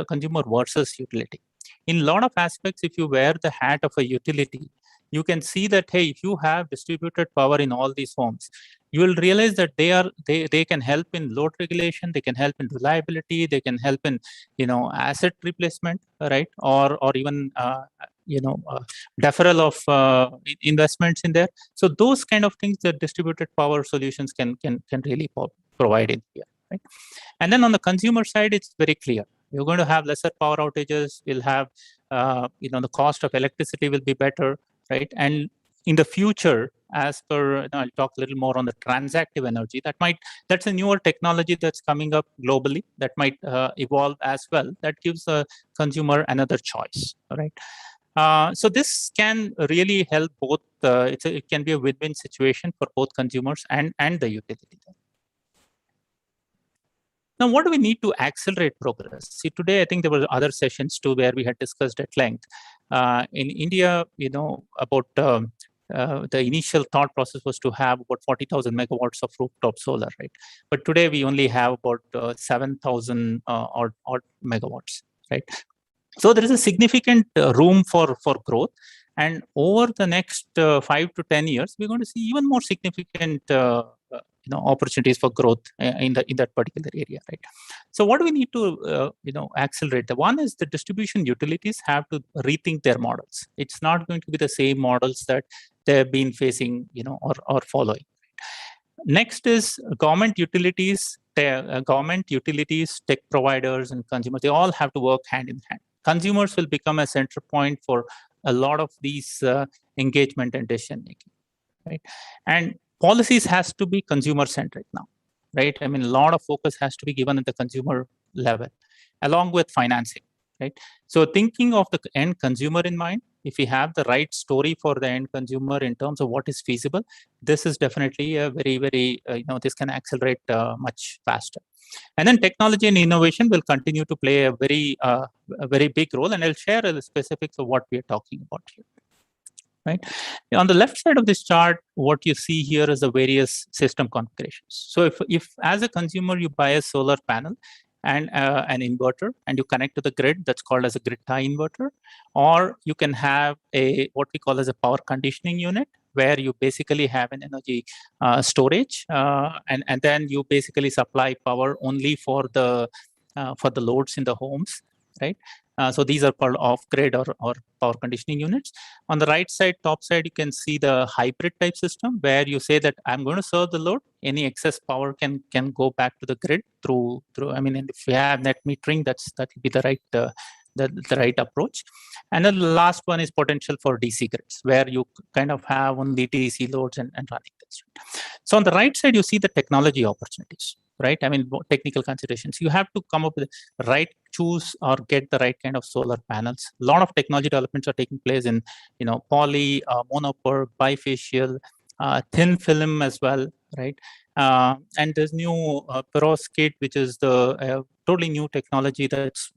consumer versus utility. In a lot of aspects, if you wear the hat of a utility, you can see that, hey, if you have distributed power in all these homes, you will realize that they can help in load regulation, they can help in reliability, they can help in asset replacement, right, or even deferral of investments in there. So those kind of things that distributed power solutions can really provide in here, right? And then on the consumer side, it's very clear. You're going to have lesser power outages. We'll have, the cost of electricity will be better, right? And in the future, as per, I'll talk a little more on the transactive energy. That's a newer technology that's coming up globally that might evolve as well. That gives a consumer another choice, right? So this can really help both. It can be a win-win situation for both consumers and the utility. Now, what do we need to accelerate progress? See, today, I think there were other sessions too where we had discussed at length. In India, about the initial thought process was to have about 40,000 megawatts of rooftop solar, right? But today we only have about 7,000 odd megawatts, right? So there is a significant room for growth. And over the next 5 to 10 years, we're going to see even more significant opportunities for growth in that particular area, right? So what do we need to accelerate? The one is the distribution utilities have to rethink their models. It's not going to be the same models that they've been facing, or following. Next is government utilities, tech providers, and consumers. They all have to work hand in hand. Consumers will become a center point for a lot of these engagement and decision making, right? And policies has to be consumer centric now, right? I mean, a lot of focus has to be given at the consumer level, along with financing, right? So thinking of the end consumer in mind, if we have the right story for the end consumer in terms of what is feasible, this is definitely a very, very, this can accelerate much faster. And then technology and innovation will continue to play a very big role. And I'll share the specifics of what we are talking about here. Right. On the left side of this chart, what you see here is the various system configurations. So if as a consumer, you buy a solar panel and an inverter and you connect to the grid, that's called as a grid tie inverter, or you can have what we call as a power conditioning unit, where you basically have an energy storage and then you basically supply power only for the loads in the homes, right? So these are called off-grid or power conditioning units. On the right side, top side, you can see the hybrid type system where you say that I'm going to serve the load. Any excess power can go back to the grid through. I mean, if we have net metering, that will be the right the right approach. And then the last one is potential for DC grids, where you kind of have only DC loads and running this. So on the right side, you see the technology opportunities, right? I mean, technical considerations. You have to come up with the right, choose or get the right kind of solar panels. A lot of technology developments are taking place in, poly, monopore, bifacial, thin film as well, right? And there's new perovskite, which is the totally new technology that's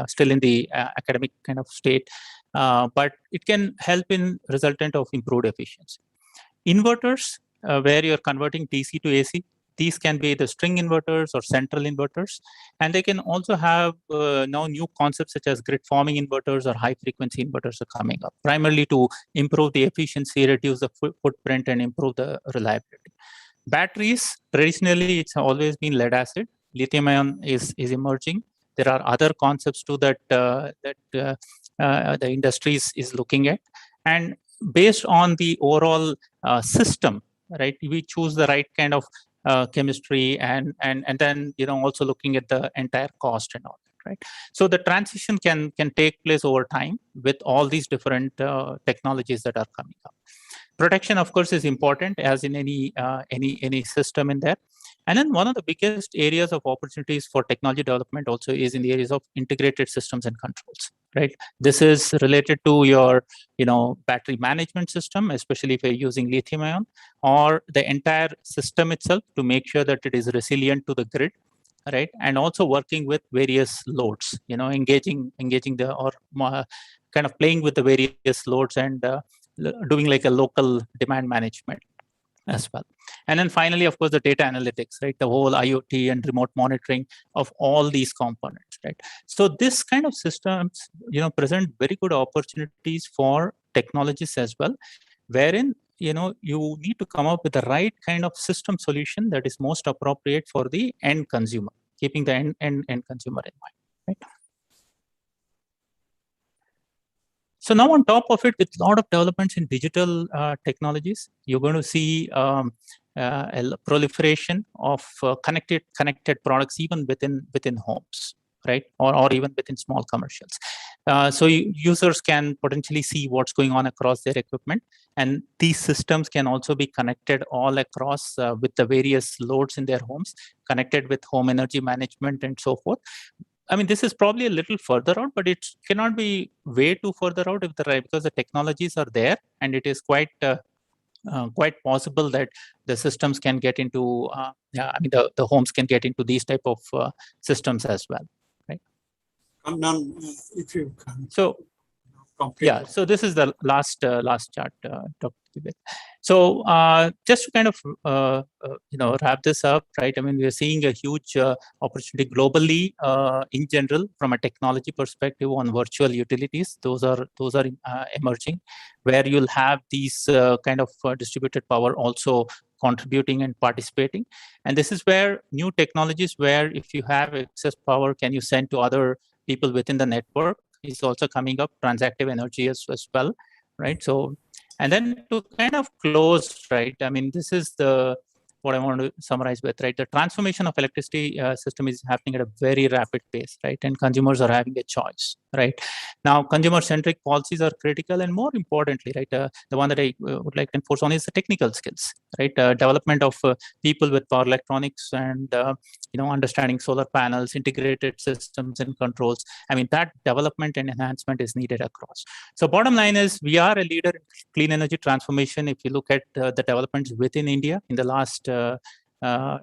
still in the academic kind of state, but it can help in resultant of improved efficiency. Inverters, where you're converting DC to AC. These can be the string inverters or central inverters, and they can also have now new concepts such as grid forming inverters or high frequency inverters are coming up, primarily to improve the efficiency, reduce the footprint, and improve the reliability. Batteries, traditionally, it's always been lead acid. Lithium ion is emerging. There are other concepts too that the industry is looking at, and based on the overall system, right? We choose the right kind of chemistry and then also looking at the entire cost and all that, right? So the transition can take place over time with all these different technologies that are coming up. Protection, of course, is important as in any system in there. And then one of the biggest areas of opportunities for technology development also is in the areas of integrated systems and controls, right? This is related to your, battery management system, especially if you're using lithium ion, or the entire system itself to make sure that it is resilient to the grid, right? And also working with various loads, engaging the or kind of playing with the various loads and doing like a local demand management as well. And then finally, of course, the data analytics, right? The whole IoT and remote monitoring of all these components, right? So this kind of systems, present very good opportunities for technologies as well, wherein, you need to come up with the right kind of system solution that is most appropriate for the end consumer, keeping the end consumer in mind, right? So now on top of it, with a lot of developments in digital technologies, you're going to see a proliferation of connected products even within homes, right? Or even within small commercials. So users can potentially see what's going on across their equipment, and these systems can also be connected all across with the various loads in their homes, connected with home energy management and so forth. I mean, this is probably a little further out, but it cannot be way too further out because the technologies are there, and it is quite possible that the systems can get into, the homes can get into these type of systems as well, right? If you can. So, yeah, so this is the last chart, Dr. Tibet. So just to kind of wrap this up, right? I mean, we are seeing a huge opportunity globally in general from a technology perspective on virtual utilities. Those are emerging, where you'll have these kind of distributed power also contributing and participating. And this is where new technologies, where if you have excess power, can you send to other people within the network, is also coming up. Transactive energy as well, right? So, and then to kind of close, right? I mean, this is what I want to summarize with, right? The transformation of electricity system is happening at a very rapid pace, right? And consumers are having a choice, right? Now, consumer-centric policies are critical, and more importantly, right, the one that I would like to enforce on is the technical skills, right? Development of people with power electronics and understanding solar panels, integrated systems and controls. I mean, that development and enhancement is needed across. So bottom line is we are a leader in clean energy transformation. If you look at the developments within India in the last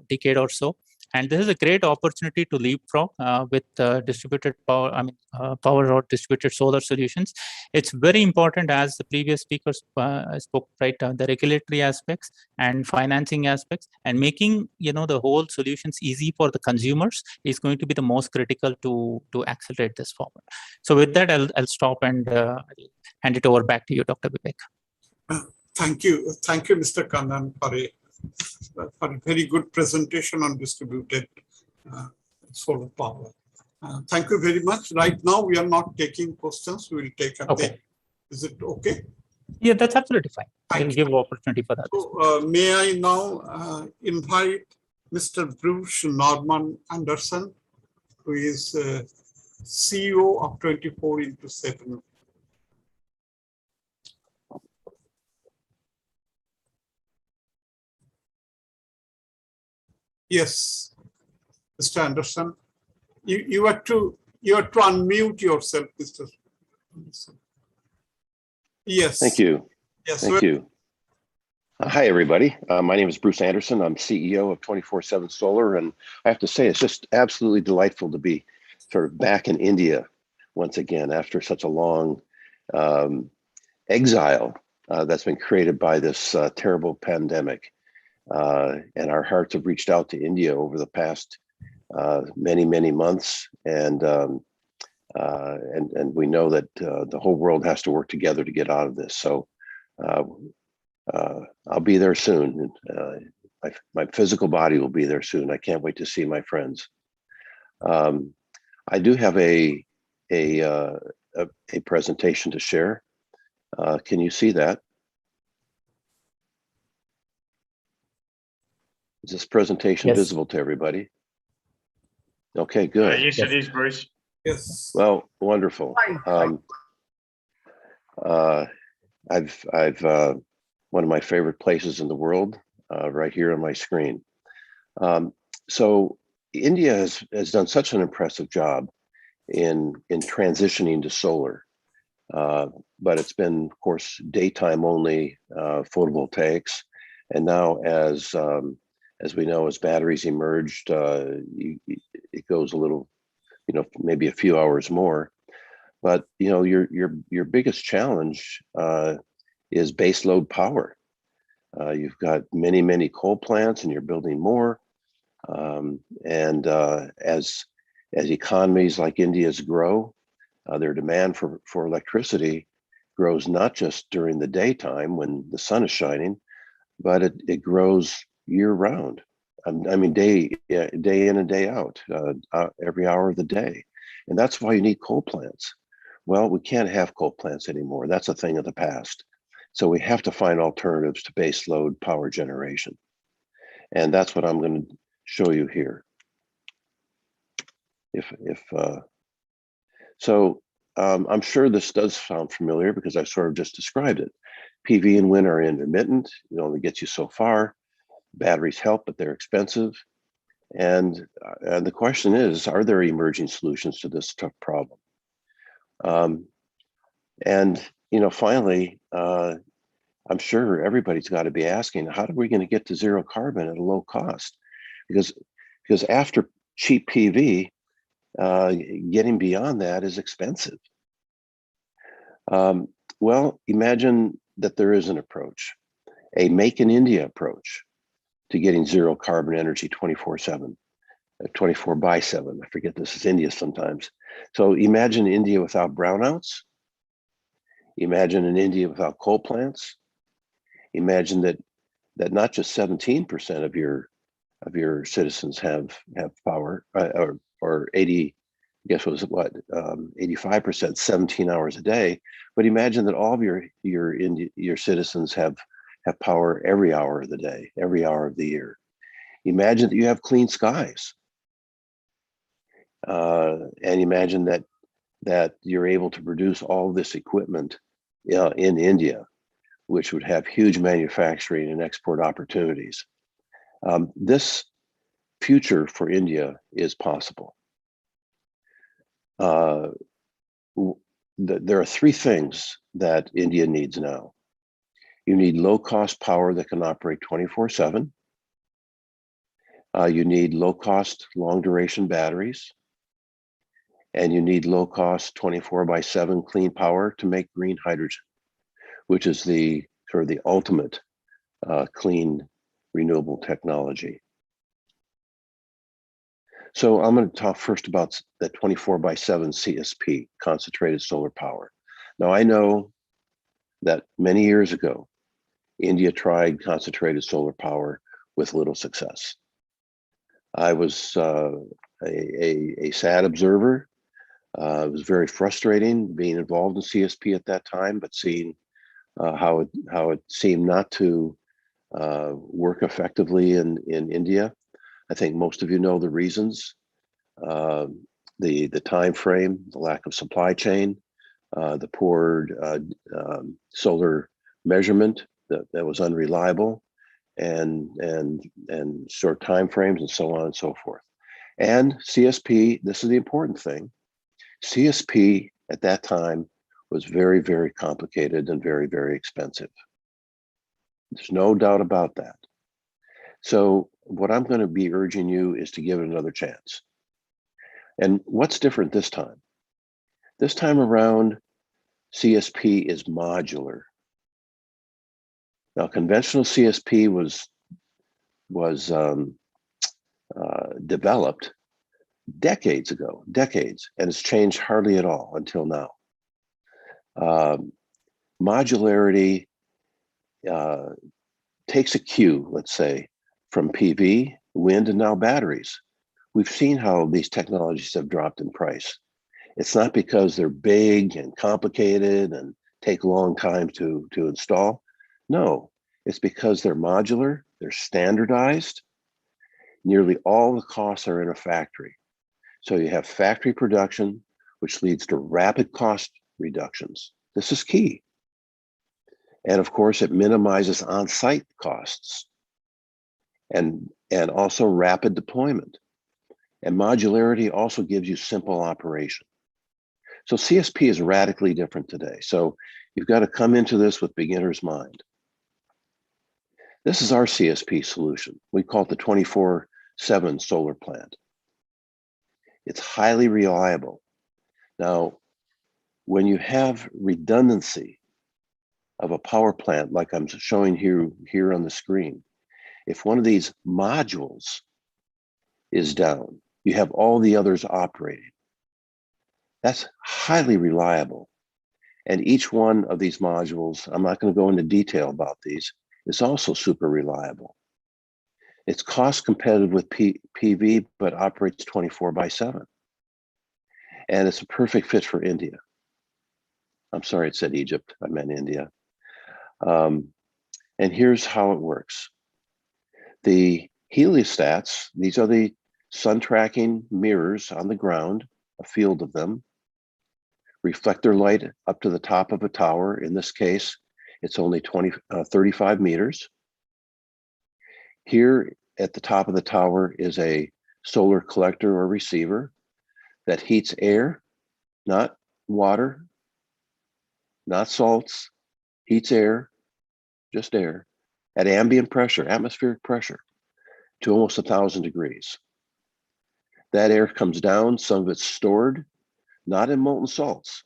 decade or so. And this is a great opportunity to leapfrog with distributed power, power or distributed solar solutions. It's very important, as the previous speakers spoke, right, the regulatory aspects and financing aspects, and making the whole solutions easy for the consumers is going to be the most critical to accelerate this forward. So with that, I'll stop and hand it over back to you, Dr. Vivek. Thank you, Mr. Kannan, for a very good presentation on distributed solar power. Thank you very much. Right now, we are not taking questions. We will take up the. Is it okay? Yeah, that's absolutely fine. I'll give opportunity for that. So, may I now invite Mr. Bruce Norman Anderson, who is CEO of 24x7. Yes, Mr. Anderson, you have to unmute yourself, Mr. Anderson. Yes. Thank you. Yes. Thank you. Hi, everybody. My name is Bruce Anderson. I'm CEO of 24x7 Solar, and I have to say it's just absolutely delightful to be sort of back in India once again after such a long exile that's been created by this terrible pandemic. And our hearts have reached out to India over the past many months, and we know that the whole world has to work together to get out of this. So I'll be there soon. My physical body will be there soon. I can't wait to see my friends. I do have a presentation to share. Can you see that? Is this presentation visible to everybody? Okay, good. Yes, it is, Bruce. Yes. Well, wonderful. I've one of my favorite places in the world, right here on my screen. So India has done such an impressive job in transitioning to solar, but it's been, of course, daytime only photovoltaics, and now as we know, as batteries emerged, it goes a little, maybe a few hours more. But your biggest challenge is baseload power. You've got many coal plants, and you're building more. And as economies like India's grow, their demand for electricity grows not just during the daytime when the sun is shining, but it grows year round. I mean, day in and day out, every hour of the day. And that's why you need coal plants. Well, we can't have coal plants anymore. That's a thing of the past. So we have to find alternatives to base load power generation. And that's what I'm going to show you here. I'm sure this does sound familiar because I sort of just described it. PV and wind are intermittent. It only gets you so far. Batteries help, but they're expensive. And the question is, are there emerging solutions to this tough problem? Finally, I'm sure everybody's got to be asking, how are we going to get to zero carbon at a low cost? Because after cheap PV, getting beyond that is expensive. Well, imagine that there is an approach, a Make in India approach to getting zero carbon energy 24/7, 24/7. I forget this is India sometimes. So imagine India without brownouts. Imagine an India without coal plants. Imagine that not just 17% of your citizens have power, or 80. Guess what was it? What 85%, 17 hours a day. But imagine that all of your citizens have power every hour of the day, every hour of the year. Imagine that you have clean skies, and imagine that that you're able to produce all this equipment in India, which would have huge manufacturing and export opportunities. This future for India is possible. There are three things that India needs now. You need low-cost power that can operate 24/7. You need low-cost, long-duration batteries. And you need low-cost 24/7 clean power to make green hydrogen, which is the sort of the ultimate clean renewable technology. So I'm going to talk first about the 24/7 CSP, concentrated solar power. Now I know that many years ago, India tried concentrated solar power with little success. I was a sad observer. It was very frustrating being involved in CSP at that time, but seeing how it seemed not to work effectively in India. I think most of you know the reasons: the time frame, the lack of supply chain, the poor solar measurement that was unreliable, and short time frames, and so on and so forth. And CSP, this is the important thing, CSP at that time was very, very complicated and very, very expensive. There's no doubt about that. So what I'm going to be urging you is to give it another chance. And what's different this time? This time around, CSP is modular. Now, conventional CSP was developed decades ago, and it's changed hardly at all until now. Modularity takes a cue, let's say, from PV, wind, and now batteries. We've seen how these technologies have dropped in price. It's not because they're big and complicated and take a long time to install. No, it's because they're modular, they're standardized. Nearly all the costs are in a factory. So you have factory production, which leads to rapid cost reductions. This is key. And of course, it minimizes on-site costs and also rapid deployment. And modularity also gives you simple operation. So CSP is radically different today. So you've got to come into this with beginner's mind. This is our CSP solution. We call it the 24/7 solar plant. It's highly reliable. Now, when you have redundancy of a power plant, like I'm showing here on the screen, if one of these modules is down, you have all the others operating. That's highly reliable. And each one of these modules, I'm not going to go into detail about these, is also super reliable. It's cost competitive with PV, but operates 24/7. And it's a perfect fit for India. I'm sorry, it said Egypt, I meant India. And here's how it works. The heliostats, these are the sun tracking mirrors on the ground, a field of them, reflect their light up to the top of a tower. In this case, it's only 35 meters. Here at the top of the tower is a solar collector or receiver that heats air, not water, not salts, heats air, just air, at ambient pressure, atmospheric pressure, to almost 1,000 degrees. That air comes down, some of it's stored, not in molten salts,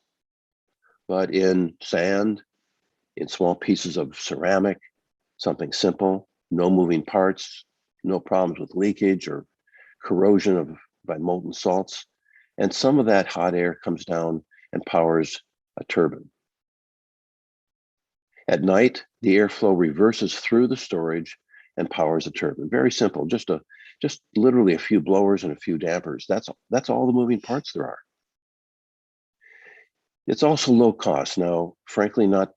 but in sand, in small pieces of ceramic, something simple, no moving parts, no problems with leakage or corrosion by molten salts. And some of that hot air comes down and powers a turbine. At night, the airflow reverses through the storage and powers a turbine. Very simple, just literally a few blowers and a few dampers. That's all the moving parts there are. It's also low cost. Now, frankly, not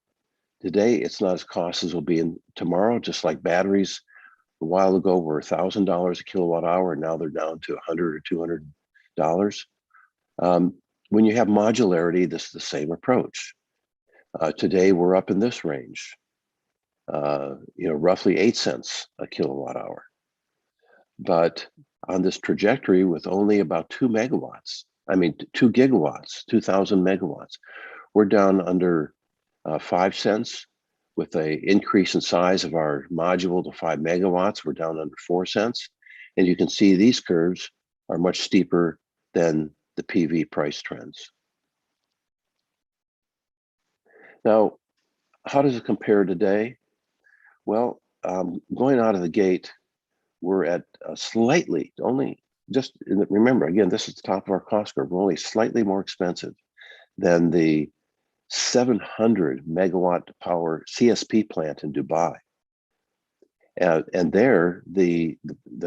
today, it's not as costly as it will be in tomorrow, just like batteries a while ago were $1,000 a kilowatt hour, and now they're down to $100 or $200. when you have modularity, this is the same approach. Today, we're up in this range, roughly 8 cents a kilowatt hour. But on this trajectory with only about 2 gigawatts, 2,000 megawatts, we're down under 5 cents. With an increase in size of our module to 5 megawatts, we're down under 4 cents. And you can see these curves are much steeper than the PV price trends. Now, how does it compare today? Well, going out of the gate, we're at remember, again, this is the top of our cost curve. We're only slightly more expensive than the 700 megawatt power CSP plant in Dubai. And there, the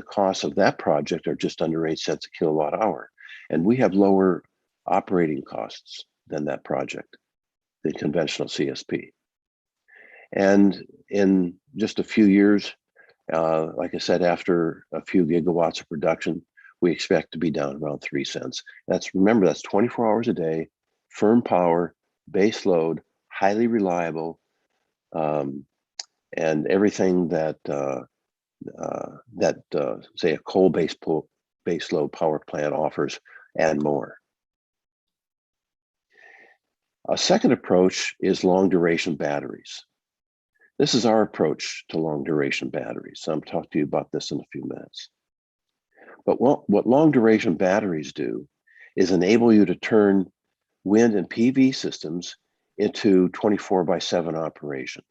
costs of that project are just under 8 cents a kilowatt hour. And we have lower operating costs than that project, the conventional CSP. And in just a few years, like I said, after a few gigawatts of production, we expect to be down around 3 cents. Remember, that's 24 hours a day, firm power, base load, highly reliable, and everything that say a coal-based base load power plant offers, and more. A second approach is long duration batteries. This is our approach to long duration batteries. So I'm talking to you about this in a few minutes. But what long duration batteries do is enable you to turn wind and PV systems into 24/7 operation.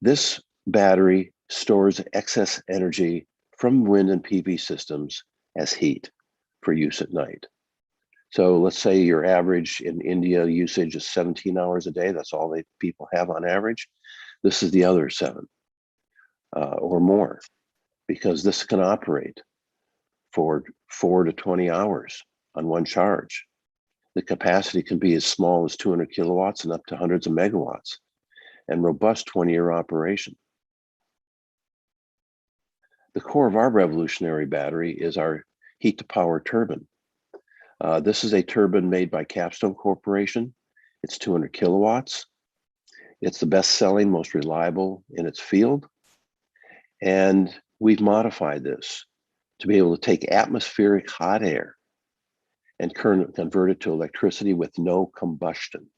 This battery stores excess energy from wind and PV systems as heat for use at night. So let's say your average in India usage is 17 hours a day. That's all people have on average. This is the other 7 or more, because this can operate for 4 to 20 hours on one charge. The capacity can be as small as 200 kilowatts and up to hundreds of megawatts, and robust 20-year operation. The core of our revolutionary battery is our heat to power turbine. This is a turbine made by Capstone Corporation. It's 200 kilowatts. It's the best-selling, most reliable in its field. And we've modified this to be able to take atmospheric hot air and convert it to electricity with no combustion.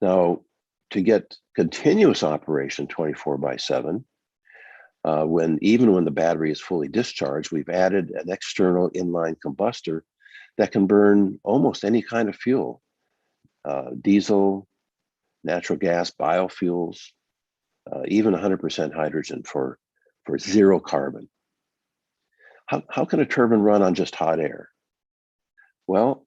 Now, to get continuous operation 24/7, even when the battery is fully discharged, we've added an external inline combustor that can burn almost any kind of fuel, diesel, natural gas, biofuels, even 100% hydrogen for 0 carbon. How can a turbine run on just hot air? Well,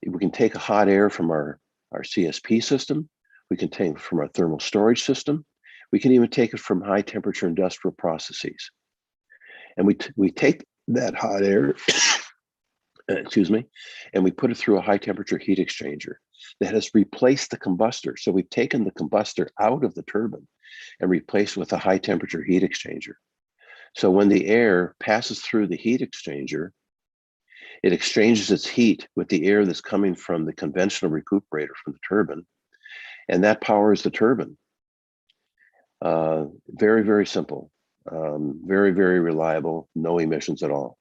we can take hot air from our CSP system. We can take it from our thermal storage system. We can even take it from high temperature industrial processes. And we take that hot air, excuse me, and we put it through a high temperature heat exchanger that has replaced the combustor. So we've taken the combustor out of the turbine and replaced it with a high temperature heat exchanger. So when the air passes through the heat exchanger, it exchanges its heat with the air that's coming from the conventional recuperator from the turbine, and that powers the turbine. Very, very simple, very, very reliable, no emissions at all.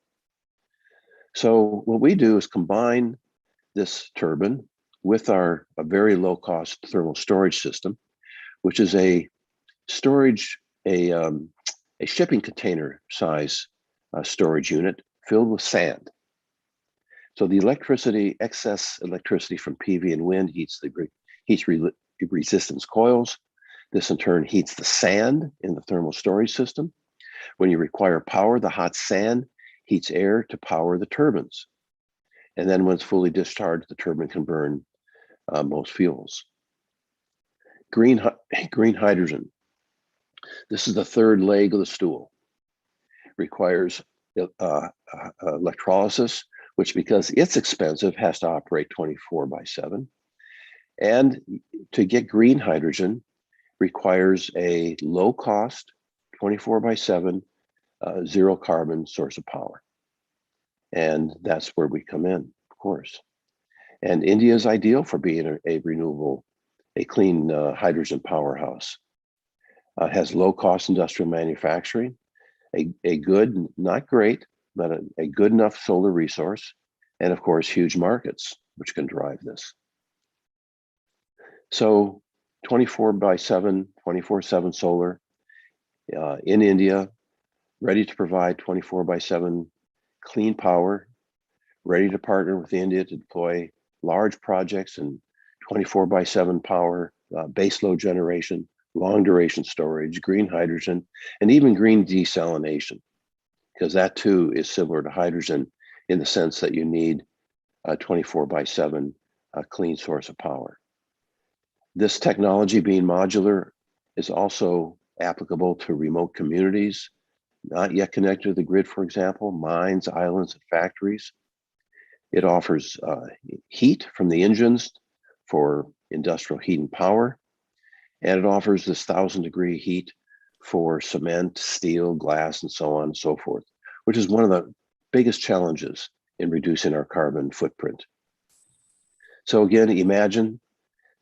So what we do is combine this turbine with a very low cost thermal storage system, which is a shipping container size storage unit filled with sand. So the excess electricity from PV and wind heats resistance coils. This in turn heats the sand in the thermal storage system. When you require power, the hot sand heats air to power the turbines. And then when it's fully discharged, the turbine can burn most fuels. Green hydrogen. This is the third leg of the stool. Requires electrolysis, which, because it's expensive, has to operate 24/7. And to get green hydrogen requires a low cost, 24/7, 0 carbon source of power. And that's where we come in, of course. And India is ideal for being a renewable, a clean hydrogen powerhouse. Has low-cost industrial manufacturing, a good, not great, but a good enough solar resource, and of course, huge markets, which can drive this. So 24/7, 24/7 solar in India, ready to provide 24/7 clean power, ready to partner with India to deploy large projects and 24/7 power, baseload generation, long duration storage, green hydrogen, and even green desalination, because that too is similar to hydrogen in the sense that you need a 24/7 clean source of power. This technology, being modular, is also applicable to remote communities, not yet connected to the grid, for example, mines, islands, and factories. It offers heat from the engines for industrial heat and power, and it offers this 1,000-degree heat for cement, steel, glass, and so on and so forth, which is one of the biggest challenges in reducing our carbon footprint. So again, imagine,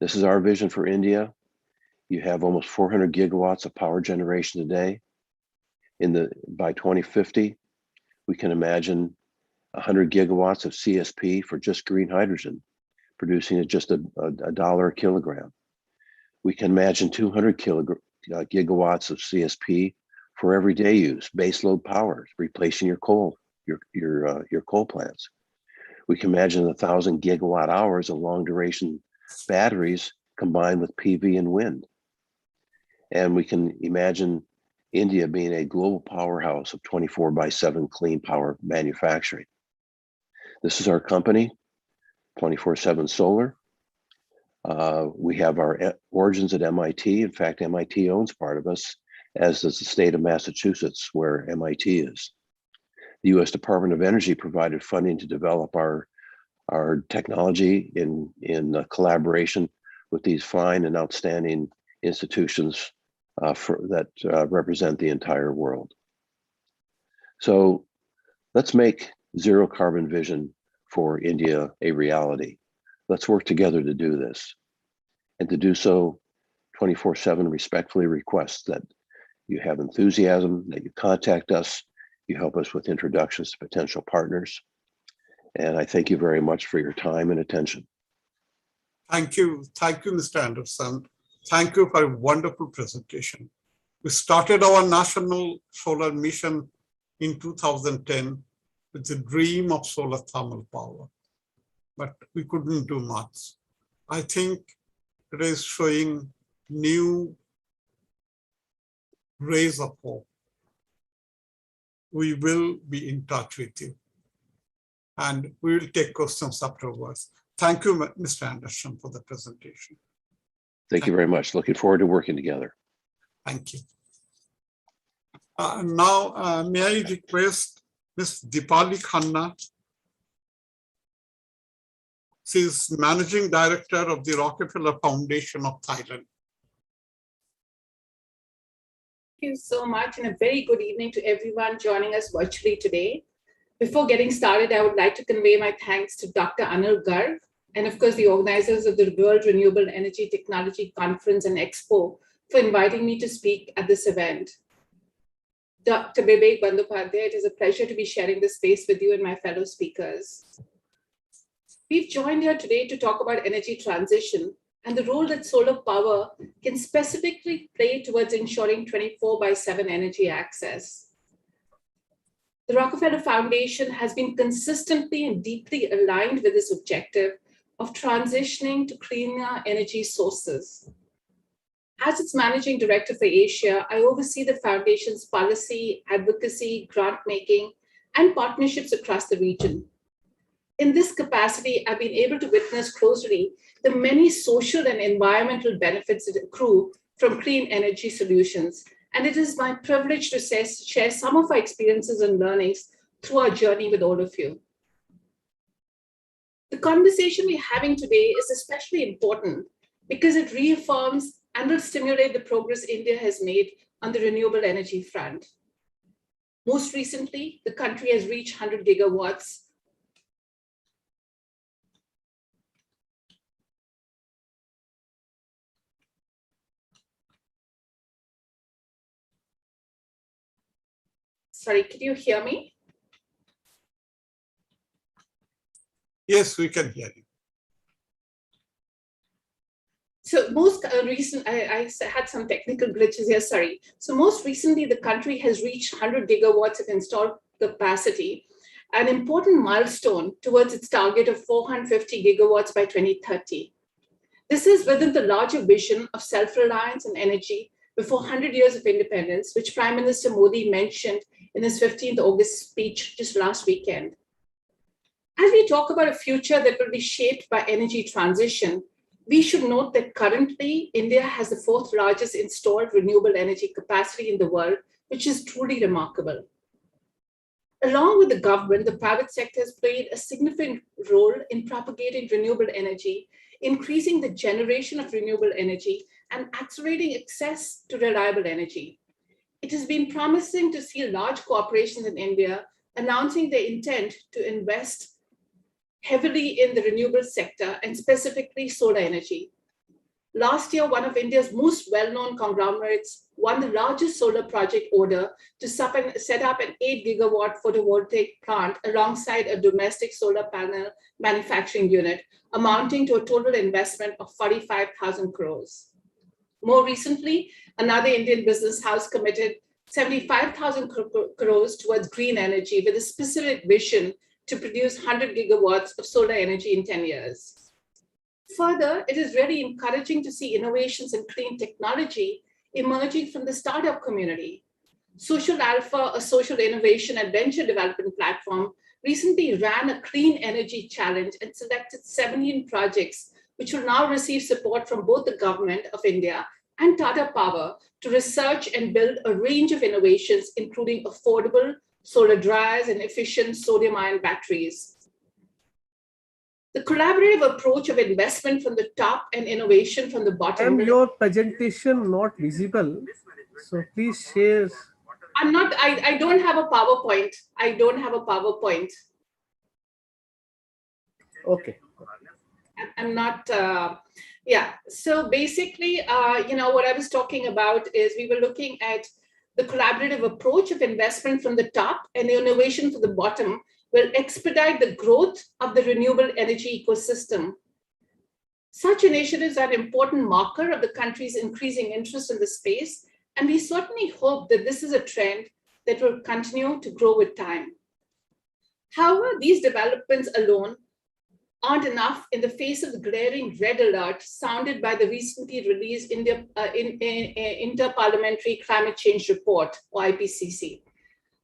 this is our vision for India. You have almost 400 gigawatts of power generation today. By 2050, we can imagine 100 gigawatts of CSP for just green hydrogen, producing at just $1 a kilogram. We can imagine 200 gigawatts of CSP for everyday use, baseload power, replacing your coal plants. We can imagine 1,000 gigawatt hours of long duration batteries combined with PV and wind. And we can imagine India being a global powerhouse of 24/7 clean power manufacturing. This is our company, 24/7 Solar. We have our origins at MIT. In fact, MIT owns part of us, as does the state of Massachusetts, where MIT is. The US Department of Energy provided funding to develop our technology in collaboration with these fine and outstanding institutions that represent the entire world. So let's make zero carbon vision for India a reality. Let's work together to do this. And to do so, 24/7 respectfully request that you have enthusiasm, that you contact us, you help us with introductions to potential partners. And I thank you very much for your time and attention. Thank you, Mr. Anderson. Thank you for a wonderful presentation. We started our national solar mission in 2010 with the dream of solar thermal power, but we couldn't do much. I think it is showing new rays of hope. We will be in touch with you, and we will take questions afterwards. Thank you, Mr. Anderson, for the presentation. Thank you very much. Looking forward to working together. Thank you. Now, may I request Ms. Dipali Khanna. She is Managing Director of the Rockefeller Foundation of Thailand. Thank you so much, and a very good evening to everyone joining us virtually today. Before getting started, I would like to convey my thanks to Dr. Anil Garg, and of course the organizers of the World Renewable Energy Technology Conference and Expo for inviting me to speak at this event. Dr. Bibek Bandyopadhyay, it is a pleasure to be sharing this space with you and my fellow speakers. We've joined here today to talk about energy transition and the role that solar power can specifically play towards ensuring 24/7 energy access. The Rockefeller Foundation has been consistently and deeply aligned with this objective of transitioning to cleaner energy sources. As its managing director for Asia, I oversee the foundation's policy, advocacy, grant making, and partnerships across the region. In this capacity, I've been able to witness closely the many social and environmental benefits that accrue from clean energy solutions. And it is my privilege to share some of our experiences and learnings through our journey with all of you. The conversation we're having today is especially important because it reaffirms and will stimulate the progress India has made on the renewable energy front. Most recently, the country has reached 100 gigawatts. Sorry, can you hear me? Yes, we can hear you. So most recent, I had some technical glitches here, sorry. So most recently, the country has reached 100 gigawatts of installed capacity, an important milestone towards its target of 450 gigawatts by 2030. This is within the larger vision of self-reliance in energy before 100 years of independence, which Prime Minister Modi mentioned in his 15th August speech just last weekend. As we talk about a future that will be shaped by energy transition, we should note that currently India has the 4th largest installed renewable energy capacity in the world, which is truly remarkable. Along with the government, the private sector has played a significant role in propagating renewable energy, increasing the generation of renewable energy, and accelerating access to reliable energy. It has been promising to see large corporations in India announcing their intent to invest heavily in the renewable sector and specifically solar energy. Last year, one of India's most well-known conglomerates won the largest solar project order to set up an 8 gigawatt photovoltaic plant alongside a domestic solar panel manufacturing unit, amounting to a total investment of 45,000 crores. More recently, another Indian business house committed 75,000 crores towards green energy with a specific vision to produce 100 gigawatts of solar energy in 10 years. Further, it is really encouraging to see innovations in clean technology emerging from the startup community. Social Alpha, a social innovation and venture development platform, recently ran a clean energy challenge and selected 17 projects, which will now receive support from both the government of India and Tata Power to research and build a range of innovations, including affordable solar dryers and efficient sodium-ion batteries. The collaborative approach of investment from the top and innovation from the bottom. Your presentation not visible, so please share. I don't have a PowerPoint. I don't have a PowerPoint. Okay. I'm not, yeah. So basically, what I was talking about is we were looking at the collaborative approach of investment from the top and innovation from the bottom will expedite the growth of the renewable energy ecosystem. Such initiatives are an important marker of the country's increasing interest in the space, and we certainly hope that this is a trend that will continue to grow with time. However, these developments alone aren't enough in the face of the glaring red alert sounded by the recently released Inter-Parliamentary Climate Change Report, or IPCC.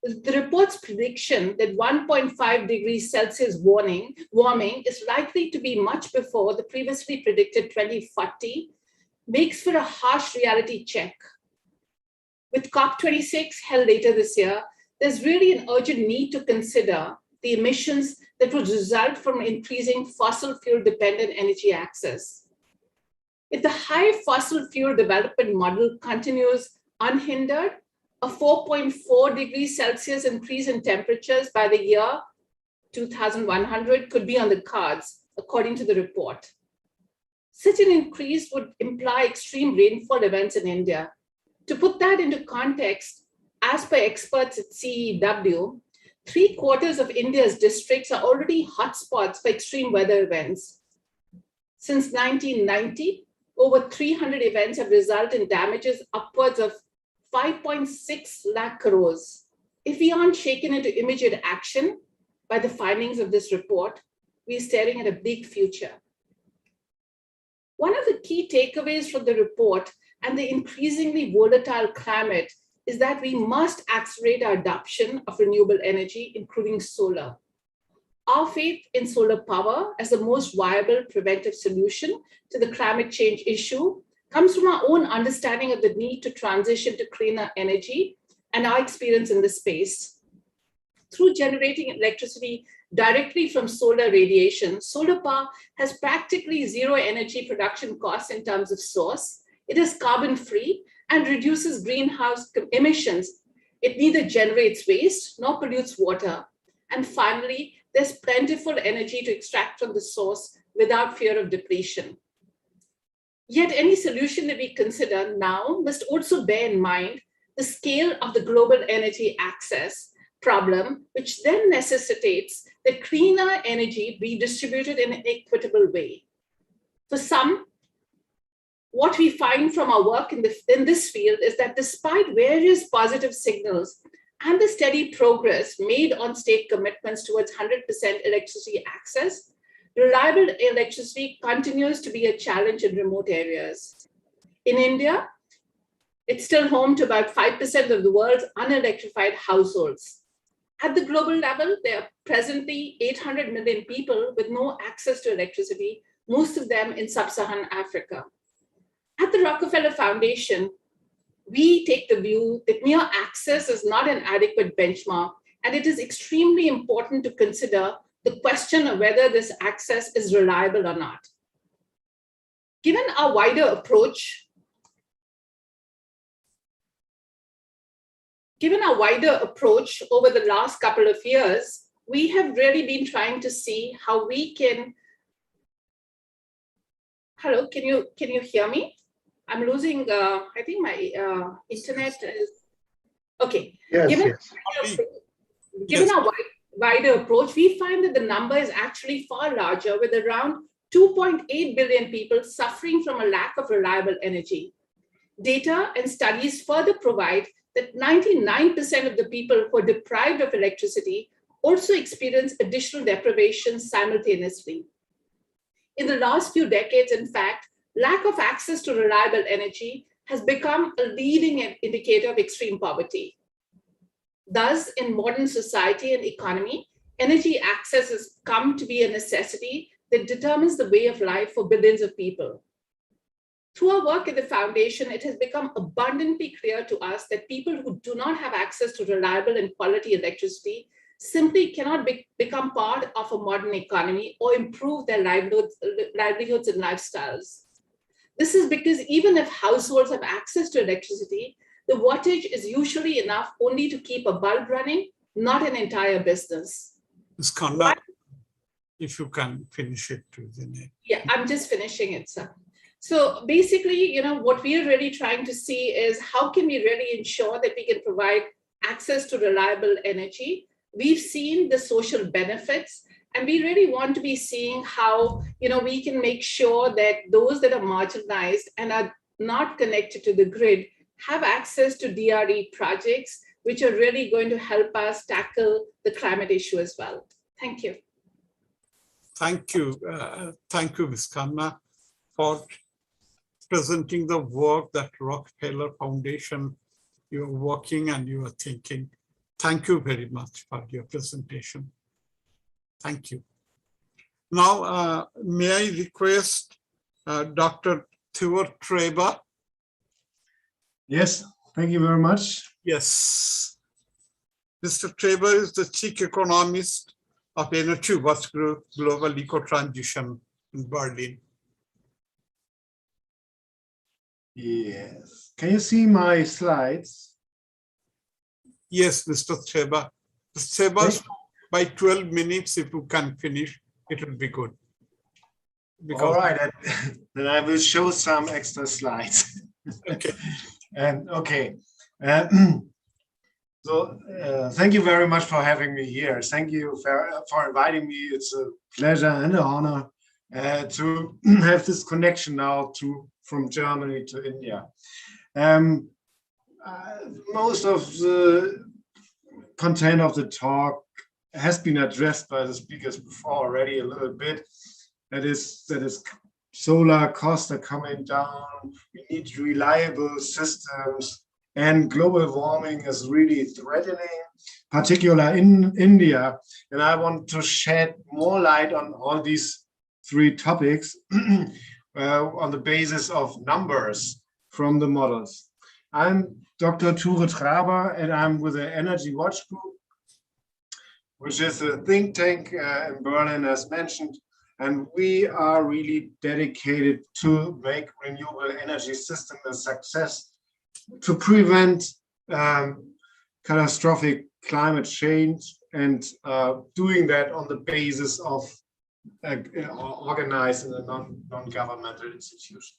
The report's prediction that 1.5 degrees Celsius warming is likely to be much before the previously predicted 2040 makes for a harsh reality check. With COP26 held later this year, there's really an urgent need to consider the emissions that would result from increasing fossil fuel dependent energy access. If the high fossil fuel development model continues unhindered, a 4.4 degrees Celsius increase in temperatures by the year 2100 could be on the cards, according to the report. Such an increase would imply extreme rainfall events in India. To put that into context, as per experts at CEW, 3/4 of India's districts are already hotspots for extreme weather events. Since 1990, over 300 events have resulted in damages upwards of 5.6 lakh crores. If we aren't shaken into immediate action by the findings of this report, we're staring at a bleak future. One of the key takeaways from the report and the increasingly volatile climate is that we must accelerate our adoption of renewable energy, including solar. Our faith in solar power as the most viable preventive solution to the climate change issue comes from our own understanding of the need to transition to cleaner energy and our experience in this space. Through generating electricity directly from solar radiation, solar power has practically zero energy production costs in terms of source. It is carbon-free and reduces greenhouse emissions. It neither generates waste nor pollutes water. And finally, there's plentiful energy to extract from the source without fear of depletion. Yet any solution that we consider now must also bear in mind the scale of the global energy access problem, which then necessitates that cleaner energy be distributed in an equitable way. For some, what we find from our work in this field is that despite various positive signals and the steady progress made on state commitments towards 100% electricity access, reliable electricity continues to be a challenge in remote areas. In India, it's still home to about 5% of the world's unelectrified households. At the global level, there are presently 800 million people with no access to electricity, most of them in sub-Saharan Africa. At the Rockefeller Foundation, we take the view that mere access is not an adequate benchmark, and it is extremely important to consider the question of whether this access is reliable or not. Given our wider approach over the last couple of years, we have really been trying to see how we can. Hello, can you hear me? I'm losing, I think my internet is, okay. Yes, Given our wider approach, we find that the number is actually far larger, with around 2.8 billion people suffering from a lack of reliable energy. Data and studies further provide that 99% of the people who are deprived of electricity also experience additional deprivations simultaneously. In the last few decades, in fact, lack of access to reliable energy has become a leading indicator of extreme poverty. Thus, in modern society and economy, energy access has come to be a necessity that determines the way of life for billions of people. Through our work at the Foundation, it has become abundantly clear to us that people who do not have access to reliable and quality electricity simply cannot become part of a modern economy or improve their livelihoods and lifestyles. This is because even if households have access to electricity, the wattage is usually enough only to keep a bulb running, not an entire business. Ms. Kanda, if you can finish it to the end. Yeah, I'm just finishing it, sir. So basically, what we are really trying to see is how can we really ensure that we can provide access to reliable energy. We've seen the social benefits, and we really want to be seeing how we can make sure that those that are marginalized and are not connected to the grid have access to DRE projects, which are really going to help us tackle the climate issue as well. Thank you. Thank you. Thank you, Ms. Khanna, for presenting the work that Rockefeller Foundation, you're working and you are thinking. Thank you very much for your presentation. Thank you. Now, may I request Dr. Theodor Treber? Yes, thank you very much. Yes. Mr. Treber is the Chief Economist of Energy Watch Group Global Eco Transition in Berlin. Yes. Can you see my slides? Yes, Mr. Treber. Mr. Treber, by 12 minutes, if you can finish, it will be good. Because all right, then I will show some extra slides. Okay. Okay. So thank you very much for having me here. Thank you for inviting me. It's a pleasure and an honor to have this connection now from Germany to India. Most of the content of the talk has been addressed by the speakers before already a little bit. That is solar costs are coming down. We need reliable systems, and global warming is really threatening, particularly in India. And I want to shed more light on all these three topics on the basis of numbers from the models. I'm Dr. Ture Traber, and I'm with the Energy Watch Group, which is a think tank in Berlin, as mentioned. And we are really dedicated to make renewable energy system a success, to prevent catastrophic climate change and doing that on the basis of organized in a non-governmental institution.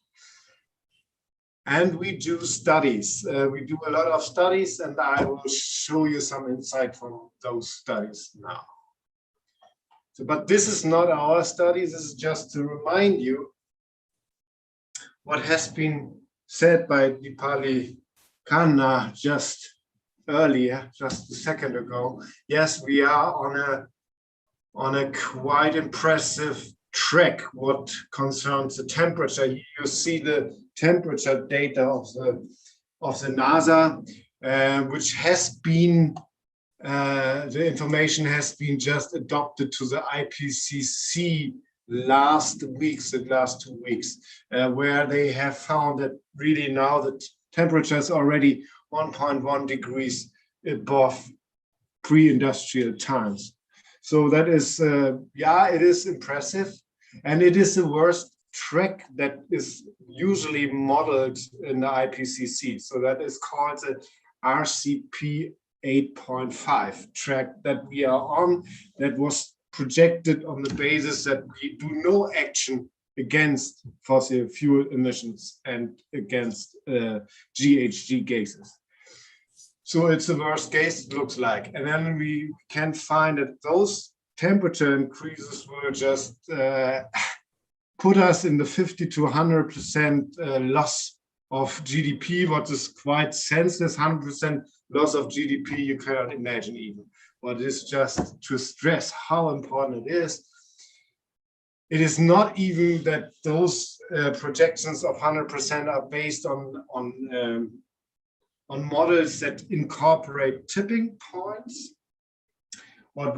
And we do studies. We do a lot of studies, and I will show you some insight from those studies now. So, but this is not our study. This is just to remind you what has been said by Dipali Khanna just earlier, just a second ago. Yes, we are on a quite impressive track what concerns the temperature. You see the temperature data of the NASA, which has been the information has been just adopted to the IPCC the last 2 weeks, where they have found that really now the temperature is already 1.1 degrees above pre-industrial times. So that is, yeah, it is impressive. And it is the worst track that is usually modeled in the IPCC. So that is called the RCP 8.5 track that we are on, that was projected on the basis that we do no action against fossil fuel emissions and against GHG gases. So it's the worst case, it looks like. And then we can find that those temperature increases will just put us in the 50 to 100% loss of GDP, what is quite senseless. 100% loss of GDP, you cannot imagine even. But it's just to stress how important it is. It is not even that those projections of 100% are based on models that incorporate tipping points. But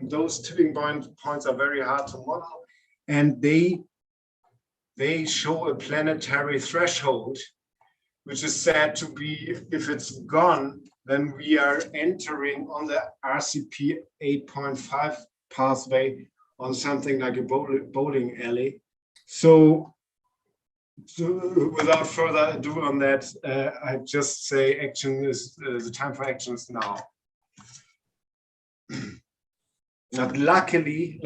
those tipping points are very hard to model, and they show a planetary threshold, which is said to be, if it's gone, then we are entering on the RCP 8.5 pathway on something like a bowling alley. So without further ado on that, I just say action is the time for action is now. But luckily,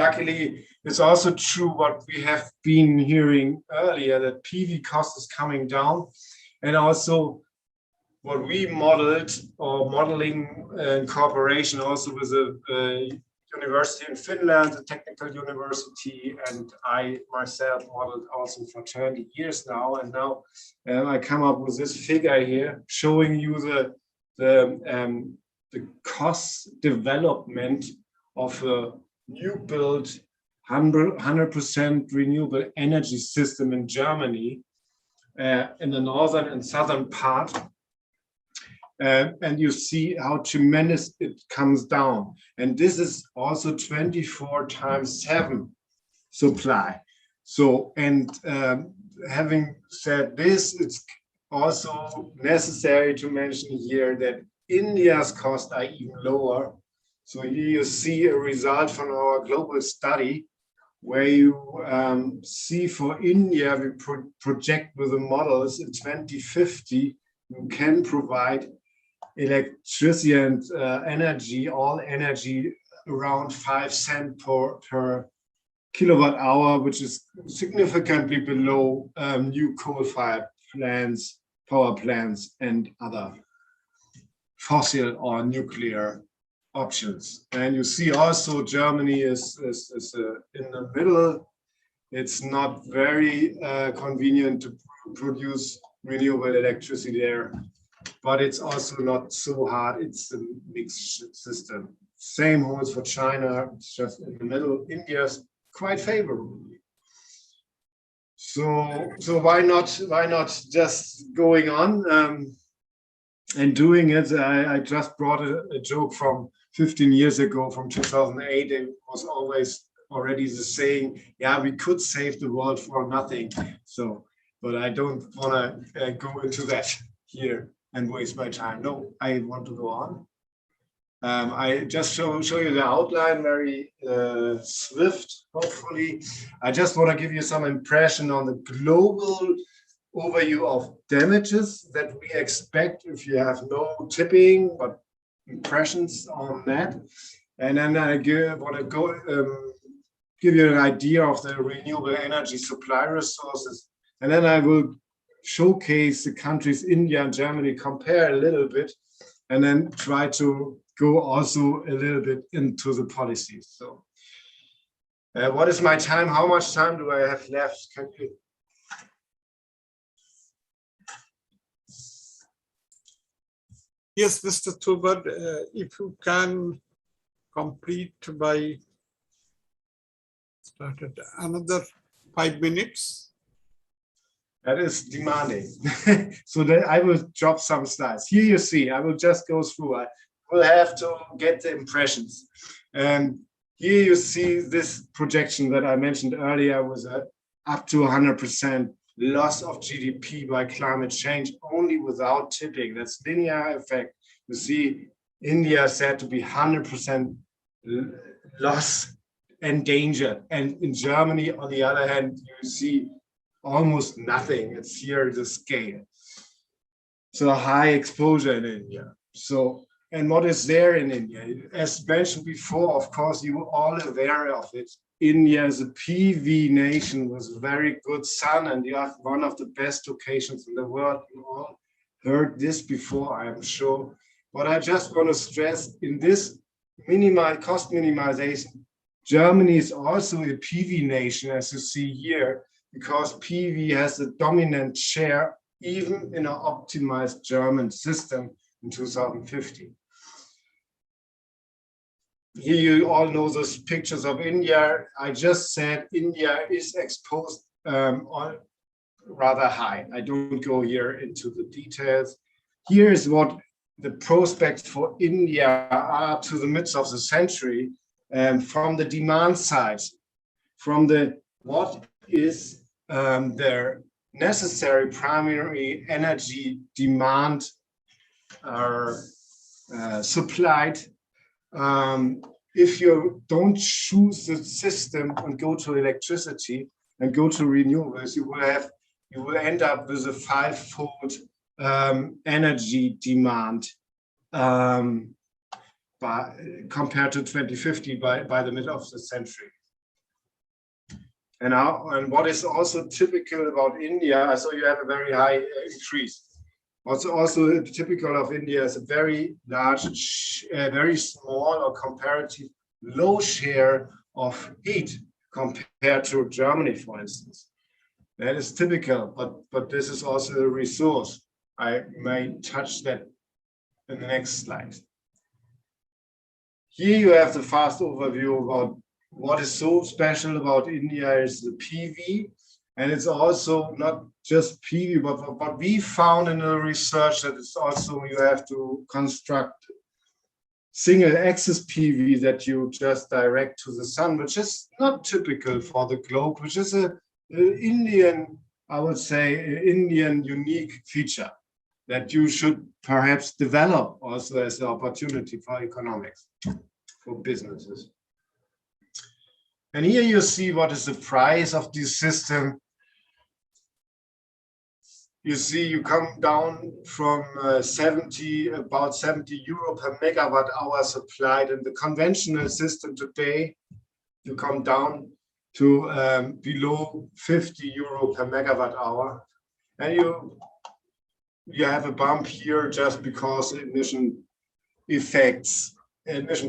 it's also true what we have been hearing earlier, that PV cost is coming down, and also what we modeled or modeling in cooperation also with a university in Finland, a technical university, and I myself modeled also for 20 years now. And now I come up with this figure here showing you the cost development of a new build 100% renewable energy system in Germany, in the northern and southern part. And you see how tremendous it comes down. And this is also 24 times 7 supply. So, and having said this, it's also necessary to mention here that India's costs are even lower. So here you see a result from our global study where you see for India, we project with the models in 2050, you can provide electricity and energy, all energy around 5 cents per kilowatt hour, which is significantly below new coal-fired plants, power plants, and other fossil or nuclear options. And you see also Germany is in the middle. It's not very convenient to produce renewable electricity there, but it's also not so hard. It's a mixed system. Same holds for China. It's just in the middle. India's quite favorable. So why not just going on and doing it? I just brought a joke from 15 years ago, from 2008. It was always already the saying, yeah, we could save the world for nothing. So, but I don't want to go into that here and waste my time. No, I want to go on. I just show you the outline very swift, hopefully. I just want to give you some impression on the global overview of damages that we expect if you have no tipping, but impressions on that. And then I want to give you an idea of the renewable energy supply resources. And then I will showcase the countries, India and Germany, compare a little bit, and then try to go also a little bit into the policies. So what is my time? How much time do I have left? Can you? Yes, Mr. Tubert, if you can complete by started another 5 minutes. That is demanding. So that I will drop some slides. Here you see, I will just go through. I will have to get the impressions. And here you see this projection that I mentioned earlier was up to 100% loss of GDP by climate change only without tipping. That's linear effect. You see India said to be 100% loss endangered. And in Germany, on the other hand, you see almost nothing. It's here the scale. So high exposure in India. So, and what is there in India? As mentioned before, of course, you are all aware of it. India is a PV nation with very good sun, and you have one of the best locations in the world. You all heard this before, I am sure. But I just want to stress in this cost minimization, Germany is also a PV nation, as you see here, because PV has a dominant share even in an optimized German system in 2050. Here you all know those pictures of India. I just said India is exposed on rather high. I don't go here into the details. Here is what the prospects for India are to the midst of the century, from the demand side, from the what is their necessary primary energy demand supplied. If you don't choose the system and go to electricity and go to renewables, you will end up with a 5-fold energy demand compared to 2050 by the middle of the century. And what is also typical about India, so you have a very high increase. What's also typical of India is a very large, very small or comparative low share of heat compared to Germany, for instance. That is typical, but this is also a resource. I may touch that in the next slide. Here you have the fast overview about what is so special about India is the PV. And it's also not just PV, but what we found in the research that it's also you have to construct single axis PV that you just direct to the sun, which is not typical for the globe, which is a Indian, I would say, Indian unique feature that you should perhaps develop also as an opportunity for economics, for businesses. And here you see what is the price of this system. You see, you come down from about 70 euro per megawatt hour supplied in the conventional system today. You come down to below 50 euro per megawatt hour, and you have a bump here just because emission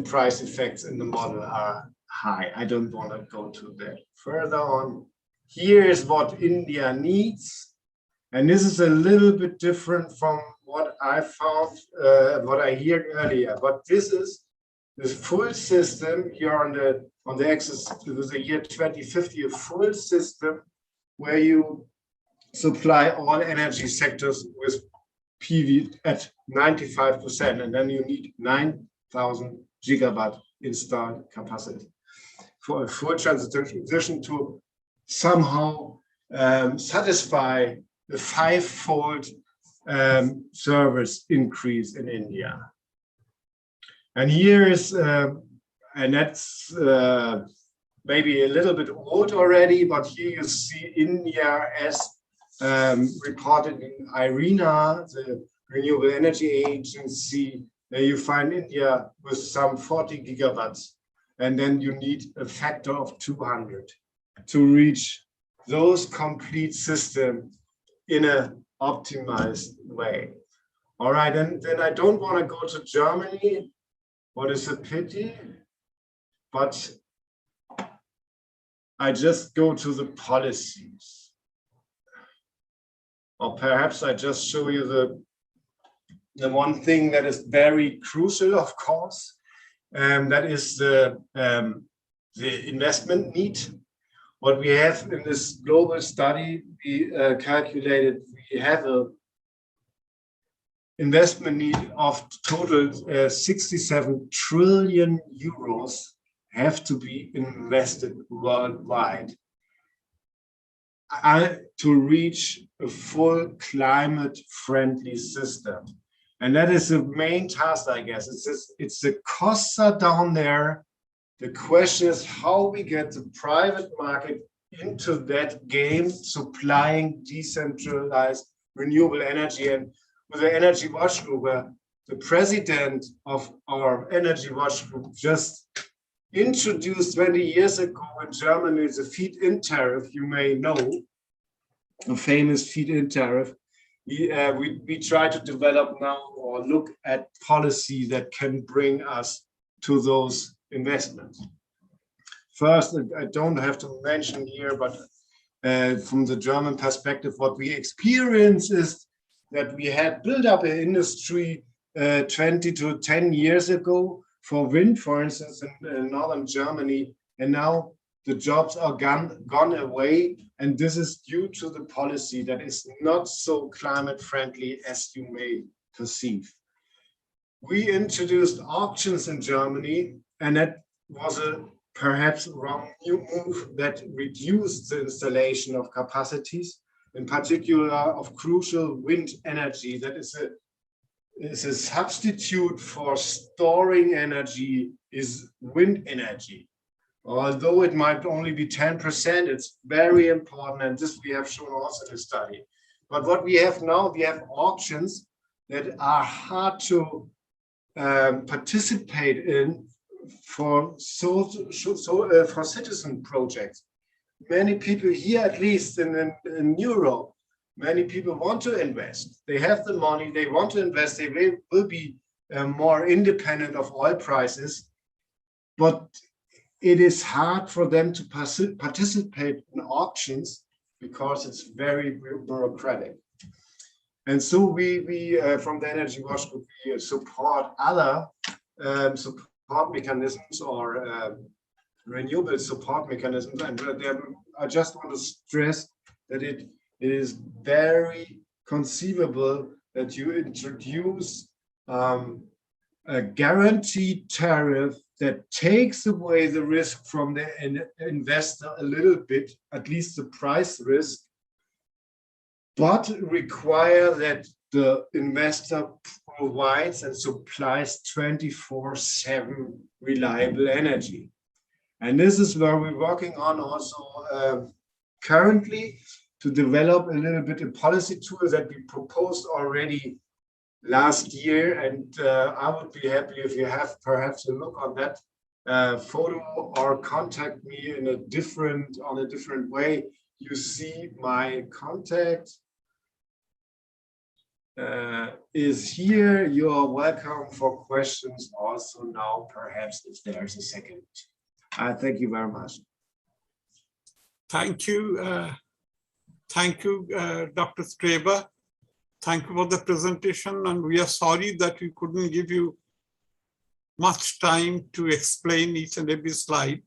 price effects in the model are high. I don't want to go to that further on. Here is what India needs. And this is a little bit different from what I found, what I heard earlier. But this is the full system here on the axis to the year 2050, a full system where you supply all energy sectors with PV at 95%, and then you need 9,000 gigawatt installed capacity for a full transition to somehow satisfy the 5-fold service increase in India. And here is, and that's maybe a little bit old already, but here you see India as reported in IRENA, the Renewable Energy Agency You find India with some 40 gigawatts, and then you need a factor of 200 to reach those complete systems in an optimized way. All right, and then I don't want to go to Germany, what is a pity, but I just go to the policies. Or perhaps I just show you the one thing that is very crucial, of course, that is the investment need. What we have in this global study, we calculated we have a investment need of total 67 trillion euros have to be invested worldwide to reach a full climate-friendly system. And that is the main task, I guess. It's the costs are down there. The question is how we get the private market into that game, supplying decentralized renewable energy. And with the Energy Watch Group, where the president of our Energy Watch Group just introduced 20 years ago in Germany the feed-in tariff, you may know, a famous feed-in tariff. We try to develop now or look at policy that can bring us to those investments. First, I don't have to mention here, but from the German perspective, what we experience is that we had built up an industry 20 to 10 years ago for wind, for instance, in northern Germany, and now the jobs are gone away, and this is due to the policy that is not so climate friendly as you may perceive. We introduced auctions in Germany, and that was a perhaps wrong move that reduced the installation of capacities, in particular of crucial wind energy. That is a substitute for storing energy is wind energy. Although it might only be 10%, it's very important, and this we have shown also in the study. But what we have now, we have auctions that are hard to participate in for citizen projects. Many people here, at least in Europe, many people want to invest. They have the money, they want to invest, they will be more independent of oil prices, but it is hard for them to participate in auctions because it's very bureaucratic. And so we from the Energy Watch Group, we support other support mechanisms or renewable support mechanisms. And I just want to stress that it is very conceivable that you introduce a guaranteed tariff that takes away the risk from the investor a little bit, at least the price risk, but require that the investor provides and supplies 24/7 reliable energy. And this is where we're working on also currently to develop a little bit a policy tool that we proposed already last year. And I would be happy if you have perhaps a look on that photo or contact me in on a different way. You see my contact is here. You are welcome for questions also now, perhaps if there's a second. Thank you very much. Thank you. Thank you, Dr. Straber. Thank you for the presentation, and we are sorry that we couldn't give you much time to explain each and every slide,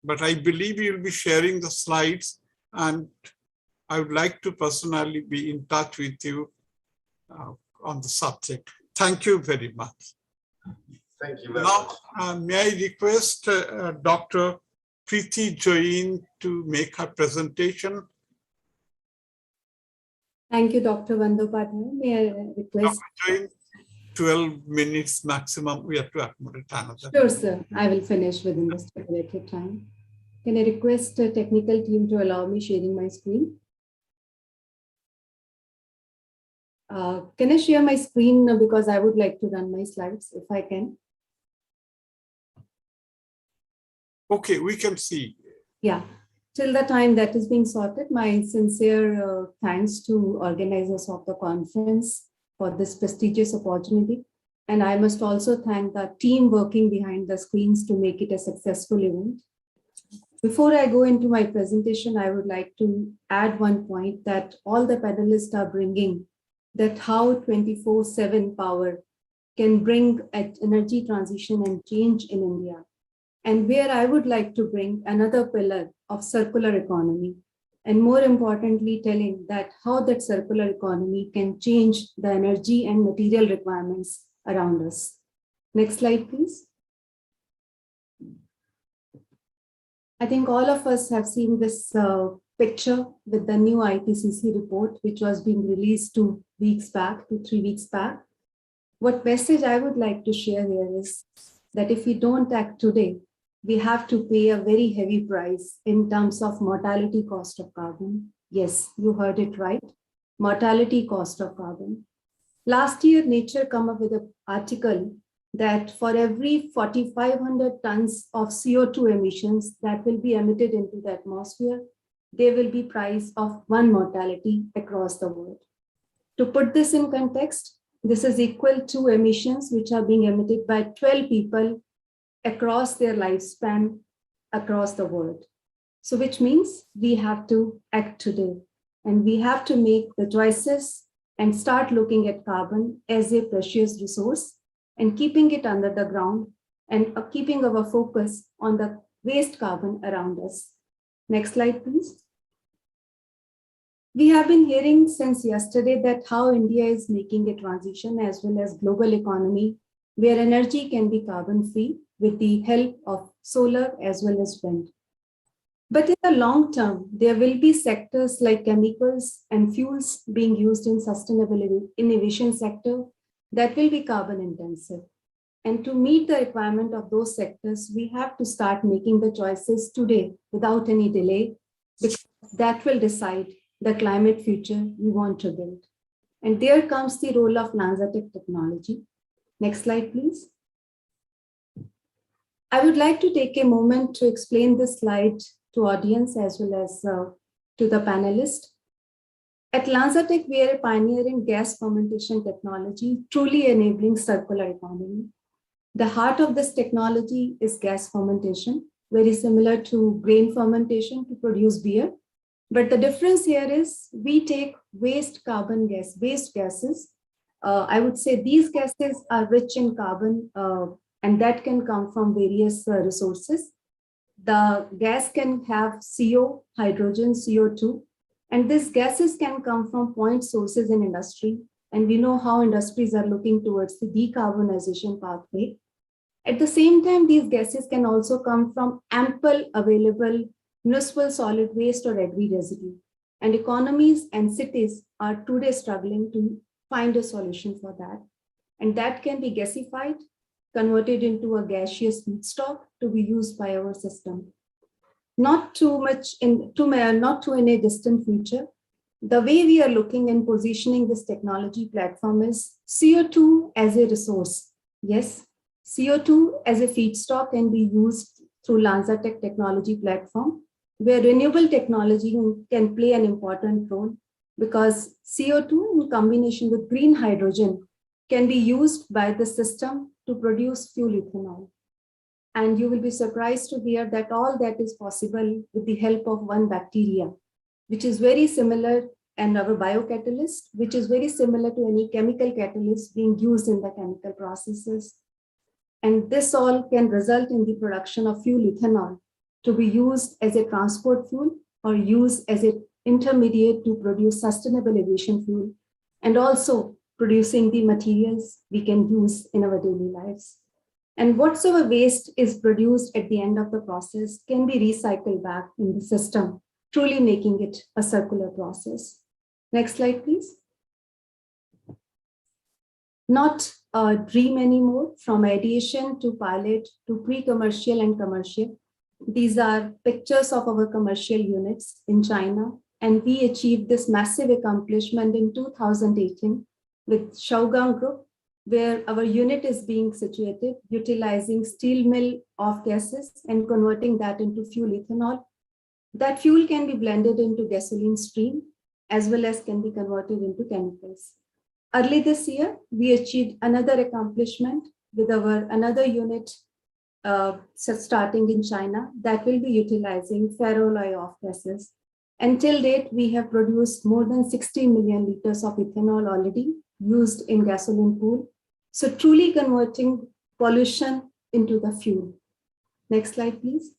but I believe you'll be sharing the slides, and I would like to personally be in touch with you on the subject. Thank you very much. Thank you very much. Now, may I request Dr. Preeti Jain to make her presentation. Thank you, Dr. Vandopadhyay. May I request? Dr. Jain, 12 minutes maximum. We have to accommodate another. Sure, sir. I will finish within the stipulated time. Can I request the technical team to allow me sharing my screen? Can I share my screen because I would like to run my slides if I can? Okay, we can see. Yeah. Till the time that is being sorted, my sincere thanks to organizers of the conference for this prestigious opportunity. And I must also thank the team working behind the screens to make it a successful event. Before I go into my presentation, I would like to add one point that all the panelists are bringing, that how 24/7 power can bring an energy transition and change in India. And where I would like to bring another pillar of circular economy, and more importantly, telling that how that circular economy can change the energy and material requirements around us. Next slide, please. I think all of us have seen this picture with the new IPCC report, which was being released 2 weeks back, 3 weeks back. What message I would like to share here is that if we don't act today, we have to pay a very heavy price in terms of mortality cost of carbon. Yes, you heard it right. Mortality cost of carbon. Last year, Nature came up with an article that for every 4,500 tons of CO2 emissions that will be emitted into the atmosphere, there will be price of 1 mortality across the world. To put this in context, this is equal to emissions which are being emitted by 12 people across their lifespan across the world. So which means we have to act today, and we have to make the choices and start looking at carbon as a precious resource and keeping it under the ground and keeping our focus on the waste carbon around us. Next slide, please. We have been hearing since yesterday that how India is making a transition as well as global economy where energy can be carbon free with the help of solar as well as wind. But in the long term, there will be sectors like chemicals and fuels being used in sustainable innovation sector that will be carbon intensive. And to meet the requirement of those sectors, we have to start making the choices today without any delay, because that will decide the climate future we want to build. And there comes the role of LanzaTech technology. Next slide, please. I would like to take a moment to explain this slide to audience as well as to the panelists. At LanzaTech, we are a pioneer in gas fermentation technology, truly enabling circular economy. The heart of this technology is gas fermentation, very similar to grain fermentation to produce beer. But the difference here is we take waste carbon gas, waste gases. I would say these gases are rich in carbon and that can come from various resources. The gas can have CO, hydrogen, CO2, and these gases can come from point sources in industry. And we know how industries are looking towards the decarbonization pathway. At the same time, these gases can also come from ample available municipal solid waste or agri-residue. And economies and cities are today struggling to find a solution for that. And that can be gasified, converted into a gaseous feedstock to be used by our system. Not too in a distant future, the way we are looking and positioning this technology platform is CO2 as a resource. Yes, CO2 as a feedstock can be used through LanzaTech technology platform, where renewable technology can play an important role because CO2 in combination with green hydrogen can be used by the system to produce fuel ethanol. And you will be surprised to hear that all that is possible with the help of one bacteria, which is very similar, and our biocatalyst, which is very similar to any chemical catalyst being used in the chemical processes. And this all can result in the production of fuel ethanol to be used as a transport fuel or used as an intermediate to produce sustainable aviation fuel, and also producing the materials we can use in our daily lives. And whatsoever waste is produced at the end of the process can be recycled back in the system, truly making it a circular process. Next slide, please. Not a dream anymore, from ideation to pilot to pre-commercial and commercial. These are pictures of our commercial units in China, and we achieved this massive accomplishment in 2018 with Shougang Group, where our unit is being situated, utilizing steel mill off gases and converting that into fuel ethanol. That fuel can be blended into gasoline stream as well as can be converted into chemicals. Early this year, we achieved another accomplishment with our another unit starting in China that will be utilizing ferroalloy off gases. Until date, we have produced more than 60 million liters of ethanol already used in gasoline pool. So truly converting pollution into the fuel. Next slide, please.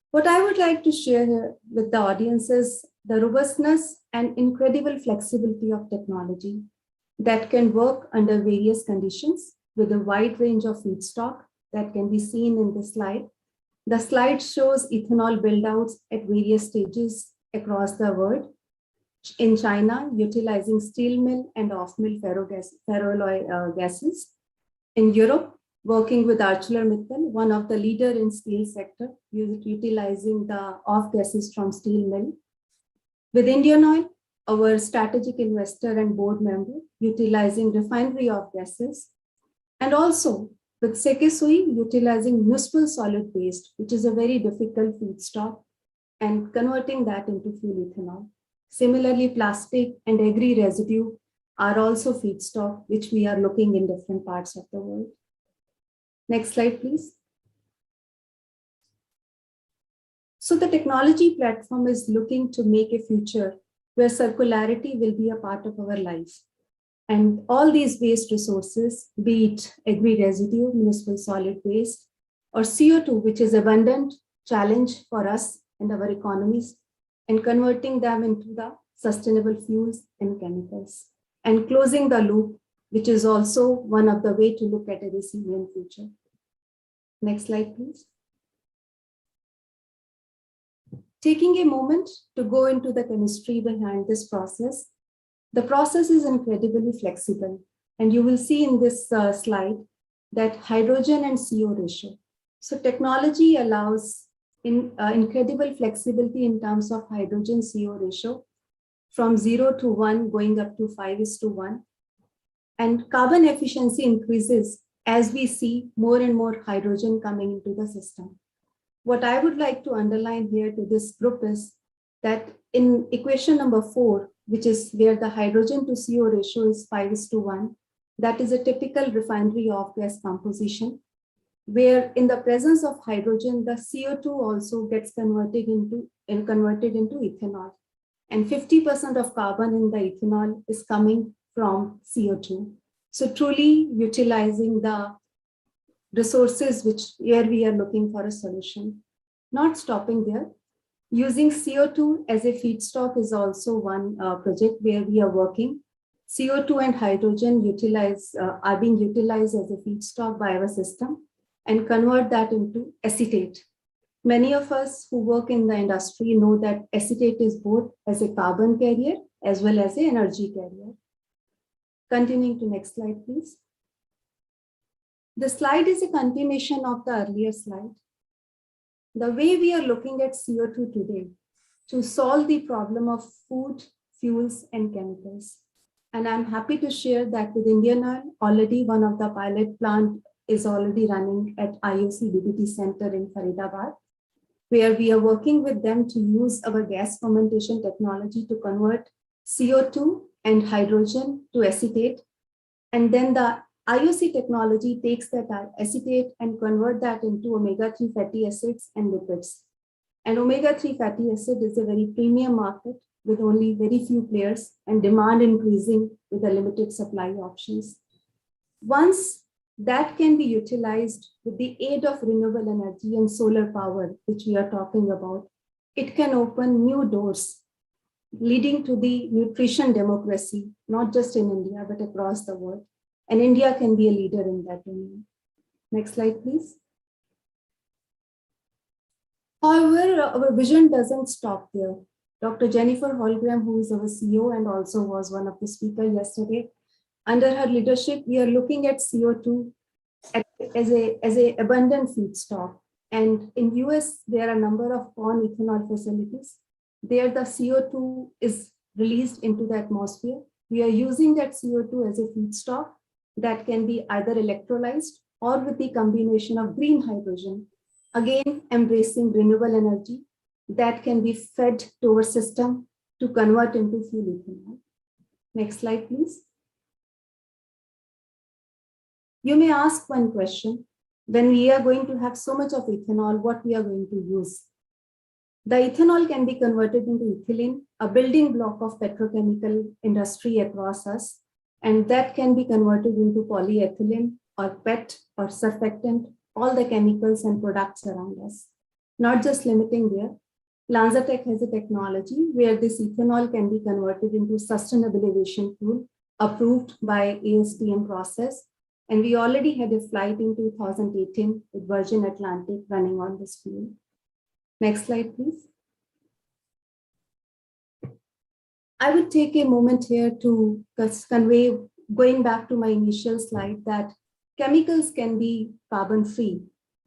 What I would like to share here with the audience is the robustness and incredible flexibility of technology that can work under various conditions with a wide range of feedstock that can be seen in this slide. The slide shows ethanol build-outs at various stages across the world. In China, utilizing steel mill and off-mill ferroalloy gases. In Europe, working with ArcelorMittal, one of the leader in steel sector, utilizing the off gases from steel mill. With Indian Oil, our strategic investor and board member, utilizing refinery off gases. And also with Sekisui, utilizing municipal solid waste, which is a very difficult feedstock, and converting that into fuel ethanol. Similarly, plastic and agri residue are also feedstock, which we are looking in different parts of the world. Next slide, please. So the technology platform is looking to make a future where circularity will be a part of our life. And all these waste resources, be it agri residue, municipal solid waste, or CO2, which is abundant challenge for us and our economies, and converting them into the sustainable fuels and chemicals, and closing the loop, which is also one of the way to look at a resilient future. Next slide, please. Taking a moment to go into the chemistry behind this process, the process is incredibly flexible, and you will see in this slide that hydrogen and CO ratio. So technology allows incredible flexibility in terms of hydrogen CO ratio from 0 to 1 going up to 5:1. And carbon efficiency increases as we see more and more hydrogen coming into the system. What I would like to underline here to this group is that in equation number 4, which is where the hydrogen to CO ratio is 5:1, that is a typical refinery off gas composition, where in the presence of hydrogen, the CO2 also gets converted into ethanol. And 50% of carbon in the ethanol is coming from CO2. So truly utilizing the resources where we are looking for a solution. Not stopping there, using CO2 as a feedstock is also one project where we are working. CO2 and hydrogen are being utilized as a feedstock by our system and convert that into acetate. Many of us who work in the industry know that acetate is both as a carbon carrier as well as an energy carrier. Continuing to next slide, please. The slide is a continuation of the earlier slide. The way we are looking at CO2 today to solve the problem of food, fuels, and chemicals. And I'm happy to share that with Indian Oil, already one of the pilot plant is already running at IOC DBT Center in Faridabad, where we are working with them to use our gas fermentation technology to convert CO2 and hydrogen to acetate. And then the IOC technology takes that acetate and convert that into omega-3 fatty acids and lipids. And omega-3 fatty acid is a very premium market with only very few players and demand increasing with a limited supply options. Once that can be utilized with the aid of renewable energy and solar power, which we are talking about, it can open new doors leading to the nutrition democracy, not just in India, but across the world. And India can be a leader in that domain. Next slide, please. However, our vision doesn't stop there. Dr. Jennifer Holgram, who is our CEO and also was one of the speakers yesterday, under her leadership, we are looking at CO2 as a abundant feedstock. And in US, there are a number of corn ethanol facilities. There, the CO2 is released into the atmosphere, we are using that CO2 as a feedstock that can be either electrolyzed or with the combination of green hydrogen, again embracing renewable energy that can be fed to our system to convert into fuel ethanol. Next slide, please. You may ask one question: when we are going to have so much of ethanol, what we are going to use? The ethanol can be converted into ethylene, a building block of petrochemical industry across us, and that can be converted into polyethylene or PET or surfactant, all the chemicals and products around us. Not just limiting there, LanzaTech has a technology where this ethanol can be converted into sustainable aviation fuel approved by ASTM process. And we already had a flight in 2018 with Virgin Atlantic running on this fuel. Next slide, please. I would take a moment here to convey, going back to my initial slide, that chemicals can be carbon-free.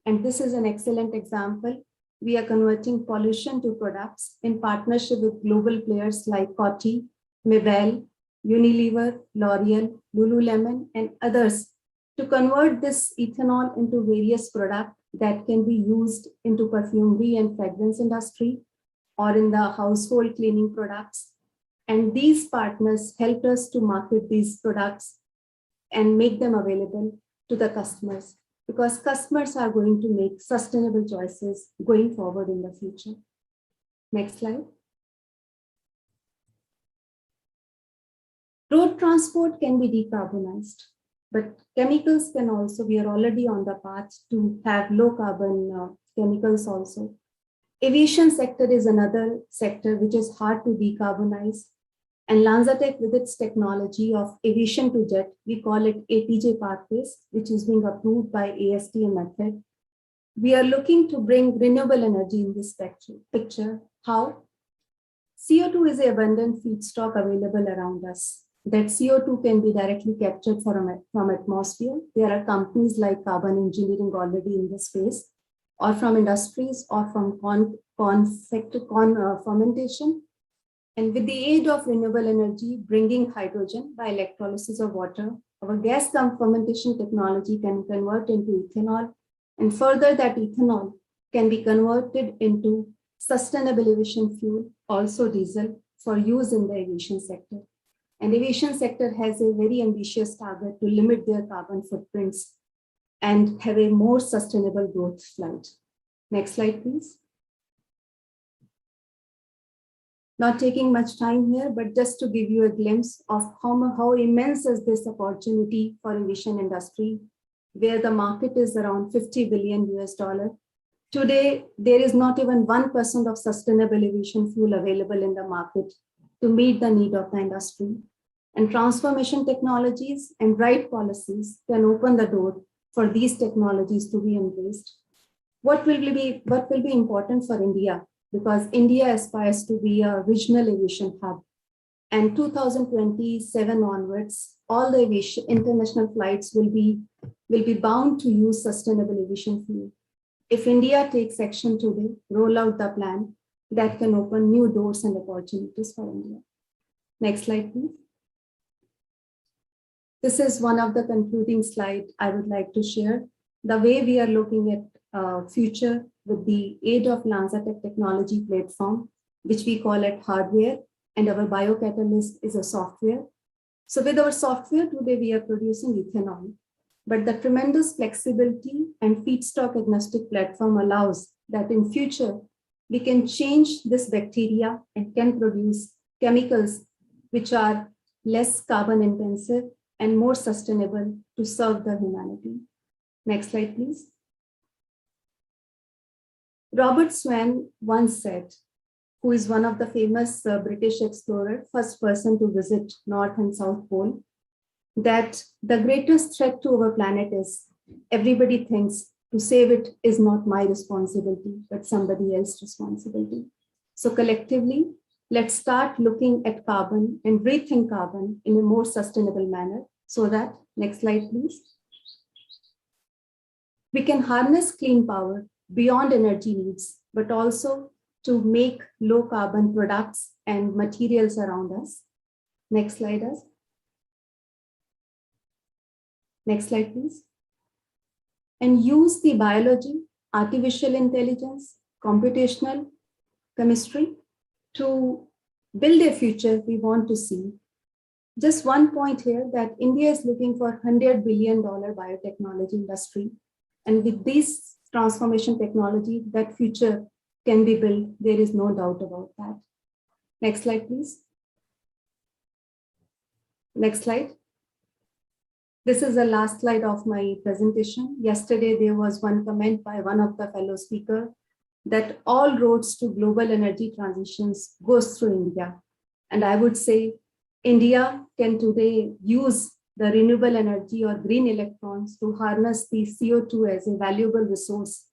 And this is an excellent example. We are converting pollution to products in partnership with global players like Coty, Mabel, Unilever, L'Oreal, Lululemon, and others to convert this ethanol into various products that can be used into perfumery and fragrance industry or in the household cleaning products. And these partners helped us to market these products and make them available to the customers, because customers are going to make sustainable choices going forward in the future. Next slide. Road transport can be decarbonized, but chemicals can also, we are already on the path to have low carbon chemicals also. Aviation sector is another sector which is hard to decarbonize. And LanzaTech, with its technology of aviation to jet, we call it ATJ pathways, which is being approved by ASTM method. We are looking to bring renewable energy in this picture. How? CO2 is an abundant feedstock available around us. That CO2 can be directly captured from atmosphere. There are companies like Carbon Engineering already in this space, or from industries, or from fermentation. And with the aid of renewable energy, bringing hydrogen by electrolysis of water, our gas fermentation technology can convert into ethanol. And further, that ethanol can be converted into sustainable aviation fuel, also diesel, for use in the aviation sector. And aviation sector has a very ambitious target to limit their carbon footprints and have a more sustainable growth flight. Next slide, please. Not taking much time here, but just to give you a glimpse of how immense is this opportunity for aviation industry, where the market is around $50 billion US. Today, there is not even 1% of sustainable aviation fuel available in the market to meet the need of the industry. And transformation technologies and right policies can open the door for these technologies to be embraced. What will be important for India? Because India aspires to be a regional aviation hub. And 2027 onwards, all the international flights will be bound to use sustainable aviation fuel. If India takes action today, roll out the plan, that can open new doors and opportunities for India. Next slide, please. This is one of the concluding slides I would like to share. The way we are looking at future with the aid of LanzaTech technology platform, which we call it hardware, and our biocatalyst is a software. So with our software today, we are producing ethanol, but the tremendous flexibility and feedstock agnostic platform allows that in future, we can change this bacteria and can produce chemicals which are less carbon intensive and more sustainable to serve the humanity. Next slide, please. Robert Swan once said, who is one of the famous British explorer, first person to visit North and South Pole, that the greatest threat to our planet is everybody thinks to save it is not my responsibility, but somebody else's responsibility. So collectively, let's start looking at carbon and rethink carbon in a more sustainable manner so that, next slide, please. We can harness clean power beyond energy needs, but also to make low carbon products and materials around us. Next slide, us. Next slide, please. And use the biology, artificial intelligence, computational chemistry to build a future we want to see. Just one point here that India is looking for $100 billion biotechnology industry. And with this transformation technology, that future can be built. There is no doubt about that. Next slide, please. Next slide. This is the last slide of my presentation. Yesterday, there was one comment by one of the fellow speakers that all roads to global energy transitions goes through India. And I would say India can today use the renewable energy or green electrons to harness the CO2 as a valuable resource,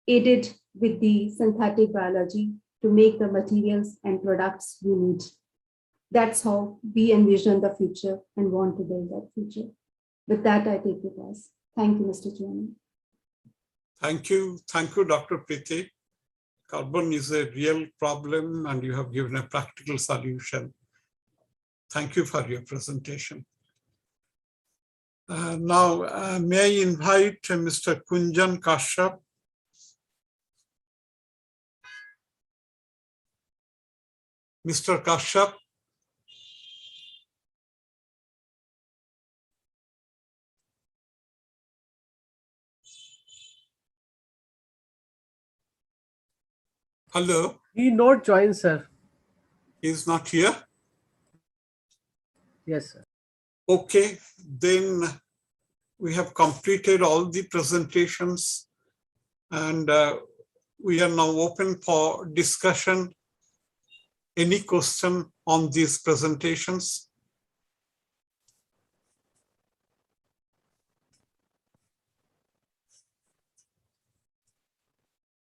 aided with the synthetic biology to make the materials and products we need. That's how we envision the future and want to build that future. With that, I take the pass. Thank you, Mr. Chairman. Thank you, Dr. Preeti. Carbon is a real problem and you have given a practical solution. Thank you for your presentation. Now, may I invite Mr. Kunjan Kashyap. Mr. Kashyap. Hello. He not joined, sir. He is not here? Yes, sir. Okay, then we have completed all the presentations and we are now open for discussion. Any question on these presentations?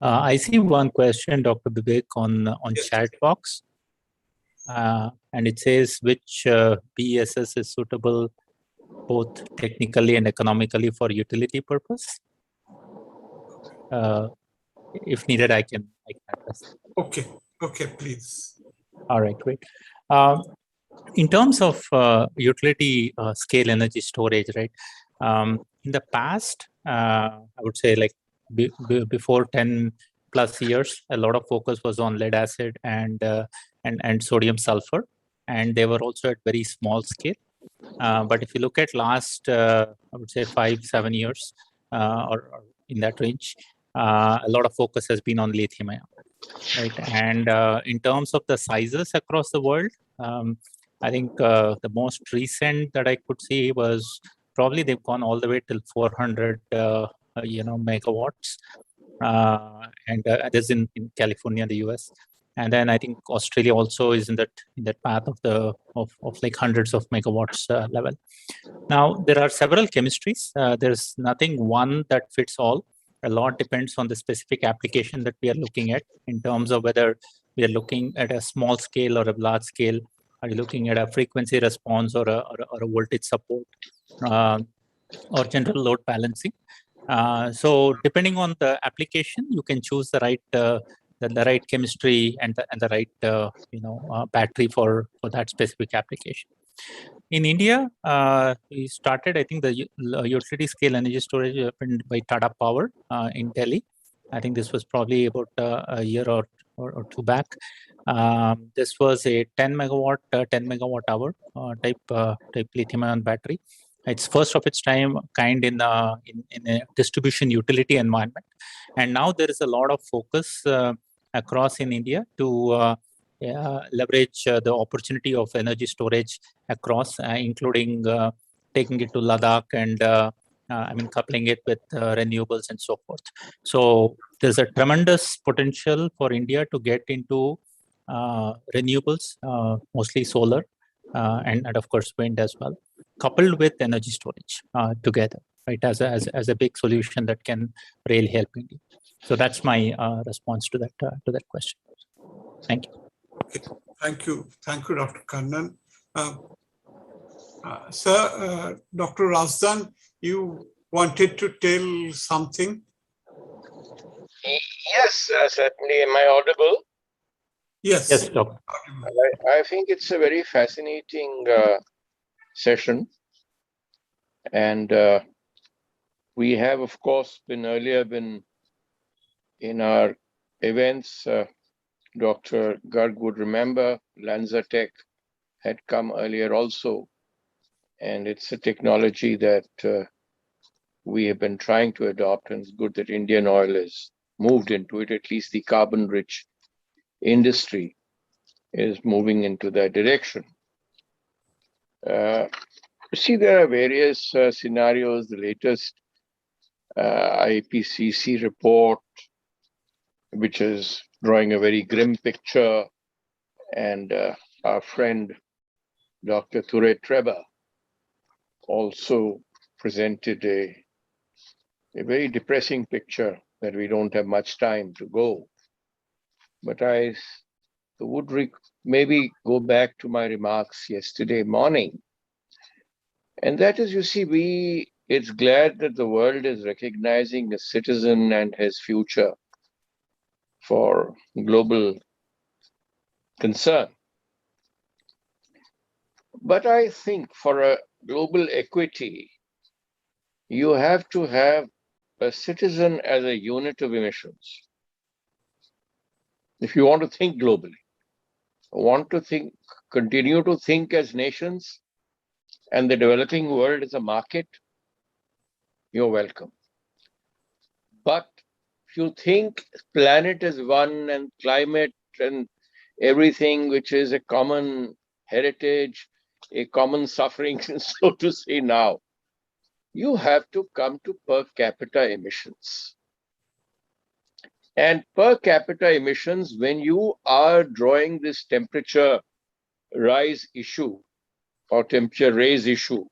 I see one question, Dr. Vivek, on yes, chat box. And it says which BESS is suitable both technically and economically for utility purpose. If needed, I can address. Okay, please. All right, great. In terms of utility scale energy storage, right? In the past, I would say like before 10 plus years, a lot of focus was on lead acid and sodium sulfur, and they were also at very small scale. But if you look at last, I would say 5-7 years, or in that range, a lot of focus has been on lithium ion, right? And in terms of the sizes across the world, I think the most recent that I could see was probably they've gone all the way till 400, megawatts, and that's in California, the US. And then I think Australia also is in that path of like hundreds of megawatts level. Now there are several chemistries. There's nothing one that fits all. A lot depends on the specific application that we are looking at in terms of whether we are looking at a small scale or a large scale. Are you looking at a frequency response or a voltage support or general load balancing? So depending on the application, you can choose the right chemistry and the right battery for that specific application. In India, we started, I think, the utility scale energy storage happened by Tata Power in Delhi. I think this was probably about a year or two back. This was a 10 megawatt hour type lithium-ion battery. It's first of its kind in a distribution utility environment, and now there is a lot of focus across in India to leverage the opportunity of energy storage across, including taking it to Ladakh and coupling it with renewables and so forth. So there's a tremendous potential for India to get into renewables, mostly solar, and of course wind as well, coupled with energy storage together, right, as a big solution that can really help India. So that's my response to that question. Thank you. Okay, thank you, Dr. Kannan. Sir, Dr. Razdan, you wanted to tell something? Yes, certainly. Am I audible? Yes. Yes, Doctor. I think it's a very fascinating session. And we have, of course, earlier been in our events. Dr. Garg would remember Lanzatech had come earlier also. And it's a technology that we have been trying to adopt, and it's good that Indian Oil has moved into it. At least the carbon-rich industry is moving into that direction. See, there are various scenarios. The latest IPCC report, which is drawing a very grim picture, and our friend Dr. Ture Treba also presented a very depressing picture that we don't have much time to go. But I would maybe go back to my remarks yesterday morning. And that is, you see, it's glad that the world is recognizing a citizen and his future for global concern. But I think for a global equity, you have to have a citizen as a unit of emissions. If you want to think globally, continue to think as nations, and the developing world is a market, you're welcome. But if you think planet is one and climate and everything which is a common heritage, a common suffering, so to say now, you have to come to per capita emissions. And per capita emissions, when you are drawing this temperature rise issue or temperature raise issue,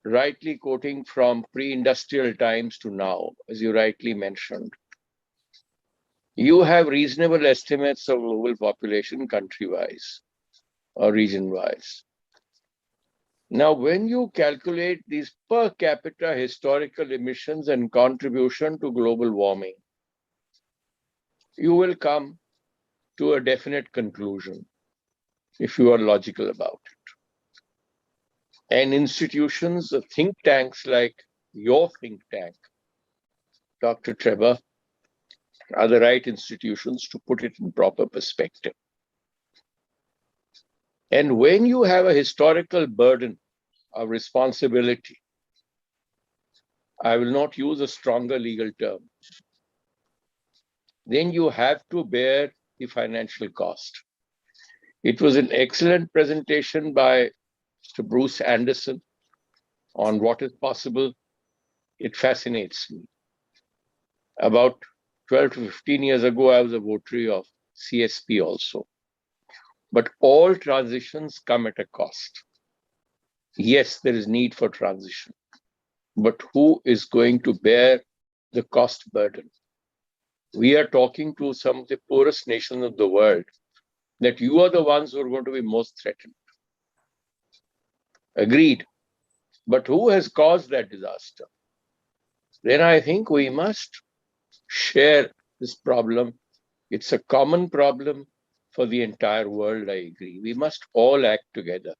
rightly quoting from pre-industrial times to now, as you rightly mentioned, you have reasonable estimates of global population country-wise or region-wise. Now, when you calculate these per capita historical emissions and contribution to global warming, you will come to a definite conclusion if you are logical about it. And institutions, think tanks like your think tank, Dr. Trevor, are the right institutions to put it in proper perspective. And when you have a historical burden of responsibility, I will not use a stronger legal term, then you have to bear the financial cost. It was an excellent presentation by Mr. Bruce Anderson on what is possible. It fascinates me. About 12 to 15 years ago, I was a votary of CSP also. But all transitions come at a cost. Yes, there is need for transition, but who is going to bear the cost burden? We are talking to some of the poorest nations of the world, that you are the ones who are going to be most threatened. Agreed. But who has caused that disaster? Then I think we must share this problem. It's a common problem for the entire world, I agree. We must all act together.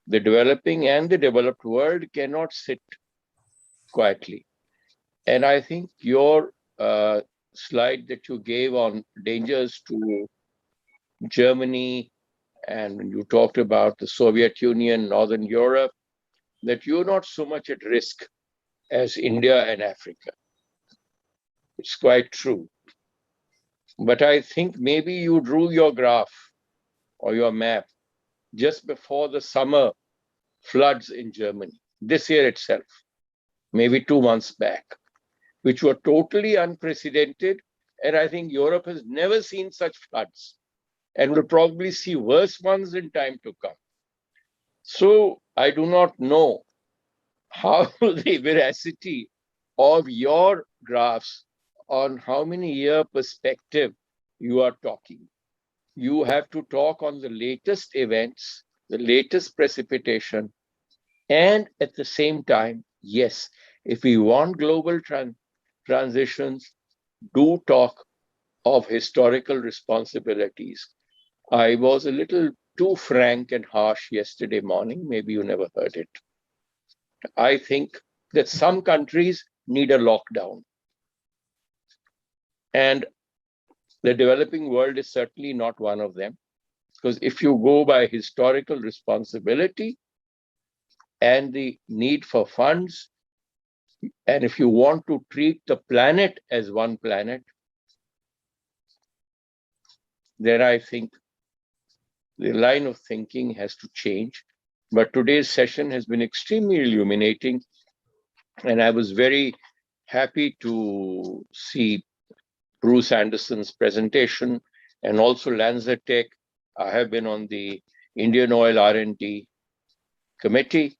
The developing and the developed world cannot sit quietly. And I think your slide that you gave on dangers to Germany, and you talked about the Soviet Union, Northern Europe, that you're not so much at risk as India and Africa. It's quite true. But I think maybe you drew your graph or your map just before the summer floods in Germany, this year itself, maybe 2 months back, which were totally unprecedented. And I think Europe has never seen such floods and will probably see worse ones in time to come. So I do not know how the veracity of your graphs on how many year perspective you are talking. You have to talk on the latest events, the latest precipitation, and at the same time, yes, if we want global transitions do talk of historical responsibilities. I was a little too frank and harsh yesterday morning. Maybe you never heard it. I think that some countries need a lockdown. And the developing world is certainly not one of them. Because if you go by historical responsibility and the need for funds, and if you want to treat the planet as one planet, then I think the line of thinking has to change. But today's session has been extremely illuminating. And I was very happy to see Bruce Anderson's presentation and also LanzaTech. I have been on the Indian Oil R&D committee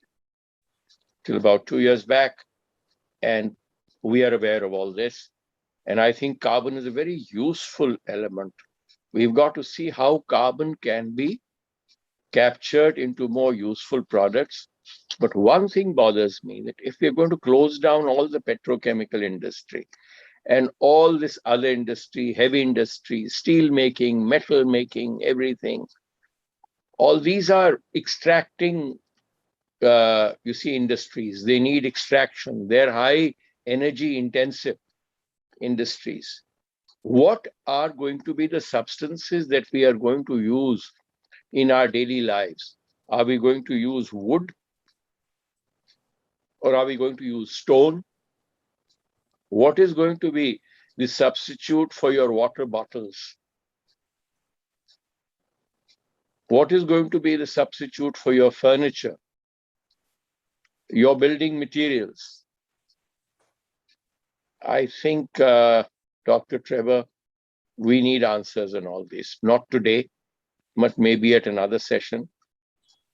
till about 2 years back, and we are aware of all this. And I think carbon is a very useful element. We've got to see how carbon can be captured into more useful products. But one thing bothers me, that if we're going to close down all the petrochemical industry and all this other industry, heavy industry, steel making, metal making, everything, all these are extracting, you see, industries. They need extraction. They're high energy intensive industries. What are going to be the substances that we are going to use in our daily lives? Are we going to use wood? Or are we going to use stone? What is going to be the substitute for your water bottles? What is going to be the substitute for your furniture, your building materials? I think, Dr. Trevor, we need answers on all this. Not today, but maybe at another session.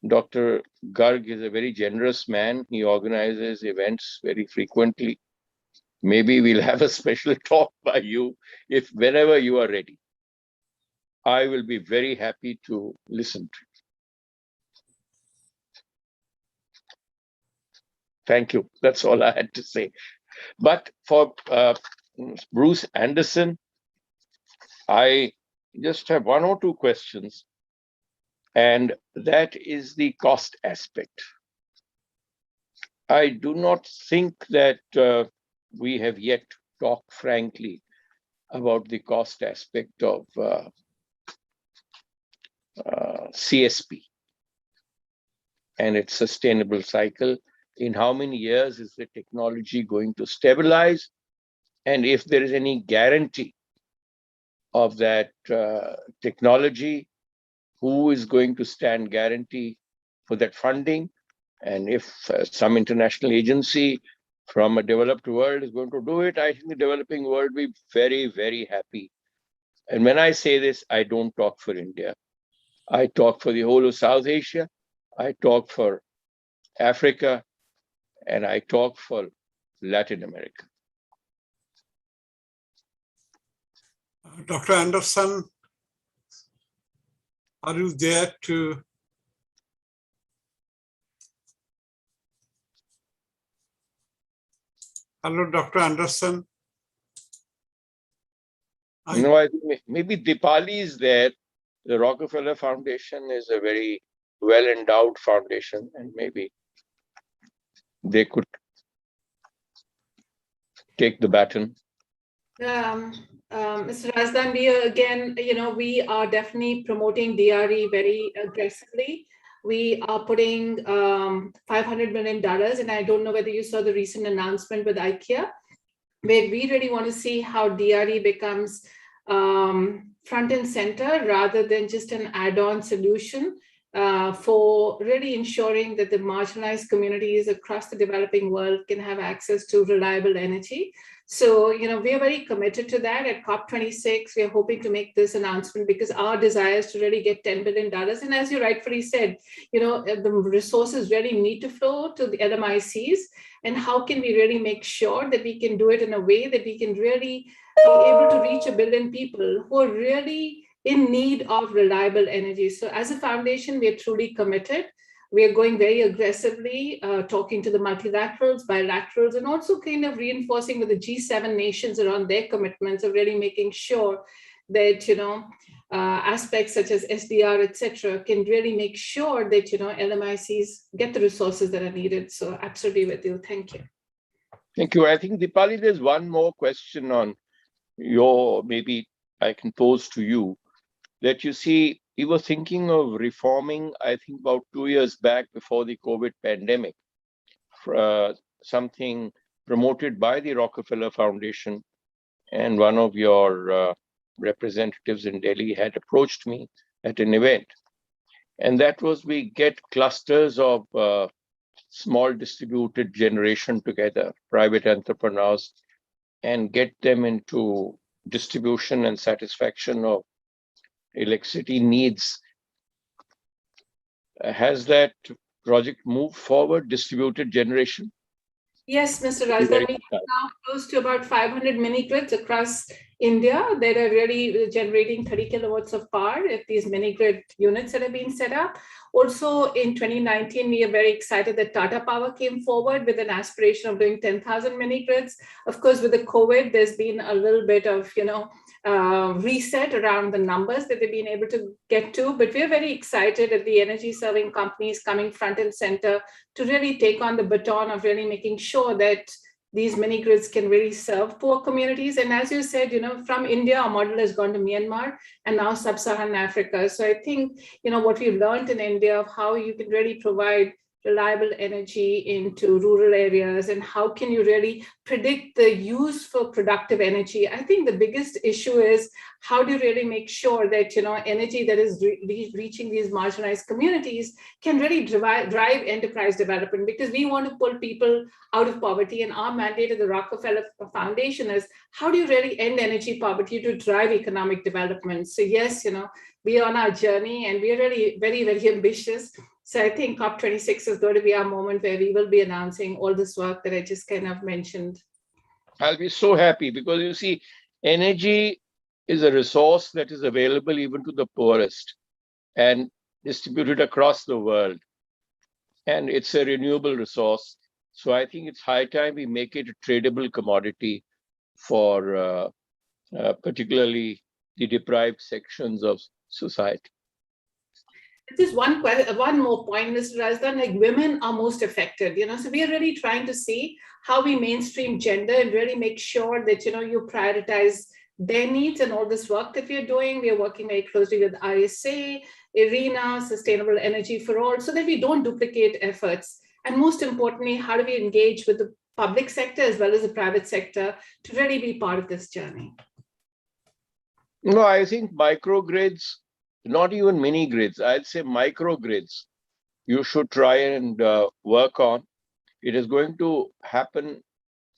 Dr. Garg is a very generous man. He organizes events very frequently. Maybe we'll have a special talk by you whenever you are ready. I will be very happy to listen to you. Thank you. That's all I had to say. But for Bruce Anderson, I just have one or two questions, and that is the cost aspect. I do not think that we have yet talked frankly about the cost aspect of CSP and its sustainable cycle. In how many years is the technology going to stabilize? And if there is any guarantee of that technology, who is going to stand guarantee for that funding? And if some international agency from a developed world is going to do it, I think the developing world will be very, very happy. And when I say this, I don't talk for India. I talk for the whole of South Asia. I talk for Africa, and I talk for Latin America. Dr. Anderson, are you there to? Hello, Dr. Anderson. No, I think maybe Dipali is there. The Rockefeller Foundation is a very well-endowed foundation, and maybe they could take the baton. Mr. Razdan, we are definitely promoting DRE very aggressively. We are putting $500 million, and I don't know whether you saw the recent announcement with IKEA, where we really want to see how DRE becomes front and center rather than just an add-on solution for really ensuring that the marginalized communities across the developing world can have access to reliable energy. So, we are very committed to that. At COP26, we are hoping to make this announcement because our desire is to really get $10 billion. And as you rightfully said, the resources really need to flow to the LMICs. And how can we really make sure that we can do it in a way that we can really be able to reach 1 billion people who are really in need of reliable energy. So as a foundation, we are truly committed. we are going very aggressively, talking to the multilaterals, bilaterals, and also kind of reinforcing with the G7 nations around their commitments of really making sure that, aspects such as SDR, etc., can really make sure that, LMICs get the resources that are needed. So absolutely with you. Thank you. Thank you. I think, Dipali, there's one more question on maybe I can pose to you, that you see, we were thinking of reforming, I think about 2 years back before the COVID pandemic, something promoted by the Rockefeller Foundation, and one of your representatives in Delhi had approached me at an event. And that was, we get clusters of small distributed generation together, private entrepreneurs, and get them into distribution and satisfaction of electricity needs. Has that project moved forward, distributed generation? Yes, Mr. Rajdhan, we are now close to about 500 mini grids across India that are really generating 30 kilowatts of power at these mini grid units that have been set up. Also in 2019, we are very excited that Tata Power came forward with an aspiration of doing 10,000 mini grids. Of course, with the COVID, there's been a little bit of, reset around the numbers that they've been able to get to, but we're very excited at the energy serving companies coming front and center to really take on the baton of really making sure that these mini grids can really serve poor communities. And as you said, from India, our model has gone to Myanmar and now sub-Saharan Africa. So I think, what we've learned in India of how you can really provide reliable energy into rural areas and how can you really predict the use for productive energy. I think the biggest issue is how do you really make sure that energy that is reaching these marginalized communities can really drive enterprise development, because we want to pull people out of poverty, and our mandate at the Rockefeller Foundation is how do you really end energy poverty to drive economic development. So yes, we are on our journey and we are really very, very ambitious. So I think COP26 is going to be our moment where we will be announcing all this work that I just kind of mentioned. I'll be so happy, because you see, energy is a resource that is available even to the poorest and distributed across the world. And it's a renewable resource. So I think it's high time we make it a tradable commodity for particularly the deprived sections of society. Just one more point, Mr. Rajdhan, like women are most affected, so we are really trying to see how we mainstream gender and really make sure that, you prioritize their needs and all this work that we are doing. We are working very closely with ISA, IRENA, Sustainable Energy for All, so that we don't duplicate efforts. And most importantly, how do we engage with the public sector as well as the private sector to really be part of this journey? No, I think microgrids, not even mini grids, I'd say microgrids, you should try and work on. It is going to happen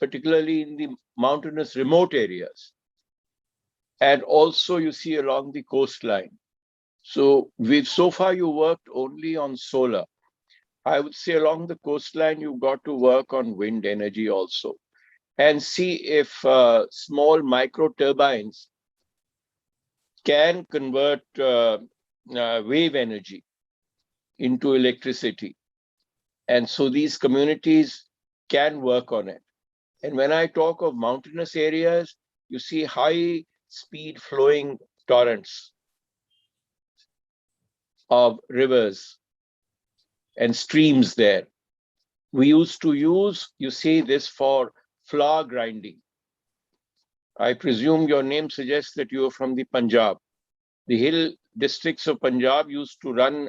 particularly in the mountainous remote areas. And also you see along the coastline. So so far you worked only on solar. I would say along the coastline, you've got to work on wind energy also, and see if small micro turbines can convert wave energy into electricity. And so these communities can work on it. And when I talk of mountainous areas, you see high speed flowing torrents of rivers and streams there. We used to use, you see, this for flour grinding. I presume your name suggests that you are from the Punjab. The hill districts of Punjab used to run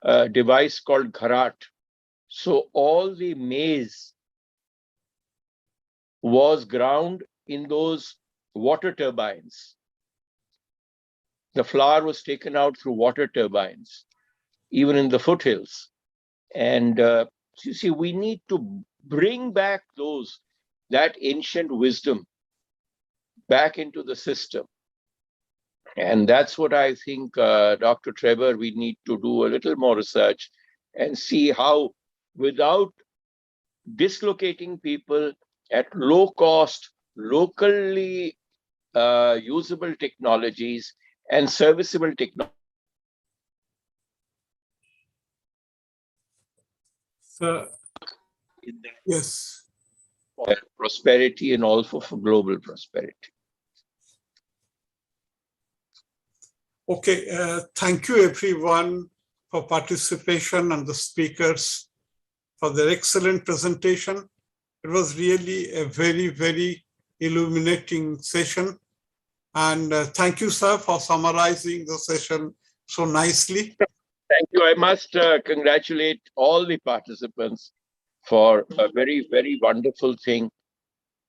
a device called gharat. So all the maize was ground in those water turbines. The flour was taken out through water turbines, even in the foothills. And you see, we need to bring back that ancient wisdom back into the system. And that's what I think, Dr. Trevor, we need to do a little more research and see how, without dislocating people at low cost, locally usable technologies and serviceable technology, Yes. For prosperity and also for global prosperity. Okay, thank you everyone for participation and the speakers for their excellent presentation. It was really a very, very illuminating session. And thank you, sir, for summarizing the session so nicely. Thank you. I must congratulate all the participants for a very, very wonderful thing,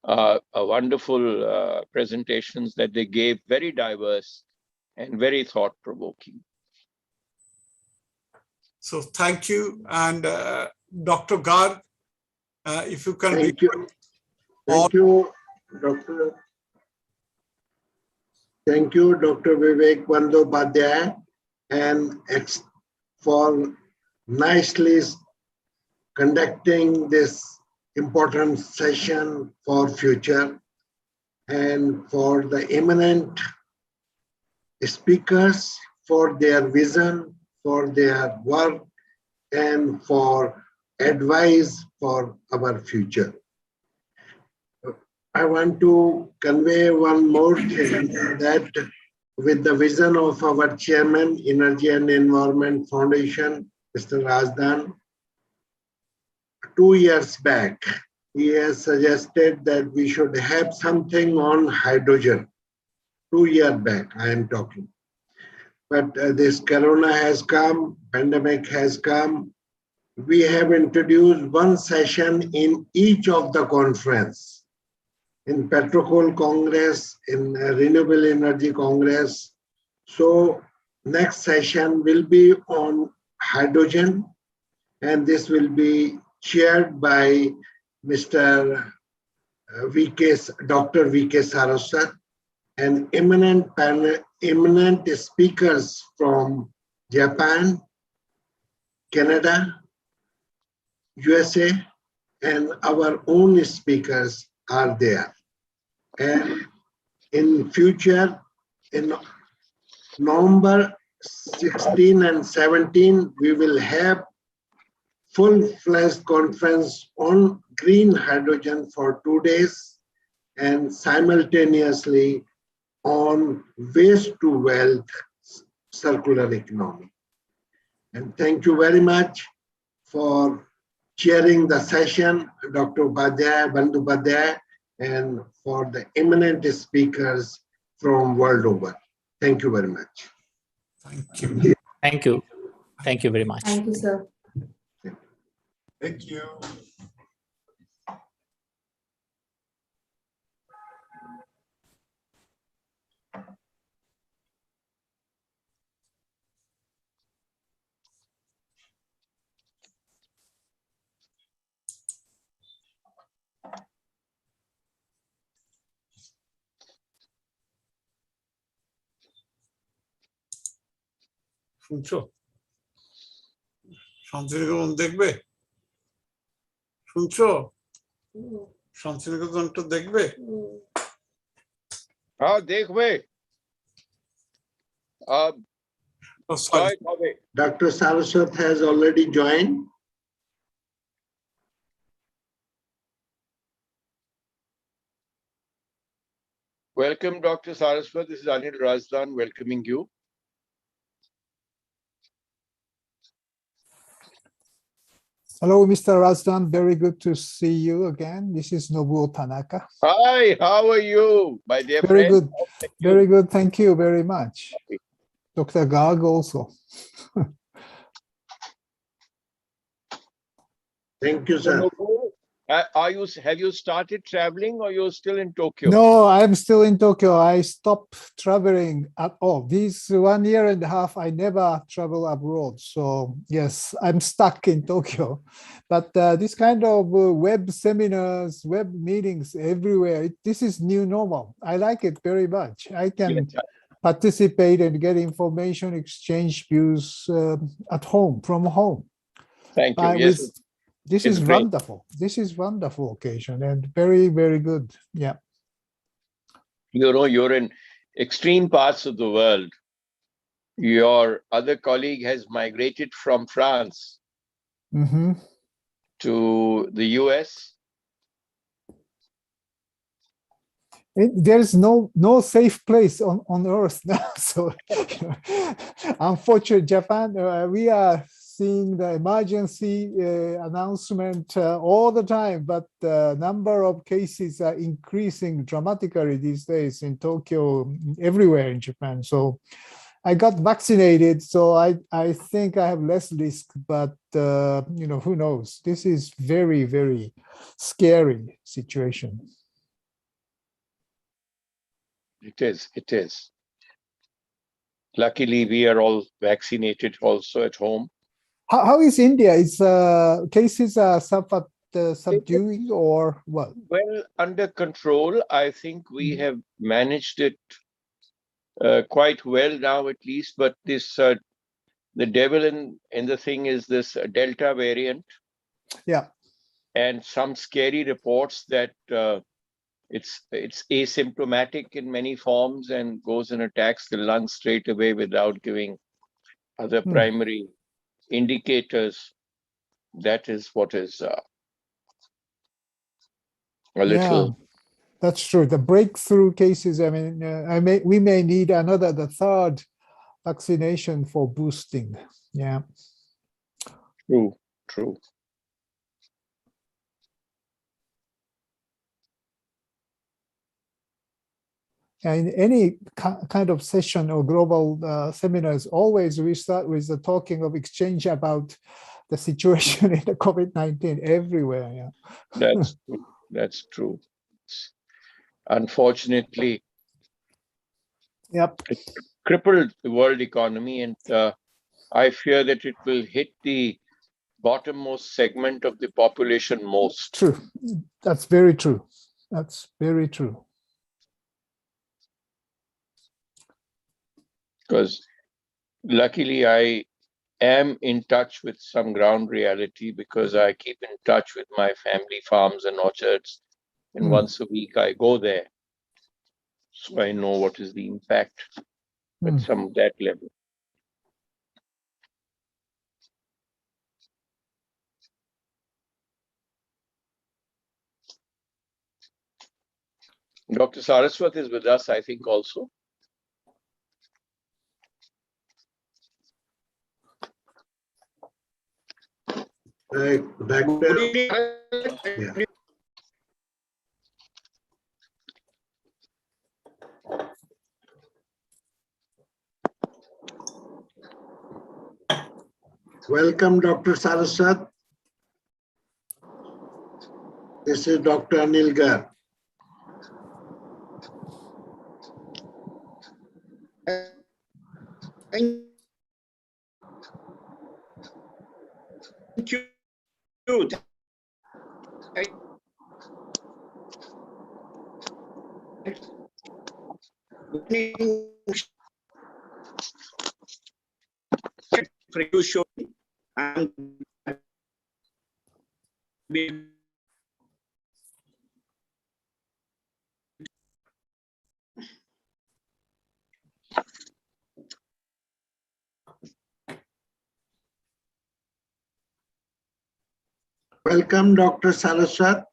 a wonderful presentations that they gave, very diverse and very thought-provoking. So thank you. And Dr. Garg, if you can... Thank you. Thank you, Dr. Thank you, Dr. Vivek Bandyopadhyay, and for nicely conducting this important session for future, and for the eminent speakers for their vision, for their work, and for advice for our future. I want to convey one more thing, that with the vision of our chairman, Energy and Environment Foundation, Mr. Razdan, 2 years back, he has suggested that we should have something on hydrogen. 2 years back, I am talking. But this corona has come, pandemic has come. We have introduced one session in each of the conference. In Petrocoal Congress, in Renewable Energy Congress. So next session will be on hydrogen, and this will be chaired by Mr. Dr. V.K. Saraswat, and eminent speakers from Japan, Canada, USA, and our own speakers are there. And in future, in November 16 and 17, we will have full-fledged conference on green hydrogen for 2 days, and simultaneously on waste to wealth circular economy. And thank you very much for chairing the session, Dr. Bandyopadhyay, and for the eminent speakers from world over. Thank you very much. Thank you. Thank you. Thank you very much. Thank you, sir. Thank you. শুনছো শান্তিনিকেতন দেখবে শুনছো শান্তিনিকেতনটা দেখবে হ্যাঁ দেখবে Dr. Saraswat has already joined. Welcome, Dr. Saraswat. This is Anil Razdan welcoming you. Hello, Mr. Razdan. Very good to see you again. This is Nobuo Tanaka. Hi, how are you, my dear Very friend? good. Very good. Thank you very much. Dr. Garg also. Thank you, sir. Have you started traveling, or you're still in Tokyo? No, I'm still in Tokyo. I stopped traveling at all. This 1 year and a half, I never travel abroad. So yes, I'm stuck in Tokyo. But this kind of web seminars, web meetings everywhere, this is new normal. I like it very much. I can participate and get information, exchange views at home, from home. Thank you. Yes. This is great. wonderful. This is wonderful occasion and very, very good. Yeah. You know, you're in extreme parts of the world. Your other colleague has migrated from France. Mm-hmm. to the US? There's no safe place on earth now. So unfortunately, Japan, we are seeing the emergency announcement all the time, but the number of cases are increasing dramatically these days in Tokyo, everywhere in Japan. So I got vaccinated, so I think I have less risk, but who knows? This is very, very scary situation. It is. Luckily, we are all vaccinated also at home. How is India? Is cases are somewhat subduing or what? Well, under control. I think we have managed it quite well now, at least. But this, the devil in the thing is this Delta variant. Yeah. And some scary reports that it's asymptomatic in many forms and goes and attacks the lungs straight away without giving other primary indicators. That is what is a little. That's true. The breakthrough cases. I mean, we may need the third vaccination for boosting. Yeah. True. In any kind of session or global seminars, always we start with the talking of exchange about the situation in the COVID-19 everywhere. Yeah. That's true. Unfortunately, yep, it crippled the world economy, and I fear that it will hit the bottommost segment of the population most. True. That's very true. That's very true. Because luckily I am in touch with some ground reality, because I keep in touch with my family farms and orchards, and once a week I go there. So I know what is the impact at some of that level. Dr. Saraswat is with us, I think, also. Welcome, Dr. Saraswat. This is Dr. Anil Gar. Thank you. For you show and Welcome, Dr. Saraswat.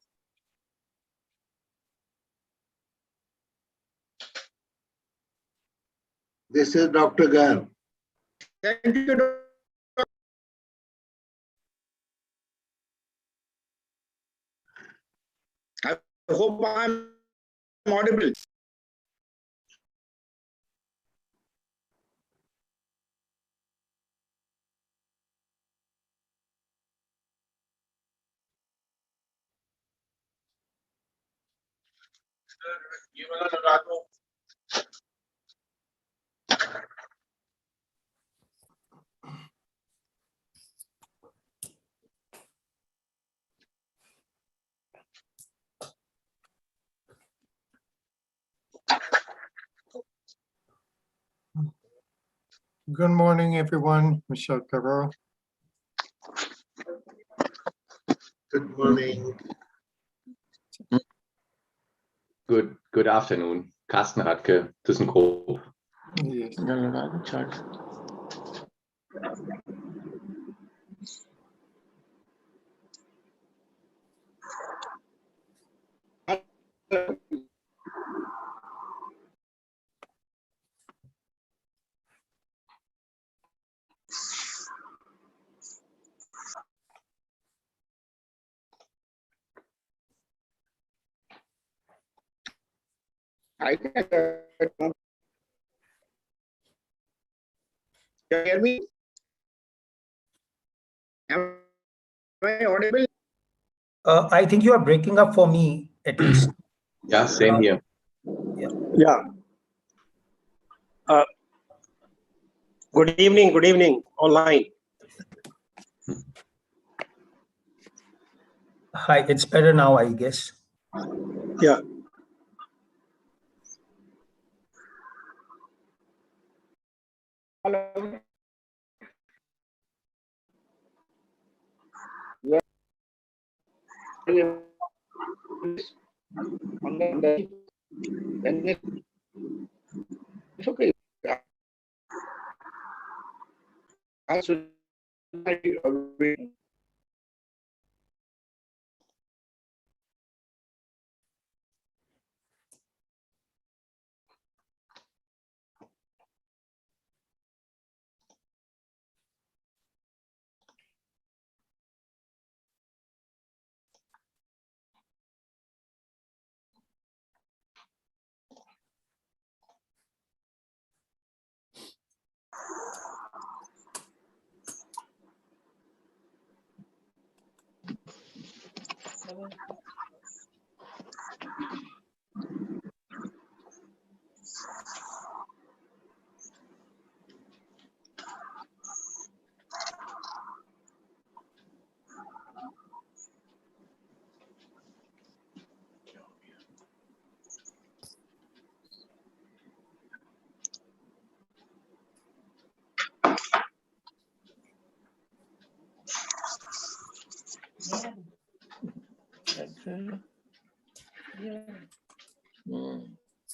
This is Dr. Gar. Thank you, Dr. I hope I'm audible. Good morning, everyone. Michelle Carrero. Good morning. Good afternoon. Carsten Radke, ThyssenKrupp. Yes. can you hear me? Am I audible? I think you are breaking up for me, at least. Yeah, same here. Yeah. Good evening, online. Hi, it's better now, I guess. Yeah. Hello. Yeah. Then it's okay. I should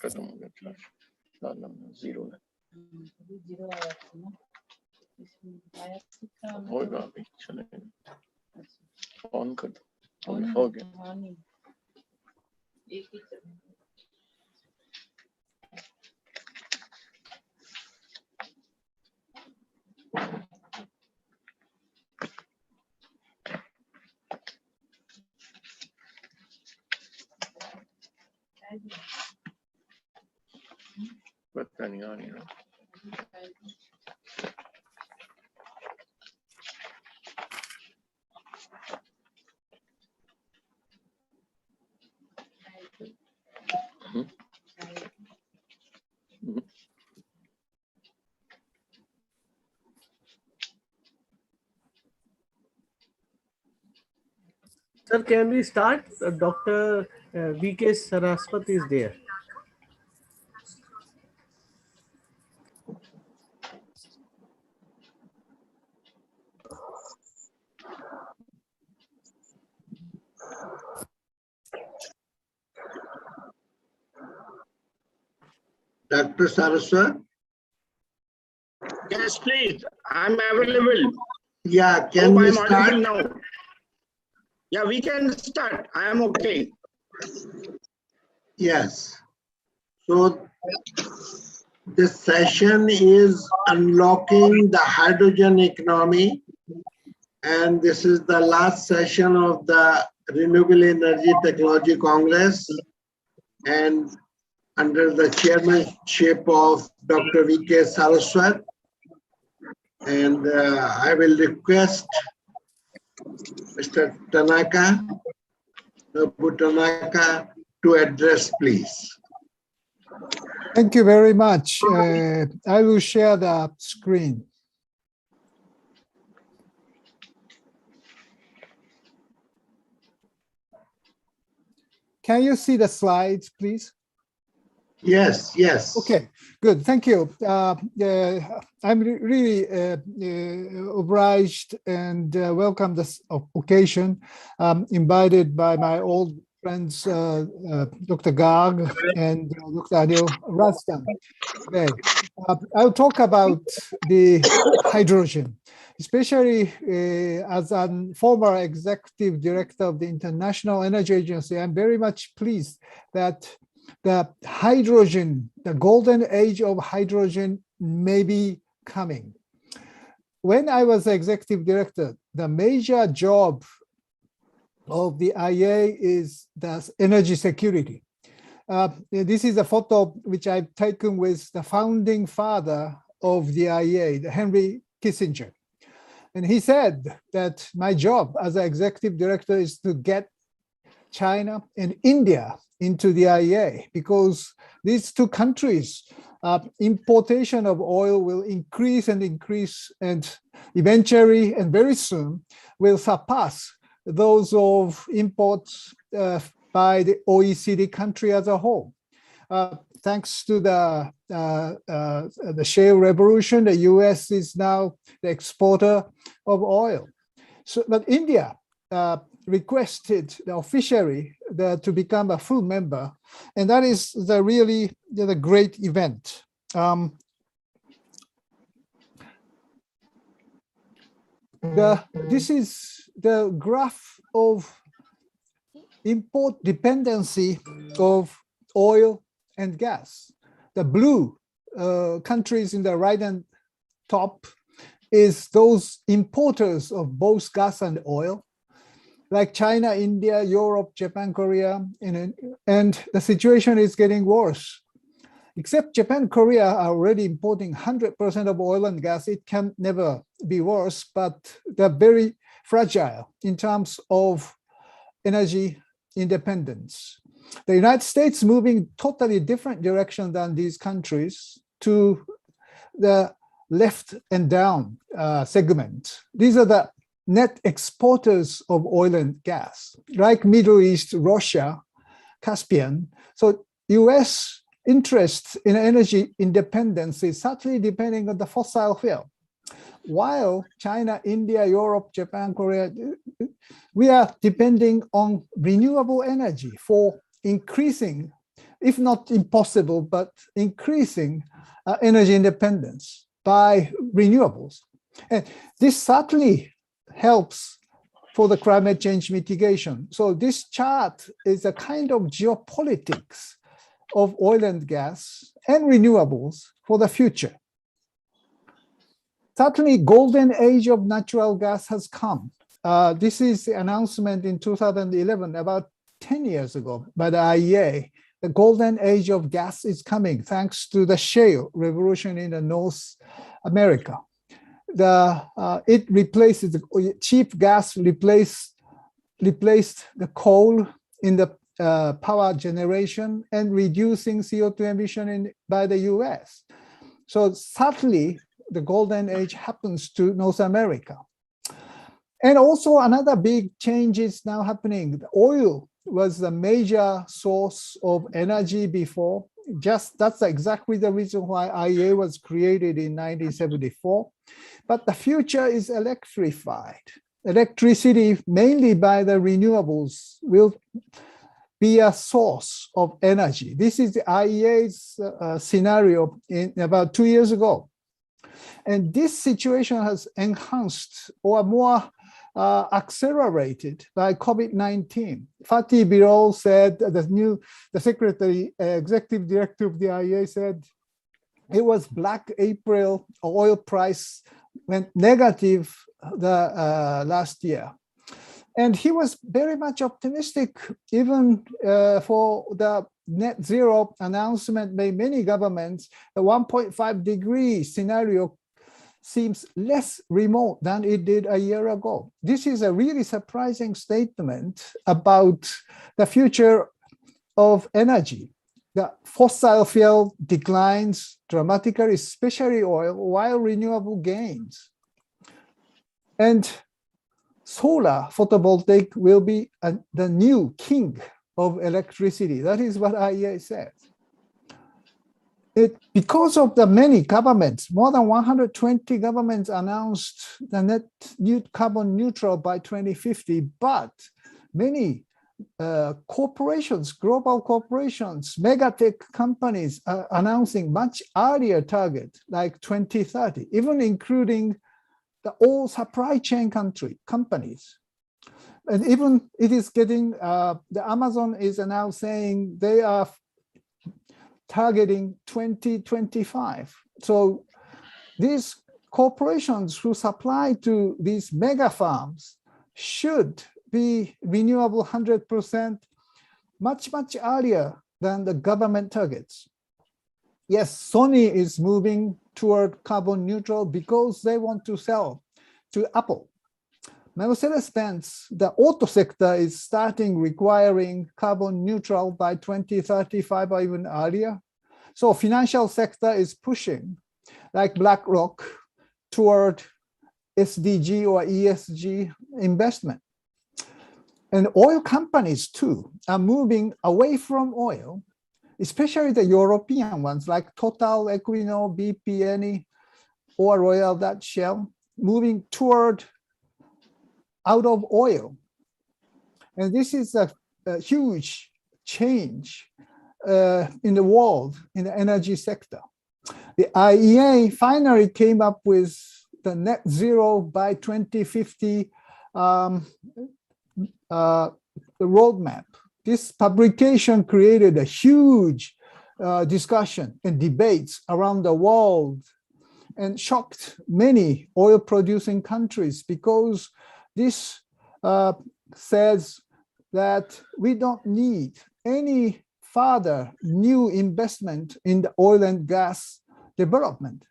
खत्म हो गया charge zero है होगा अभी चलेगा on कर दो हो गया पता नहीं आ नहीं रहा Sir, can we start? Dr. V.K. Saraswat is there. Dr. Saraswat? Yes, please. I'm available. Yeah, can we start? Now? Yeah, we can start. I am okay. Yes. So this session is unlocking the hydrogen economy, and this is the last session of the Renewable Energy Technology Congress, and under the chairmanship of Dr. V.K. Saraswat. And I will request Mr. Tanaka, Nobu Tanaka, to address, please. Thank you very much. I will share the screen. Can you see the slides, please? Yes, yes. Okay, good. Thank you. I'm really obliged and welcome this occasion. Invited by my old friends, Dr. Garg and Dr. Anil Rastam today. I'll talk about the hydrogen, especially as a former executive director of the International Energy Agency. I'm very much pleased that the hydrogen, the golden age of hydrogen may be coming. When I was executive director, the major job of the IA is the energy security. This is a photo which I've taken with the founding father of the IEA, Henry Kissinger. And he said that my job as an executive director is to get China and India into the IEA, because these two countries, importation of oil will increase and increase, and eventually and very soon will surpass those of imports by the OECD country as a whole. Thanks to the shale revolution, the US is now the exporter of oil. So, but India requested officially to become a full member, and that is the great event. This is the graph of import dependency of oil and gas. The blue countries in the right hand top is those importers of both gas and oil, like China, India, Europe, Japan, Korea, and the situation is getting worse. Except Japan, Korea are already importing 100% of oil and gas. It can never be worse, but they're very fragile in terms of energy independence. The United States moving totally different direction than these countries to the left and down segment. These are the net exporters of oil and gas, like Middle East, Russia, Caspian. So US interest in energy independence is certainly depending on the fossil fuel. While China, India, Europe, Japan, Korea, we are depending on renewable energy for increasing, if not impossible, but increasing energy independence by renewables. And this certainly helps for the climate change mitigation. So this chart is a kind of geopolitics of oil and gas and renewables for the future. Certainly, golden age of natural gas has come. This is the announcement in 2011, about 10 years ago, by the IEA. The golden age of gas is coming thanks to the shale revolution in the North America. It replaces the cheap gas, replaced the coal in the power generation and reducing CO2 emission by the US. So certainly, the golden age happens to North America. And also another big change is now happening. The oil was the major source of energy before. That's exactly the reason why IEA was created in 1974. But the future is electrified. Electricity, mainly by the renewables, will be a source of energy. This is the IEA's scenario in about 2 years ago. And this situation has enhanced or more accelerated by COVID-19. Fatih Birol said, the secretary, executive director of the IEA said, it was Black April. Oil price went negative last year. And he was very much optimistic, even for the net zero announcement by many governments. The 1.5 degree scenario seems less remote than it did a year ago. This is a really surprising statement about the future of energy. The fossil fuel declines dramatically, especially oil, while renewable gains. And solar photovoltaic will be the new king of electricity. That is what IEA says. Because of the many governments, more than 120 governments announced the net carbon neutral by 2050, but many corporations, global corporations, megatech companies are announcing much earlier target, like 2030, even including the all supply chain companies. And even it is getting, the Amazon is now saying they are targeting 2025. So these corporations who supply to these mega farms should be renewable 100% much, much earlier than the government targets. Yes, Sony is moving toward carbon neutral because they want to sell to Apple. Mercedes-Benz, the auto sector is starting requiring carbon neutral by 2035 or even earlier. So financial sector is pushing, like BlackRock, toward SDG or ESG investment. And oil companies too are moving away from oil, especially the European ones like Total, Equinor, BP, Eni, or Royal Dutch Shell, moving toward out of oil. And this is a huge change in the world, in the energy sector. The IEA finally came up with the net zero by 2050 roadmap. This publication created a huge discussion and debates around the world and shocked many oil-producing countries because this says that we don't need any further new investment in the oil and gas development.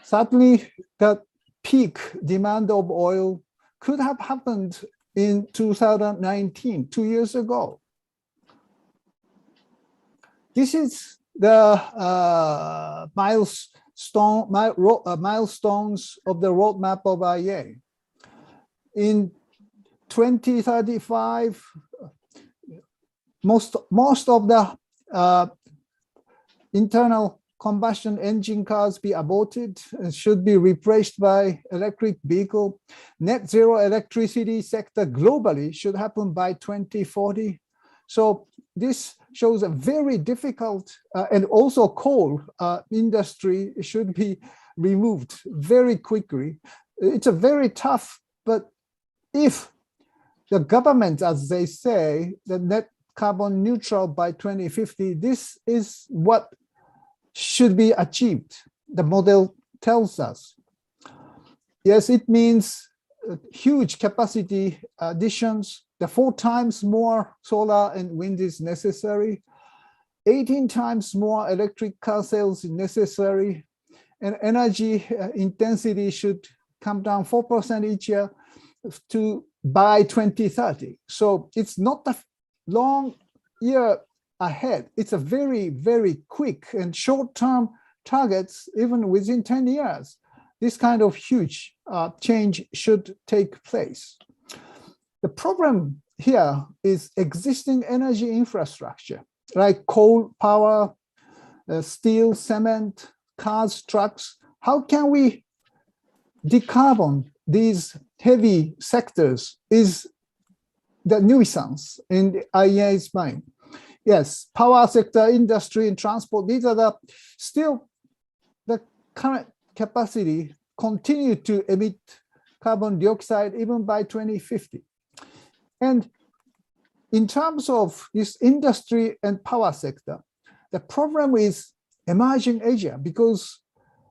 Certainly, the peak demand of oil could have happened in 2019, 2 years ago. This is the milestones of the roadmap of IEA. In 2035, most of the internal combustion engine cars be aborted and should be replaced by electric vehicle. Net zero electricity sector globally should happen by 2040. So this shows a very difficult, and also coal industry should be removed very quickly. It's a very tough, but if the government, as they say, the net carbon neutral by 2050, this is what should be achieved. The model tells us. Yes, it means huge capacity additions. The 4 times more solar and wind is necessary. 18 times more electric car sales is necessary. And energy intensity should come down 4% each year by 2030. So it's not a long year ahead. It's a very, very quick and short-term targets, even within 10 years. This kind of huge change should take place. The problem here is existing energy infrastructure, like coal power, steel, cement, cars, trucks. How can we decarbon these heavy sectors is the nuisance in the IEA's mind. Yes, power sector, industry, and transport, these are still the current capacity continue to emit carbon dioxide even by 2050. And in terms of this industry and power sector, the problem is emerging Asia because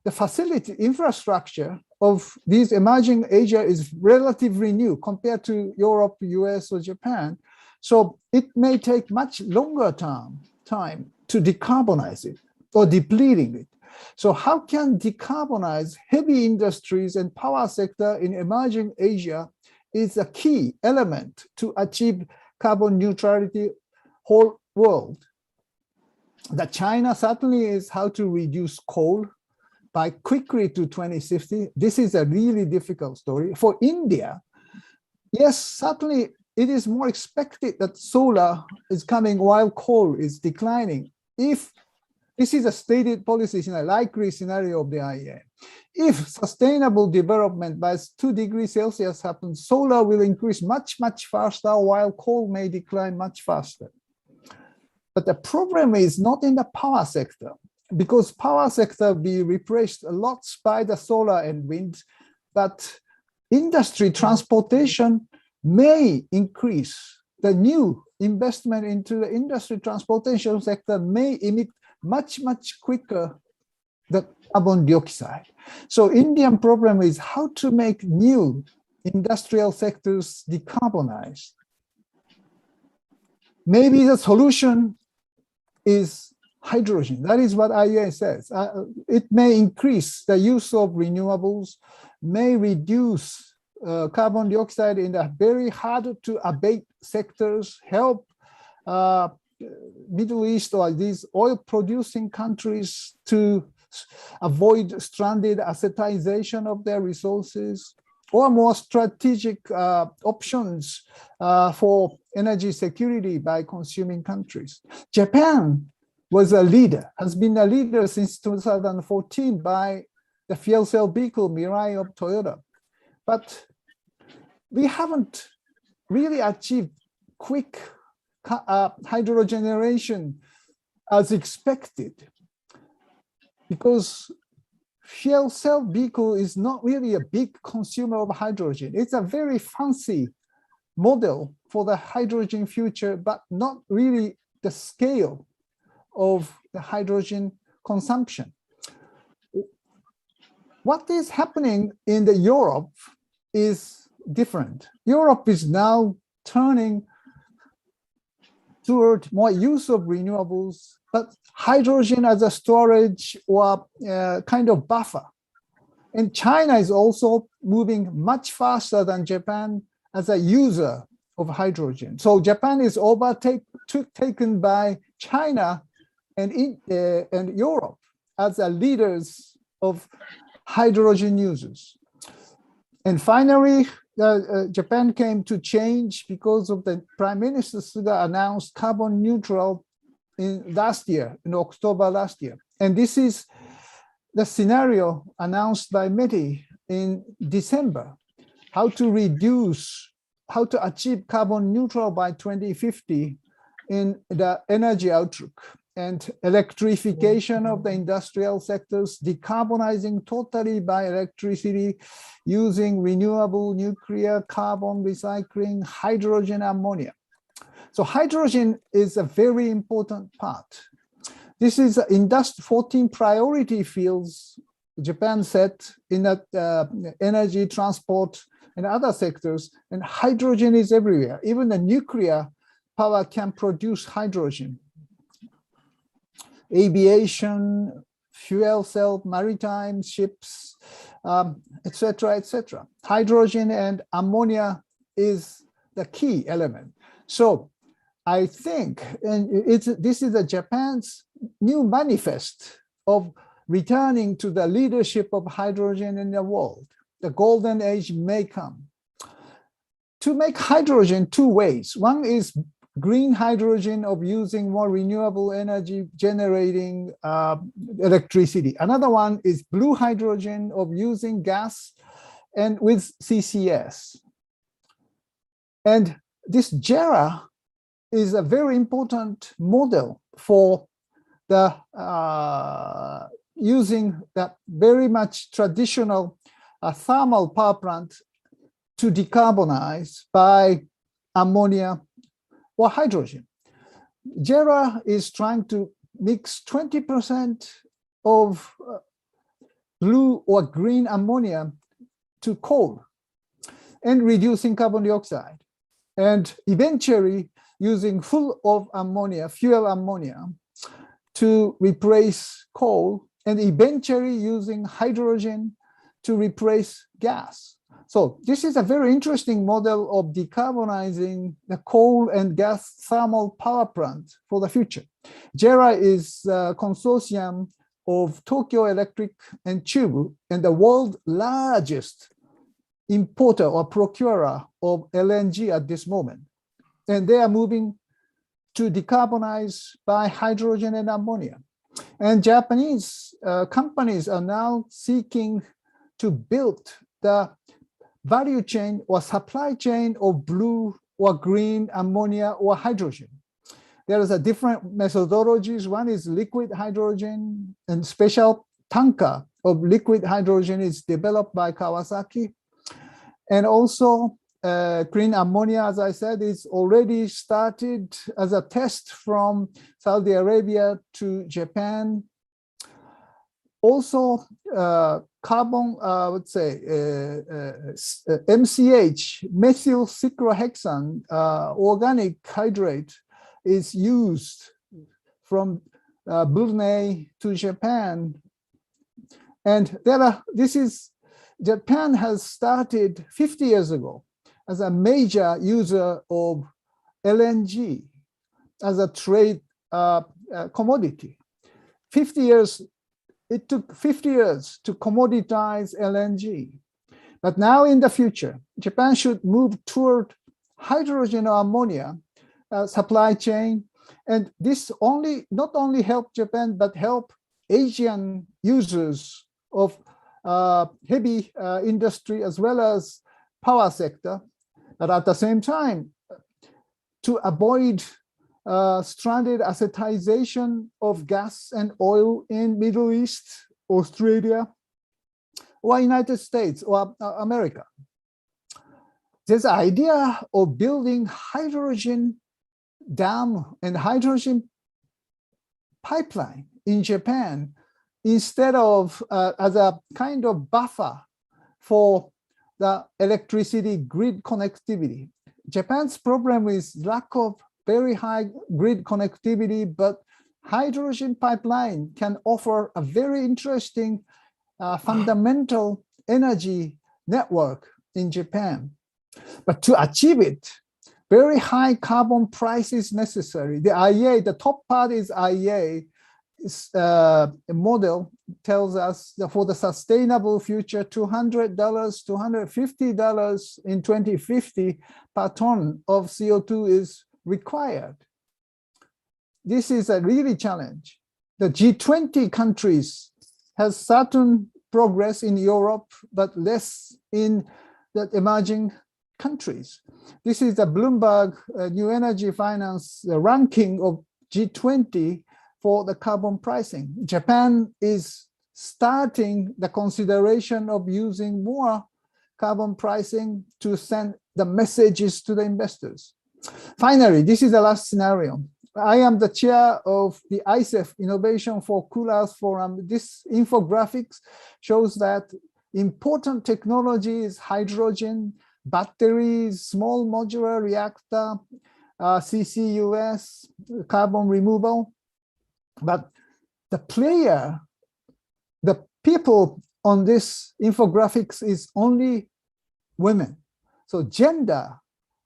the facility infrastructure of these emerging Asia is relatively new compared to Europe, US, or Japan. So it may take much longer time to decarbonize it or depleting it. So how can decarbonize heavy industries and power sector in emerging Asia is a key element to achieve carbon neutrality whole world. The China certainly is how to reduce coal by quickly to 2050. This is a really difficult story. For India, yes, certainly it is more expected that solar is coming while coal is declining. If this is a stated policy in a likely scenario of the IEA, if sustainable development by 2 degrees Celsius happens, solar will increase much, much faster while coal may decline much faster. But the problem is not in the power sector, because power sector be replaced a lot by the solar and wind, but industry transportation may increase. The new investment into the industry transportation sector may emit much, much quicker the carbon dioxide. So Indian problem is how to make new industrial sectors decarbonize. Maybe the solution is hydrogen. That is what IEA says. It may increase the use of renewables, may reduce carbon dioxide in the very hard to abate sectors, help Middle East or these oil producing countries to avoid stranded assetization of their resources, or more strategic options for energy security by consuming countries. Japan was a leader, has been a leader since 2014 by the fuel cell vehicle Mirai of Toyota. But we haven't really achieved quick hydrogeneration as expected, because fuel cell vehicle is not really a big consumer of hydrogen. It's a very fancy model for the hydrogen future, but not really the scale of the hydrogen consumption. What is happening in the Europe is different. Europe is now turning toward more use of renewables, but hydrogen as a storage or kind of buffer. And China is also moving much faster than Japan as a user of hydrogen. So Japan is overtaken by China and Europe as the leaders of hydrogen users. And finally, Japan came to change because of the Prime Minister Suga announced carbon neutral in October last year. And this is the scenario announced by METI in December, how to achieve carbon neutral by 2050 in the energy outlook, and electrification of the industrial sectors, decarbonizing totally by electricity, using renewable nuclear, carbon recycling, hydrogen, ammonia. So hydrogen is a very important part. This is 14 priority fields Japan set in that energy, transport, and other sectors, and hydrogen is everywhere. Even the nuclear power can produce hydrogen. Aviation, fuel cell, maritime ships, etc., etc. Hydrogen and ammonia is the key element. So I think, and this is Japan's new manifest of returning to the leadership of hydrogen in the world. The golden age may come. To make hydrogen two ways. One is green hydrogen of using more renewable energy generating electricity. Another one is blue hydrogen of using gas and with CCS. And this JERA is a very important model for the using that very much traditional thermal power plant to decarbonize by ammonia or hydrogen. JERA is trying to mix 20% of blue or green ammonia to coal and reducing carbon dioxide, and eventually using full of ammonia, fuel ammonia, to replace coal, and eventually using hydrogen to replace gas. So this is a very interesting model of decarbonizing the coal and gas thermal power plant for the future. JERA is a consortium of Tokyo Electric and Chubu, and the world's largest importer or procurer of LNG at this moment. And they are moving to decarbonize by hydrogen and ammonia. And Japanese companies are now seeking to build the value chain or supply chain of blue or green ammonia or hydrogen. There is a different methodologies. One is liquid hydrogen, and special tanker of liquid hydrogen is developed by Kawasaki. And also green ammonia, as I said, is already started as a test from Saudi Arabia to Japan. Also, carbon, I would say, MCH, methyl cyclohexane, organic hydrate, is used from Brunei to Japan. And Japan has started 50 years ago as a major user of LNG as a trade commodity. It took 50 years to commoditize LNG. But now in the future, Japan should move toward hydrogen or ammonia supply chain. And this not only help Japan, but help Asian users of heavy industry as well as power sector. But at the same time, to avoid stranded acetization of gas and oil in Middle East, Australia, or United States or America. There's an idea of building hydrogen dam and hydrogen pipeline in Japan instead of as a kind of buffer for the electricity grid connectivity. Japan's problem is lack of very high grid connectivity, but hydrogen pipeline can offer a very interesting fundamental energy network in Japan. But to achieve it, very high carbon price is necessary. The IEA, the top part is IEA, model tells us that for the sustainable future, $200, $250 in 2050 per ton of CO2 is required. This is a really challenge. The G20 countries has certain progress in Europe, but less in the emerging countries. This is the Bloomberg New Energy Finance ranking of G20 for the carbon pricing. Japan is starting the consideration of using more carbon pricing to send the messages to the investors. Finally, this is the last scenario. I am the chair of the ICEF Innovation for Coolers Forum. This infographics shows that important technology is hydrogen, batteries, small modular reactor, CCUS, carbon removal. But the people on this infographics is only women. So gender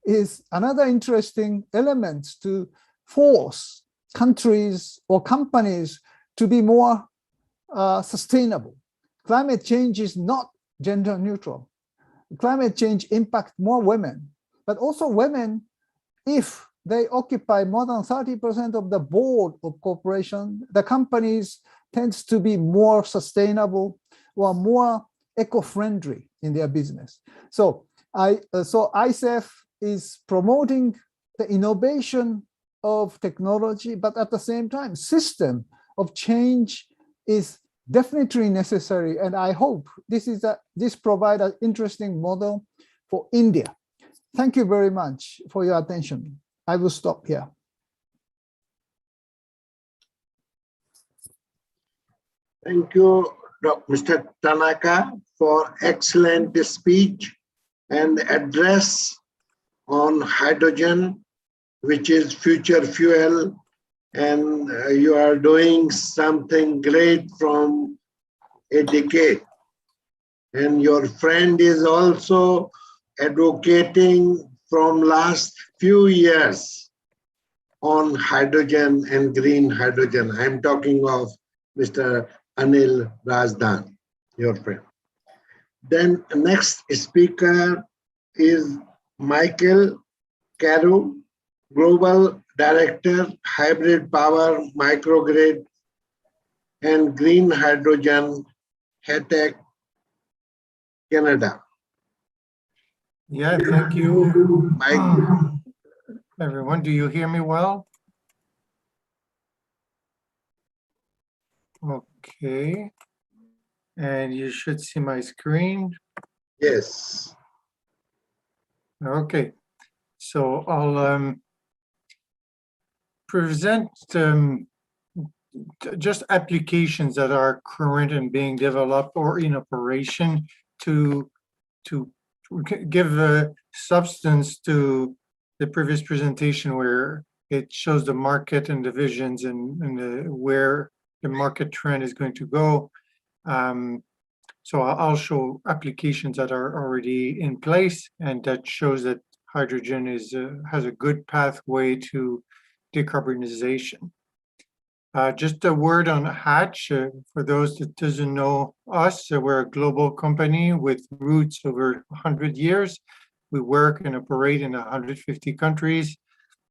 is another interesting element to force countries or companies to be more sustainable. Climate change is not gender neutral. Climate change impacts more women, but also women, if they occupy more than 30% of the board of corporation, the companies tends to be more sustainable or more eco-friendly in their business. So ICEF is promoting the innovation of technology, but at the same time, system of change is definitely necessary. And I hope this provides an interesting model for India. Thank you very much for your attention. I will stop here. Thank you, Mr. Tanaka, for excellent speech and address on hydrogen, which is future fuel. And you are doing something great from a decade. And your friend is also advocating from last few years on hydrogen and green hydrogen. I'm talking of Mr. Anil Rajdan, your friend. Then next speaker is Michael Carew, Global Director, Hybrid Power, Microgrid, and Green Hydrogen, HETEC, Canada. Yeah, thank you. Everyone, do you hear me well? Okay. And you should see my screen. Yes. Okay. So I'll present just applications that are current and being developed or in operation to give substance to the previous presentation where it shows the market and the visions and where the market trend is going to go. So I'll show applications that are already in place, and that shows that hydrogen has a good pathway to decarbonization. Just a word on Hatch, for those that doesn't know us, we're a global company with roots over 100 years. We work and operate in 150 countries.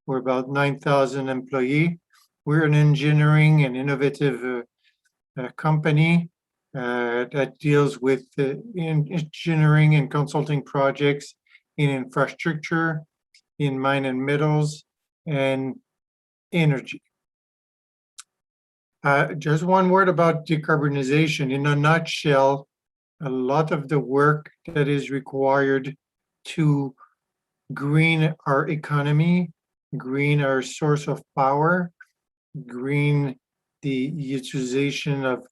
We're about 9,000 employees. We're an engineering and innovative company that deals with engineering and consulting projects in infrastructure, in mine and metals, and energy. Just one word about decarbonization. In a nutshell, a lot of the work that is required to green our economy, green our source of power, green the utilization of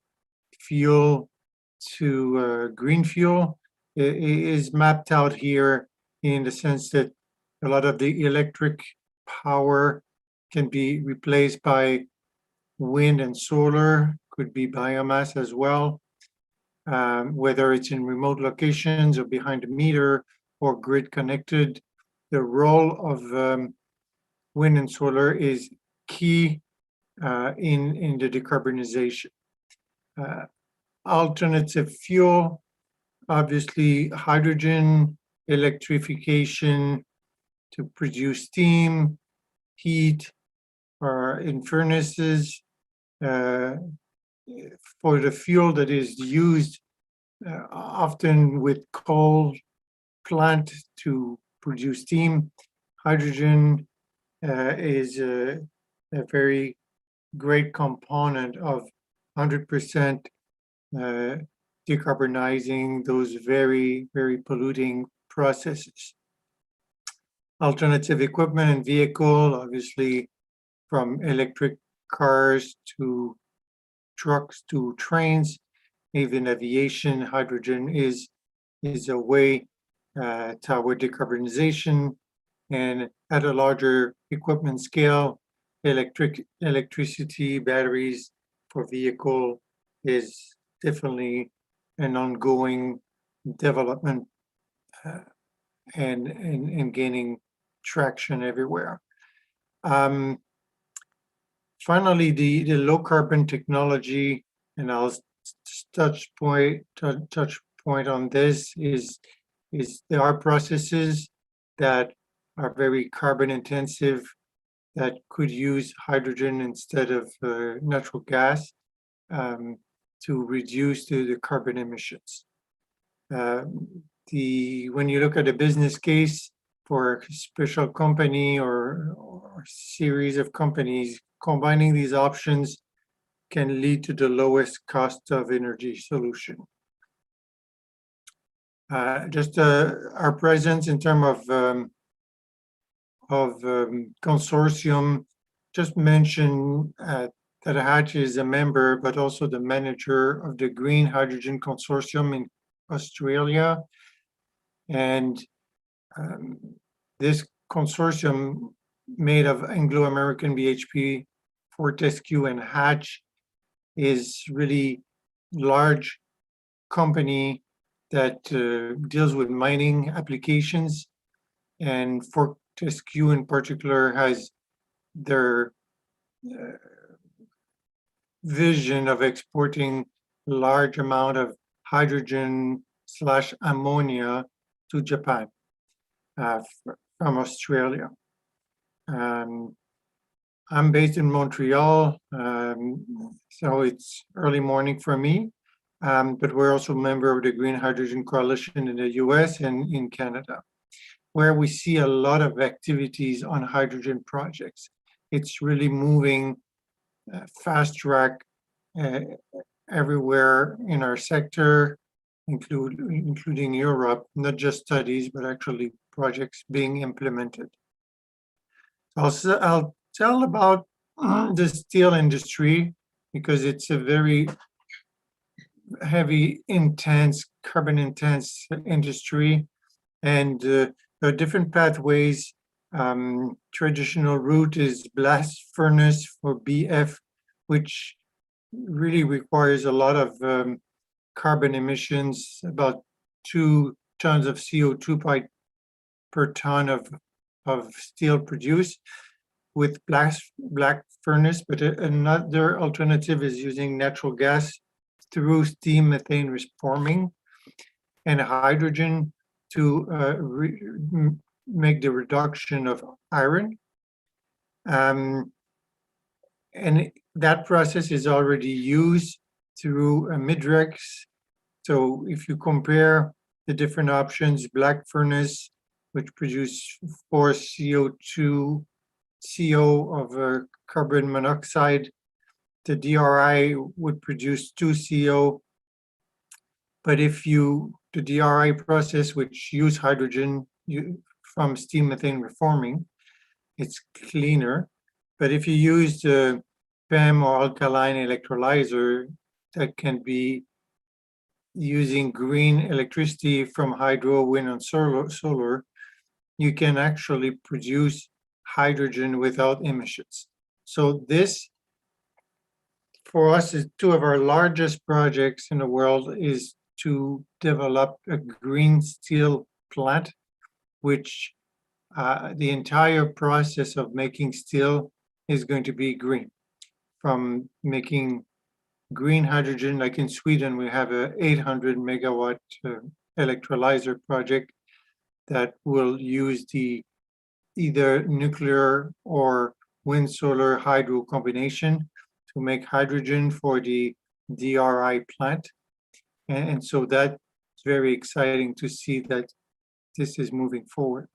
fuel to green fuel is mapped out here in the sense that a lot of the electric power can be replaced by wind and solar, could be biomass as well, whether it's in remote locations or behind the meter or grid connected. The role of wind and solar is key in the decarbonization. Alternative fuel, obviously hydrogen, electrification to produce steam, heat, or in furnaces, for the fuel that is used often with coal plant to produce steam. Hydrogen is a very great component of 100% decarbonizing those very, very polluting processes. Alternative equipment and vehicle, obviously from electric cars to trucks to trains, even aviation, hydrogen is a way toward decarbonization. And at a larger equipment scale, electricity, batteries for vehicle is definitely an ongoing development and gaining traction everywhere. Finally, the low carbon technology, and I'll touch point on this, is there are processes that are very carbon intensive that could use hydrogen instead of natural gas to reduce the carbon emissions. When you look at a business case for a special company or series of companies, combining these options can lead to the lowest cost of energy solution. Just our presence in terms of consortium, just mention that Hatch is a member, but also the manager of the Green Hydrogen Consortium in Australia. And this consortium made of Anglo-American, BHP, Fortescue, and Hatch is really large company that deals with mining applications, and Fortescue in particular has their vision of exporting large amount of hydrogen/ammonia to Japan from Australia. I'm based in Montreal, so it's early morning for me, but we're also a member of the Green Hydrogen Coalition in the US and in Canada, where we see a lot of activities on hydrogen projects. It's really moving fast track everywhere in our sector, including Europe, not just studies, but actually projects being implemented. I'll tell about the steel industry because it's a very heavy, intense, carbon intense industry, and there are different pathways Traditional route is blast furnace for BF, which really requires a lot of carbon emissions, about 2 tons of CO2 per ton of steel produced with black furnace. But another alternative is using natural gas through steam methane reforming and hydrogen to make the reduction of iron. And that process is already used through a Midrex. So if you compare the different options, black furnace, which produce 4 CO2, CO of carbon monoxide, the DRI would produce 2 CO. But if the DRI process, which use hydrogen from steam methane reforming, it's cleaner. But if you use the PEM or alkaline electrolyzer, that can be using green electricity from hydro, wind, and solar, you can actually produce hydrogen without emissions. So this, for us, is 2 of our largest projects in the world, is to develop a green steel plant, which the entire process of making steel is going to be green. From making green hydrogen, like in Sweden, we have a 800 megawatt electrolyzer project that will use the either nuclear or wind solar hydro combination to make hydrogen for the DRI plant. And so that's very exciting to see that this is moving forward.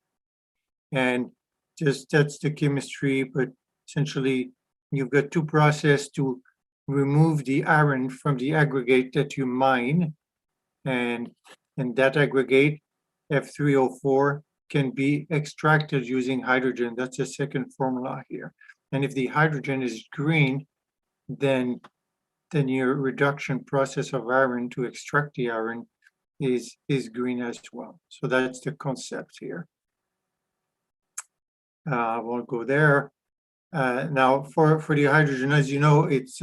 And just that's the chemistry, but essentially you've got 2 processes to remove the iron from the aggregate that you mine, and that aggregate, F3O4, can be extracted using hydrogen. That's the second formula here. And if the hydrogen is green, then your reduction process of iron to extract the iron is green as well. So that's the concept here. I won't go there. Now for the hydrogen, as you know, it's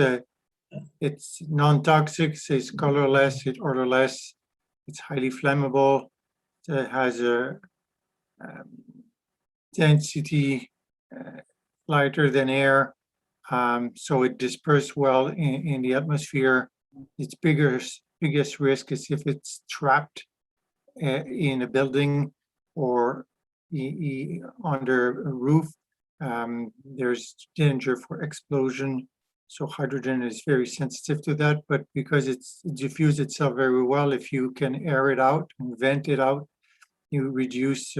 non-toxic, it's colorless, it's odorless, it's highly flammable, it has a density lighter than air, so it disperses well in the atmosphere. Its biggest risk is if it's trapped in a building or under a roof. There's danger for explosion. So hydrogen is very sensitive to that, but because it diffuses itself very well, if you can air it out and vent it out, you reduce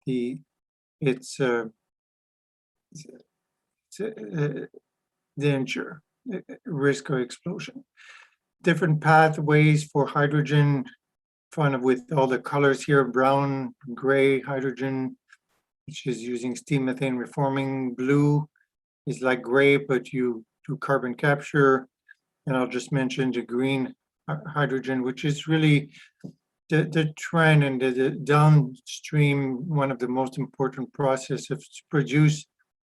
its danger, risk of explosion. Different pathways for hydrogen, fun with all the colors here, brown, gray hydrogen, which is using steam methane reforming. Blue is like gray, but you do carbon capture. And I'll just mention the green hydrogen, which is really the trend and the downstream, one of the most important processes to produce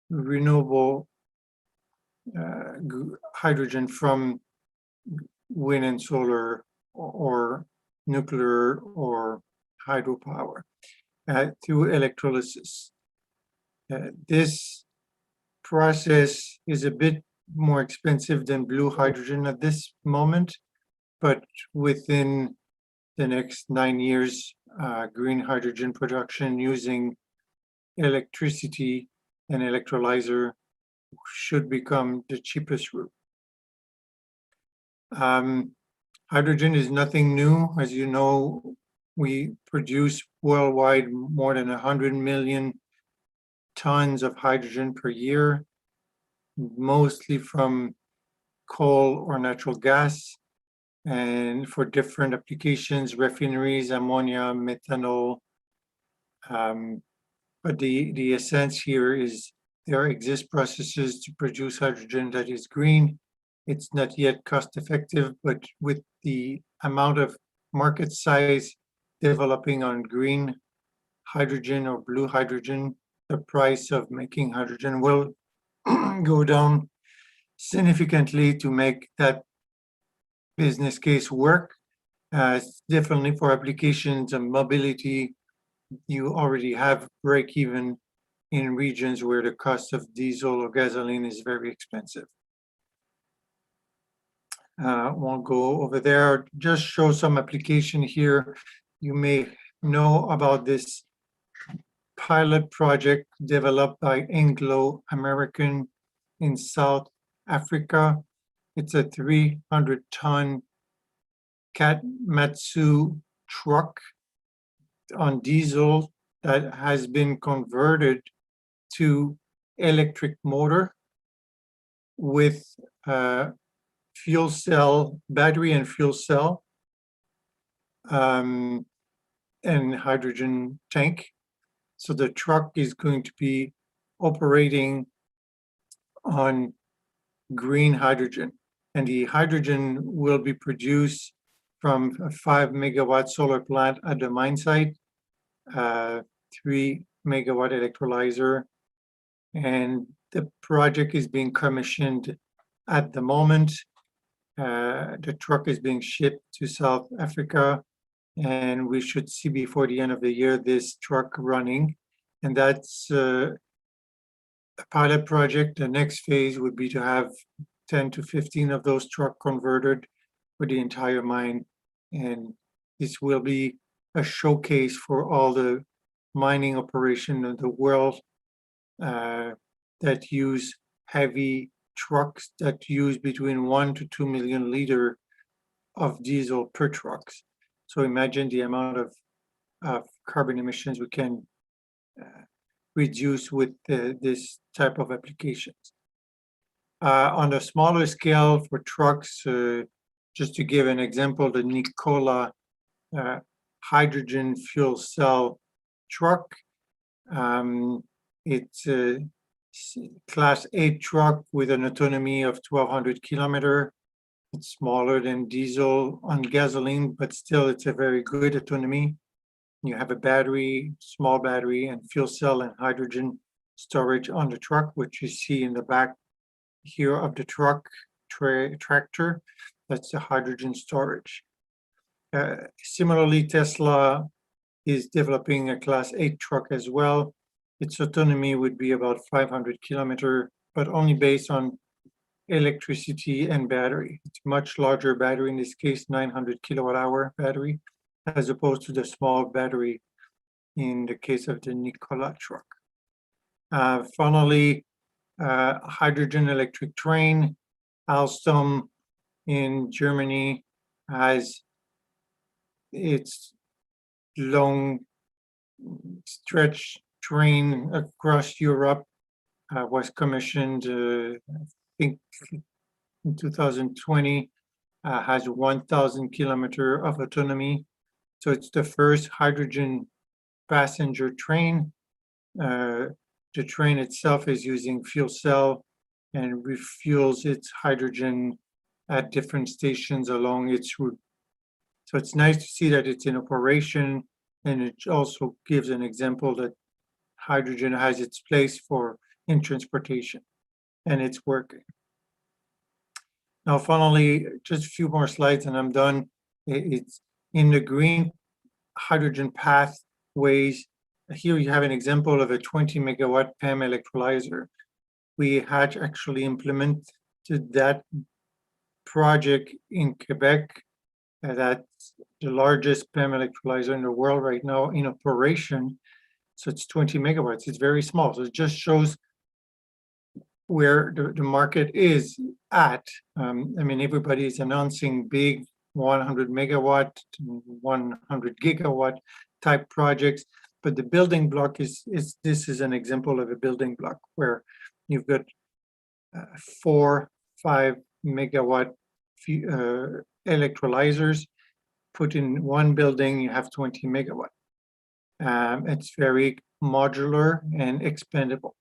renewable hydrogen from wind and solar or nuclear or hydropower through electrolysis. This process is a bit more expensive than blue hydrogen at this moment, but within the next 9 years, green hydrogen production using electricity and electrolyzer should become the cheapest route. Hydrogen is nothing new. As you know, we produce worldwide more than 100 million tons of hydrogen per year, mostly from coal or natural gas, and for different applications, refineries, ammonia, methanol. But the essence here is there exist processes to produce hydrogen that is green. It's not yet cost effective, but with the amount of market size developing on green hydrogen or blue hydrogen, the price of making hydrogen will go down significantly to make that business case work. Definitely for applications and mobility, you already have break even in regions where the cost of diesel or gasoline is very expensive. Won't go over there, just show some application here. You may know about this pilot project developed by Anglo American in South Africa. It's a 300-ton Komatsu truck on diesel that has been converted to electric motor with fuel cell, battery and fuel cell, and hydrogen tank. So the truck is going to be operating on green hydrogen, and the hydrogen will be produced from a 5 megawatt solar plant at the mine site, 3 megawatt electrolyzer, and the project is being commissioned at the moment. The truck is being shipped to South Africa, and we should see before the end of the year this truck running. And that's a pilot project. The next phase would be to have 10 to 15 of those trucks converted for the entire mine. And this will be a showcase for all the mining operation in the world that use heavy trucks that use between 1 to 2 million liter of diesel per trucks. So imagine the amount of carbon emissions we can reduce with this type of applications. On a smaller scale for trucks, just to give an example, the Nikola hydrogen fuel cell truck. It's a class 8 truck with an autonomy of 1,200 kilometers. It's smaller than diesel on gasoline, but still it's a very good autonomy. You have a battery, small battery, and fuel cell and hydrogen storage on the truck, which you see in the back here of the truck tractor. That's the hydrogen storage. Similarly, Tesla is developing a class 8 truck as well. Its autonomy would be about 500 kilometers, but only based on electricity and battery. It's much larger battery, in this case, 900 kilowatt hour battery, as opposed to the small battery in the case of the Nikola truck. Finally, hydrogen electric train. Alstom in Germany has its long stretch train across Europe, was commissioned, I think in 2020, has 1,000 kilometers of autonomy. So it's the first hydrogen passenger train. The train itself is using fuel cell and refuels its hydrogen at different stations along its route. So it's nice to see that it's in operation, and it also gives an example that hydrogen has its place in transportation, and it's working. Now, finally, just a few more slides and I'm done. It's in the green hydrogen pathways. Here you have an example of a 20 megawatt PEM electrolyzer. We had actually implemented that project in Quebec. That's the largest PEM electrolyzer in the world right now in operation. So it's 20 megawatts. It's very small. So it just shows where the market is at. I mean, everybody is announcing big 100 megawatt, 100 gigawatt type projects, but the building block is this is an example of a building block where you've got 4, 5 megawatt electrolyzers put in one building. You have 20 megawatt. It's very modular and expandable.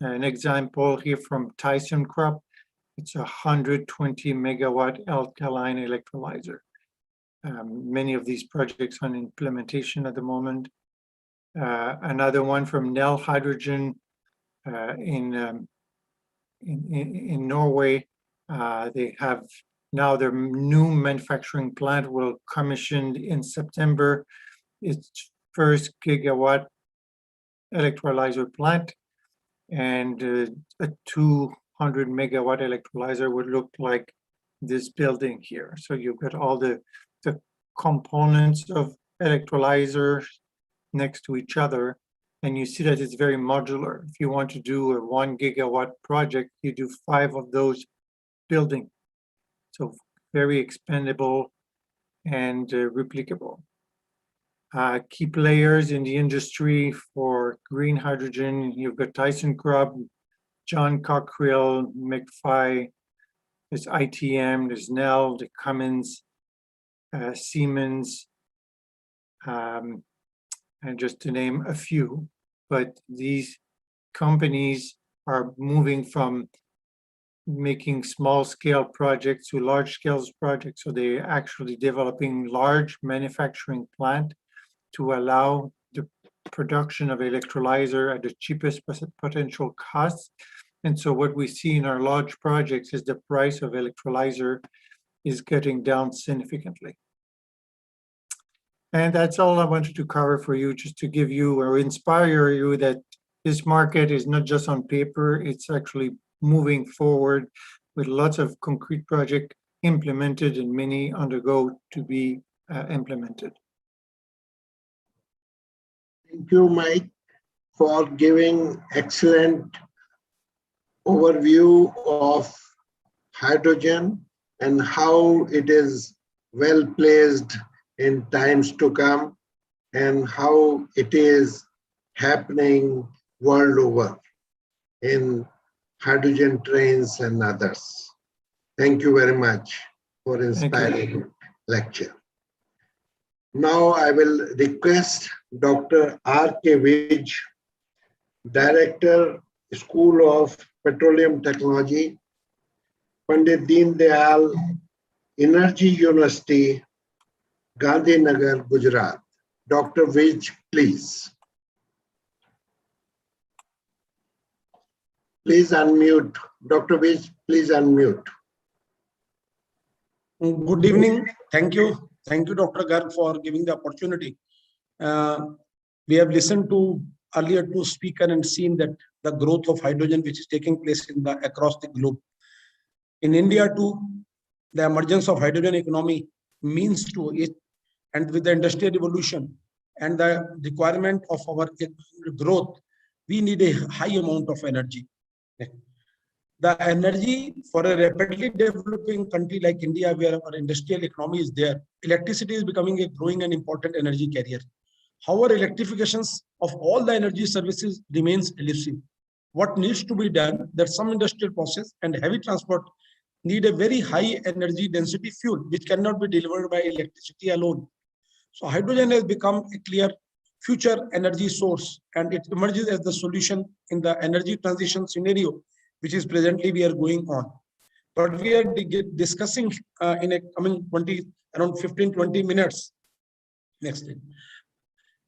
An example here from Tyson Crop, it's a 120 megawatt alkaline electrolyzer. Many of these projects are in implementation at the moment. another one from Nel Hydrogen in Norway. They have now their new manufacturing plant will commissioned in September. Its first gigawatt electrolyzer plant, and a 200 megawatt electrolyzer would look like this building here. So you've got all the components of electrolyzers next to each other, and you see that it's very modular. If you want to do a 1 gigawatt project, you do 5 of those building. So very expandable and replicable. Key players in the industry for green hydrogen, you've got ThyssenKrupp, John Cockrell, McPhy, there's ITM, there's Nel, the Cummins, Siemens, and just to name a few. But these companies are moving from making small-scale projects to large-scale projects. So they're actually developing large manufacturing plant to allow the production of electrolyzer at the cheapest potential cost. And so what we see in our large projects is the price of electrolyzer is getting down significantly. And that's all I wanted to cover for you, just to give you or inspire you that this market is not just on paper, it's actually moving forward with lots of concrete projects implemented and many undergo to be implemented. Thank you, Mike, for giving excellent overview of hydrogen and how it is well placed in times to come and how it is happening world over in hydrogen trains and others. Thank you very much for inspiring lecture. Now I will request Dr. R.K. Vij, Director, School of Petroleum Technology, Pandit Deen Dayal Energy University, Gandhinagar, Gujarat. Dr. Vij, please. Please unmute. Dr. Vij, please unmute. Good evening. Thank you. Thank you, Dr. Garg, for giving the opportunity. We have listened to earlier two speakers and seen that the growth of hydrogen which is taking place in across the globe. In India too, the emergence of hydrogen economy means to it, and with the industrial revolution and the requirement of our growth, we need a high amount of energy. The energy for a rapidly developing country like India, where our industrial economy is there, electricity is becoming a growing and important energy carrier. However, electrifications of all the energy services remains elusive. What needs to be done that some industrial process and heavy transport need a very high energy density fuel, which cannot be delivered by electricity alone. So hydrogen has become a clear future energy source, and it emerges as the solution in the energy transition scenario, which is presently we are going on. But we are discussing in a coming around 15-20 minutes. Next thing.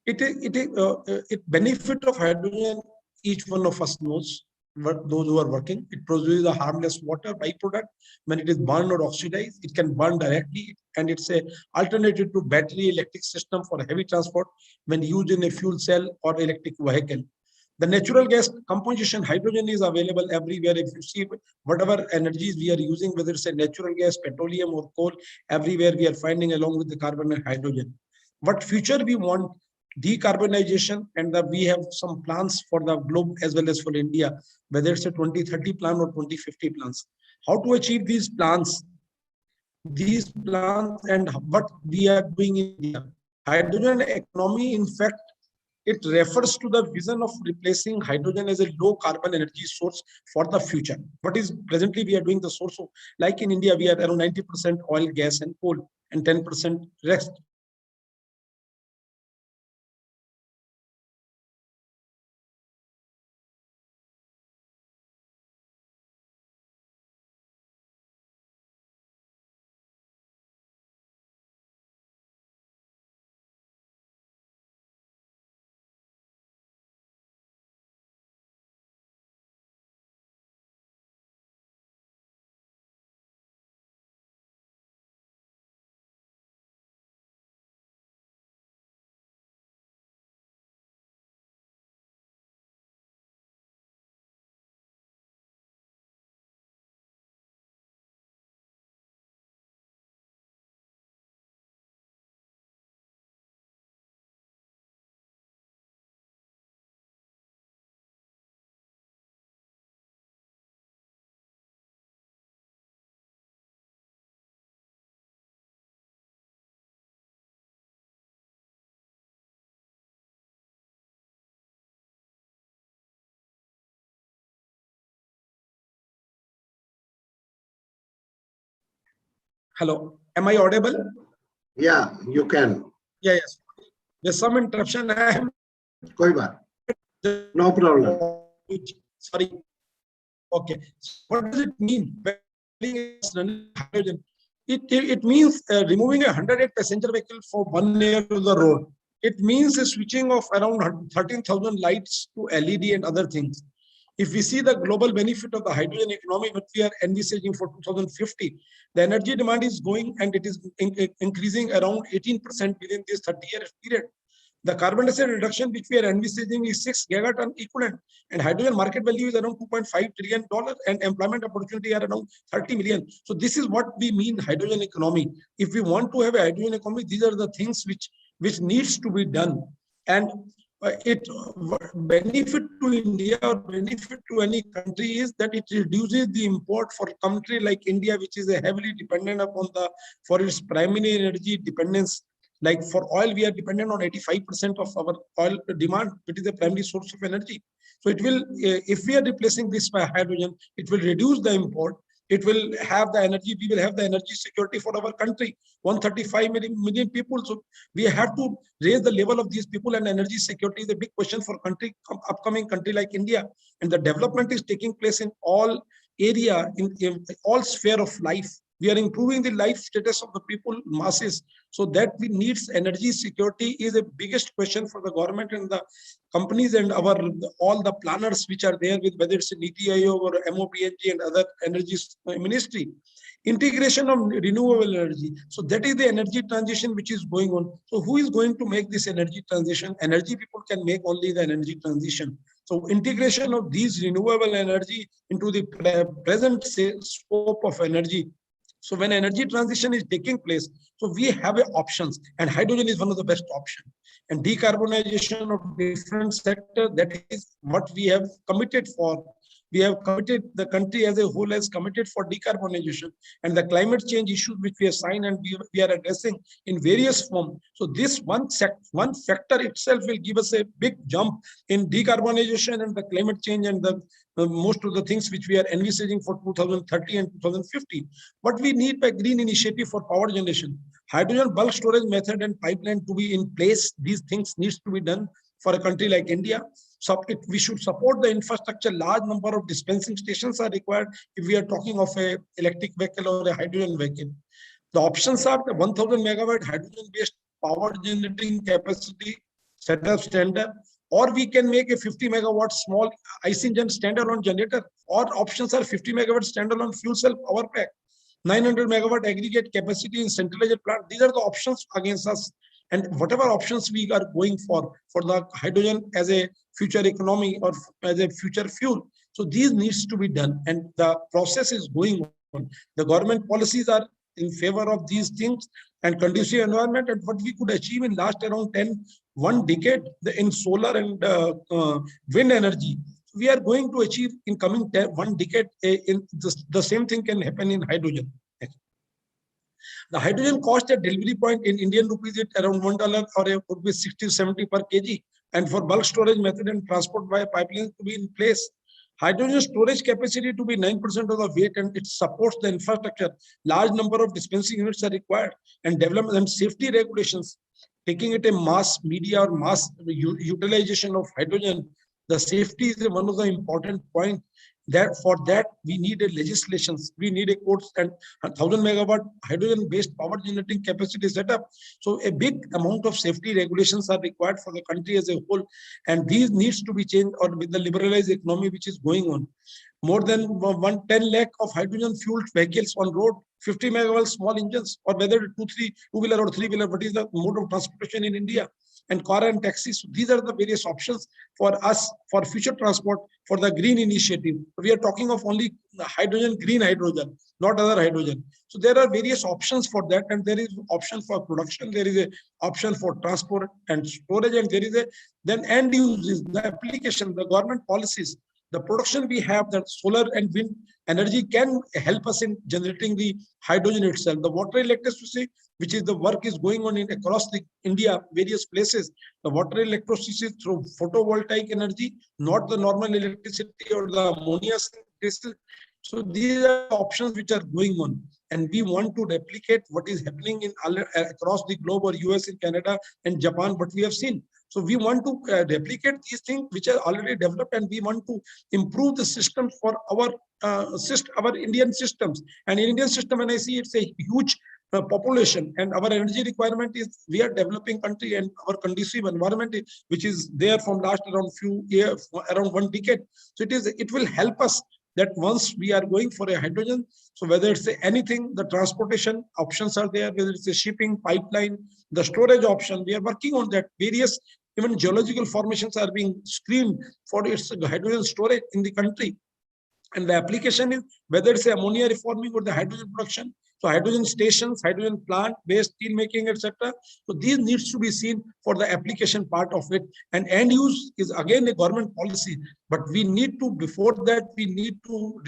It benefit of hydrogen, each one of us knows, those who are working. It produces a harmless water byproduct. When it is burned or oxidized, it can burn directly, and it's a alternative to battery electric system for heavy transport when used in a fuel cell or electric vehicle. The natural gas composition, hydrogen is available everywhere. If you see whatever energies we are using, whether it's a natural gas, petroleum or coal, everywhere we are finding along with the carbon and hydrogen. What future we want? Decarbonization, and we have some plans for the globe as well as for India, whether it's a 2030 plan or 2050 plans. How to achieve these plans? These plans and what we are doing in India. Hydrogen economy, in fact, it refers to the vision of replacing hydrogen as a low carbon energy source for the future. What is presently we are doing the source of, like in India, we are around 90% oil, gas and coal and 10% rest. Hello, am I audible? Yeah, you can. Yeah, yes. There's some interruption. I am. No problem. Sorry. Okay. What does it mean? Hydrogen. It means removing 108 passenger vehicle for 1 year to the road. It means a switching of around 13,000 lights to LED and other things. If we see the global benefit of the hydrogen economy, which we are envisaging for 2050, the energy demand is going and it is increasing around 18% within this 30-year period. The carbon dioxide reduction which we are envisaging is 6 gigaton equivalent, and hydrogen market value is around $2.5 trillion, and employment opportunity are around 30 million. So this is what we mean hydrogen economy. If we want to have a hydrogen economy, these are the things which needs to be done. And it benefit to India or benefit to any country is that it reduces the import for a country like India, which is heavily dependent upon for its primary energy dependence. Like for oil, we are dependent on 85% of our oil demand, which is the primary source of energy. So it will, if we are replacing this by hydrogen, it will reduce the import. It will have the energy, we will have the energy security for our country, 135 million people. So we have to raise the level of these people, and energy security is a big question for upcoming country like India. And the development is taking place in all area, in all sphere of life. We are improving the life status of the people, masses. So that we needs energy security is the biggest question for the government and the companies and all the planners which are there, with whether it's NITI Aayog or MOPNG and other energy ministry. Integration of renewable energy. So that is the energy transition which is going on. So who is going to make this energy transition? Energy people can make only the energy transition. So integration of these renewable energy into the present scope of energy. So when energy transition is taking place, so we have options, and hydrogen is one of the best options. And decarbonization of different sectors, that is what we have committed for. We have committed, the country as a whole has committed for decarbonization, and the climate change issues which we have signed and we are addressing in various forms. So this one factor itself will give us a big jump in decarbonization and the climate change and the most of the things which we are envisaging for 2030 and 2050. What we need by green initiative for power generation, hydrogen bulk storage method and pipeline to be in place. These things needs to be done for a country like India. So we should support the infrastructure. Large number of dispensing stations are required if we are talking of a electric vehicle or a hydrogen vehicle. The options are the 1000 megawatt hydrogen based power generating capacity setup standard, or we can make a 50 megawatt small IC engine standalone generator, or options are 50 megawatt standalone fuel cell power pack, 900 megawatt aggregate capacity in centralized plant. These are the options against us. And whatever options we are going for the hydrogen as a future economy or as a future fuel. So these needs to be done, and the process is going on. The government policies are in favor of these things and conducive environment, and what we could achieve in last around 1 decade in solar and wind energy, we are going to achieve in coming 1 decade. In the same thing can happen in hydrogen. The hydrogen cost at delivery point in Indian rupees is around $1 or a would be 60-70 per kg, and for bulk storage method and transport via pipelines to be in place. Hydrogen storage capacity to be 9% of the weight, and it supports the infrastructure. Large number of dispensing units are required, and development and safety regulations, taking it a mass media or mass utilization of hydrogen. The safety is one of the important points. That for that we need a legislations, we need a codes, and 1000 megawatt hydrogen based power generating capacity setup. So a big amount of safety regulations are required for the country as a whole, and these needs to be changed, or with the liberalized economy which is going on. More than 110 lakh of hydrogen fueled vehicles on road, 50 megawatt small engines, or whether two-wheeler or three-wheeler, what is the mode of transportation in India, and car and taxis. So these are the various options for us for future transport for the green initiative. We are talking of only hydrogen, green hydrogen, not other hydrogen. So there are various options for that, and there is option for production, there is a option for transport and storage, and there is a then end uses, the application, the government policies. The production we have, that solar and wind energy can help us in generating the hydrogen itself. The water electricity, which is the work is going on across the India, various places. The water electricity through photovoltaic energy, not the normal electricity or the ammonia synthesis. So these are options which are going on. and we want to replicate what is happening in across the globe, or US, in Canada and Japan, what we have seen. So we want to replicate these things which are already developed, and we want to improve the systems for our Indian systems. And in Indian system, when I see, it's a huge population, and our energy requirement is, we are developing country, and our conducive environment which is there from last around few years, around 1 decade. So it will help us that once we are going for a hydrogen, so whether it's anything, the transportation options are there, whether it's a shipping, pipeline, the storage option, we are working on that. Various even geological formations are being screened for its hydrogen storage in the country. And the application is whether it's ammonia reforming or the hydrogen production. So hydrogen stations, hydrogen plant, based steel making, etc. So these needs to be seen for the application part of it. And end use is again a government policy, but we need to, before that, we need to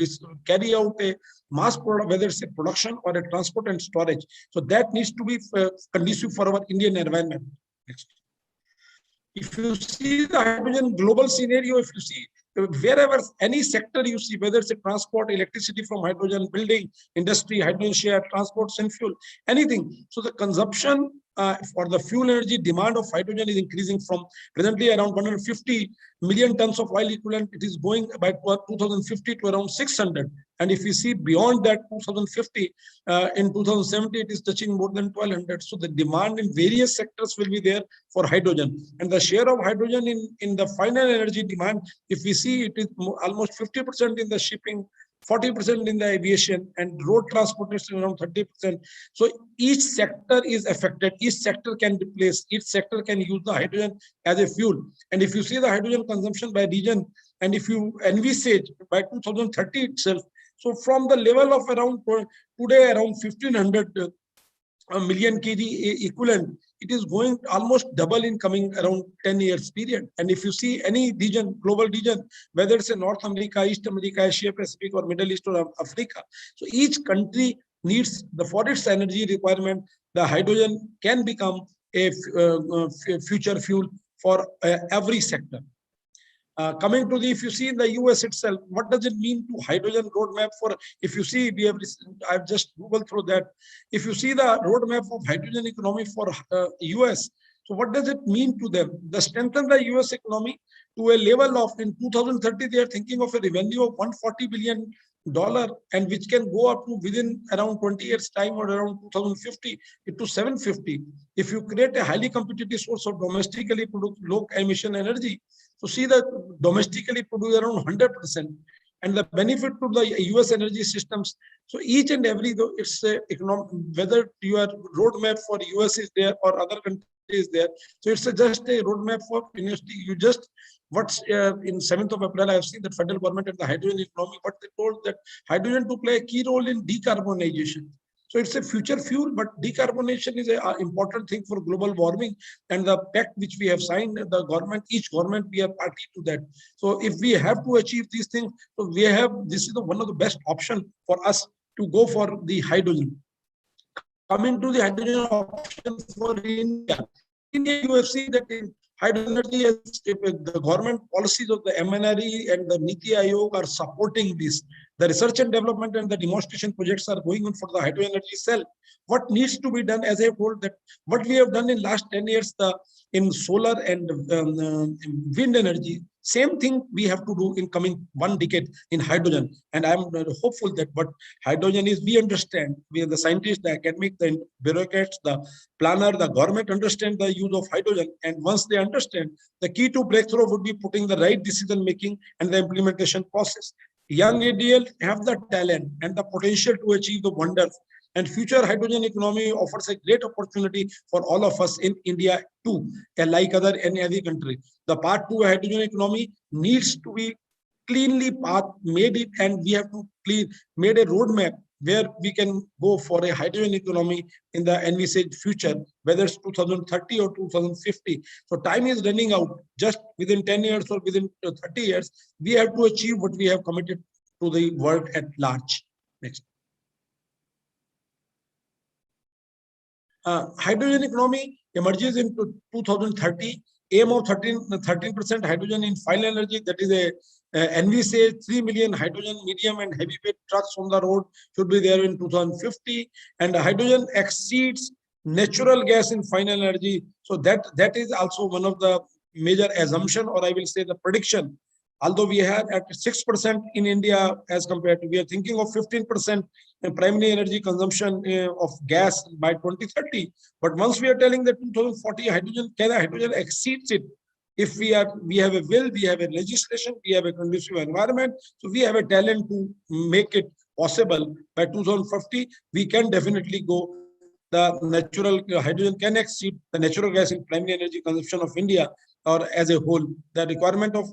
carry out a mass product, whether it's a production or a transport and storage. So that needs to be conducive for our Indian environment. Next. If you see the hydrogen global scenario, if you see wherever any sector you see, whether it's a transport, electricity from hydrogen, building, industry, hydrogen share, transport and fuel, anything. So the consumption for the fuel energy demand of hydrogen is increasing from presently around 150 million tons of oil equivalent. It is going by 2050 to around 600. And if you see beyond that 2050, in 2070, it is touching more than 1200. So the demand in various sectors will be there for hydrogen. And the share of hydrogen in the final energy demand, if we see, it is almost 50% in the shipping, 40% in the aviation, and road transportation around 30%. So each sector is affected, each sector can replace, each sector can use the hydrogen as a fuel. And if you see the hydrogen consumption by region, and if you envisage by 2030 itself, so from the level of around today around 1500 million kg equivalent, it is going almost double in coming around 10 years period. And if you see any region, global region, whether it's in North America, East America, Asia Pacific, or Middle East or Africa, so each country needs for its energy requirement, the hydrogen can become a future fuel for every sector. Coming to the, if you see in the US itself, what does it mean to hydrogen roadmap for, if you see, I've just Googled through that. If you see the roadmap of hydrogen economy for US, so what does it mean to them? They strengthen the US economy to a level of, in 2030, they are thinking of a revenue of $140 billion, and which can go up to within around 20 years time, or around 2050 to 750. If you create a highly competitive source of domestically produced low emission energy, so see that domestically produced around 100%, and the benefit to the US energy systems. So each and every, though it's a economic, whether your roadmap for US is there or other countries is there. So it's just a roadmap for university. You just, what's in 7th of April, I have seen that federal government and the hydrogen economy, but they told that hydrogen to play a key role in decarbonization. So it's a future fuel, but decarbonization is an important thing for global warming. And the pact which we have signed, the government, each government, we are party to that. So if we have to achieve these things, so we have, this is one of the best options for us to go for the hydrogen. Coming to the hydrogen option for India, you have seen that in hydrogen energy, the government policies of the MNRE and the Niti Aayog are supporting this. The research and development and the demonstration projects are going on for the hydrogen energy cell. What needs to be done, as I have told, that what we have done in last 10 years, in solar and wind energy, same thing we have to do in coming 1 decade in hydrogen. And I'm hopeful that what hydrogen is, we understand, we are the scientists, the academic, the bureaucrats, the planner, the government understand the use of hydrogen. And once they understand, the key to breakthrough would be putting the right decision making and the implementation process. Young ADL have the talent and the potential to achieve the wonders. And future hydrogen economy offers a great opportunity for all of us in India too, like any other country. The part 2 hydrogen economy needs to be cleanly made it, and we have to made a roadmap where we can go for a hydrogen economy in the envisaged future, whether it's 2030 or 2050. So time is running out. Just within 10 years or within 30 years, we have to achieve what we have committed to the world at large. Next. Hydrogen economy emerges in 2030. Aim of 13% hydrogen in final energy. That is And we say 3 million hydrogen medium and heavyweight trucks on the road should be there in 2050. And hydrogen exceeds natural gas in final energy. So that is also one of the major assumption, or I will say the prediction. Although we have at 6% in India as compared to, we are thinking of 15% in primary energy consumption of gas by 2030. But once we are telling that 2040 hydrogen exceeds it. If we have a will, we have a legislation, we have a conducive environment, so we have a talent to make it possible. By 2050, we can definitely go. The natural hydrogen can exceed the natural gas in primary energy consumption of India, or as a whole. The requirement of,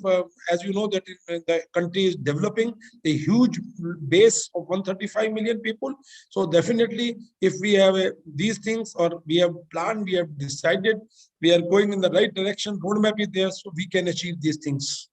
as you know, that the country is developing a huge base of 135 million people. So definitely, if we have these things, or we have planned, we have decided, we are going in the right direction, roadmap is there, so we can achieve these things.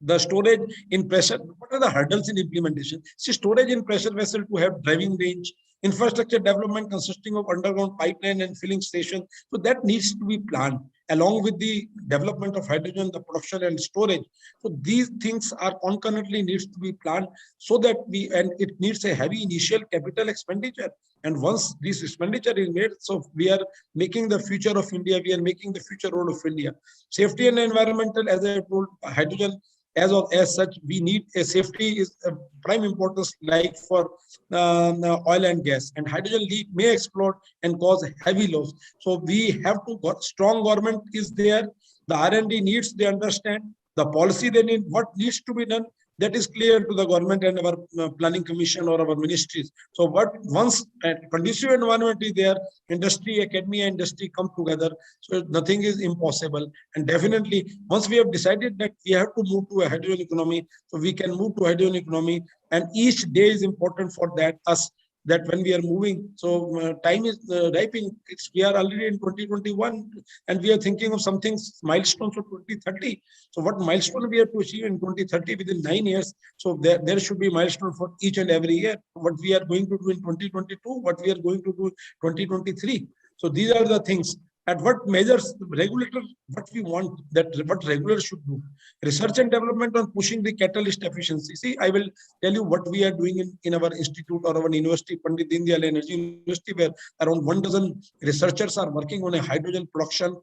The storage in pressure, what are the hurdles in implementation? See, storage in pressure vessel to have driving range, infrastructure development consisting of underground pipeline and filling station. So that needs to be planned along with the development of hydrogen, the production and storage. So these things are concurrently needs to be planned, so that and it needs a heavy initial capital expenditure. And once this expenditure is made, so we are making the future of India, we are making the future road of India. Safety and environmental, as I told, hydrogen, as such, we need a safety is a prime importance, like for oil and gas, and hydrogen leak may explode and cause heavy loss. So we have to strong government is there. The R&D needs, they understand the policy, they need what needs to be done. That is clear to the government and our planning commission or our ministries. So once a conducive environment is there, industry, academia, industry come together. So nothing is impossible. And definitely, once we have decided that we have to move to a hydrogen economy, so we can move to hydrogen economy. And each day is important for us. That when we are moving, so time is ripening. We are already in 2021, and we are thinking of something milestones for 2030. So what milestone we have to achieve in 2030 within 9 years? So there should be milestone for each and every year. What we are going to do in 2022, what we are going to do in 2023. So these are the things. At what measures regulator, what we want, that what regulators should do. Research and development on pushing the catalyst efficiency. See, I will tell you what we are doing in our institute or our university, Pandit Dindayal Energy University, where around 12 researchers are working on a hydrogen production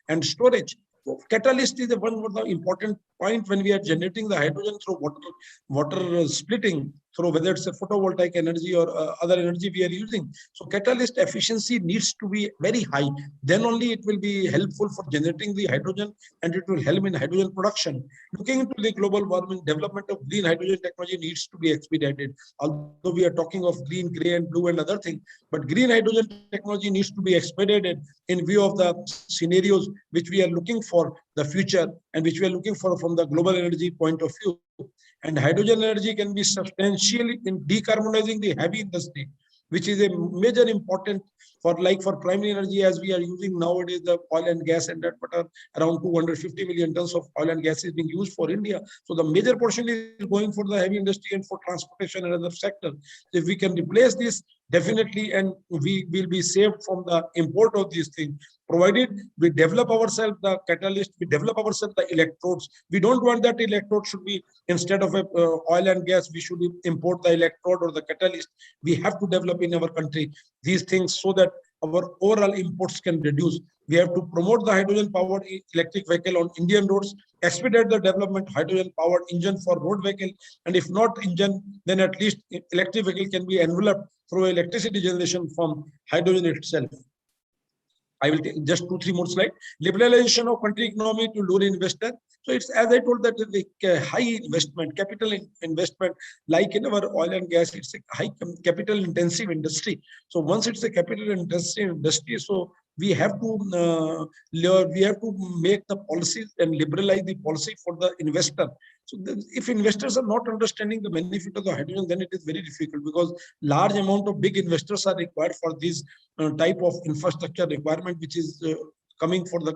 and storage. So catalyst is one of the important point when we are generating the hydrogen through water splitting, through whether it's a photovoltaic energy or other energy we are using. So catalyst efficiency needs to be very high. Then only it will be helpful for generating the hydrogen, and it will help in hydrogen production. Looking into the global warming, development of green hydrogen technology needs to be expedited. Although we are talking of green, gray and blue and other things, but green hydrogen technology needs to be expedited in view of the scenarios which we are looking for the future, and which we are looking for from the global energy point of view. And hydrogen energy can be substantially in decarbonizing the heavy industry, which is a major important for primary energy, as we are using nowadays the oil and gas, and that but around 250 million tons of oil and gas is being used for India. So the major portion is going for the heavy industry and for transportation and other sector. If we can replace this, definitely, and we will be saved from the import of these things, provided we develop ourselves the catalyst, we develop ourselves the electrodes. We don't want that electrode should be, instead of oil and gas, we should import the electrode or the catalyst. We have to develop in our country these things, so that our overall imports can reduce. We have to promote the hydrogen powered electric vehicle on Indian roads, expedite the development hydrogen powered engine for road vehicle, and if not engine, then at least electric vehicle can be enveloped through electricity generation from hydrogen itself. I will take just 2-3 more slides. Liberalization of country economy to lure investor. So it's, as I told, that the high investment, capital investment, like in our oil and gas, it's a high capital intensive industry. So once it's a capital intensive industry, so we have to make the policies and liberalize the policy for the investor. So if investors are not understanding the benefit of the hydrogen, then it is very difficult, because large amount of big investors are required for this type of infrastructure requirement, which is coming for the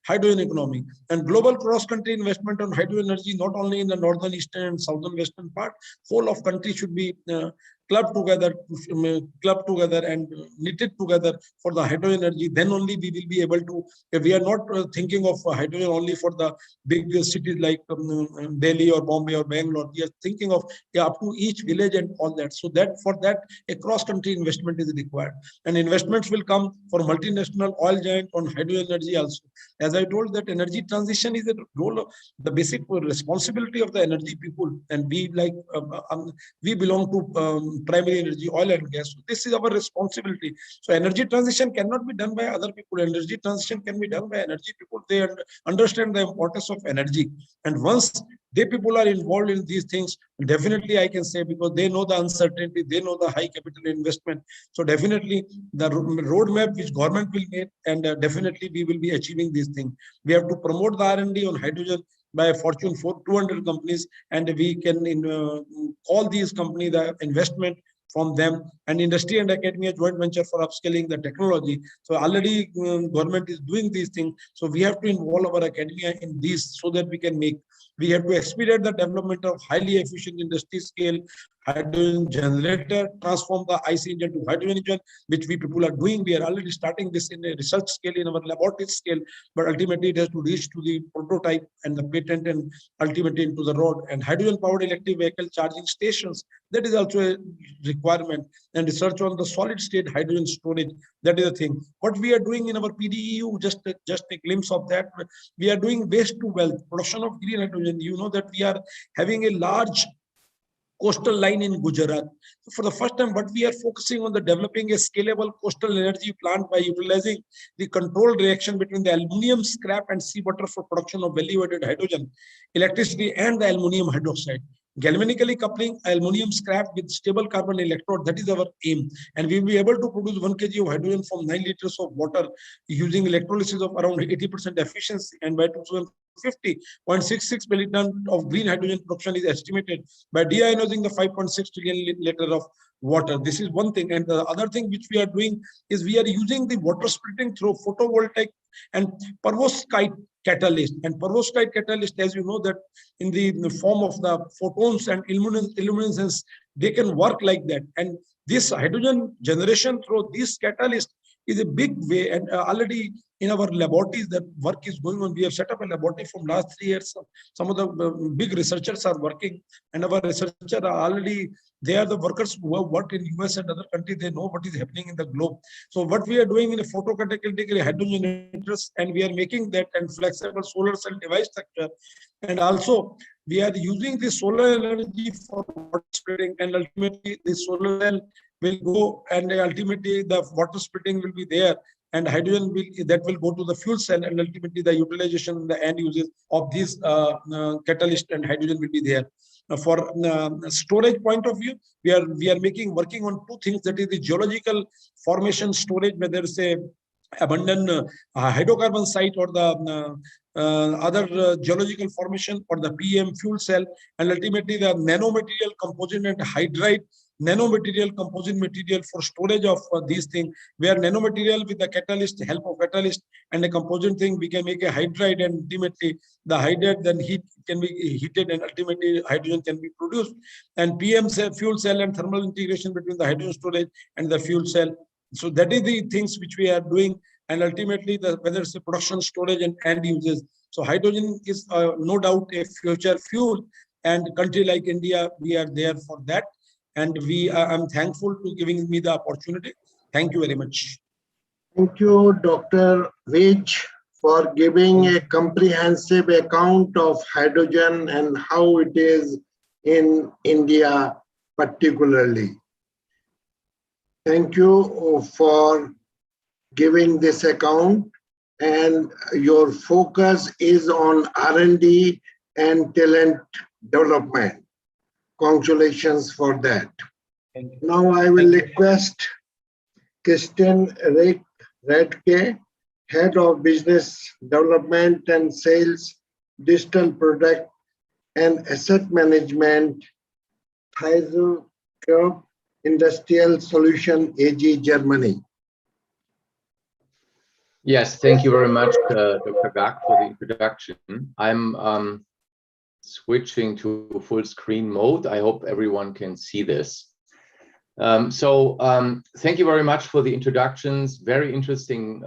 hydrogen economy. And global cross-country investment on hydrogen energy, not only in the northern, eastern and southern western part, whole of country should be clubbed together and knitted together for the hydrogen energy, then only we will be able to. We are not thinking of hydrogen only for the big cities like Delhi or Bombay or Bangalore. We are thinking of up to each village and all that. So that for that, a cross-country investment is required, and investments will come for multinational oil giant on hydrogen energy also. As I told, that energy transition is a role of the basic responsibility of the energy people, and we we belong to primary energy, oil and gas. So this is our responsibility. So energy transition cannot be done by other people. Energy transition can be done by energy people. They understand the importance of energy, and once they people are involved in these things, definitely I can say, because they know the uncertainty, they know the high capital investment. So definitely the roadmap which government will make, and definitely we will be achieving these things. We have to promote the R&D on hydrogen by Fortune 200 companies, and we can call these companies the investment from them, and industry and academia joint venture for upscaling the technology. So already government is doing these things. So we have to involve our academia in these so that we can make. We have to expedite the development of highly efficient industry scale hydrogen generator, transform the IC engine to hydrogen engine, which we people are doing. We are already starting this in a research scale, in our laboratory scale, but ultimately it has to reach to the prototype and the patent, and ultimately into the road. And hydrogen powered electric vehicle charging stations, that is also a requirement. And research on the solid state hydrogen storage, that is the thing. What we are doing in our PDEU, just a glimpse of that, we are doing waste to wealth, production of green hydrogen. You know that we are having a large coastal line in Gujarat. For the first time, but we are focusing on the developing a scalable coastal energy plant by utilizing the controlled reaction between the aluminium scrap and seawater for production of value-added hydrogen, electricity, and the aluminium hydroxide. Galvanically coupling aluminium scrap with stable carbon electrode, that is our aim. And we will be able to produce 1 kg of hydrogen from 9 liters of water using electrolysis of around 80% efficiency. And by 2050, 0.66 million ton of green hydrogen production is estimated by deionizing the 5.6 trillion liter of water. This is one thing. And the other thing which we are doing is we are using the water splitting through photovoltaic and perovskite catalyst. And perovskite catalyst, as you know, that in the form of the photons and luminescence, they can work like that. And this hydrogen generation through this catalyst is a big way. And already in our laboratories, that work is going on. We have set up a laboratory from last 3 years. Some of the big researchers are working, and our researchers are already, they are the workers who have worked in US and other countries. They know what is happening in the globe. So what we are doing in a photocatalytic hydrogen generators, and we are making that and flexible solar cell device structure. And also we are using the solar energy for water splitting, and ultimately the solar cell will go, and ultimately the water splitting will be there, and hydrogen will go to the fuel cell, and ultimately the utilization, the end uses of these catalyst and hydrogen will be there. For storage point of view, we are working on 2 things, that is the geological formation storage, whether it's a abundant hydrocarbon site or the other geological formation, or the PM fuel cell, and ultimately the nanomaterial composite and hydride nanomaterial composite material for storage of these things, where nanomaterial with the catalyst, help of catalyst and a composite thing, we can make a hydride, and ultimately the hydride then heat can be heated, and ultimately hydrogen can be produced. And PM cell, fuel cell, and thermal integration between the hydrogen storage and the fuel cell. So that is the things which we are doing, and ultimately whether it's a production, storage, and end uses. So hydrogen is no doubt a future fuel, and country like India, we are there for that. And I'm thankful to giving me the opportunity. Thank you very much. Thank you, Dr. Vij, for giving a comprehensive account of hydrogen and how it is in India particularly. Thank you for giving this account, and your focus is on R&D and talent development. Congratulations for that. Now I will request Kristen Radke, Head of Business Development and Sales, Digital Product and Asset Management, Heisel Industrial Solution AG, Germany. Yes, thank you very much, Dr. Garg, for the introduction. I'm switching to full screen mode. I hope everyone can see this. Thank you very much for the introductions. Very interesting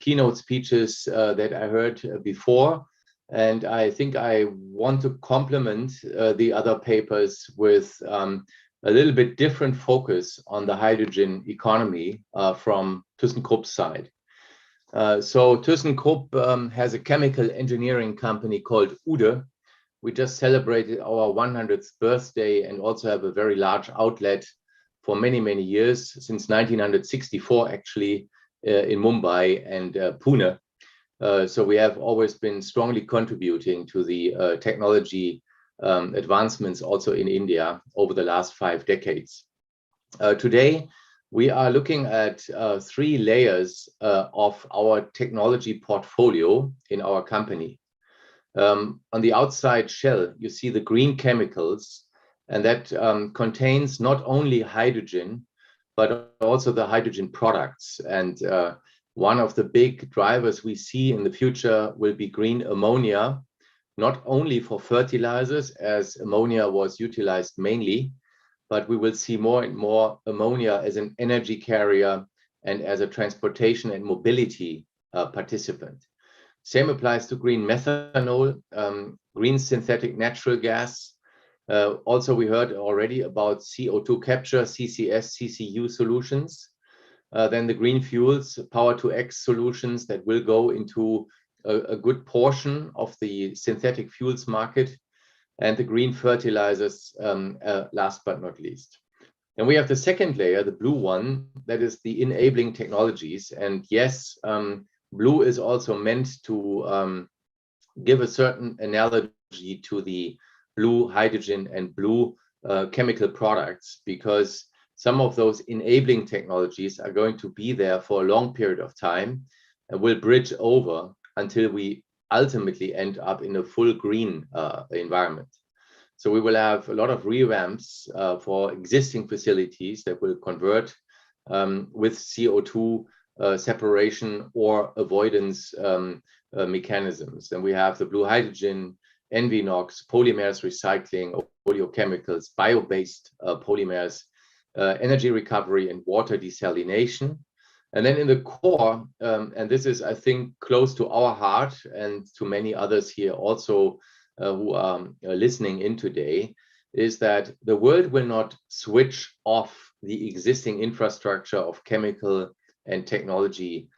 keynote speeches that I heard before. And I think I want to complement the other papers with a little bit different focus on the hydrogen economy from ThyssenKrupp's side. ThyssenKrupp has a chemical engineering company called Uhde. We just celebrated our 100th birthday and also have a very large outlet for many, many years, since 1964, actually, in Mumbai and Pune. So we have always been strongly contributing to the technology advancements also in India over the last 5 decades. Today, we are looking at 3 layers of our technology portfolio in our company. On the outside shell, you see the green chemicals, and that contains not only hydrogen, but also the hydrogen products. And one of the big drivers we see in the future will be green ammonia, not only for fertilizers, as ammonia was utilized mainly, but we will see more and more ammonia as an energy carrier and as a transportation and mobility participant. Same applies to green methanol, green synthetic natural gas. Also, we heard already about CO2 capture, CCS, CCU solutions. Then the green fuels, power to X solutions that will go into a good portion of the synthetic fuels market, and the green fertilizers, last but not least. And we have the second layer, the blue one, that is the enabling technologies. And yes, blue is also meant to give a certain analogy to the blue hydrogen and blue chemical products, because some of those enabling technologies are going to be there for a long period of time and will bridge over until we ultimately end up in a full green environment. So we will have a lot of revamps for existing facilities that will convert with CO2 separation or avoidance mechanisms. And we have the blue hydrogen, NVNOx, polymers recycling, oleochemicals, bio-based polymers, energy recovery, and water desalination. And then in the core, and this is, I think, close to our heart and to many others here also who are listening in today, is that the world will not switch off the existing infrastructure of chemical and technology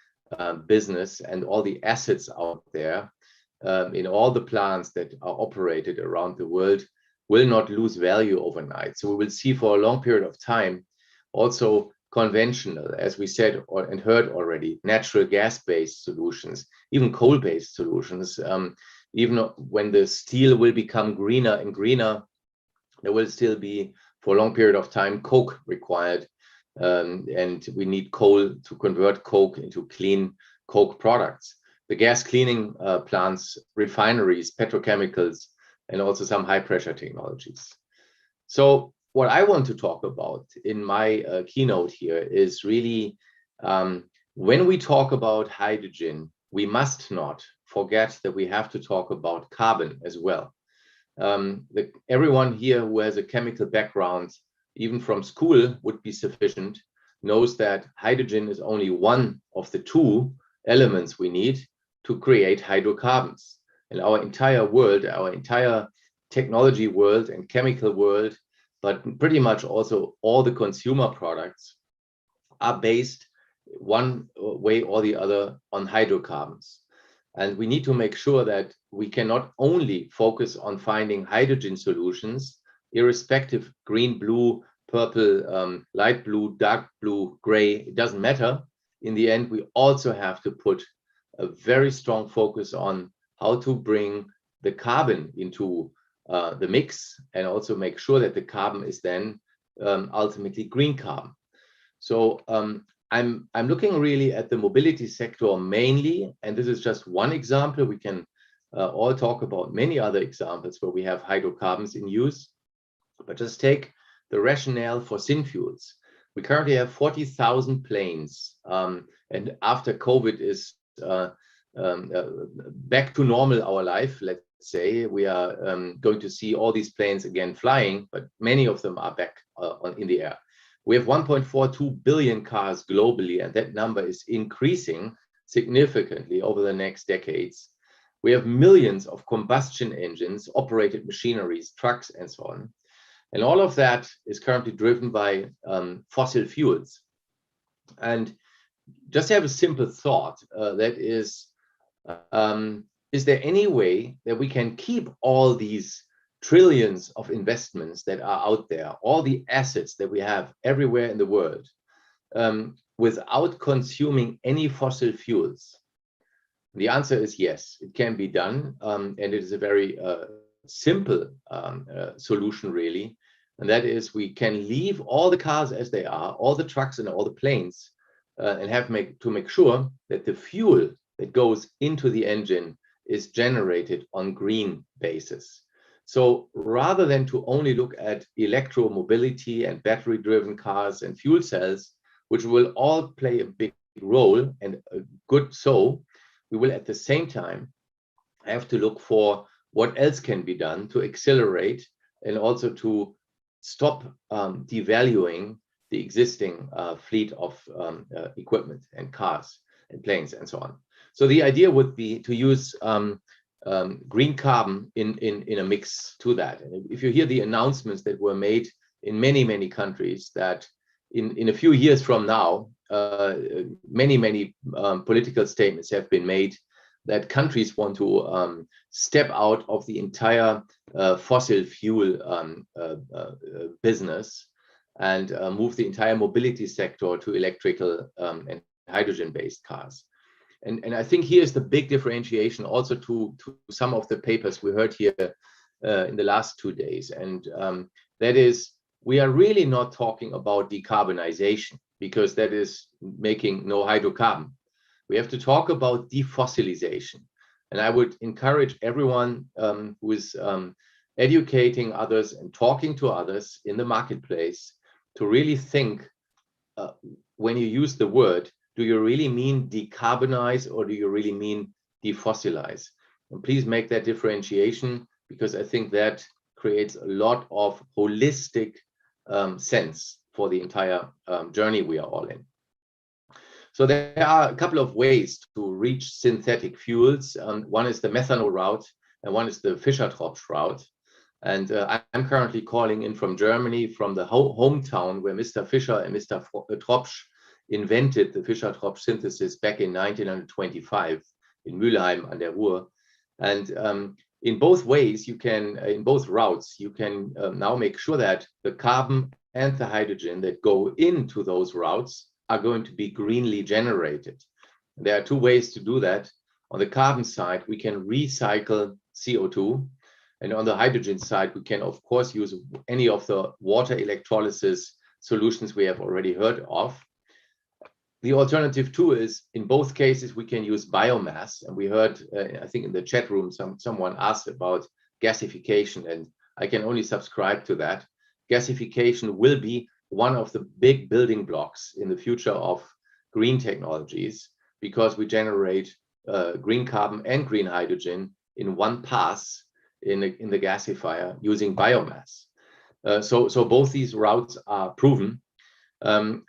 business and all the assets out there in all the plants that are operated around the world will not lose value overnight. So we will see for a long period of time also conventional, as we said and heard already, natural gas-based solutions, even coal-based solutions. Even when the steel will become greener and greener, there will still be, for a long period of time, coke required. And we need coal to convert coke into clean coke products. The gas cleaning plants, refineries, petrochemicals, and also some high pressure technologies. So what I want to talk about in my keynote here is really when we talk about hydrogen, we must not forget that we have to talk about carbon as well. Everyone here who has a chemical background, even from school, would be sufficient, knows that hydrogen is only one of the 2 elements we need to create hydrocarbons. And our entire world, our entire technology world and chemical world, but pretty much also all the consumer products are based one way or the other on hydrocarbons. And we need to make sure that we can not only focus on finding hydrogen solutions, irrespective green, blue, purple, light blue, dark blue, gray, it doesn't matter. In the end, we also have to put a very strong focus on how to bring the carbon into the mix and also make sure that the carbon is then ultimately green carbon. So I'm looking really at the mobility sector mainly, and this is just one example. We can all talk about many other examples where we have hydrocarbons in use, but just take the rationale for synfuels. We currently have 40,000 planes, and after COVID is back to normal, our life, let's say, we are going to see all these planes again flying, but many of them are back in the air. We have 1.42 billion cars globally, and that number is increasing significantly over the next decades. We have millions of combustion engines, operated machineries, trucks, and so on. And all of that is currently driven by fossil fuels. And just have a simple thought, that is there any way that we can keep all these trillions of investments that are out there, all the assets that we have everywhere in the world, without consuming any fossil fuels? The answer is yes, it can be done, and it is a very simple solution, really. And that is, we can leave all the cars as they are, all the trucks and all the planes, and make sure that the fuel that goes into the engine is generated on green basis. So rather than to only look at electromobility and battery-driven cars and fuel cells, which will all play a big role, and good so, we will at the same time have to look for what else can be done to accelerate and also to stop devaluing the existing fleet of equipment and cars and planes and so on. So the idea would be to use green carbon in a mix to that. And if you hear the announcements that were made in many countries, that in a few years from now, many political statements have been made that countries want to step out of the entire fossil fuel business and move the entire mobility sector to electrical and hydrogen-based cars. And I think here's the big differentiation also to some of the papers we heard here in the last 2 days. And that is, we are really not talking about decarbonization, because that is making no hydrocarbon. We have to talk about defossilization. And I would encourage everyone who is educating others and talking to others in the marketplace to really think, when you use the word, do you really mean decarbonize or do you really mean defossilize? And please make that differentiation, because I think that creates a lot of holistic sense for the entire journey we are all in. So there are a couple of ways to reach synthetic fuels. One is the methanol route, and one is the Fischer-Tropsch route. And I'm currently calling in from Germany, from the hometown where Mr. Fischer and Mr. Tropsch invented the Fischer-Tropsch synthesis back in 1925 in Mülheim an der Ruhr. And in both ways, in both routes, you can now make sure that the carbon and the hydrogen that go into those routes are going to be greenly generated. There are two ways to do that. On the carbon side, we can recycle CO2. And on the hydrogen side, we can, of course, use any of the water electrolysis solutions we have already heard of. The alternative too is, in both cases, we can use biomass. And we heard, I think in the chat room, someone asked about gasification, and I can only subscribe to that. Gasification will be one of the big building blocks in the future of green technologies, because we generate green carbon and green hydrogen in one pass in the gasifier using biomass. So both these routes are proven. Now,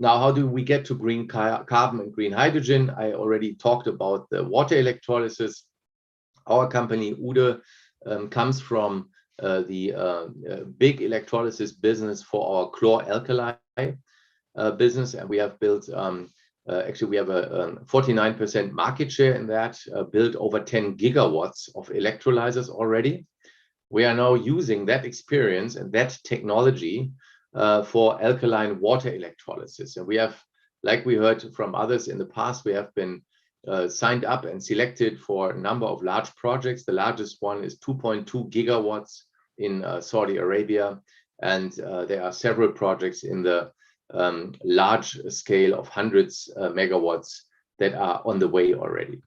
how do we get to green carbon and green hydrogen? I already talked about the water electrolysis. Our company, Ude, comes from the big electrolysis business for our chlor-alkali business. And we have built, actually, we have a 49% market share in that, built over 10 gigawatts of electrolyzers already. We are now using that experience and that technology for alkaline water electrolysis. And we have, like we heard from others in the past, we have been signed up and selected for a number of large projects. The largest one is 2.2 gigawatts in Saudi Arabia. And there are several projects in the large scale of hundreds megawatts that are on the way already.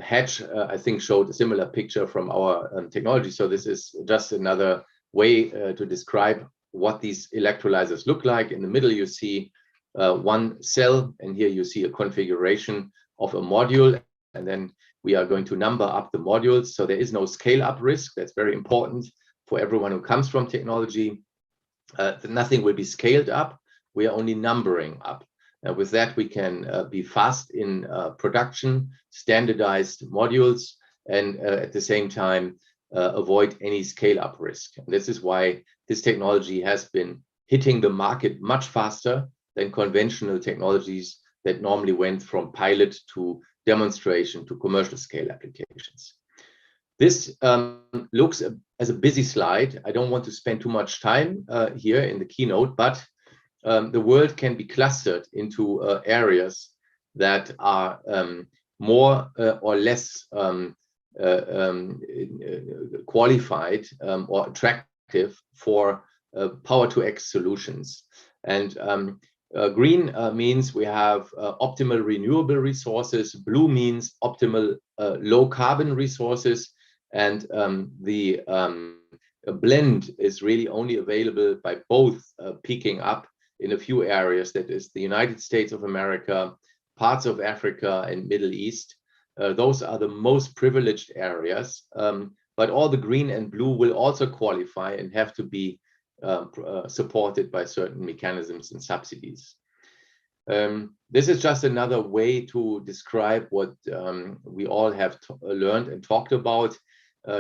Hatch, I think, showed a similar picture from our technology. So this is just another way to describe what these electrolyzers look like. In the middle, you see one cell, and here you see a configuration of a module. And then we are going to number up the modules. So there is no scale-up risk. That's very important. for everyone who comes from technology. Nothing will be scaled up. We are only numbering up. With that, we can be fast in production, standardized modules, and at the same time avoid any scale-up risk. And this is why this technology has been hitting the market much faster than conventional technologies that normally went from pilot to demonstration to commercial scale applications. This looks as a busy slide. I don't want to spend too much time here in the keynote, but the world can be clustered into areas that are more or less qualified or attractive for power to X solutions. And green means we have optimal renewable resources. Blue means optimal low carbon resources. And the blend is really only available by both peaking up in a few areas, that is the United States of America, parts of Africa and Middle East. Those are the most privileged areas, but all the green and blue will also qualify and have to be supported by certain mechanisms and subsidies. This is just another way to describe what we all have learned and talked about.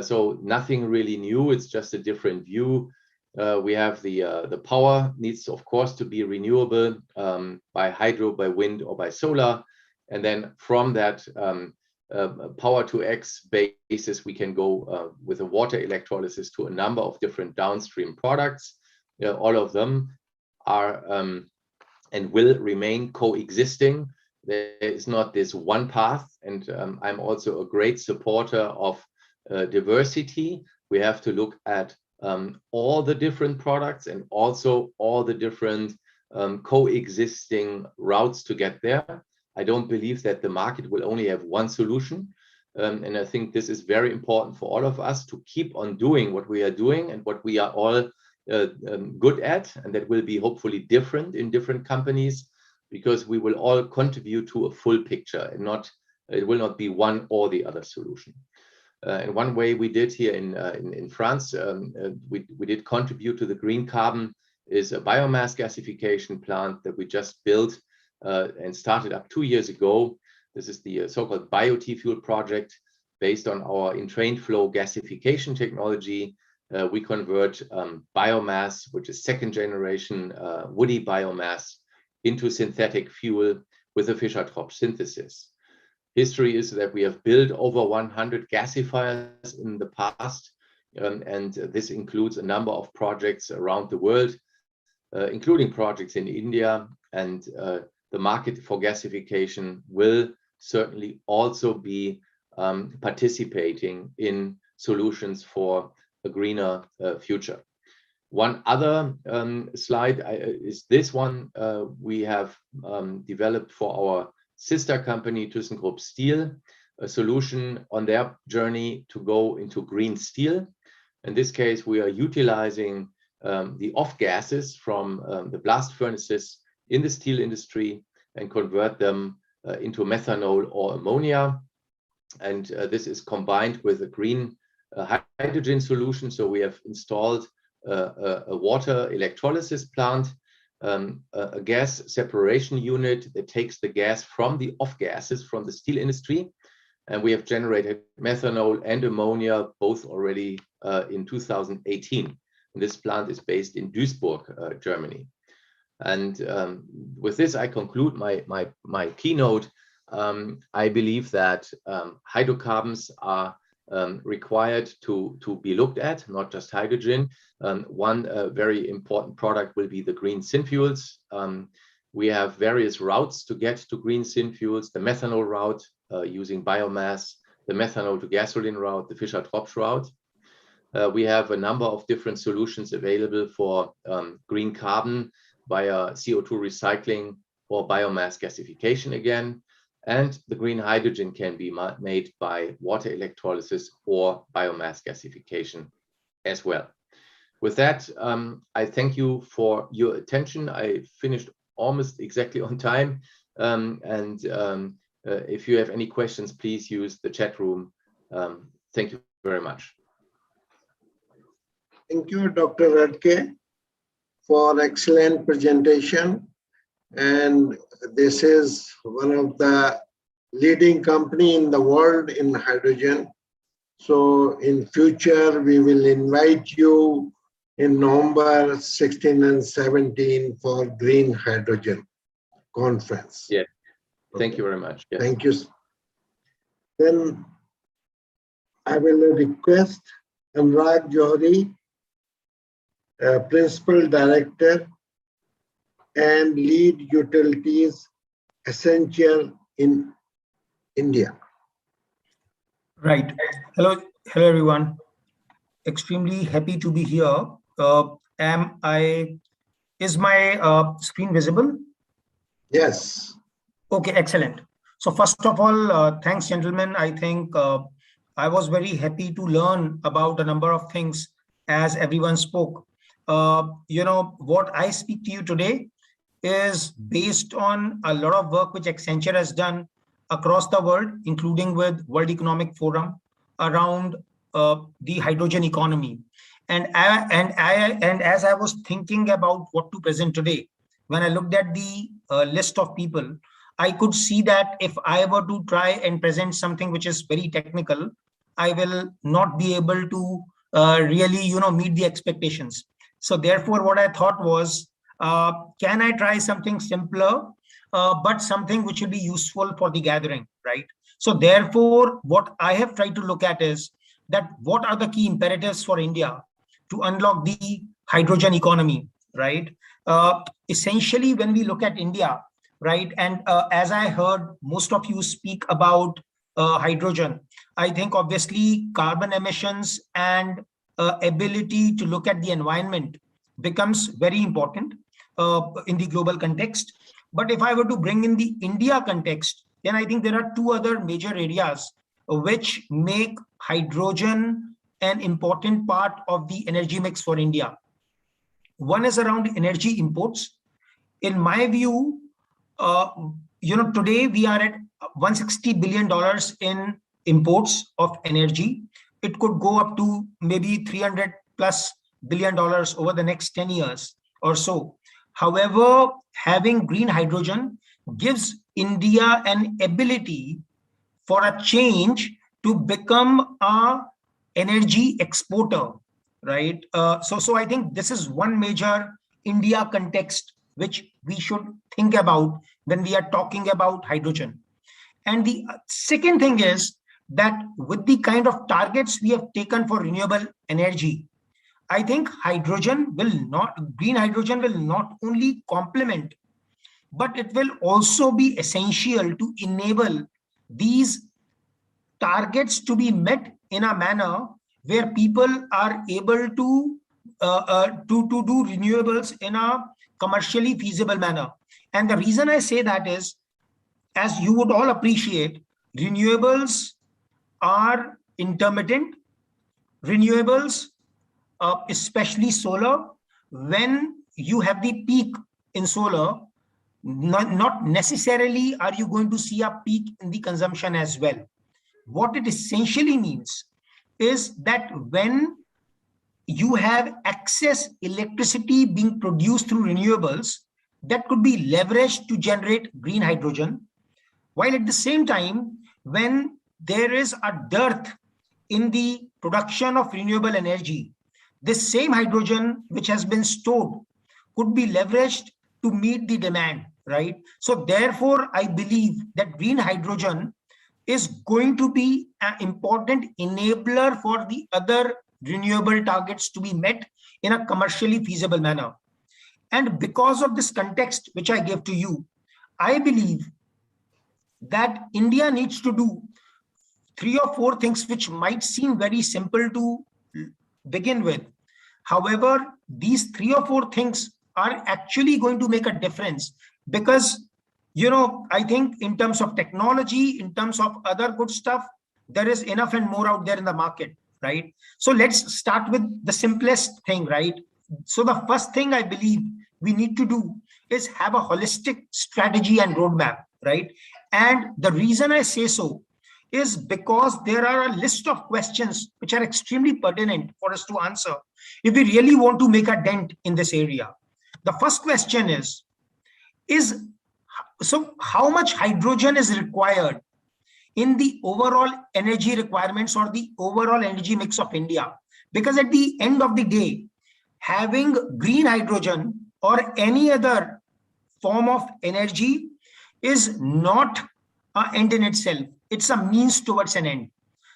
So nothing really new, it's just a different view. We have the power needs, of course, to be renewable by hydro, by wind, or by solar. And then from that power to X basis, we can go with a water electrolysis to a number of different downstream products. All of them are and will remain coexisting. There is not this one path. And I'm also a great supporter of diversity. We have to look at all the different products and also all the different coexisting routes to get there. I don't believe that the market will only have one solution. And I think this is very important for all of us to keep on doing what we are doing and what we are all good at, and that will be hopefully different in different companies, because we will all contribute to a full picture and it will not be one or the other solution. And one way we did here in France, we did contribute to the green carbon is a biomass gasification plant that we just built and started up 2 years ago. This is the so-called BioT-Fuel project based on our entrained flow gasification technology. We convert biomass, which is second generation woody biomass, into synthetic fuel with a Fischer-Tropsch synthesis. History is that we have built over 100 gasifiers in the past, and this includes a number of projects around the world, including projects in India. And the market for gasification will certainly also be participating in solutions for a greener future. One other slide is this one. We have developed for our sister company, ThyssenKrupp Steel, a solution on their journey to go into green steel. In this case, we are utilizing the off gases from the blast furnaces in the steel industry and convert them into methanol or ammonia. And this is combined with a green hydrogen solution. So we have installed a water electrolysis plant, a gas separation unit that takes the gas from the off gases from the steel industry. And we have generated methanol and ammonia both already in 2018. And this plant is based in Duisburg, Germany. And with this, I conclude my keynote. I believe that hydrocarbons are required to be looked at, not just hydrogen. One very important product will be the green synfuels. We have various routes to get to green synfuels: the methanol route using biomass, the methanol to gasoline route, the Fischer-Tropsch route. We have a number of different solutions available for green carbon via CO2 recycling or biomass gasification again. And the green hydrogen can be made by water electrolysis or biomass gasification as well. With that, I thank you for your attention. I finished almost exactly on time. If you have any questions, please use the chat room. Thank you very much. Thank you, Dr. Radke, for excellent presentation. And this is one of the leading company in the world in hydrogen. So in future, we will invite you in November 16 and 17 for Green Hydrogen Conference. Yeah, thank you very much. Yeah. Thank you. Then I will request Anurag Johri, Principal Director and Lead Utilities Essential in India. Right. Hello, everyone. Extremely happy to be here. Is my screen visible? Yes. Okay, excellent. So first of all, thanks, gentlemen. I think I was very happy to learn about a number of things as everyone spoke. What I speak to you today is based on a lot of work which Accenture has done across the world, including with World Economic Forum around the hydrogen economy. And as I was thinking about what to present today, when I looked at the list of people, I could see that if I were to try and present something which is very technical, I will not be able to really, meet the expectations. So therefore, what I thought was, can I try something simpler, but something which will be useful for the gathering, right? So therefore, what I have tried to look at is that what are the key imperatives for India to unlock the hydrogen economy, right? Essentially, when we look at India, right, and as I heard most of you speak about hydrogen, I think obviously carbon emissions and ability to look at the environment becomes very important in the global context. But if I were to bring in the India context, then I think there are two other major areas which make hydrogen an important part of the energy mix for India. One is around energy imports. In my view, today we are at $160 billion in imports of energy. It could go up to maybe $300+ billion over the next 10 years or so. However, having green hydrogen gives India an ability for a change to become a energy exporter, right? So I think this is one major India context which we should think about when we are talking about hydrogen. And the second thing is that with the kind of targets we have taken for renewable energy, I think green hydrogen will not only complement, but it will also be essential to enable these targets to be met in a manner where people are able to do renewables in a commercially feasible manner. And the reason I say that is, as you would all appreciate, renewables are intermittent. Renewables, especially solar, when you have the peak in solar, not necessarily are you going to see a peak in the consumption as well. What it essentially means is that when you have excess electricity being produced through renewables, that could be leveraged to generate green hydrogen, while at the same time, when there is a dearth in the production of renewable energy, this same hydrogen which has been stored could be leveraged to meet the demand, right? So therefore, I believe that green hydrogen is going to be an important enabler for the other renewable targets to be met in a commercially feasible manner. And because of this context, which I gave to you, I believe that India needs to do 3 or 4 things which might seem very simple to begin with. However, these 3 or 4 things are actually going to make a difference because, I think in terms of technology, in terms of other good stuff, there is enough and more out there in the market, right? So let's start with the simplest thing, right? So the first thing I believe we need to do is have a holistic strategy and roadmap, right? And the reason I say so is because there are a list of questions which are extremely pertinent for us to answer if we really want to make a dent in this area. The first question is so how much hydrogen is required in the overall energy requirements or the overall energy mix of India? Because at the end of the day, having green hydrogen or any other form of energy is not an end in itself. It's a means towards an end.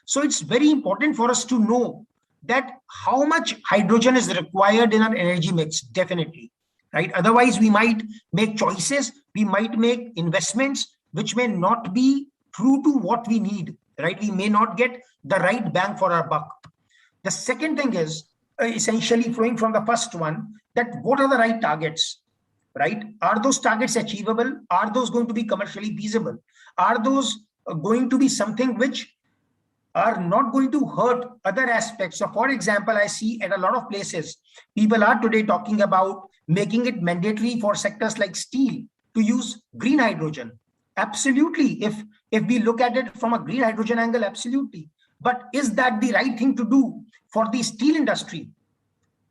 So it's very important for us to know that how much hydrogen is required in our energy mix, definitely, right? Otherwise, we might make choices, we might make investments which may not be true to what we need, right? We may not get the right bang for our buck. The second thing is essentially flowing from the first one, that what are the right targets, right? Are those targets achievable? Are those going to be commercially feasible? Are those going to be something which are not going to hurt other aspects? So for example, I see at a lot of places, people are today talking about making it mandatory for sectors like steel to use green hydrogen. Absolutely. If we look at it from a green hydrogen angle, absolutely. But is that the right thing to do for the steel industry?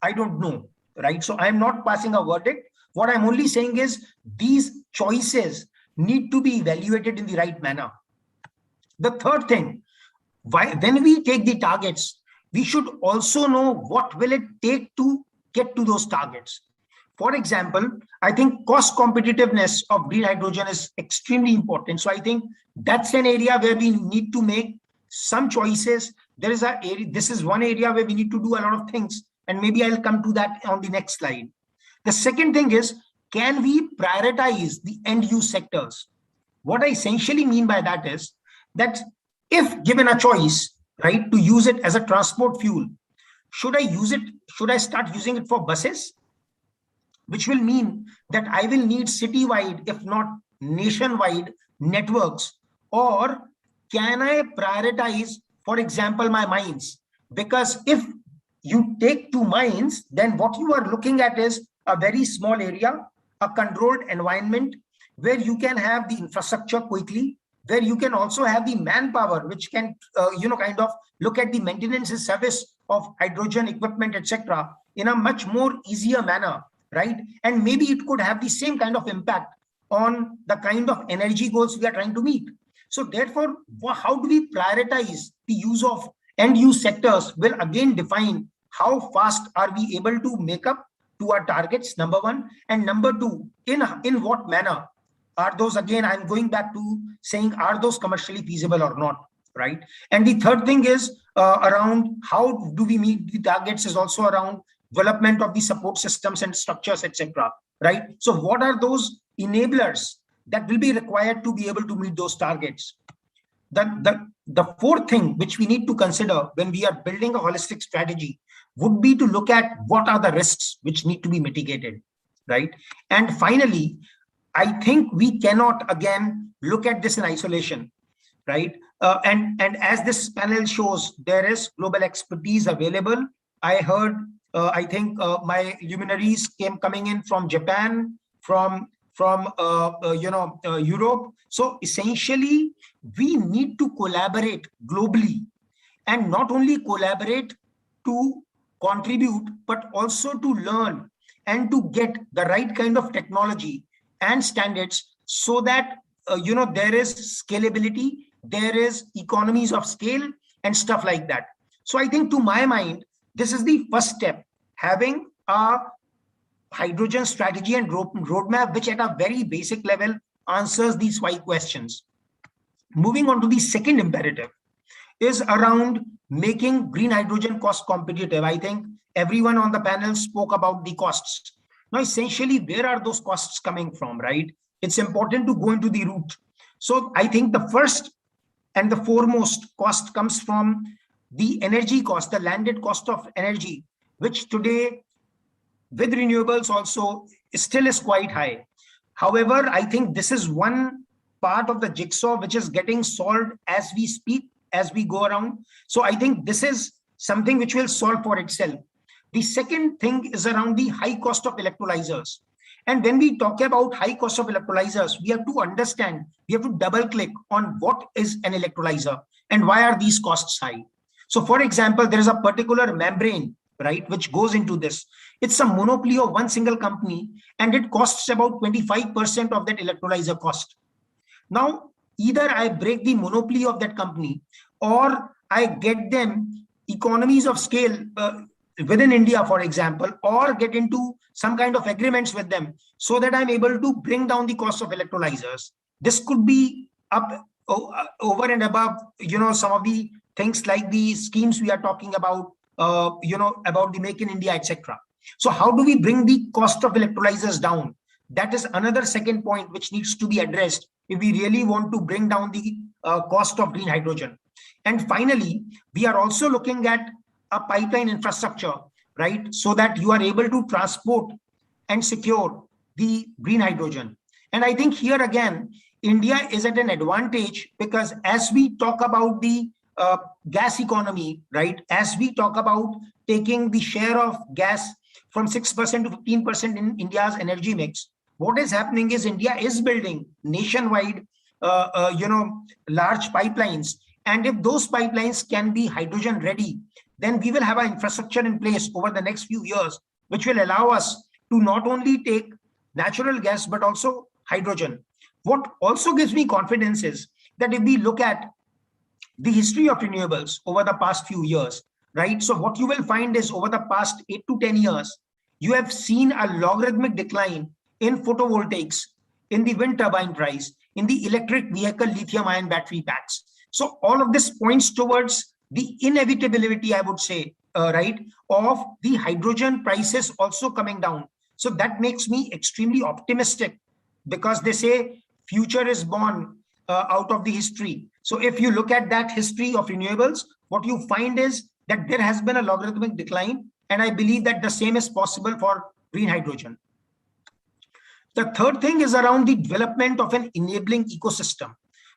I don't know, right? So I'm not passing a verdict. What I'm only saying is these choices need to be evaluated in the right manner. The third thing, when we take the targets, we should also know what will it take to get to those targets. For example, I think cost competitiveness of green hydrogen is extremely important. So I think that's an area where we need to make some choices. This is one area where we need to do a lot of things, and maybe I'll come to that on the next slide. The second thing is, can we prioritize the end use sectors? What I essentially mean by that is that if given a choice, right, to use it as a transport fuel, should I start using it for buses? Which will mean that I will need citywide, if not nationwide networks, or can I prioritize, for example, my mines? Because if you take 2 mines, then what you are looking at is a very small area, a controlled environment where you can have the infrastructure quickly, where you can also have the manpower, which can, kind of look at the maintenance and service of hydrogen equipment, etc., in a much more easier manner, right? And maybe it could have the same kind of impact on the kind of energy goals we are trying to meet. So therefore, how do we prioritize the use of end use sectors will again define how fast are we able to make up to our targets, number one. And number two, in what manner are those, again, I'm going back to saying, are those commercially feasible or not, right? And the third thing is around how do we meet the targets is also around development of the support systems and structures, etc., right? So what are those enablers that will be required to be able to meet those targets? The fourth thing which we need to consider when we are building a holistic strategy would be to look at what are the risks which need to be mitigated, right? And finally, I think we cannot, again, look at this in isolation, right? And as this panel shows, there is global expertise available. I heard, I think my luminaries coming in from Japan, from Europe. So essentially, we need to collaborate globally, and not only collaborate to contribute, but also to learn and to get the right kind of technology and standards, so that there is scalability, there is economies of scale and stuff like that. So I think, to my mind, this is the first step, having a hydrogen strategy and roadmap which at a very basic level answers these 5 questions. Moving on to the second imperative is around making green hydrogen cost competitive. I think everyone on the panel spoke about the costs. Now, essentially, where are those costs coming from, right? It's important to go into the root. So I think the first and the foremost cost comes from the energy cost, the landed cost of energy, which today with renewables also still is quite high. However, I think this is one part of the jigsaw which is getting solved as we speak, as we go around. So I think this is something which will solve for itself. The second thing is around the high cost of electrolyzers. And when we talk about high cost of electrolyzers, we have to understand, we have to double click on what is an electrolyzer and why are these costs high. So for example, there is a particular membrane, right, which goes into this. It's a monopoly of one single company and it costs about 25% of that electrolyzer cost. Now, either I break the monopoly of that company or I get them economies of scale within India, for example, or get into some kind of agreements with them so that I'm able to bring down the cost of electrolyzers. This could be up over and above, some of the things like the schemes we are talking about, about the Make in India, etc. So how do we bring the cost of electrolyzers down? That is another second point which needs to be addressed if we really want to bring down the cost of green hydrogen. And finally, we are also looking at a pipeline infrastructure, right? So that you are able to transport and secure the green hydrogen. And I think here again, India is at an advantage because as we talk about the gas economy, right? As we talk about taking the share of gas from 6% to 15% in India's energy mix, what is happening is India is building nationwide, large pipelines. And if those pipelines can be hydrogen ready, then we will have an infrastructure in place over the next few years, which will allow us to not only take natural gas, but also hydrogen. What also gives me confidence is that if we look at the history of renewables over the past few years, right? So what you will find is over the past 8 to 10 years, you have seen a logarithmic decline in photovoltaics, in the wind turbine price, in the electric vehicle lithium-ion battery packs. So all of this points towards the inevitability, I would say, right, of the hydrogen prices also coming down. So that makes me extremely optimistic because they say future is born out of the history. So if you look at that history of renewables, what you find is that there has been a logarithmic decline. And I believe that the same is possible for green hydrogen. The third thing is around the development of an enabling ecosystem.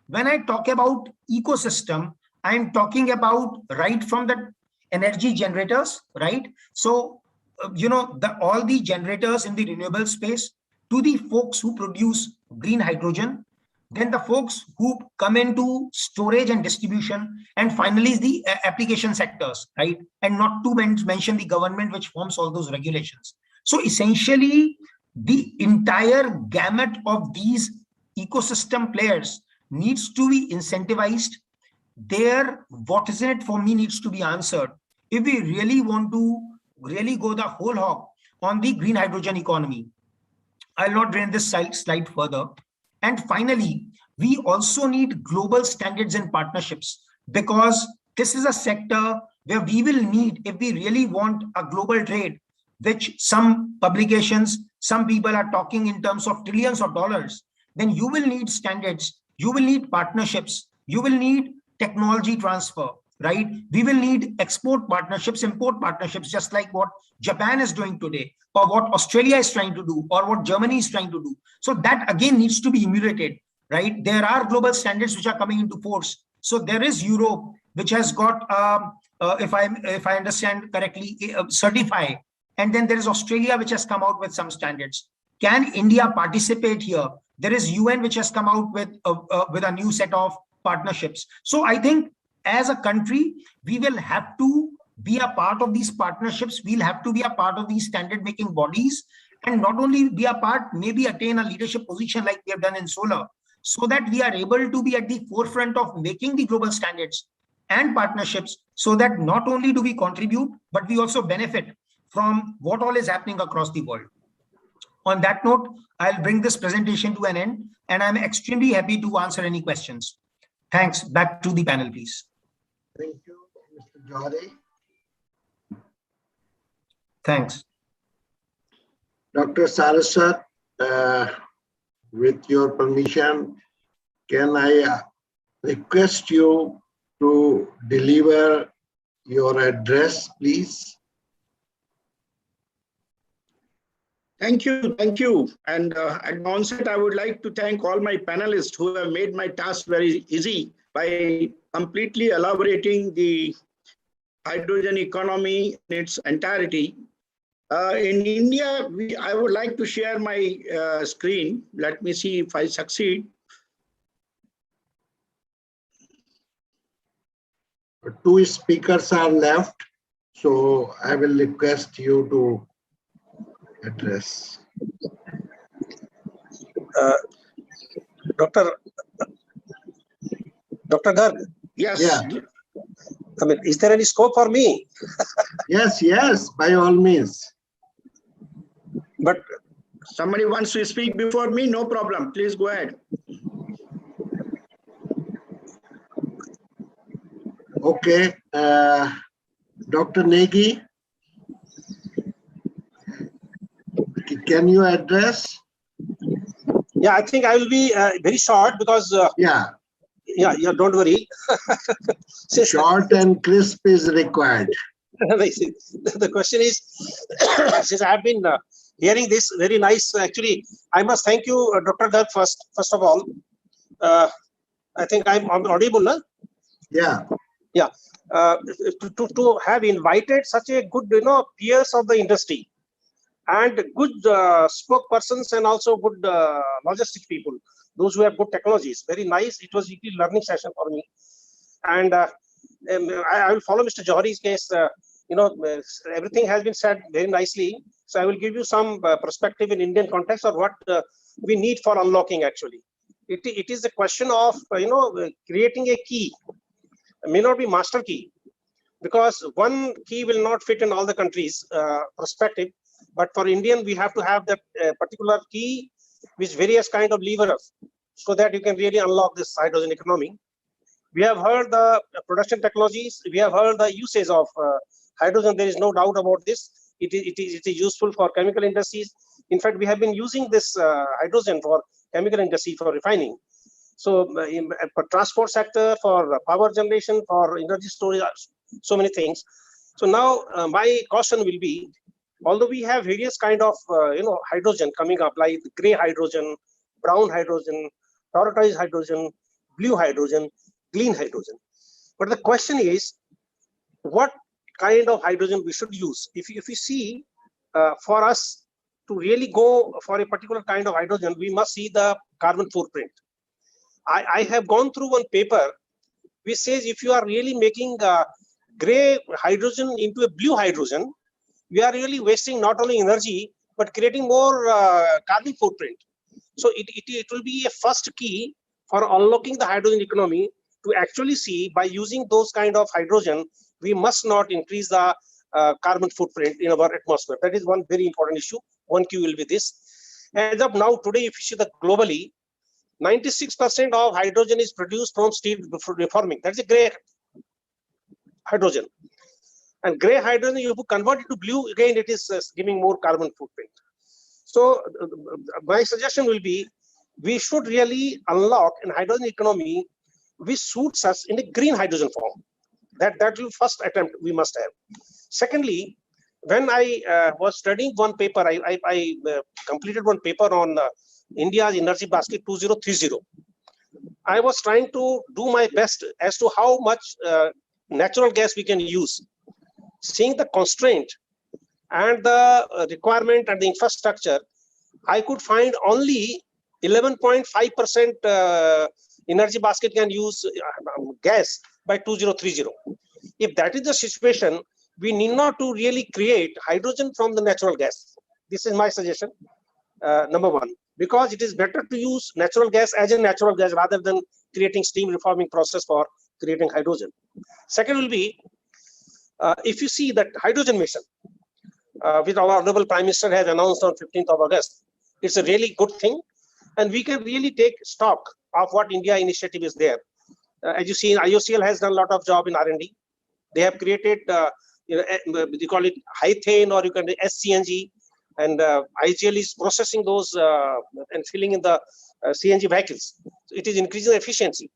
When I talk about ecosystem, I'm talking about right from the energy generators, right? So, all the generators in the renewable space to the folks who produce green hydrogen, then the folks who come into storage and distribution, and finally the application sectors, right? And not to mention the government which forms all those regulations. So essentially, the entire gamut of these ecosystem players needs to be incentivized. Their what is in it for me needs to be answered if we really want to really go the whole hog on the green hydrogen economy. I'll not drain this slide further. And finally, we also need global standards and partnerships because this is a sector where we will need, if we really want a global trade, which some publications, some people are talking in terms of trillions of dollars, then you will need standards, you will need partnerships, you will need technology transfer, right? We will need export partnerships, import partnerships, just like what Japan is doing today, or what Australia is trying to do, or what Germany is trying to do. So that again needs to be emulated, right? There are global standards which are coming into force. So there is Europe, which has got, if I understand correctly, certify. And then there is Australia, which has come out with some standards. Can India participate here? There is UN, which has come out with a new set of partnerships. So I think as a country, we will have to be a part of these partnerships. We'll have to be a part of these standard making bodies, and not only be a part, maybe attain a leadership position like we have done in solar, so that we are able to be at the forefront of making the global standards and partnerships, so that not only do we contribute, but we also benefit from what all is happening across the world. On that note, I'll bring this presentation to an end, and I'm extremely happy to answer any questions. Thanks. Back to the panel, please. Thank you, Mr. Johari. Thanks. Dr. Saraswat, with your permission, can I request you to deliver your address, please? Thank you. And at the onset, I would like to thank all my panelists who have made my task very easy by completely elaborating the hydrogen economy in its entirety. In India, I would like to share my screen. Let me see if I succeed. Two speakers are left, so I will request you to address. Dr. Garg. Yes. Yeah. I mean, is there any scope for me? Yes, by all means. But somebody wants to speak before me, no problem. Please go ahead. Okay, Dr. Negi, can you address? Yeah, I think I will be very short because yeah, don't worry. Short and crisp is required. The question is, since I have been hearing this very nice, actually, I must thank you, Dr. Garg, first of all. I think I'm audible, no? Yeah. Yeah. To have invited such a good, peers of the industry and good spokespersons and also good logistic people, those who have good technologies. Very nice. It was a learning session for me. And I will follow Mr. Johari's case. Everything has been said very nicely. So I will give you some perspective in Indian context of what we need for unlocking actually. It is a question of, creating a key. It may not be master key, because one key will not fit in all the countries' perspective. But for Indian, we have to have that particular key with various kind of levers so that you can really unlock this hydrogen economy. We have heard the production technologies. We have heard the usage of hydrogen. There is no doubt about this. It is useful for chemical industries. In fact, we have been using this hydrogen for chemical industry for refining. So for transport sector, for power generation, for energy storage, so many things. So now my caution will be, although we have various kind of hydrogen coming up, like gray hydrogen, brown hydrogen, prioritized hydrogen, blue hydrogen, clean hydrogen. But the question is, what kind of hydrogen we should use? If you see, for us to really go for a particular kind of hydrogen, we must see the carbon footprint. I have gone through one paper which says if you are really making gray hydrogen into a blue hydrogen, we are really wasting not only energy, but creating more carbon footprint. So it will be a first key for unlocking the hydrogen economy, to actually see by using those kind of hydrogen, we must not increase the carbon footprint in our atmosphere. That is one very important issue. One key will be this. As of now, today, if you see that globally, 96% of hydrogen is produced from steel reforming. That's a gray hydrogen. And gray hydrogen, you convert it to blue, again, it is giving more carbon footprint. So my suggestion will be, we should really unlock an hydrogen economy which suits us in a green hydrogen form. That will first attempt we must have. Secondly, when I was studying one paper, I completed one paper on India's energy basket 2030. I was trying to do my best as to how much natural gas we can use. Seeing the constraint and the requirement and the infrastructure, I could find only 11.5% energy basket can use gas by 2030. If that is the situation, we need not to really create hydrogen from the natural gas. This is my suggestion, number one, because it is better to use natural gas as a natural gas rather than creating steam reforming process for creating hydrogen. Second will be, if you see that hydrogen mission, which our Honorable Prime Minister has announced on 15th of August, it's a really good thing. And we can really take stock of what India initiative is there. As you see, IOCL has done a lot of job in R&D. They have created, you call it high-thane, or you can do SCNG, and IGL is processing those and filling in the CNG vehicles. So it is increasing efficiency.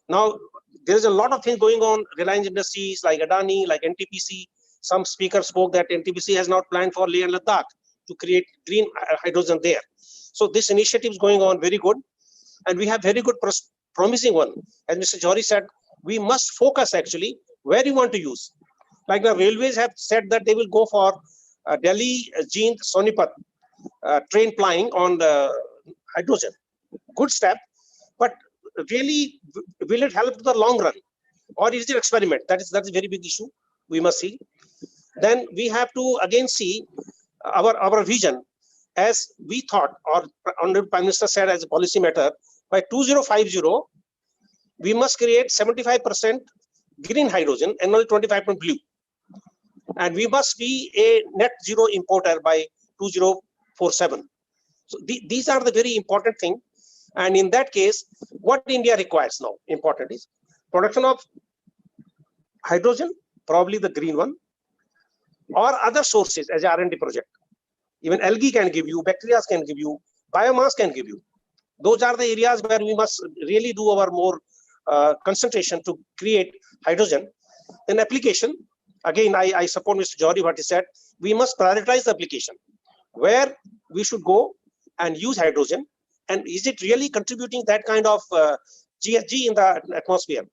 Now, there is a lot of things going on. Reliance Industries, like Adani, like NTPC. Some speakers spoke that NTPC has not planned for Leh and Ladakh to create green hydrogen there. So this initiative is going on very good. And we have very good promising one. As Mr. Johari said, we must focus actually where you want to use. Like the railways have said that they will go for Delhi, Jind, Sonipat train plying on the hydrogen. Good step, but really, will it help to the long run, or is it experiment? That's a very big issue. We must see. Then we have to again see our vision, as we thought, or Honorable Prime Minister said as a policy matter, by 2050, we must create 75% green hydrogen and only 25% blue. And we must be a net zero importer by 2047. So these are the very important thing. And in that case, what India requires now, important is production of hydrogen, probably the green one, or other sources as a R&D project. Even algae can give you, bacteria can give you, biomass can give you. Those are the areas where we must really do our more concentration to create hydrogen. In application, again, I support Mr. Johri what he said, we must prioritize the application, where we should go and use hydrogen, and is it really contributing that kind of GHG in the atmosphere?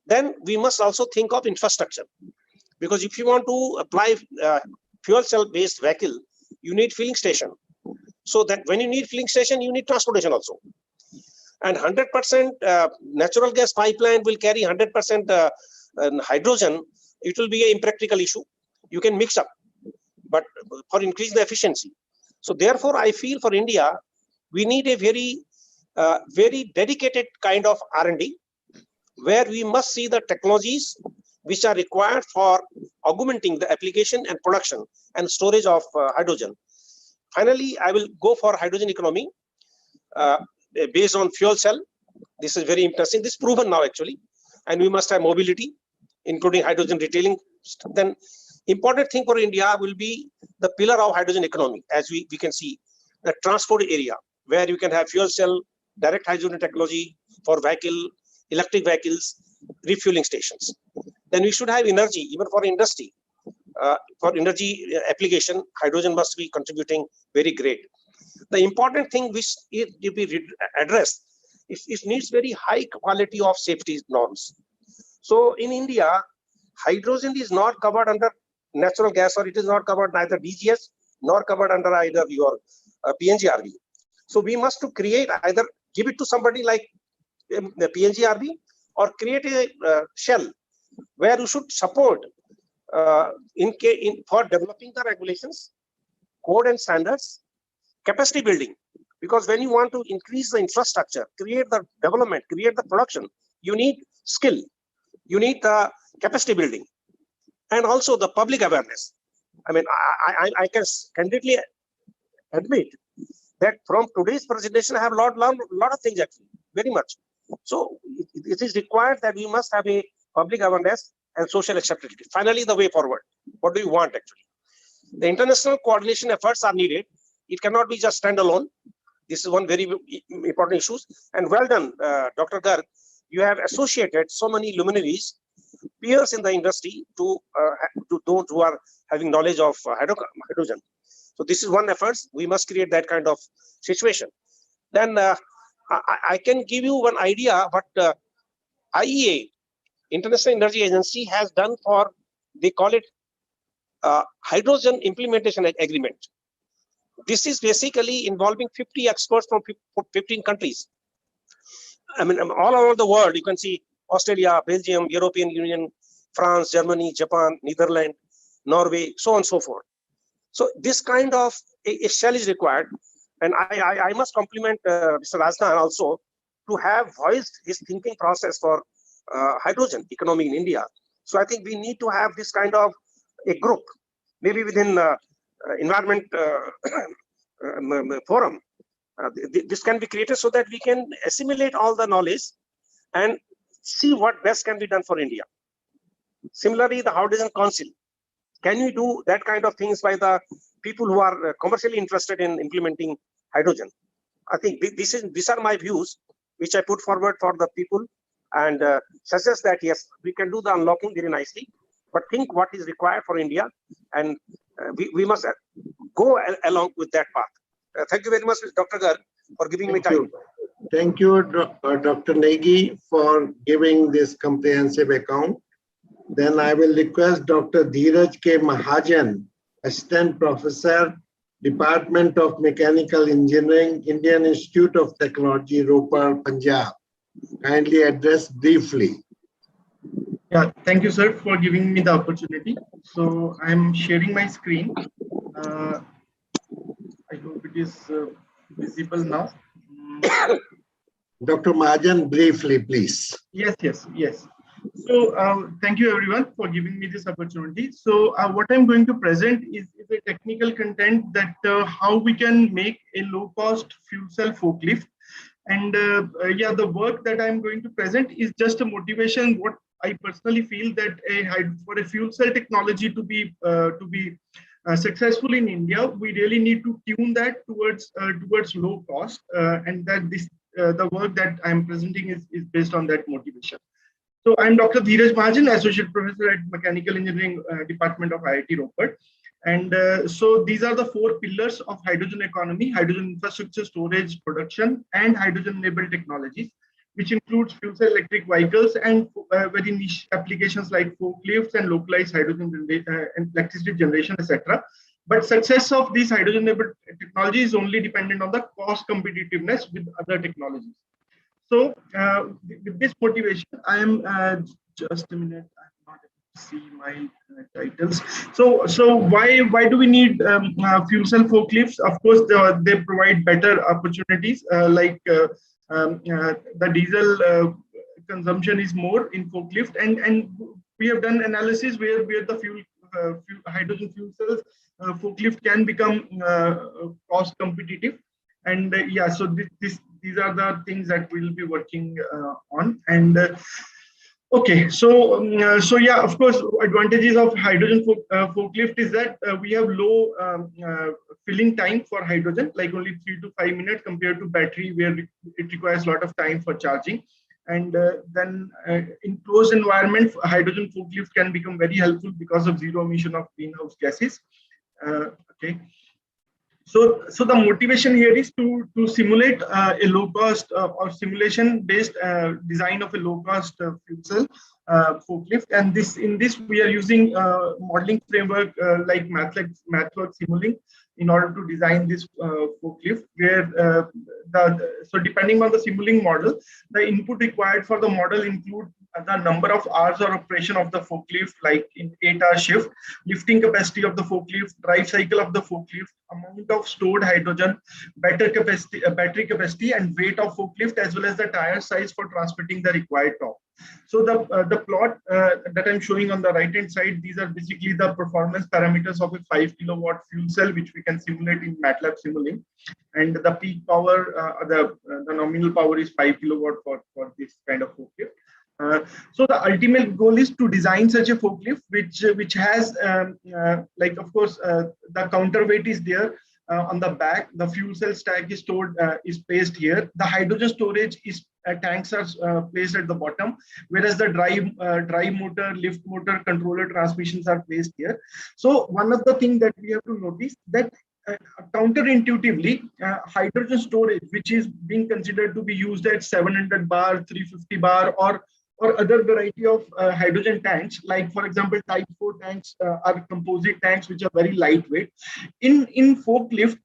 Then we must also think of infrastructure, because if you want to apply fuel cell based vehicle, you need filling station. So that when you need filling station, you need transportation also. And 100% natural gas pipeline will carry 100% hydrogen. It will be an impractical issue. You can mix up, but for increasing the efficiency. So therefore, I feel for India, we need a very dedicated kind of R&D, where we must see the technologies which are required for augmenting the application and production and storage of hydrogen. Finally, I will go for hydrogen economy based on fuel cell. This is very interesting. This is proven now actually, and we must have mobility, including hydrogen retailing. Then important thing for India will be the pillar of hydrogen economy, as we can see the transport area, where you can have fuel cell, direct hydrogen technology for vehicle, electric vehicles, refueling stations. Then we should have energy, even for industry. For energy application, hydrogen must be contributing very great. The important thing which is to be addressed, it needs very high quality of safety norms. So in India, hydrogen is not covered under natural gas, or it is not covered neither DGS nor covered under either your PNGRB. So we must to create, either give it to somebody like the PNGRB, or create a shell where you should support for developing the regulations, code and standards, capacity building. Because when you want to increase the infrastructure, create the development, create the production, you need skill, you need the capacity building, and also the public awareness. I mean, I can candidly admit that from today's presentation, I have learned a lot of things actually, very much. So it is required that we must have a public awareness and social acceptability. Finally, the way forward. What do you want actually? The international coordination efforts are needed. It cannot be just standalone. This is one very important issue. And well done, Dr. Garg. You have associated so many luminaries, peers in the industry, to those who are having knowledge of hydrogen. So this is one effort. We must create that kind of situation. Then I can give you one idea what IEA, International Energy Agency, has done for, they call it hydrogen implementation agreement. This is basically involving 50 experts from 15 countries. I mean, all over the world, you can see Australia, Belgium, European Union, France, Germany, Japan, Netherlands, Norway, so on and so forth. So this kind of a shell is required. And I must compliment Mr. Rajnan also to have voiced his thinking process for hydrogen economy in India. So I think we need to have this kind of a group, maybe within environment forum. This can be created so that we can assimilate all the knowledge and see what best can be done for India. Similarly, the Hydrogen Council. Can we do that kind of things by the people who are commercially interested in implementing hydrogen? I think these are my views, which I put forward for the people, and suggest that yes, we can do the unlocking very nicely, but think what is required for India, and we must go along with that path. Thank you very much, Dr. Garg, for giving me time. Thank you, Dr. Negi, for giving this comprehensive account. Then I will request Dr. Dheeraj K. Mahajan, Assistant Professor, Department of Mechanical Engineering, Indian Institute of Technology, Ropar, Punjab. Kindly address briefly. Yeah, thank you, sir, for giving me the opportunity. So I'm sharing my screen. I hope it is visible now. Dr. Mahajan, briefly, please. Yes. So thank you everyone for giving me this opportunity. So what I'm going to present is a technical content that how we can make a low-cost fuel cell forklift. And yeah, the work that I'm going to present is just a motivation. What I personally feel that for a fuel cell technology to be successful in India, we really need to tune that towards low cost, and that the work that I'm presenting is based on that motivation. So I'm Dr. Dheeraj Mahajan, Associate Professor at Mechanical Engineering Department of IIT Ropar. And so these are the 4 pillars of hydrogen economy: hydrogen infrastructure, storage, production, and hydrogen-enabled technologies, which includes fuel cell electric vehicles and very niche applications like forklifts and localized hydrogen and electricity generation, etc. But success of these hydrogen-enabled technology is only dependent on the cost competitiveness with other technologies. So with this motivation, I am just a minute. I'm not able to see my titles. So why do we need fuel cell forklifts? Of course, they provide better opportunities. The diesel consumption is more in forklift, and we have done analysis where the hydrogen fuel cells forklift can become cost competitive. And yeah, so these are the things that we'll be working on. And okay, so yeah, of course, advantages of hydrogen forklift is that we have low filling time for hydrogen, like only 3 to 5 minutes compared to battery, where it requires a lot of time for charging. And then in closed environment, hydrogen forklift can become very helpful because of zero emission of greenhouse gases. Okay. So the motivation here is to simulate a low cost or simulation based design of a low cost fuel cell forklift. And in this we are using modeling framework like MathWorks Simulink in order to design this forklift, where so depending on the Simulink model, the input required for the model include the number of hours of operation of the forklift, like in 8-hour shift, lifting capacity of the forklift, drive cycle of the forklift, amount of stored hydrogen, battery capacity, and weight of forklift, as well as the tire size for transmitting the required torque. So the plot that I'm showing on the right hand side, these are basically the performance parameters of a 5 kilowatt fuel cell, which we can simulate in MATLAB Simulink. And the peak power, the nominal power is 5 kilowatt for this kind of forklift. So the ultimate goal is to design such a forklift which has like, of course, the counterweight is there on the back. The fuel cell stack is placed here. The hydrogen storage tanks are placed at the bottom, whereas the drive motor, lift motor, controller, transmissions are placed here. So one of the things that we have to notice that counterintuitively, hydrogen storage, which is being considered to be used at 700 bar, 350 bar, or other variety of hydrogen tanks, like for example, type 4 tanks are composite tanks, which are very lightweight. In forklift,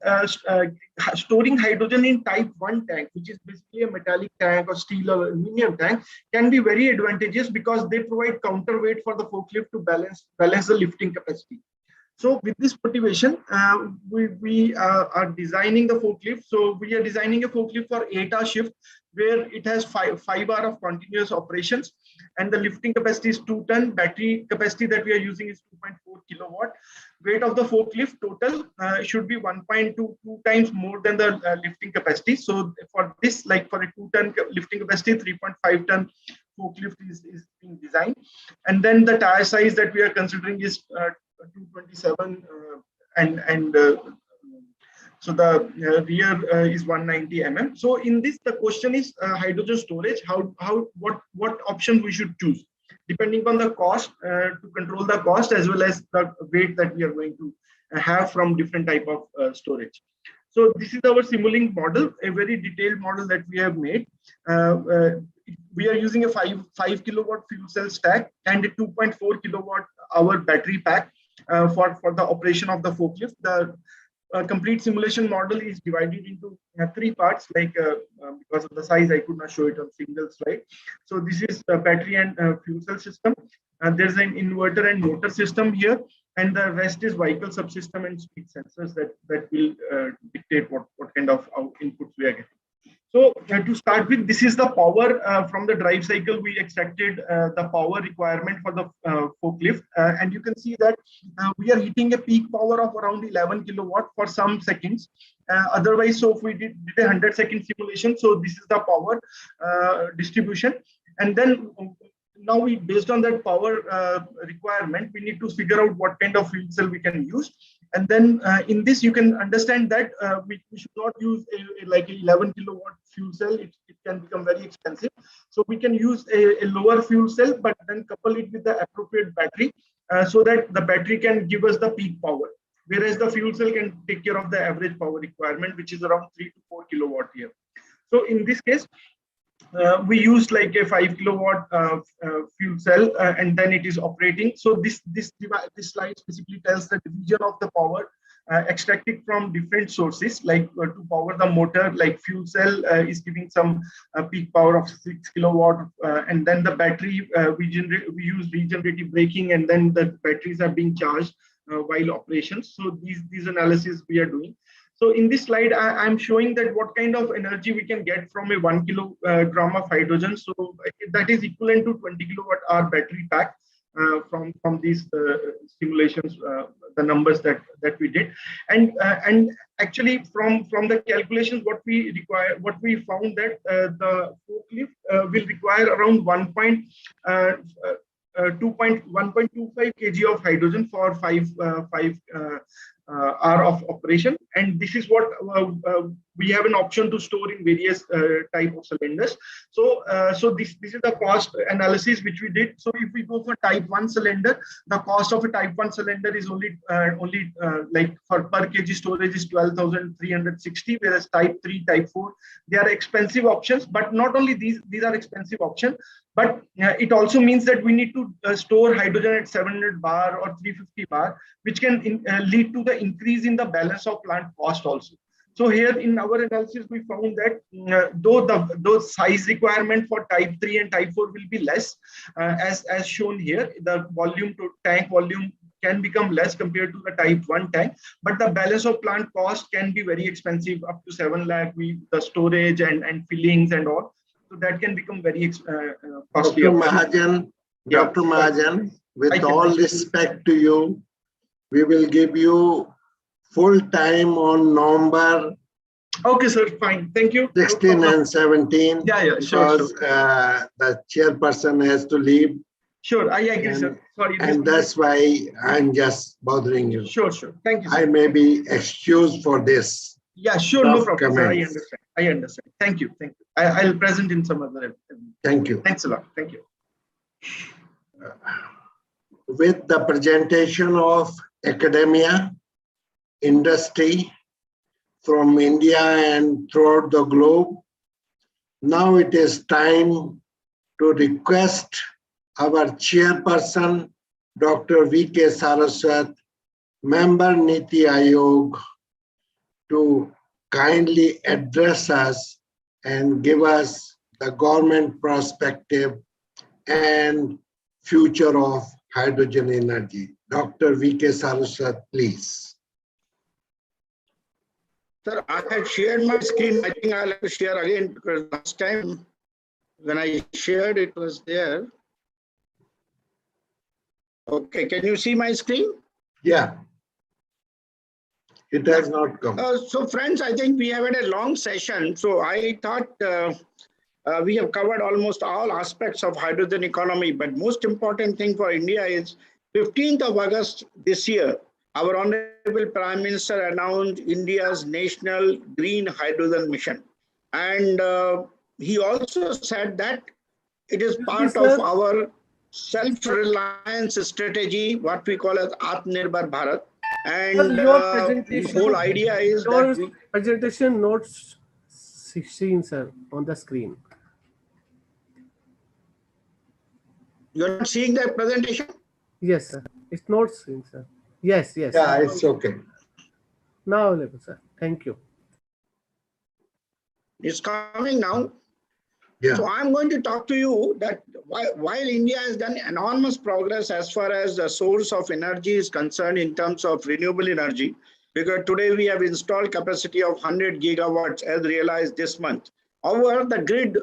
storing hydrogen in type 1 tank, which is basically a metallic tank or steel or aluminum tank, can be very advantageous because they provide counterweight for the forklift to balance the lifting capacity. So with this motivation, we are designing the forklift. So we are designing a forklift for 8-hour shift, where it has 5 hours of continuous operations, and the lifting capacity is 2 ton. Battery capacity that we are using is 2.4 kilowatt. Weight of the forklift total should be 1.22 times more than the lifting capacity. So for this, like for a 2 ton lifting capacity, 3.5 ton forklift is being designed. And then the tire size that we are considering is 227 and so the rear is 190 mm. So in this, the question is hydrogen storage. What option we should choose, depending on the cost, to control the cost as well as the weight that we are going to have from different type of storage. So this is our Simulink model, a very detailed model that we have made. We are using a 5 kilowatt fuel cell stack and a 2.4 kilowatt hour battery pack. for the operation of the forklift. The complete simulation model is divided into 3 parts, like because of the size I could not show it on single slide. So this is the battery and fuel cell system, and there's an inverter and motor system here, and the rest is vehicle subsystem and speed sensors that will dictate what kind of inputs we are getting. So to start with, this is the power from the drive cycle. We extracted the power requirement for the forklift, and you can see that we are hitting a peak power of around 11 kilowatt for some seconds. Otherwise, so if we did a 100-second simulation, so this is the power distribution, and then now we, based on that power requirement, we need to figure out what kind of fuel cell we can use. And then in this, you can understand that we should not use like 11 kilowatt fuel cell. It can become very expensive. So we can use a lower fuel cell, but then couple it with the appropriate battery so that the battery can give us the peak power, whereas the fuel cell can take care of the average power requirement, which is around 3 to 4 kilowatt here. So in this case, we used like a 5 kilowatt fuel cell, and then it is operating. So this slide basically tells the division of the power extracted from different sources, like to power the motor, like fuel cell is giving some peak power of 6 kilowatt, and then the battery we use regenerative braking, and then the batteries are being charged while operations. So these analysis we are doing. So in this slide, I'm showing that what kind of energy we can get from a 1 kilogram of hydrogen. So that is equivalent to 20 kilowatt hour battery pack from these simulations, the numbers that we did. And actually from the calculations, what we found that the forklift will require around 1.25 kg of hydrogen for 5 hour of operation, and this is what we have an option to store in various type of cylinders. So this is the cost analysis which we did. So if we go for type 1 cylinder, the cost of a type 1 cylinder is only like for per kg storage is 12,360, whereas type 3, type 4, they are expensive options. But not only these are expensive options, but it also means that we need to store hydrogen at 700 bar or 350 bar, which can lead to the increase in the balance of plant cost also. So here in our analysis, we found that though those size requirement for type 3 and type 4 will be less, as shown here, the volume to tank volume can become less compared to the type 1 tank, but the balance of plant cost can be very expensive, up to 7 lakh with the storage and fillings and all. So that can become very costly. Dr. Mahajan, with all respect to you, we will give you full time on November. Okay, sir, fine. Thank you. 16 and 17. Yeah, sure. Because the chairperson has to leave. Sure, I agree, sir. Sorry. And that's why I'm just bothering you. Sure. Thank you, sir. I may be excused for this. Yeah, sure, no problem, sir. I understand. Thank you. I'll present in some other. Thank you. Thanks a lot. Thank you. With the presentation of academia, industry from India and throughout the globe, now it is time to request our chairperson, Dr. V.K. Saraswat, member Niti Aayog, to kindly address us and give us the government perspective and future of hydrogen energy. Dr. V.K. Saraswat, please. Sir, I had shared my screen. I think I'll have to share again because last time when I shared, it was there. Okay, can you see my screen? Yeah. It has not come. So friends, I think we have had a long session. So I thought we have covered almost all aspects of hydrogen economy, but most important thing for India is 15th of August this year, our Honorable Prime Minister announced India's National Green Hydrogen Mission. And he also said that it is part of our self-reliance strategy, what we call as Atmanirbhar Bharat. And the whole idea is that presentation notes 16, sir, on the screen. You're not seeing that presentation? Yes, sir. It's not seen, sir. Yes, yes. Yeah, it's okay. Now available, sir. Thank you. It's coming now. Yeah. So I'm going to talk to you that while India has done enormous progress as far as the source of energy is concerned in terms of renewable energy, because today we have installed capacity of 100 gigawatts as realized this month. However, the grid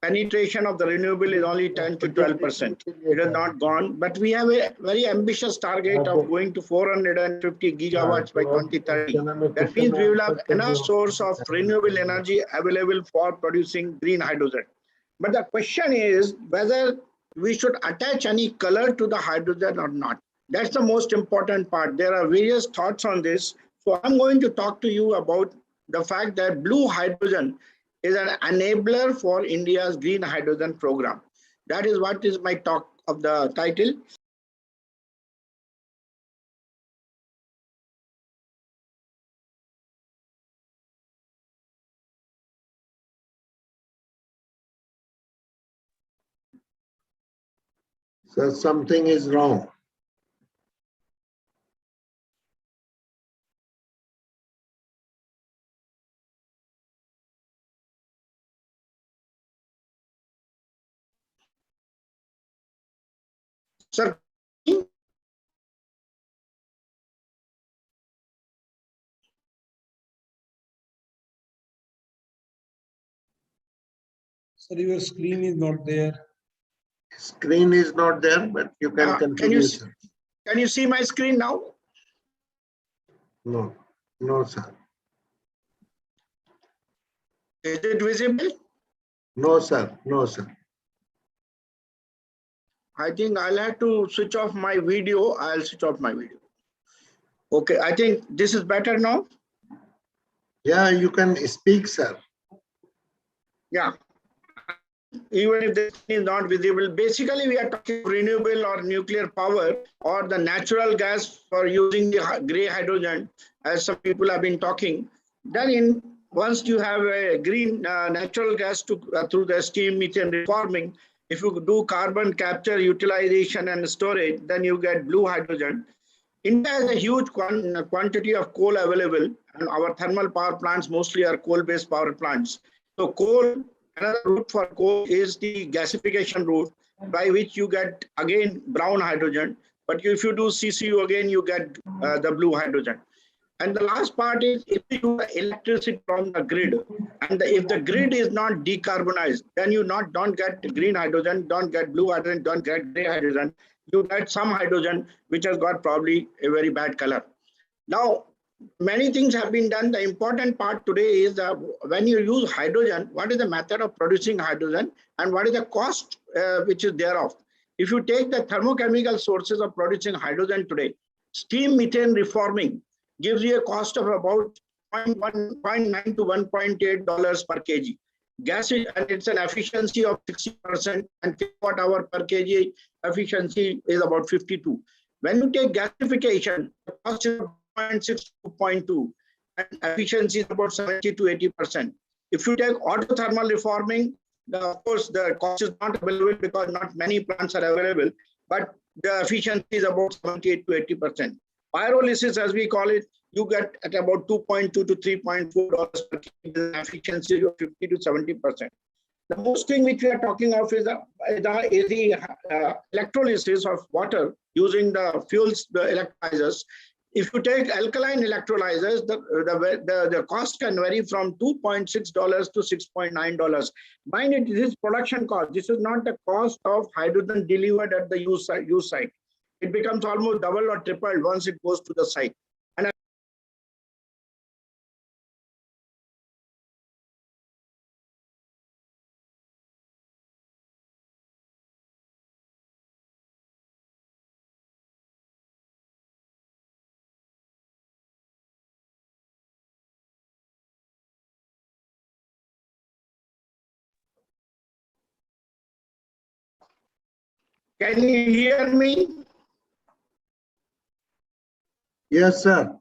penetration of the renewable is only 10 to 12%. It has not gone, but we have a very ambitious target of going to 450 gigawatts by 2030. That means we will have enough source of renewable energy available for producing green hydrogen. But the question is whether we should attach any color to the hydrogen or not. That's the most important part. There are various thoughts on this. So I'm going to talk to you about the fact that blue hydrogen is an enabler for India's green hydrogen program. That is what is my talk of the title. So something is wrong. Sir, Sir, your screen is not there. Screen is not there, but you can continue. Can you see my screen now? No, no, sir. Is it visible? No, sir. No, sir. I think I'll have to switch off my video. I'll switch off my video. Okay, I think this is better now. Yeah, you can speak, sir. Yeah. Even if this is not visible, basically we are talking renewable or nuclear power or the natural gas for using the gray hydrogen, as some people have been talking. Then once you have a green natural gas through the steam methane reforming, if you do carbon capture, utilization and storage, then you get blue hydrogen. India has a huge quantity of coal available, and our thermal power plants mostly are coal-based power plants. So coal, another route for coal is the gasification route, by which you get again brown hydrogen. But if you do CCU again, you get the blue hydrogen. And the last part is if you do electricity from the grid, and if the grid is not decarbonized, then you don't get green hydrogen, don't get blue hydrogen, don't get gray hydrogen. You get some hydrogen which has got probably a very bad color. Now, many things have been done. The important part today is that when you use hydrogen, what is the method of producing hydrogen and what is the cost which is thereof? If you take the thermochemical sources of producing hydrogen today, steam methane reforming gives you a cost of about $0.9 to $1.8 per kg. Gas is, and it's an efficiency of 60%, and kilowatt hour per kg efficiency is about 52. When you take gasification, the cost is 0.6 to 0.2, and efficiency is about 70 to 80%. If you take autothermal reforming, of course, the cost is not available because not many plants are available, but the efficiency is about 78 to 80%. Pyrolysis, as we call it, you get at about $2.2 to $3.4 per kg, efficiency of 50 to 70%. The most thing which we are talking of is the electrolysis of water using the fuels, the electrolyzers. If you take alkaline electrolyzers, the cost can vary from $2.6 to $6.9. Mind it, this is production cost. This is not the cost of hydrogen delivered at the use site. It becomes almost double or triple once it goes to the site. And can you hear me? Yes, sir.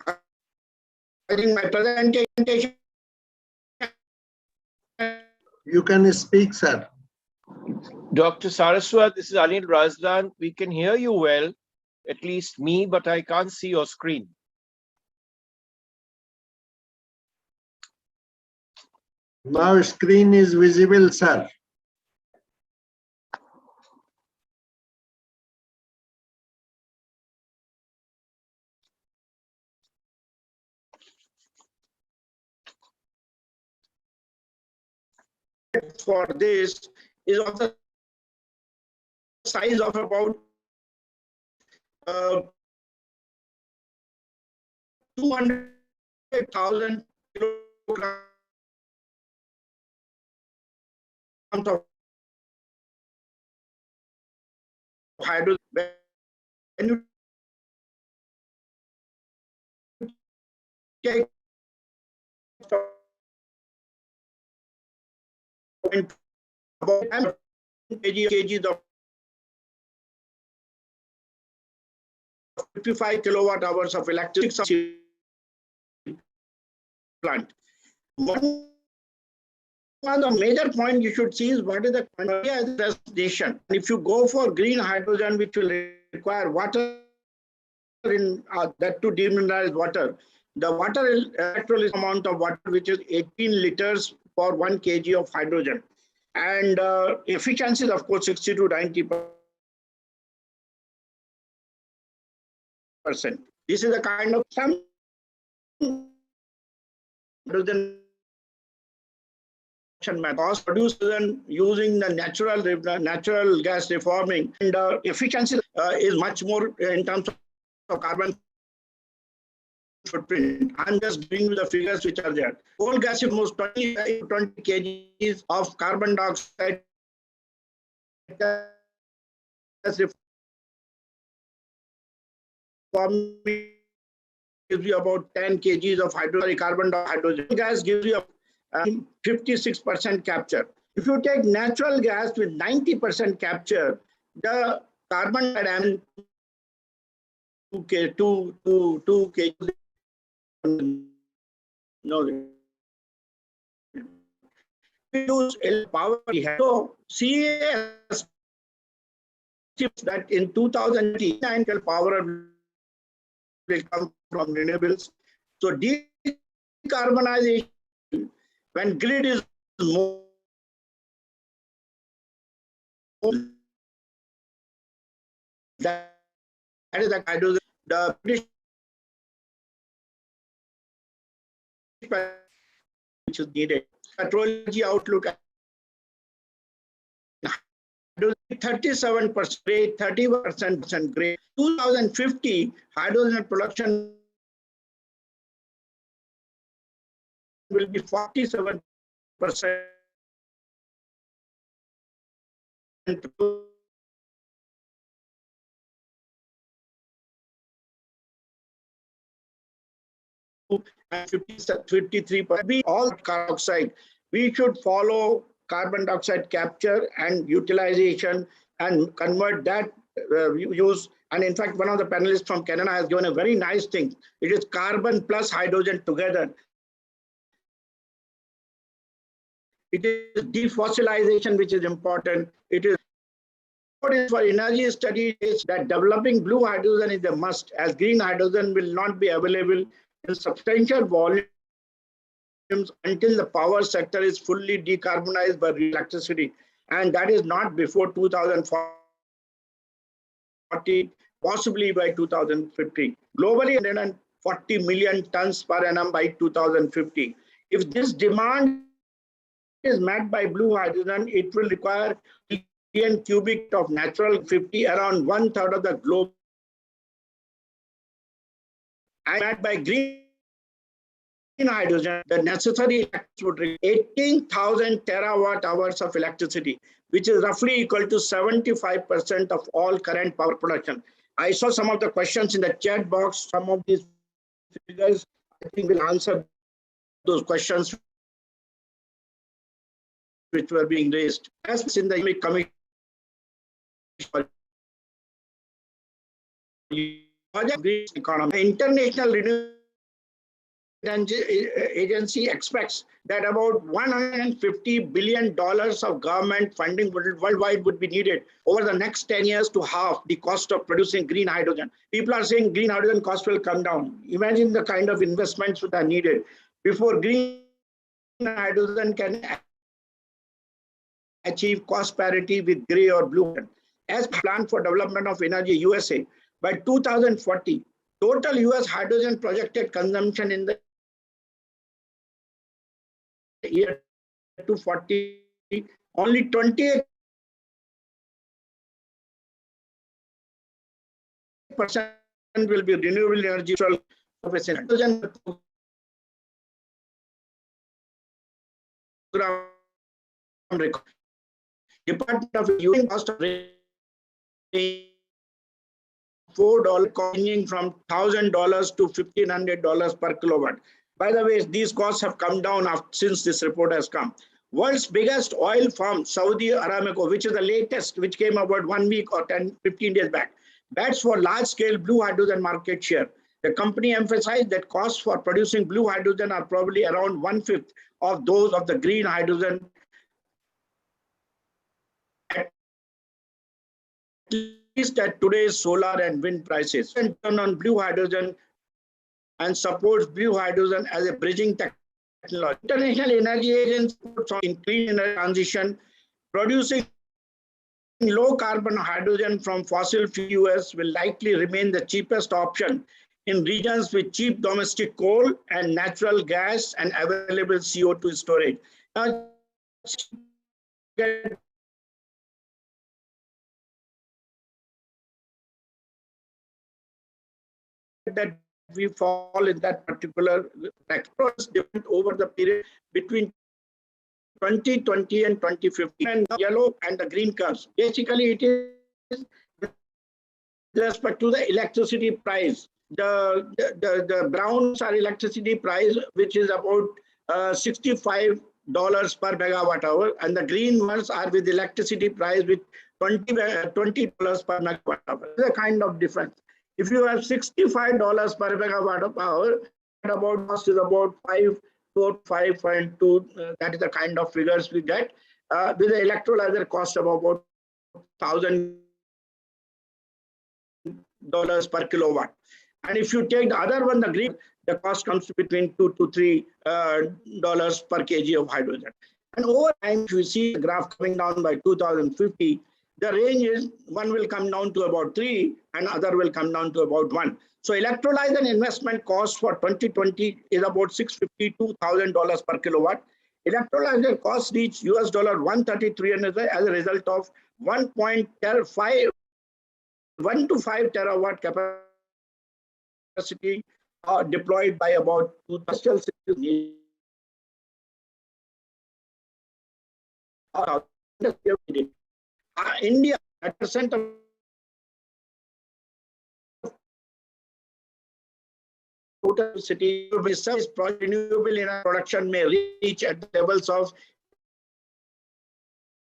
I think my presentation. You can speak, sir. Dr. Saraswat, this is Anil Razdan. We can hear you well, at least me, but I can't see your screen. Now screen is visible, sir. For this is of the size of about 200,000 kilograms of hydrogen. When you take about kgs of 55 kilowatt hours of electricity plant. One of the major point you should see is what is the destination. If you go for green hydrogen, which will require water in that to demineralize water, the water electrolysis amount of water, which is 18 liters for 1 kg of hydrogen, and efficiency is of course 60 to 90%. This is the kind of some hydrogen method produced using the natural gas reforming, and efficiency is much more in terms of carbon footprint. I'm just giving you the figures which are there. Coal gas is almost 20 kgs of carbon dioxide. Reforming gives you about 10 kgs of carbon dioxide. Gas gives you 56% capture. If you take natural gas with 90% capture, the carbon dioxide 2 kg. No, we use power. So CAS that in 2009 power will come from renewables. So decarbonization, when grid is more, that is the hydrogen. The British which is needed. Meteorology outlook 37% gray, 30% gray. 2050 hydrogen production will be 47%. And 53%. All carbon dioxide. We should follow carbon dioxide capture and utilization and convert that use. And in fact, one of the panelists from Canada has given a very nice thing. It is carbon plus hydrogen together. It is defossilization which is important. It is for energy studies that developing blue hydrogen is a must, as green hydrogen will not be available in substantial volumes until the power sector is fully decarbonized by electricity, and that is not before 2040, possibly by 2050. Globally, 140 million tons per annum by 2050. If this demand is met by blue hydrogen, it will require billion cubic of natural 50, around 1/3 of the globe, and met by green hydrogen, the necessary would require 18,000 terawatt hours of electricity, which is roughly equal to 75% of all current power production. I saw some of the questions in the chat box. Some of these figures, I think, will answer those questions which were being raised. As in the commission, economy, international renewable Agency expects that about $150 billion of government funding worldwide would be needed over the next 10 years to halve the cost of producing green hydrogen. People are saying green hydrogen cost will come down. Imagine the kind of investments that are needed before green hydrogen can achieve cost parity with gray or blue hydrogen. As planned for development of energy USA, by 2040, total US hydrogen projected consumption in the year 2040, only 28% will be renewable energy. Department of using cost of $4 ranging from $1,000 to $1,500 per kilowatt. By the way, these costs have come down since this report has come. World's biggest oil firm, Saudi Aramco, which is the latest, which came about 1 week or 15 days back, bets for large-scale blue hydrogen market share. The company emphasized that costs for producing blue hydrogen are probably around 1/5 of those of the green hydrogen, at least at today's solar and wind prices. And turn on blue hydrogen and supports blue hydrogen as a bridging technology. International Energy Agency in clean energy transition, producing low carbon hydrogen from fossil fuels will likely remain the cheapest option in regions with cheap domestic coal and natural gas and available CO2 storage. Now, that we fall in that particular across different over the period between 2020 and 2050, and the yellow and the green curves. Basically, it is with respect to the electricity price. The browns are electricity price, which is about $65 per megawatt hour, and the green ones are with electricity price with $20 per megawatt hour. There's a kind of difference. If you have $65 per megawatt hour, about cost is about 5.2. That is the kind of figures we get. With the electrolyzer cost of about $1,000 per kilowatt. And if you take the other one, the green, the cost comes to between $2 to $3 per kg of hydrogen. And over time, if you see the graph coming down by 2050, the range is one will come down to about 3 and other will come down to about 1. So electrolyzer investment cost for 2020 is about $652,000 per kilowatt. Electrolyzer cost reached $133 as a result of 1 to 5 terawatt capacity deployed by about 2 industrial cities. India, 1% of total city service renewable energy production may reach at the levels of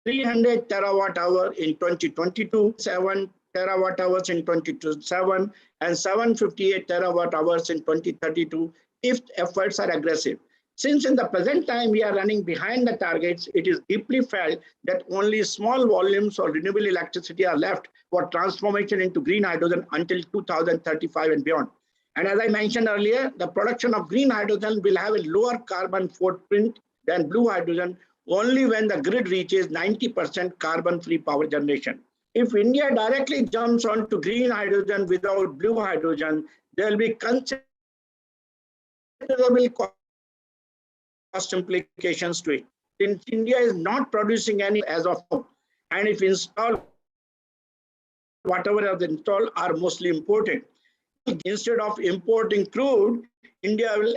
300 terawatt hour in 2022, 7 terawatt hours in 2027, and 758 terawatt hours in 2032 if efforts are aggressive. Since in the present time we are running behind the targets, it is deeply felt that only small volumes of renewable electricity are left for transformation into green hydrogen until 2035 and beyond. And as I mentioned earlier, the production of green hydrogen will have a lower carbon footprint than blue hydrogen only when the grid reaches 90% carbon-free power generation. If India directly jumps onto green hydrogen without blue hydrogen, there will be considerable cost implications to it. Since India is not producing any as of now, and if installed, whatever is installed are mostly imported. Instead of importing crude, India will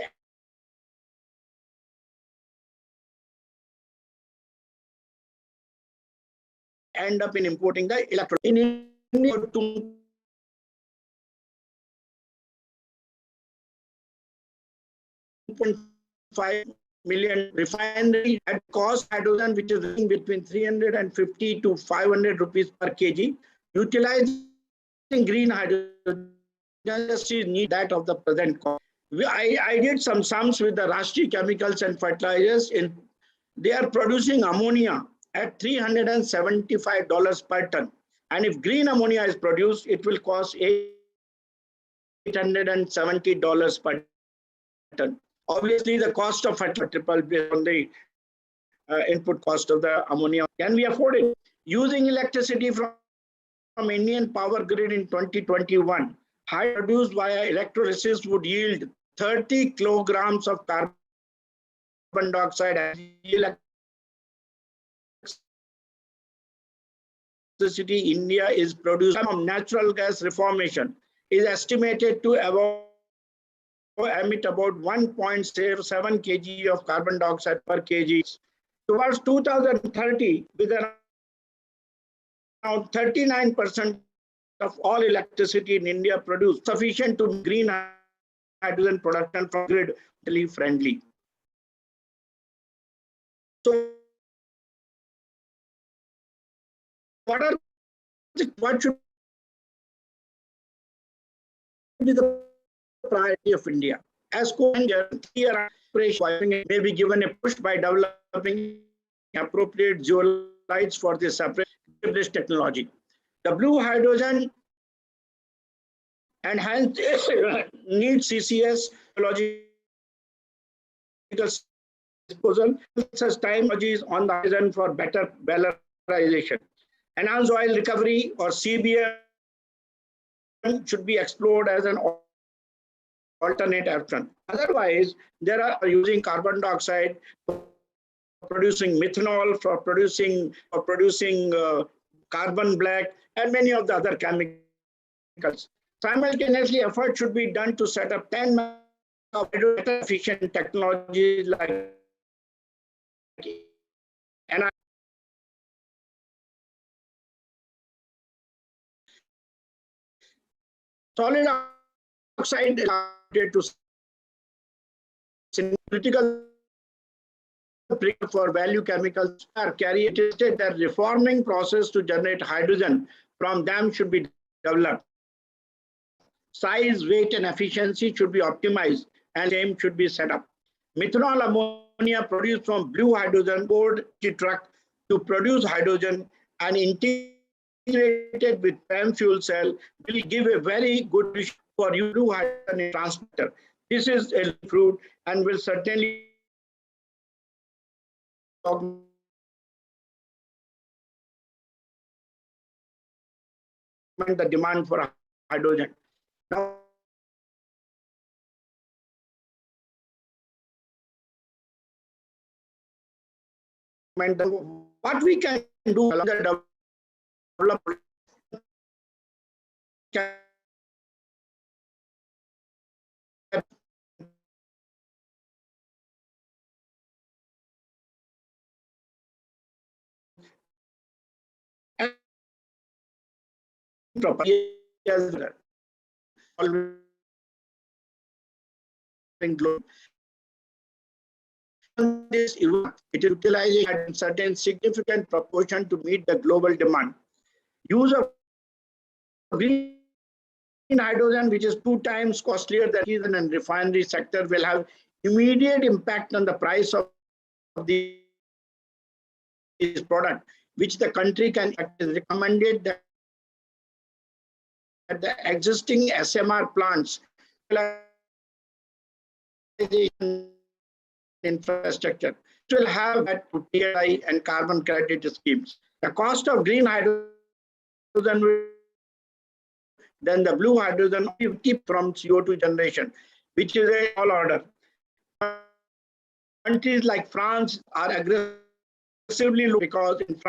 end up in importing the electricity. In India, 2.5 million refinery at cost hydrogen, which is between 350 to 500 rupees per kg. Utilizing green hydrogen industries need that of the present cost. I did some sums with the Rashtriya Chemicals and Fertilizers. They are producing ammonia at $375 per ton. And if green ammonia is produced, it will cost $870 per ton. Obviously, the cost of fertilizer triple based on the input cost of the ammonia. Can we afford it? Using electricity from Indian power grid in 2021, hydro produced via electrolysis would yield 30 kilograms of carbon dioxide as electricity India is producing from natural gas reformation is estimated to emit about 1.7 kg of carbon dioxide per kg. Towards 2030, with around 39% of all electricity in India produced, sufficient to green hydrogen production from grid friendly. So, what should be the priority of India? As co-here may be given a push by developing appropriate zeolites for the separate technology. The blue hydrogen and hence needs CCS logical disposal. Such technologies on the horizon for better valorization. Enhanced oil recovery or CBM should be explored as an alternate option. Otherwise, there are using carbon dioxide for producing methanol, for producing carbon black, and many of the other chemicals. Simultaneously, effort should be done to set up 10 efficient technologies like solid oxide to critical for value chemicals are carried that reforming process to generate hydrogen from them should be developed. Size, weight, and efficiency should be optimized, and same should be set up. Methanol ammonia produced from blue hydrogen board truck to produce hydrogen and integrated with PEM fuel cell will give a very good vision for blue hydrogen transporter. This is a fruit and will certainly the demand for hydrogen. Now, what we can do along the development this it is utilizing a certain significant proportion to meet the global demand. Use of green hydrogen, which is 2 times costlier than diesel and refinery sector, will have immediate impact on the price of this product, which the country can recommended that the existing SMR plants infrastructure will have that TI and carbon credit schemes. The cost of green hydrogen then the blue hydrogen 50 from CO2 generation, which is a tall order. Countries like France are aggressively looking because in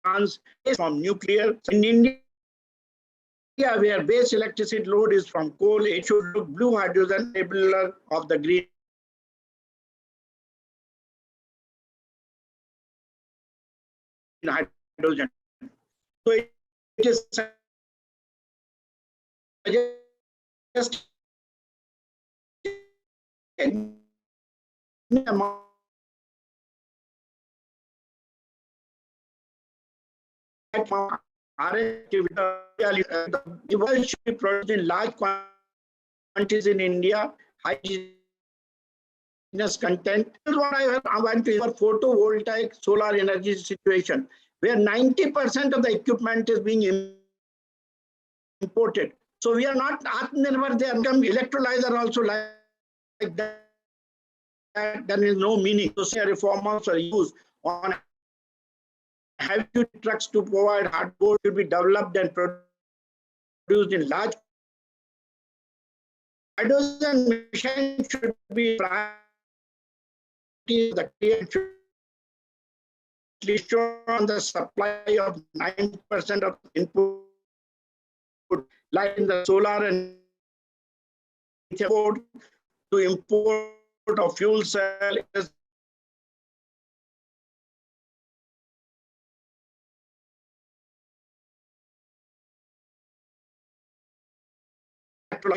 France is from nuclear. In India, where base electricity load is from coal, it should look blue hydrogen enabler of the green hydrogen. So it is just the world should be produced in large quantities in India high content. This is what I want to for photovoltaic solar energy situation, where 90% of the equipment is being imported. So we are not Atmanirbhar, they are become electrolyzer also like that. There is no meaning. So reformers are used on heavy trucks to provide hardboard to be developed and produced in large. Hydrogen mission should be the show on the supply of 9% of input, like in the solar and to import of fuel cell is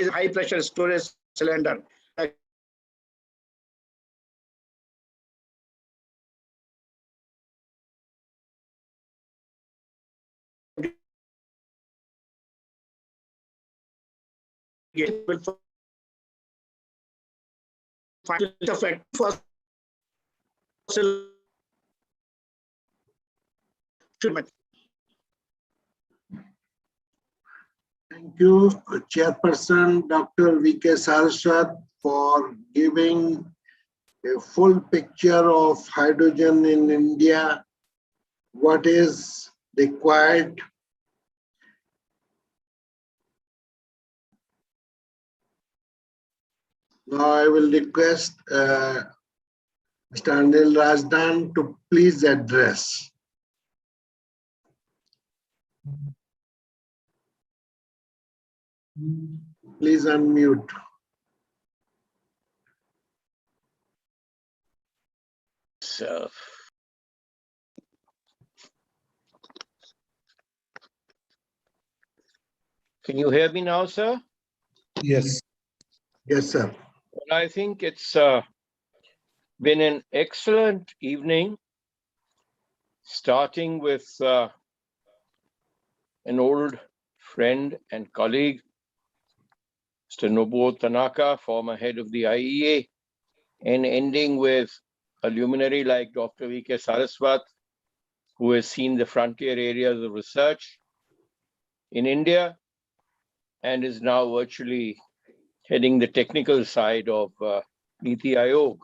high pressure storage cylinder. Will find effect first. Thank you, Chairperson Dr. V.K. Saraswat, for giving a full picture of hydrogen in India, what is required. Now I will request Mr. Anil Rajdan to please address. Please unmute. So, can you hear me now, sir? Yes. Yes, sir. Well, I think it's been an excellent evening, starting with an old friend and colleague, Mr. Nobuo Tanaka, former head of the IEA, and ending with a luminary like Dr. V.K. Saraswat, who has seen the frontier areas of research in India and is now virtually heading the technical side of Niti Aayog.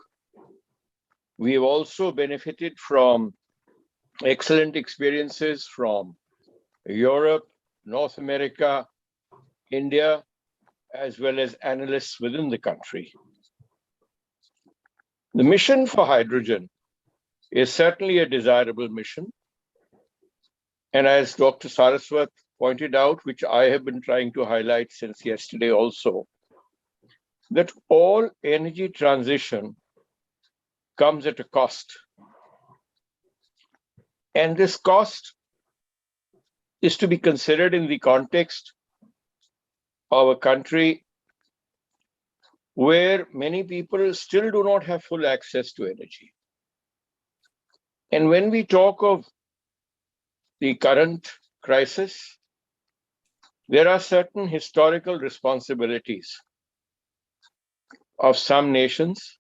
We have also benefited from excellent experiences from Europe, North America, India, as well as analysts within the country. The mission for hydrogen is certainly a desirable mission. And as Dr. Saraswat pointed out, which I have been trying to highlight since yesterday also, that all energy transition comes at a cost. And this cost is to be considered in the context of a country where many people still do not have full access to energy. And when we talk of the current crisis, there are certain historical responsibilities of some nations,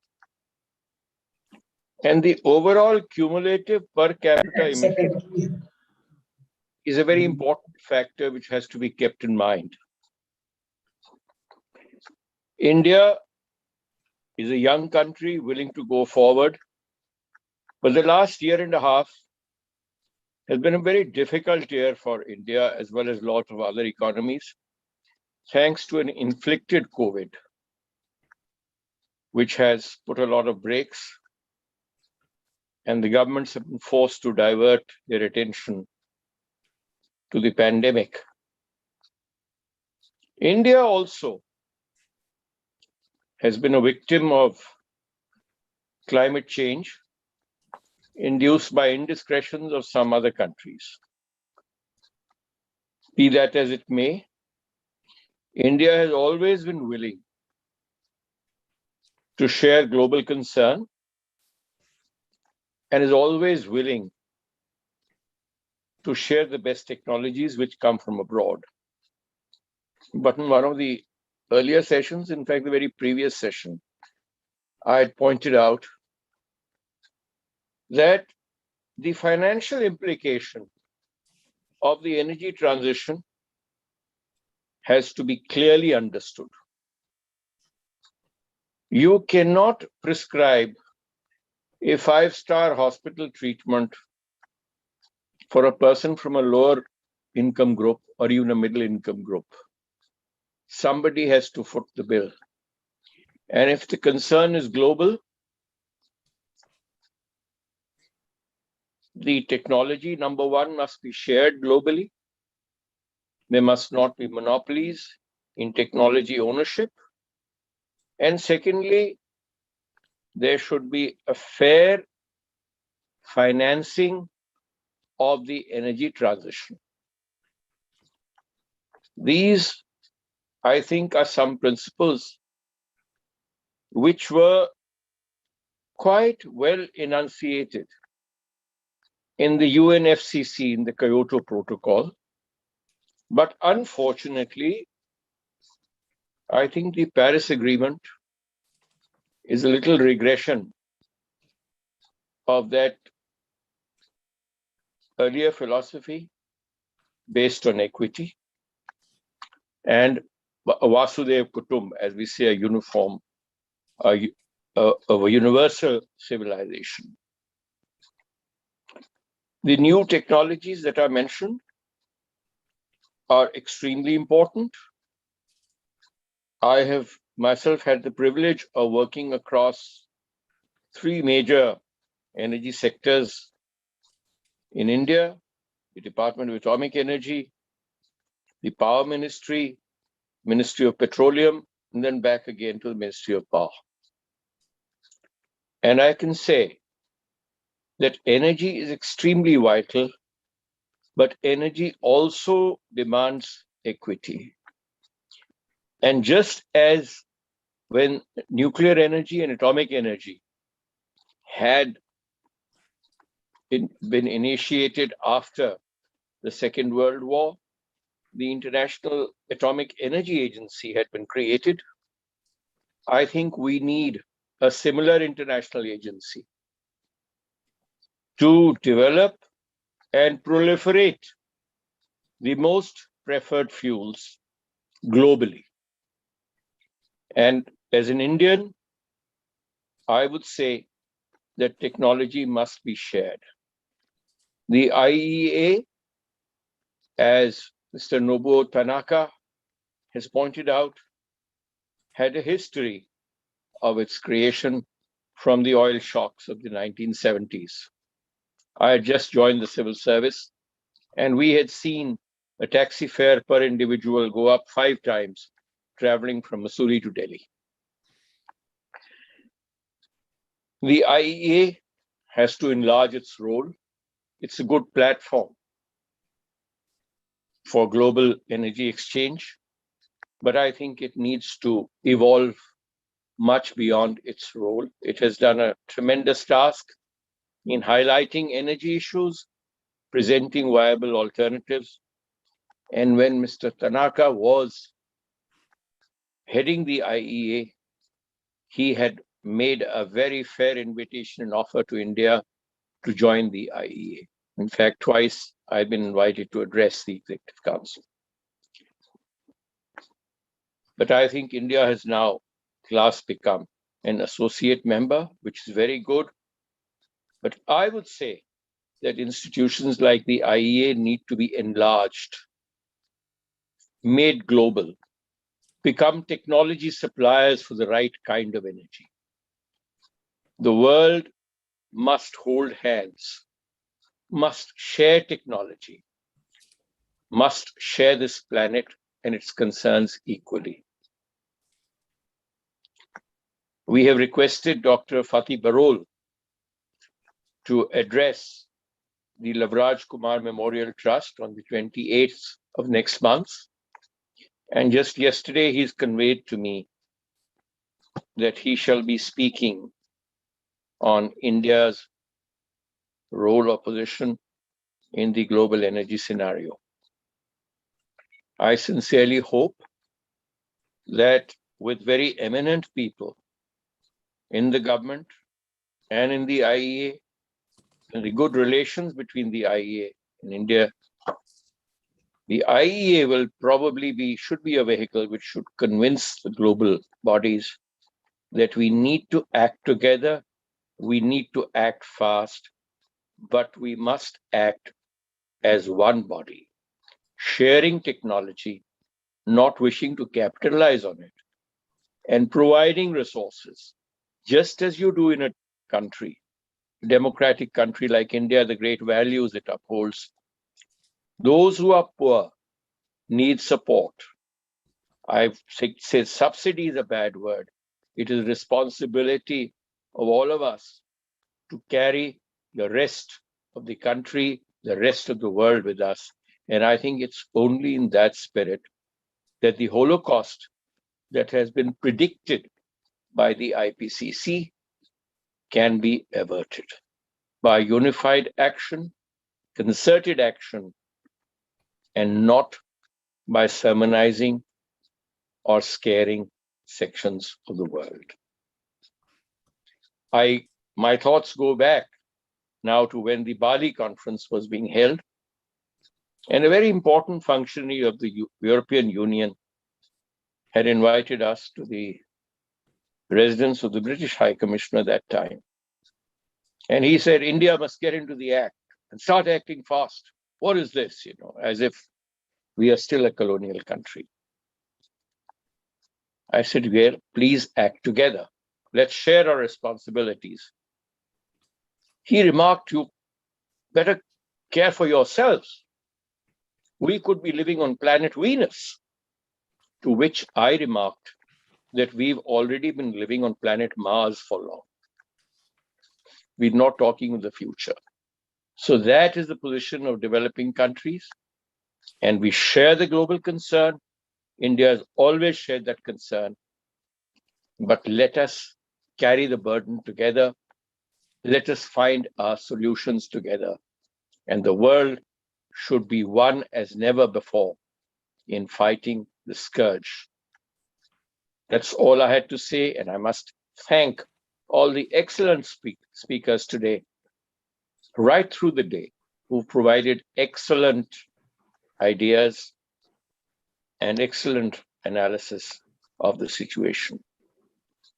and the overall cumulative per capita emission is a very important factor which has to be kept in mind. India is a young country willing to go forward, but the last year and a half has been a very difficult year for India as well as a lot of other economies, thanks to an inflicted COVID, which has put a lot of brakes, and the governments have been forced to divert their attention to the pandemic. India also has been a victim of climate change induced by indiscretions of some other countries. Be that as it may, India has always been willing to share global concern and is always willing to share the best technologies which come from abroad. But one of the earlier sessions, in fact, the very previous session, I had pointed out that the financial implication of the energy transition has to be clearly understood. You cannot prescribe a 5-star hospital treatment for a person from a lower income group or even a middle income group. Somebody has to foot the bill. And if the concern is global, the technology, number one, must be shared globally. There must not be monopolies in technology ownership. And secondly, there should be a fair financing of the energy transition. These, I think, are some principles which were quite well enunciated in the UNFCCC, in the Kyoto Protocol. But unfortunately, I think the Paris Agreement is a little regression of that earlier philosophy based on equity and Vasudev Kutum, as we say, a uniform, a universal civilization. The new technologies that are mentioned are extremely important. I have myself had the privilege of working across 3 major energy sectors in India: the Department of Atomic Energy, the Power Ministry, Ministry of Petroleum, and then back again to the Ministry of Power. And I can say that energy is extremely vital, but energy also demands equity. And just as when nuclear energy and atomic energy had been initiated after the Second World War, the International Atomic Energy Agency had been created. I think we need a similar international agency to develop and proliferate the most preferred fuels globally. And as an Indian, I would say that technology must be shared. The IEA, as Mr. Nobuo Tanaka has pointed out, had a history of its creation from the oil shocks of the 1970s. I had just joined the civil service, and we had seen a taxi fare per individual go up 5 times traveling from Missouri to Delhi. The IEA has to enlarge its role. It's a good platform for global energy exchange, but I think it needs to evolve much beyond its role. It has done a tremendous task in highlighting energy issues, presenting viable alternatives. And when Mr. Tanaka was heading the IEA, he had made a very fair invitation and offer to India to join the IEA. In fact, twice I've been invited to address the Executive Council. But I think India has now at last become an associate member, which is very good. But I would say that institutions like the IEA need to be enlarged, made global, become technology suppliers for the right kind of energy. The world must hold hands, must share technology, must share this planet and its concerns equally. We have requested Dr. Fatih Barol to address the Lavraj Kumar Memorial Trust on the 28th of next month. And just yesterday, he's conveyed to me that he shall be speaking on India's role or position in the global energy scenario. I sincerely hope that with very eminent people in the government and in the IEA, and the good relations between the IEA and India, the IEA will probably should be a vehicle which should convince the global bodies that we need to act together, we need to act fast, but we must act as one body, sharing technology, not wishing to capitalize on it, and providing resources, just as you do in a country, democratic country like India, the great values it upholds. Those who are poor need support. I say subsidy is a bad word. It is responsibility of all of us to carry the rest of the country, the rest of the world with us. And I think it's only in that spirit that the Holocaust that has been predicted by the IPCC can be averted by unified action, concerted action, and not by sermonizing or scaring sections of the world. My thoughts go back now to when the Bali conference was being held, and a very important functionary of the European Union had invited us to the residence of the British High Commissioner that time. And he said, India must get into the act and start acting fast. What is this? As if we are still a colonial country. I said, well, please act together. Let's share our responsibilities. He remarked, you better care for yourselves. We could be living on planet Venus. To which I remarked that we've already been living on planet Mars for long. We're not talking of the future. So that is the position of developing countries. And we share the global concern. India has always shared that concern. But let us carry the burden together. Let us find our solutions together. And the world should be one as never before in fighting the scourge. That's all I had to say. And I must thank all the excellent speakers today, right through the day, who provided excellent ideas and excellent analysis of the situation.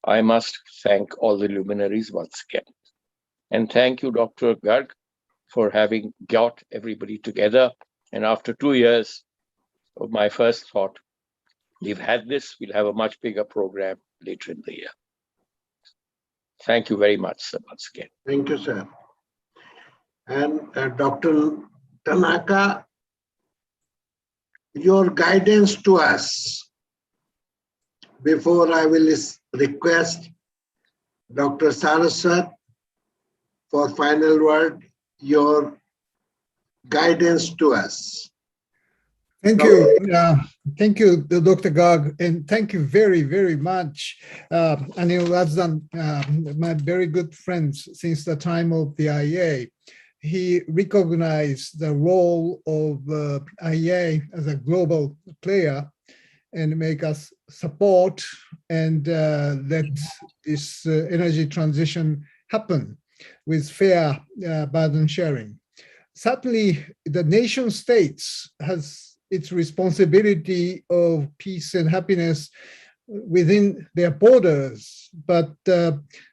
I must thank all the luminaries once again. And thank you, Dr. Garg, for having got everybody together. And after 2 years of my first thought, we've had this, we'll have a much bigger program later in the year. Thank you very much, sir, once again. Thank you, sir. And Dr. Tanaka, your guidance to us, before I will request Dr. Saraswat for final word, your guidance to us. Thank you. Thank you, Dr. Garg, and thank you very, very much. Anil Razdan, my very good friends since the time of the IEA. He recognized the role of IEA as a global player and make us support and let this energy transition happen with fair burden sharing. Certainly, the nation states has its responsibility of peace and happiness within their borders, but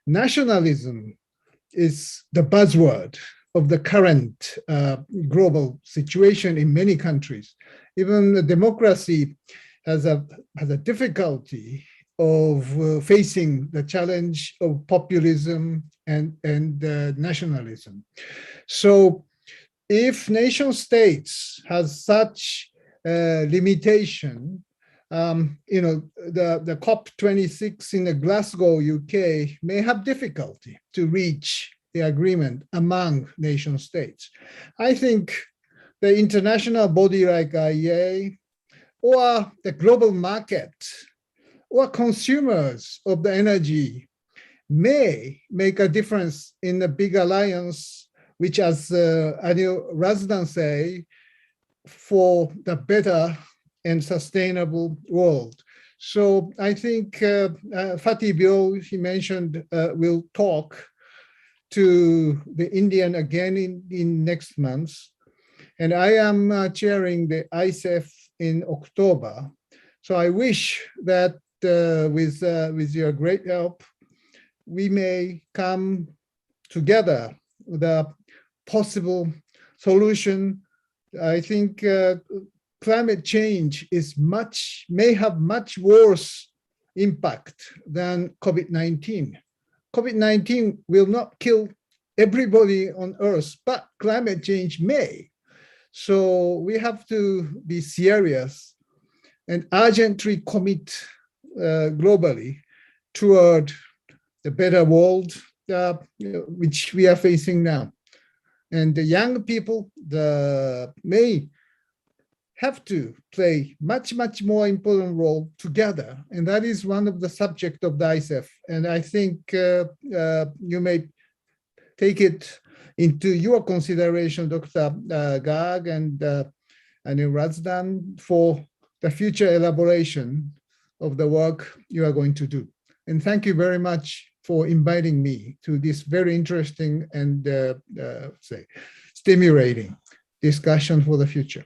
nationalism is the buzzword of the current global situation in many countries. Even the democracy has a difficulty of facing the challenge of populism and nationalism. So if nation states has such limitation, the COP26 in Glasgow, UK may have difficulty to reach the agreement among nation states. I think the international body like IEA or the global market or consumers of the energy may make a difference in the big alliance, which as Anil Razdan say, for the better and sustainable world. So I think Fatih Bill, he mentioned, will talk to the Indian again in next month. And I am chairing the ISEF in October. So I wish that with your great help, we may come together with a possible solution. I think climate change may have much worse impact than COVID-19. COVID-19 will not kill everybody on Earth, but climate change may. So we have to be serious and urgently commit globally toward the better world which we are facing now. And the young people may have to play much more important role together. And that is one of the subject of the ISEF. And I think you may take it into your consideration, Dr. Garg and Anil Razdan, for the future elaboration of the work you are going to do. And thank you very much for inviting me to this very interesting and stimulating discussion for the future.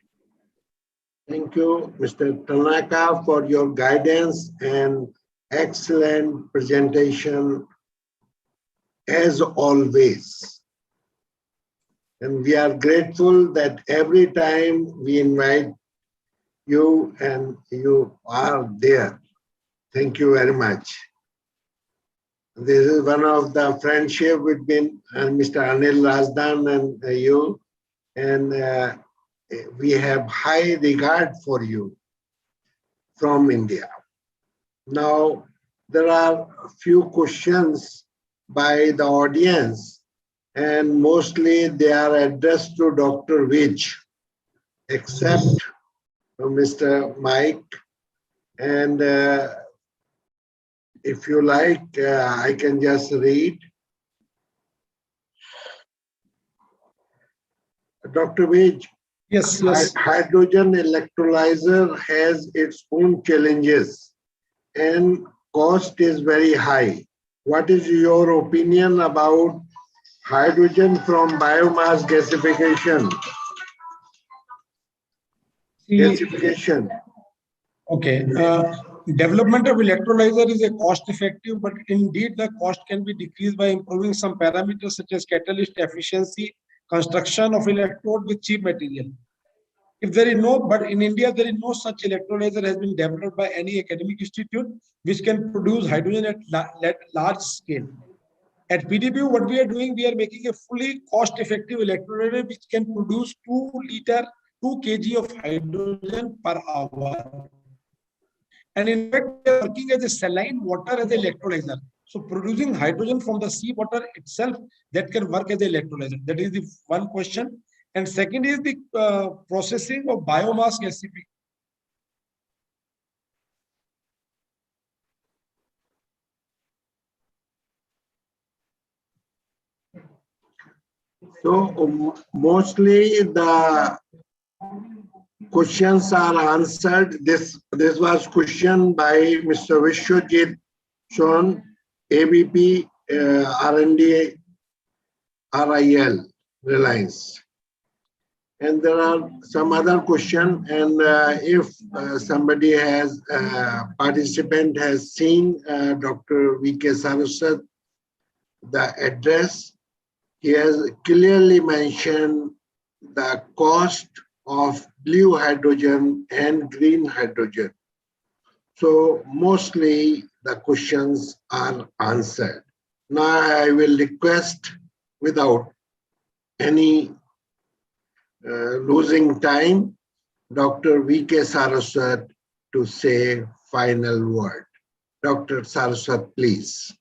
Thank you, Mr. Tanaka, for your guidance and excellent presentation as always. And we are grateful that every time we invite you and you are there. Thank you very much. This is one of the friendship between Mr. Anil Razdan and you. And we have high regard for you from India. Now, there are a few questions by the audience, and mostly they are addressed to Dr. Vij, except Mr. Mike. And if you like, I can just read. Dr. Vij, yes. Hydrogen electrolyzer has its own challenges and cost is very high. What is your opinion about hydrogen from biomass gasification? Gasification. Okay. Development of electrolyzer is a cost-effective, but indeed the cost can be decreased by improving some parameters such as catalyst efficiency, construction of electrode with cheap material. If there is no, but in India there is no such electrolyzer has been developed by any academic institute which can produce hydrogen at large scale. At PDBU, what we are doing, we are making a fully cost-effective electrolyzer which can produce 2 kg of hydrogen per hour. And in fact, we are working as a saline water as an electrolyzer. So producing hydrogen from the sea water itself, that can work as an electrolyzer. That is the one question. And second is the processing of biomass gasification. So mostly the questions are answered. This was question by Mr. Vishwajit Sean, ABP R&D RIL Reliance. And there are some other question, and if somebody has, participant has seen Dr. V.K. Saraswat, the address, he has clearly mentioned the cost of blue hydrogen and green hydrogen. So mostly the questions are answered. Now I will request, without any losing time, Dr. V.K. Saraswat to say final word. Dr. Saraswat, please.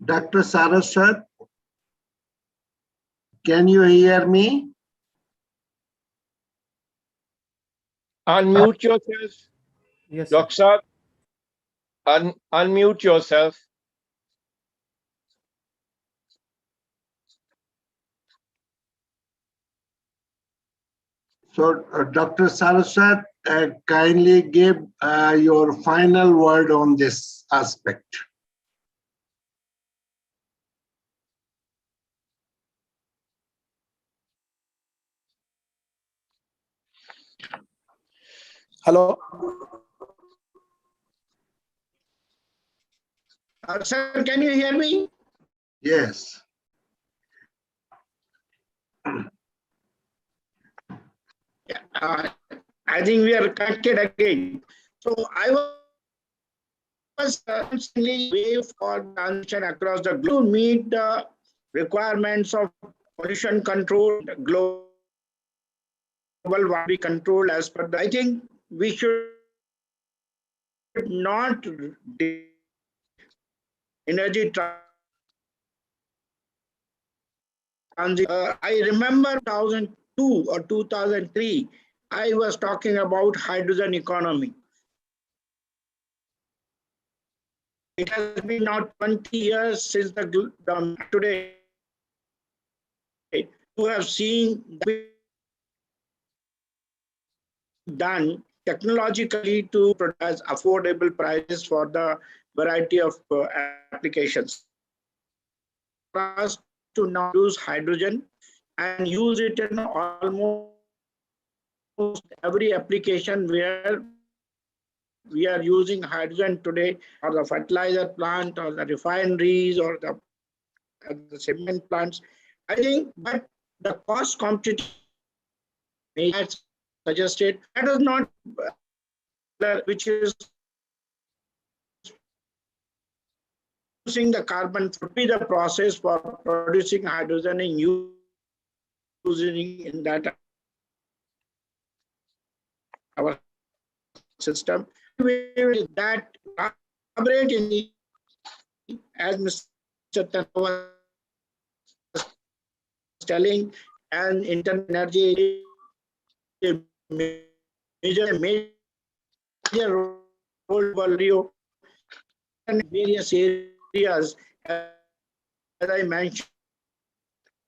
Dr. Saraswat, can you hear me? Unmute yourself. Yes. Dr. Unmute yourself. So, Dr. Saraswat, kindly give your final word on this aspect. Hello. Sir, can you hear me? Yes. I think we are connected again. So I was constantly way for transition across the globe to meet the requirements of pollution control, global warming control as per the, I think we should not energy I remember 2002 or 2003, I was talking about hydrogen economy. It has been now 20 years since the today. You have seen done technologically to produce affordable prices for the variety of applications. For us to now use hydrogen and use it in almost every application where we are using hydrogen today, or the fertilizer plant, or the refineries, or the cement plants. I think, but the cost competition suggested that is not, which is using the carbon would be the process for producing hydrogen and using in that our system. That collaborate in, as Mr. Tan was telling, and internal energy major role value and various areas, as I mentioned.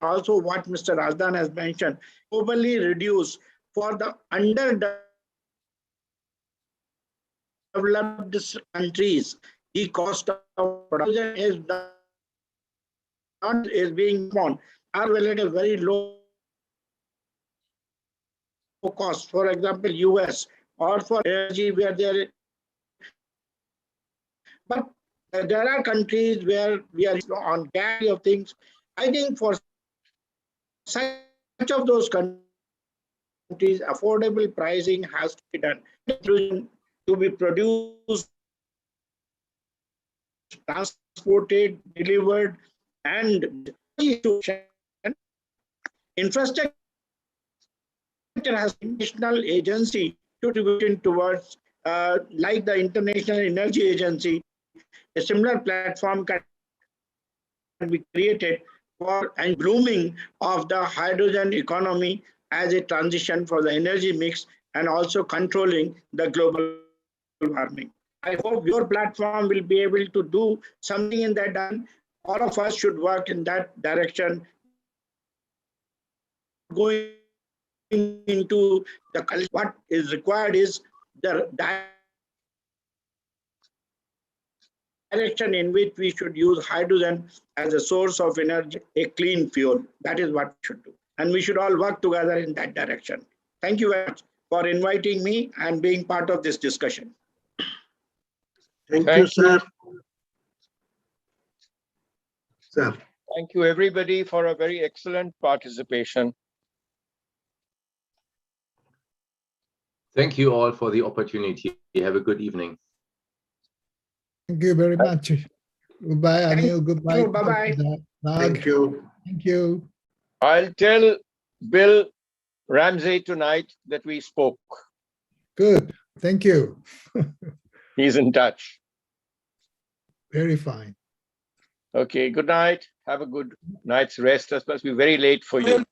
Also, what Mr. Razdan has mentioned, globally reduce for the underdeveloped countries, the cost of production is not is being borne are well at a very low cost. For example, US or for energy where there, but there are countries where we are on gas of things. I think for such of those countries, affordable pricing has to be done to be produced, transported, delivered, and infrastructure has national agency contributing towards, like the International Energy Agency. A similar platform can be created for and blooming of the hydrogen economy as a transition for the energy mix and also controlling the global warming. I hope your platform will be able to do something in that direction. All of us should work in that direction. Going into the what is required is the direction in which we should use hydrogen as a source of energy, a clean fuel. That is what we should do. And we should all work together in that direction. Thank you very much for inviting me and being part of this discussion. Thank you, sir. Sir. Thank you, everybody, for a very excellent participation. Thank you all for the opportunity. Have a good evening. Thank you very much. Goodbye, Anil. Goodbye. Bye-bye. Thank you. Thank you. I'll tell Bill Ramsey tonight that we spoke. Good. Thank you. He's in touch. Very fine. Okay, good night. Have a good night's rest. It must be very late for you.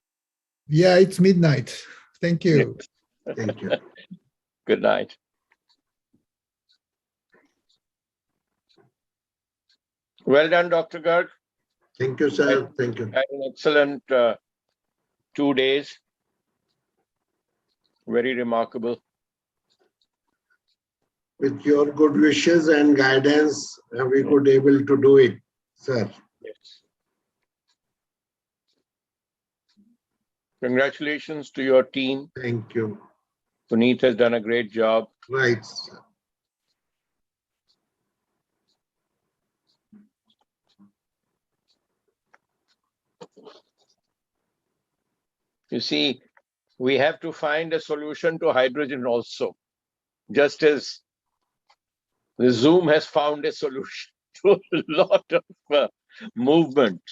Yeah, it's midnight. Thank you. Yes. Thank you. Good night. Well done, Dr. Garg. Thank you, sir. Thank you. Had an excellent 2 days. Very remarkable. With your good wishes and guidance, we could able to do it, sir. Yes. Congratulations to your team. Thank you. Puneet has done a great job. Right, sir. You see, we have to find a solution to hydrogen also, just as the Zoom has found a solution to a lot of movement.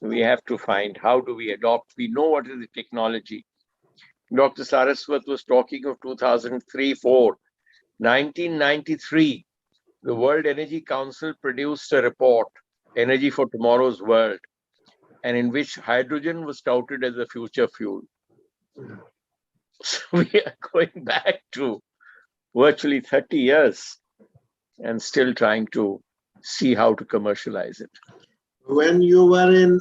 We have to find how do we adopt. We know what is the technology. Dr. Saraswat was talking of 2003-4. 1993, the World Energy Council produced a report, Energy for Tomorrow's World, and in which hydrogen was touted as a future fuel. So we are going back to virtually 30 years and still trying to see how to commercialize it. When you were in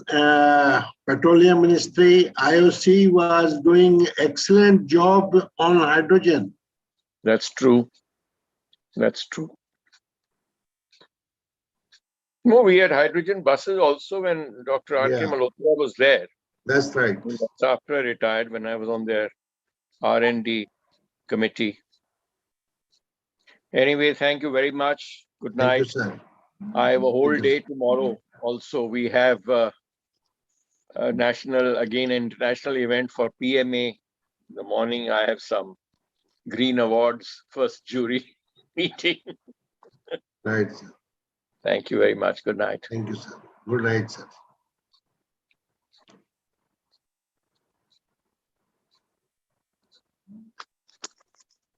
petroleum ministry, IOC was doing excellent job on hydrogen. That's true. That's true. No, we had hydrogen buses also when Dr. R.K. Malhotra was there. That's right. That's after I retired, when I was on their R&D committee. Anyway, thank you very much. Good night. Thank you, sir. I have a whole day tomorrow. Also, we have a national, again, international event for PMA. In the morning, I have some green awards, first jury meeting. Right, sir. Thank you very much. Good night. Thank you, sir. Good night, sir.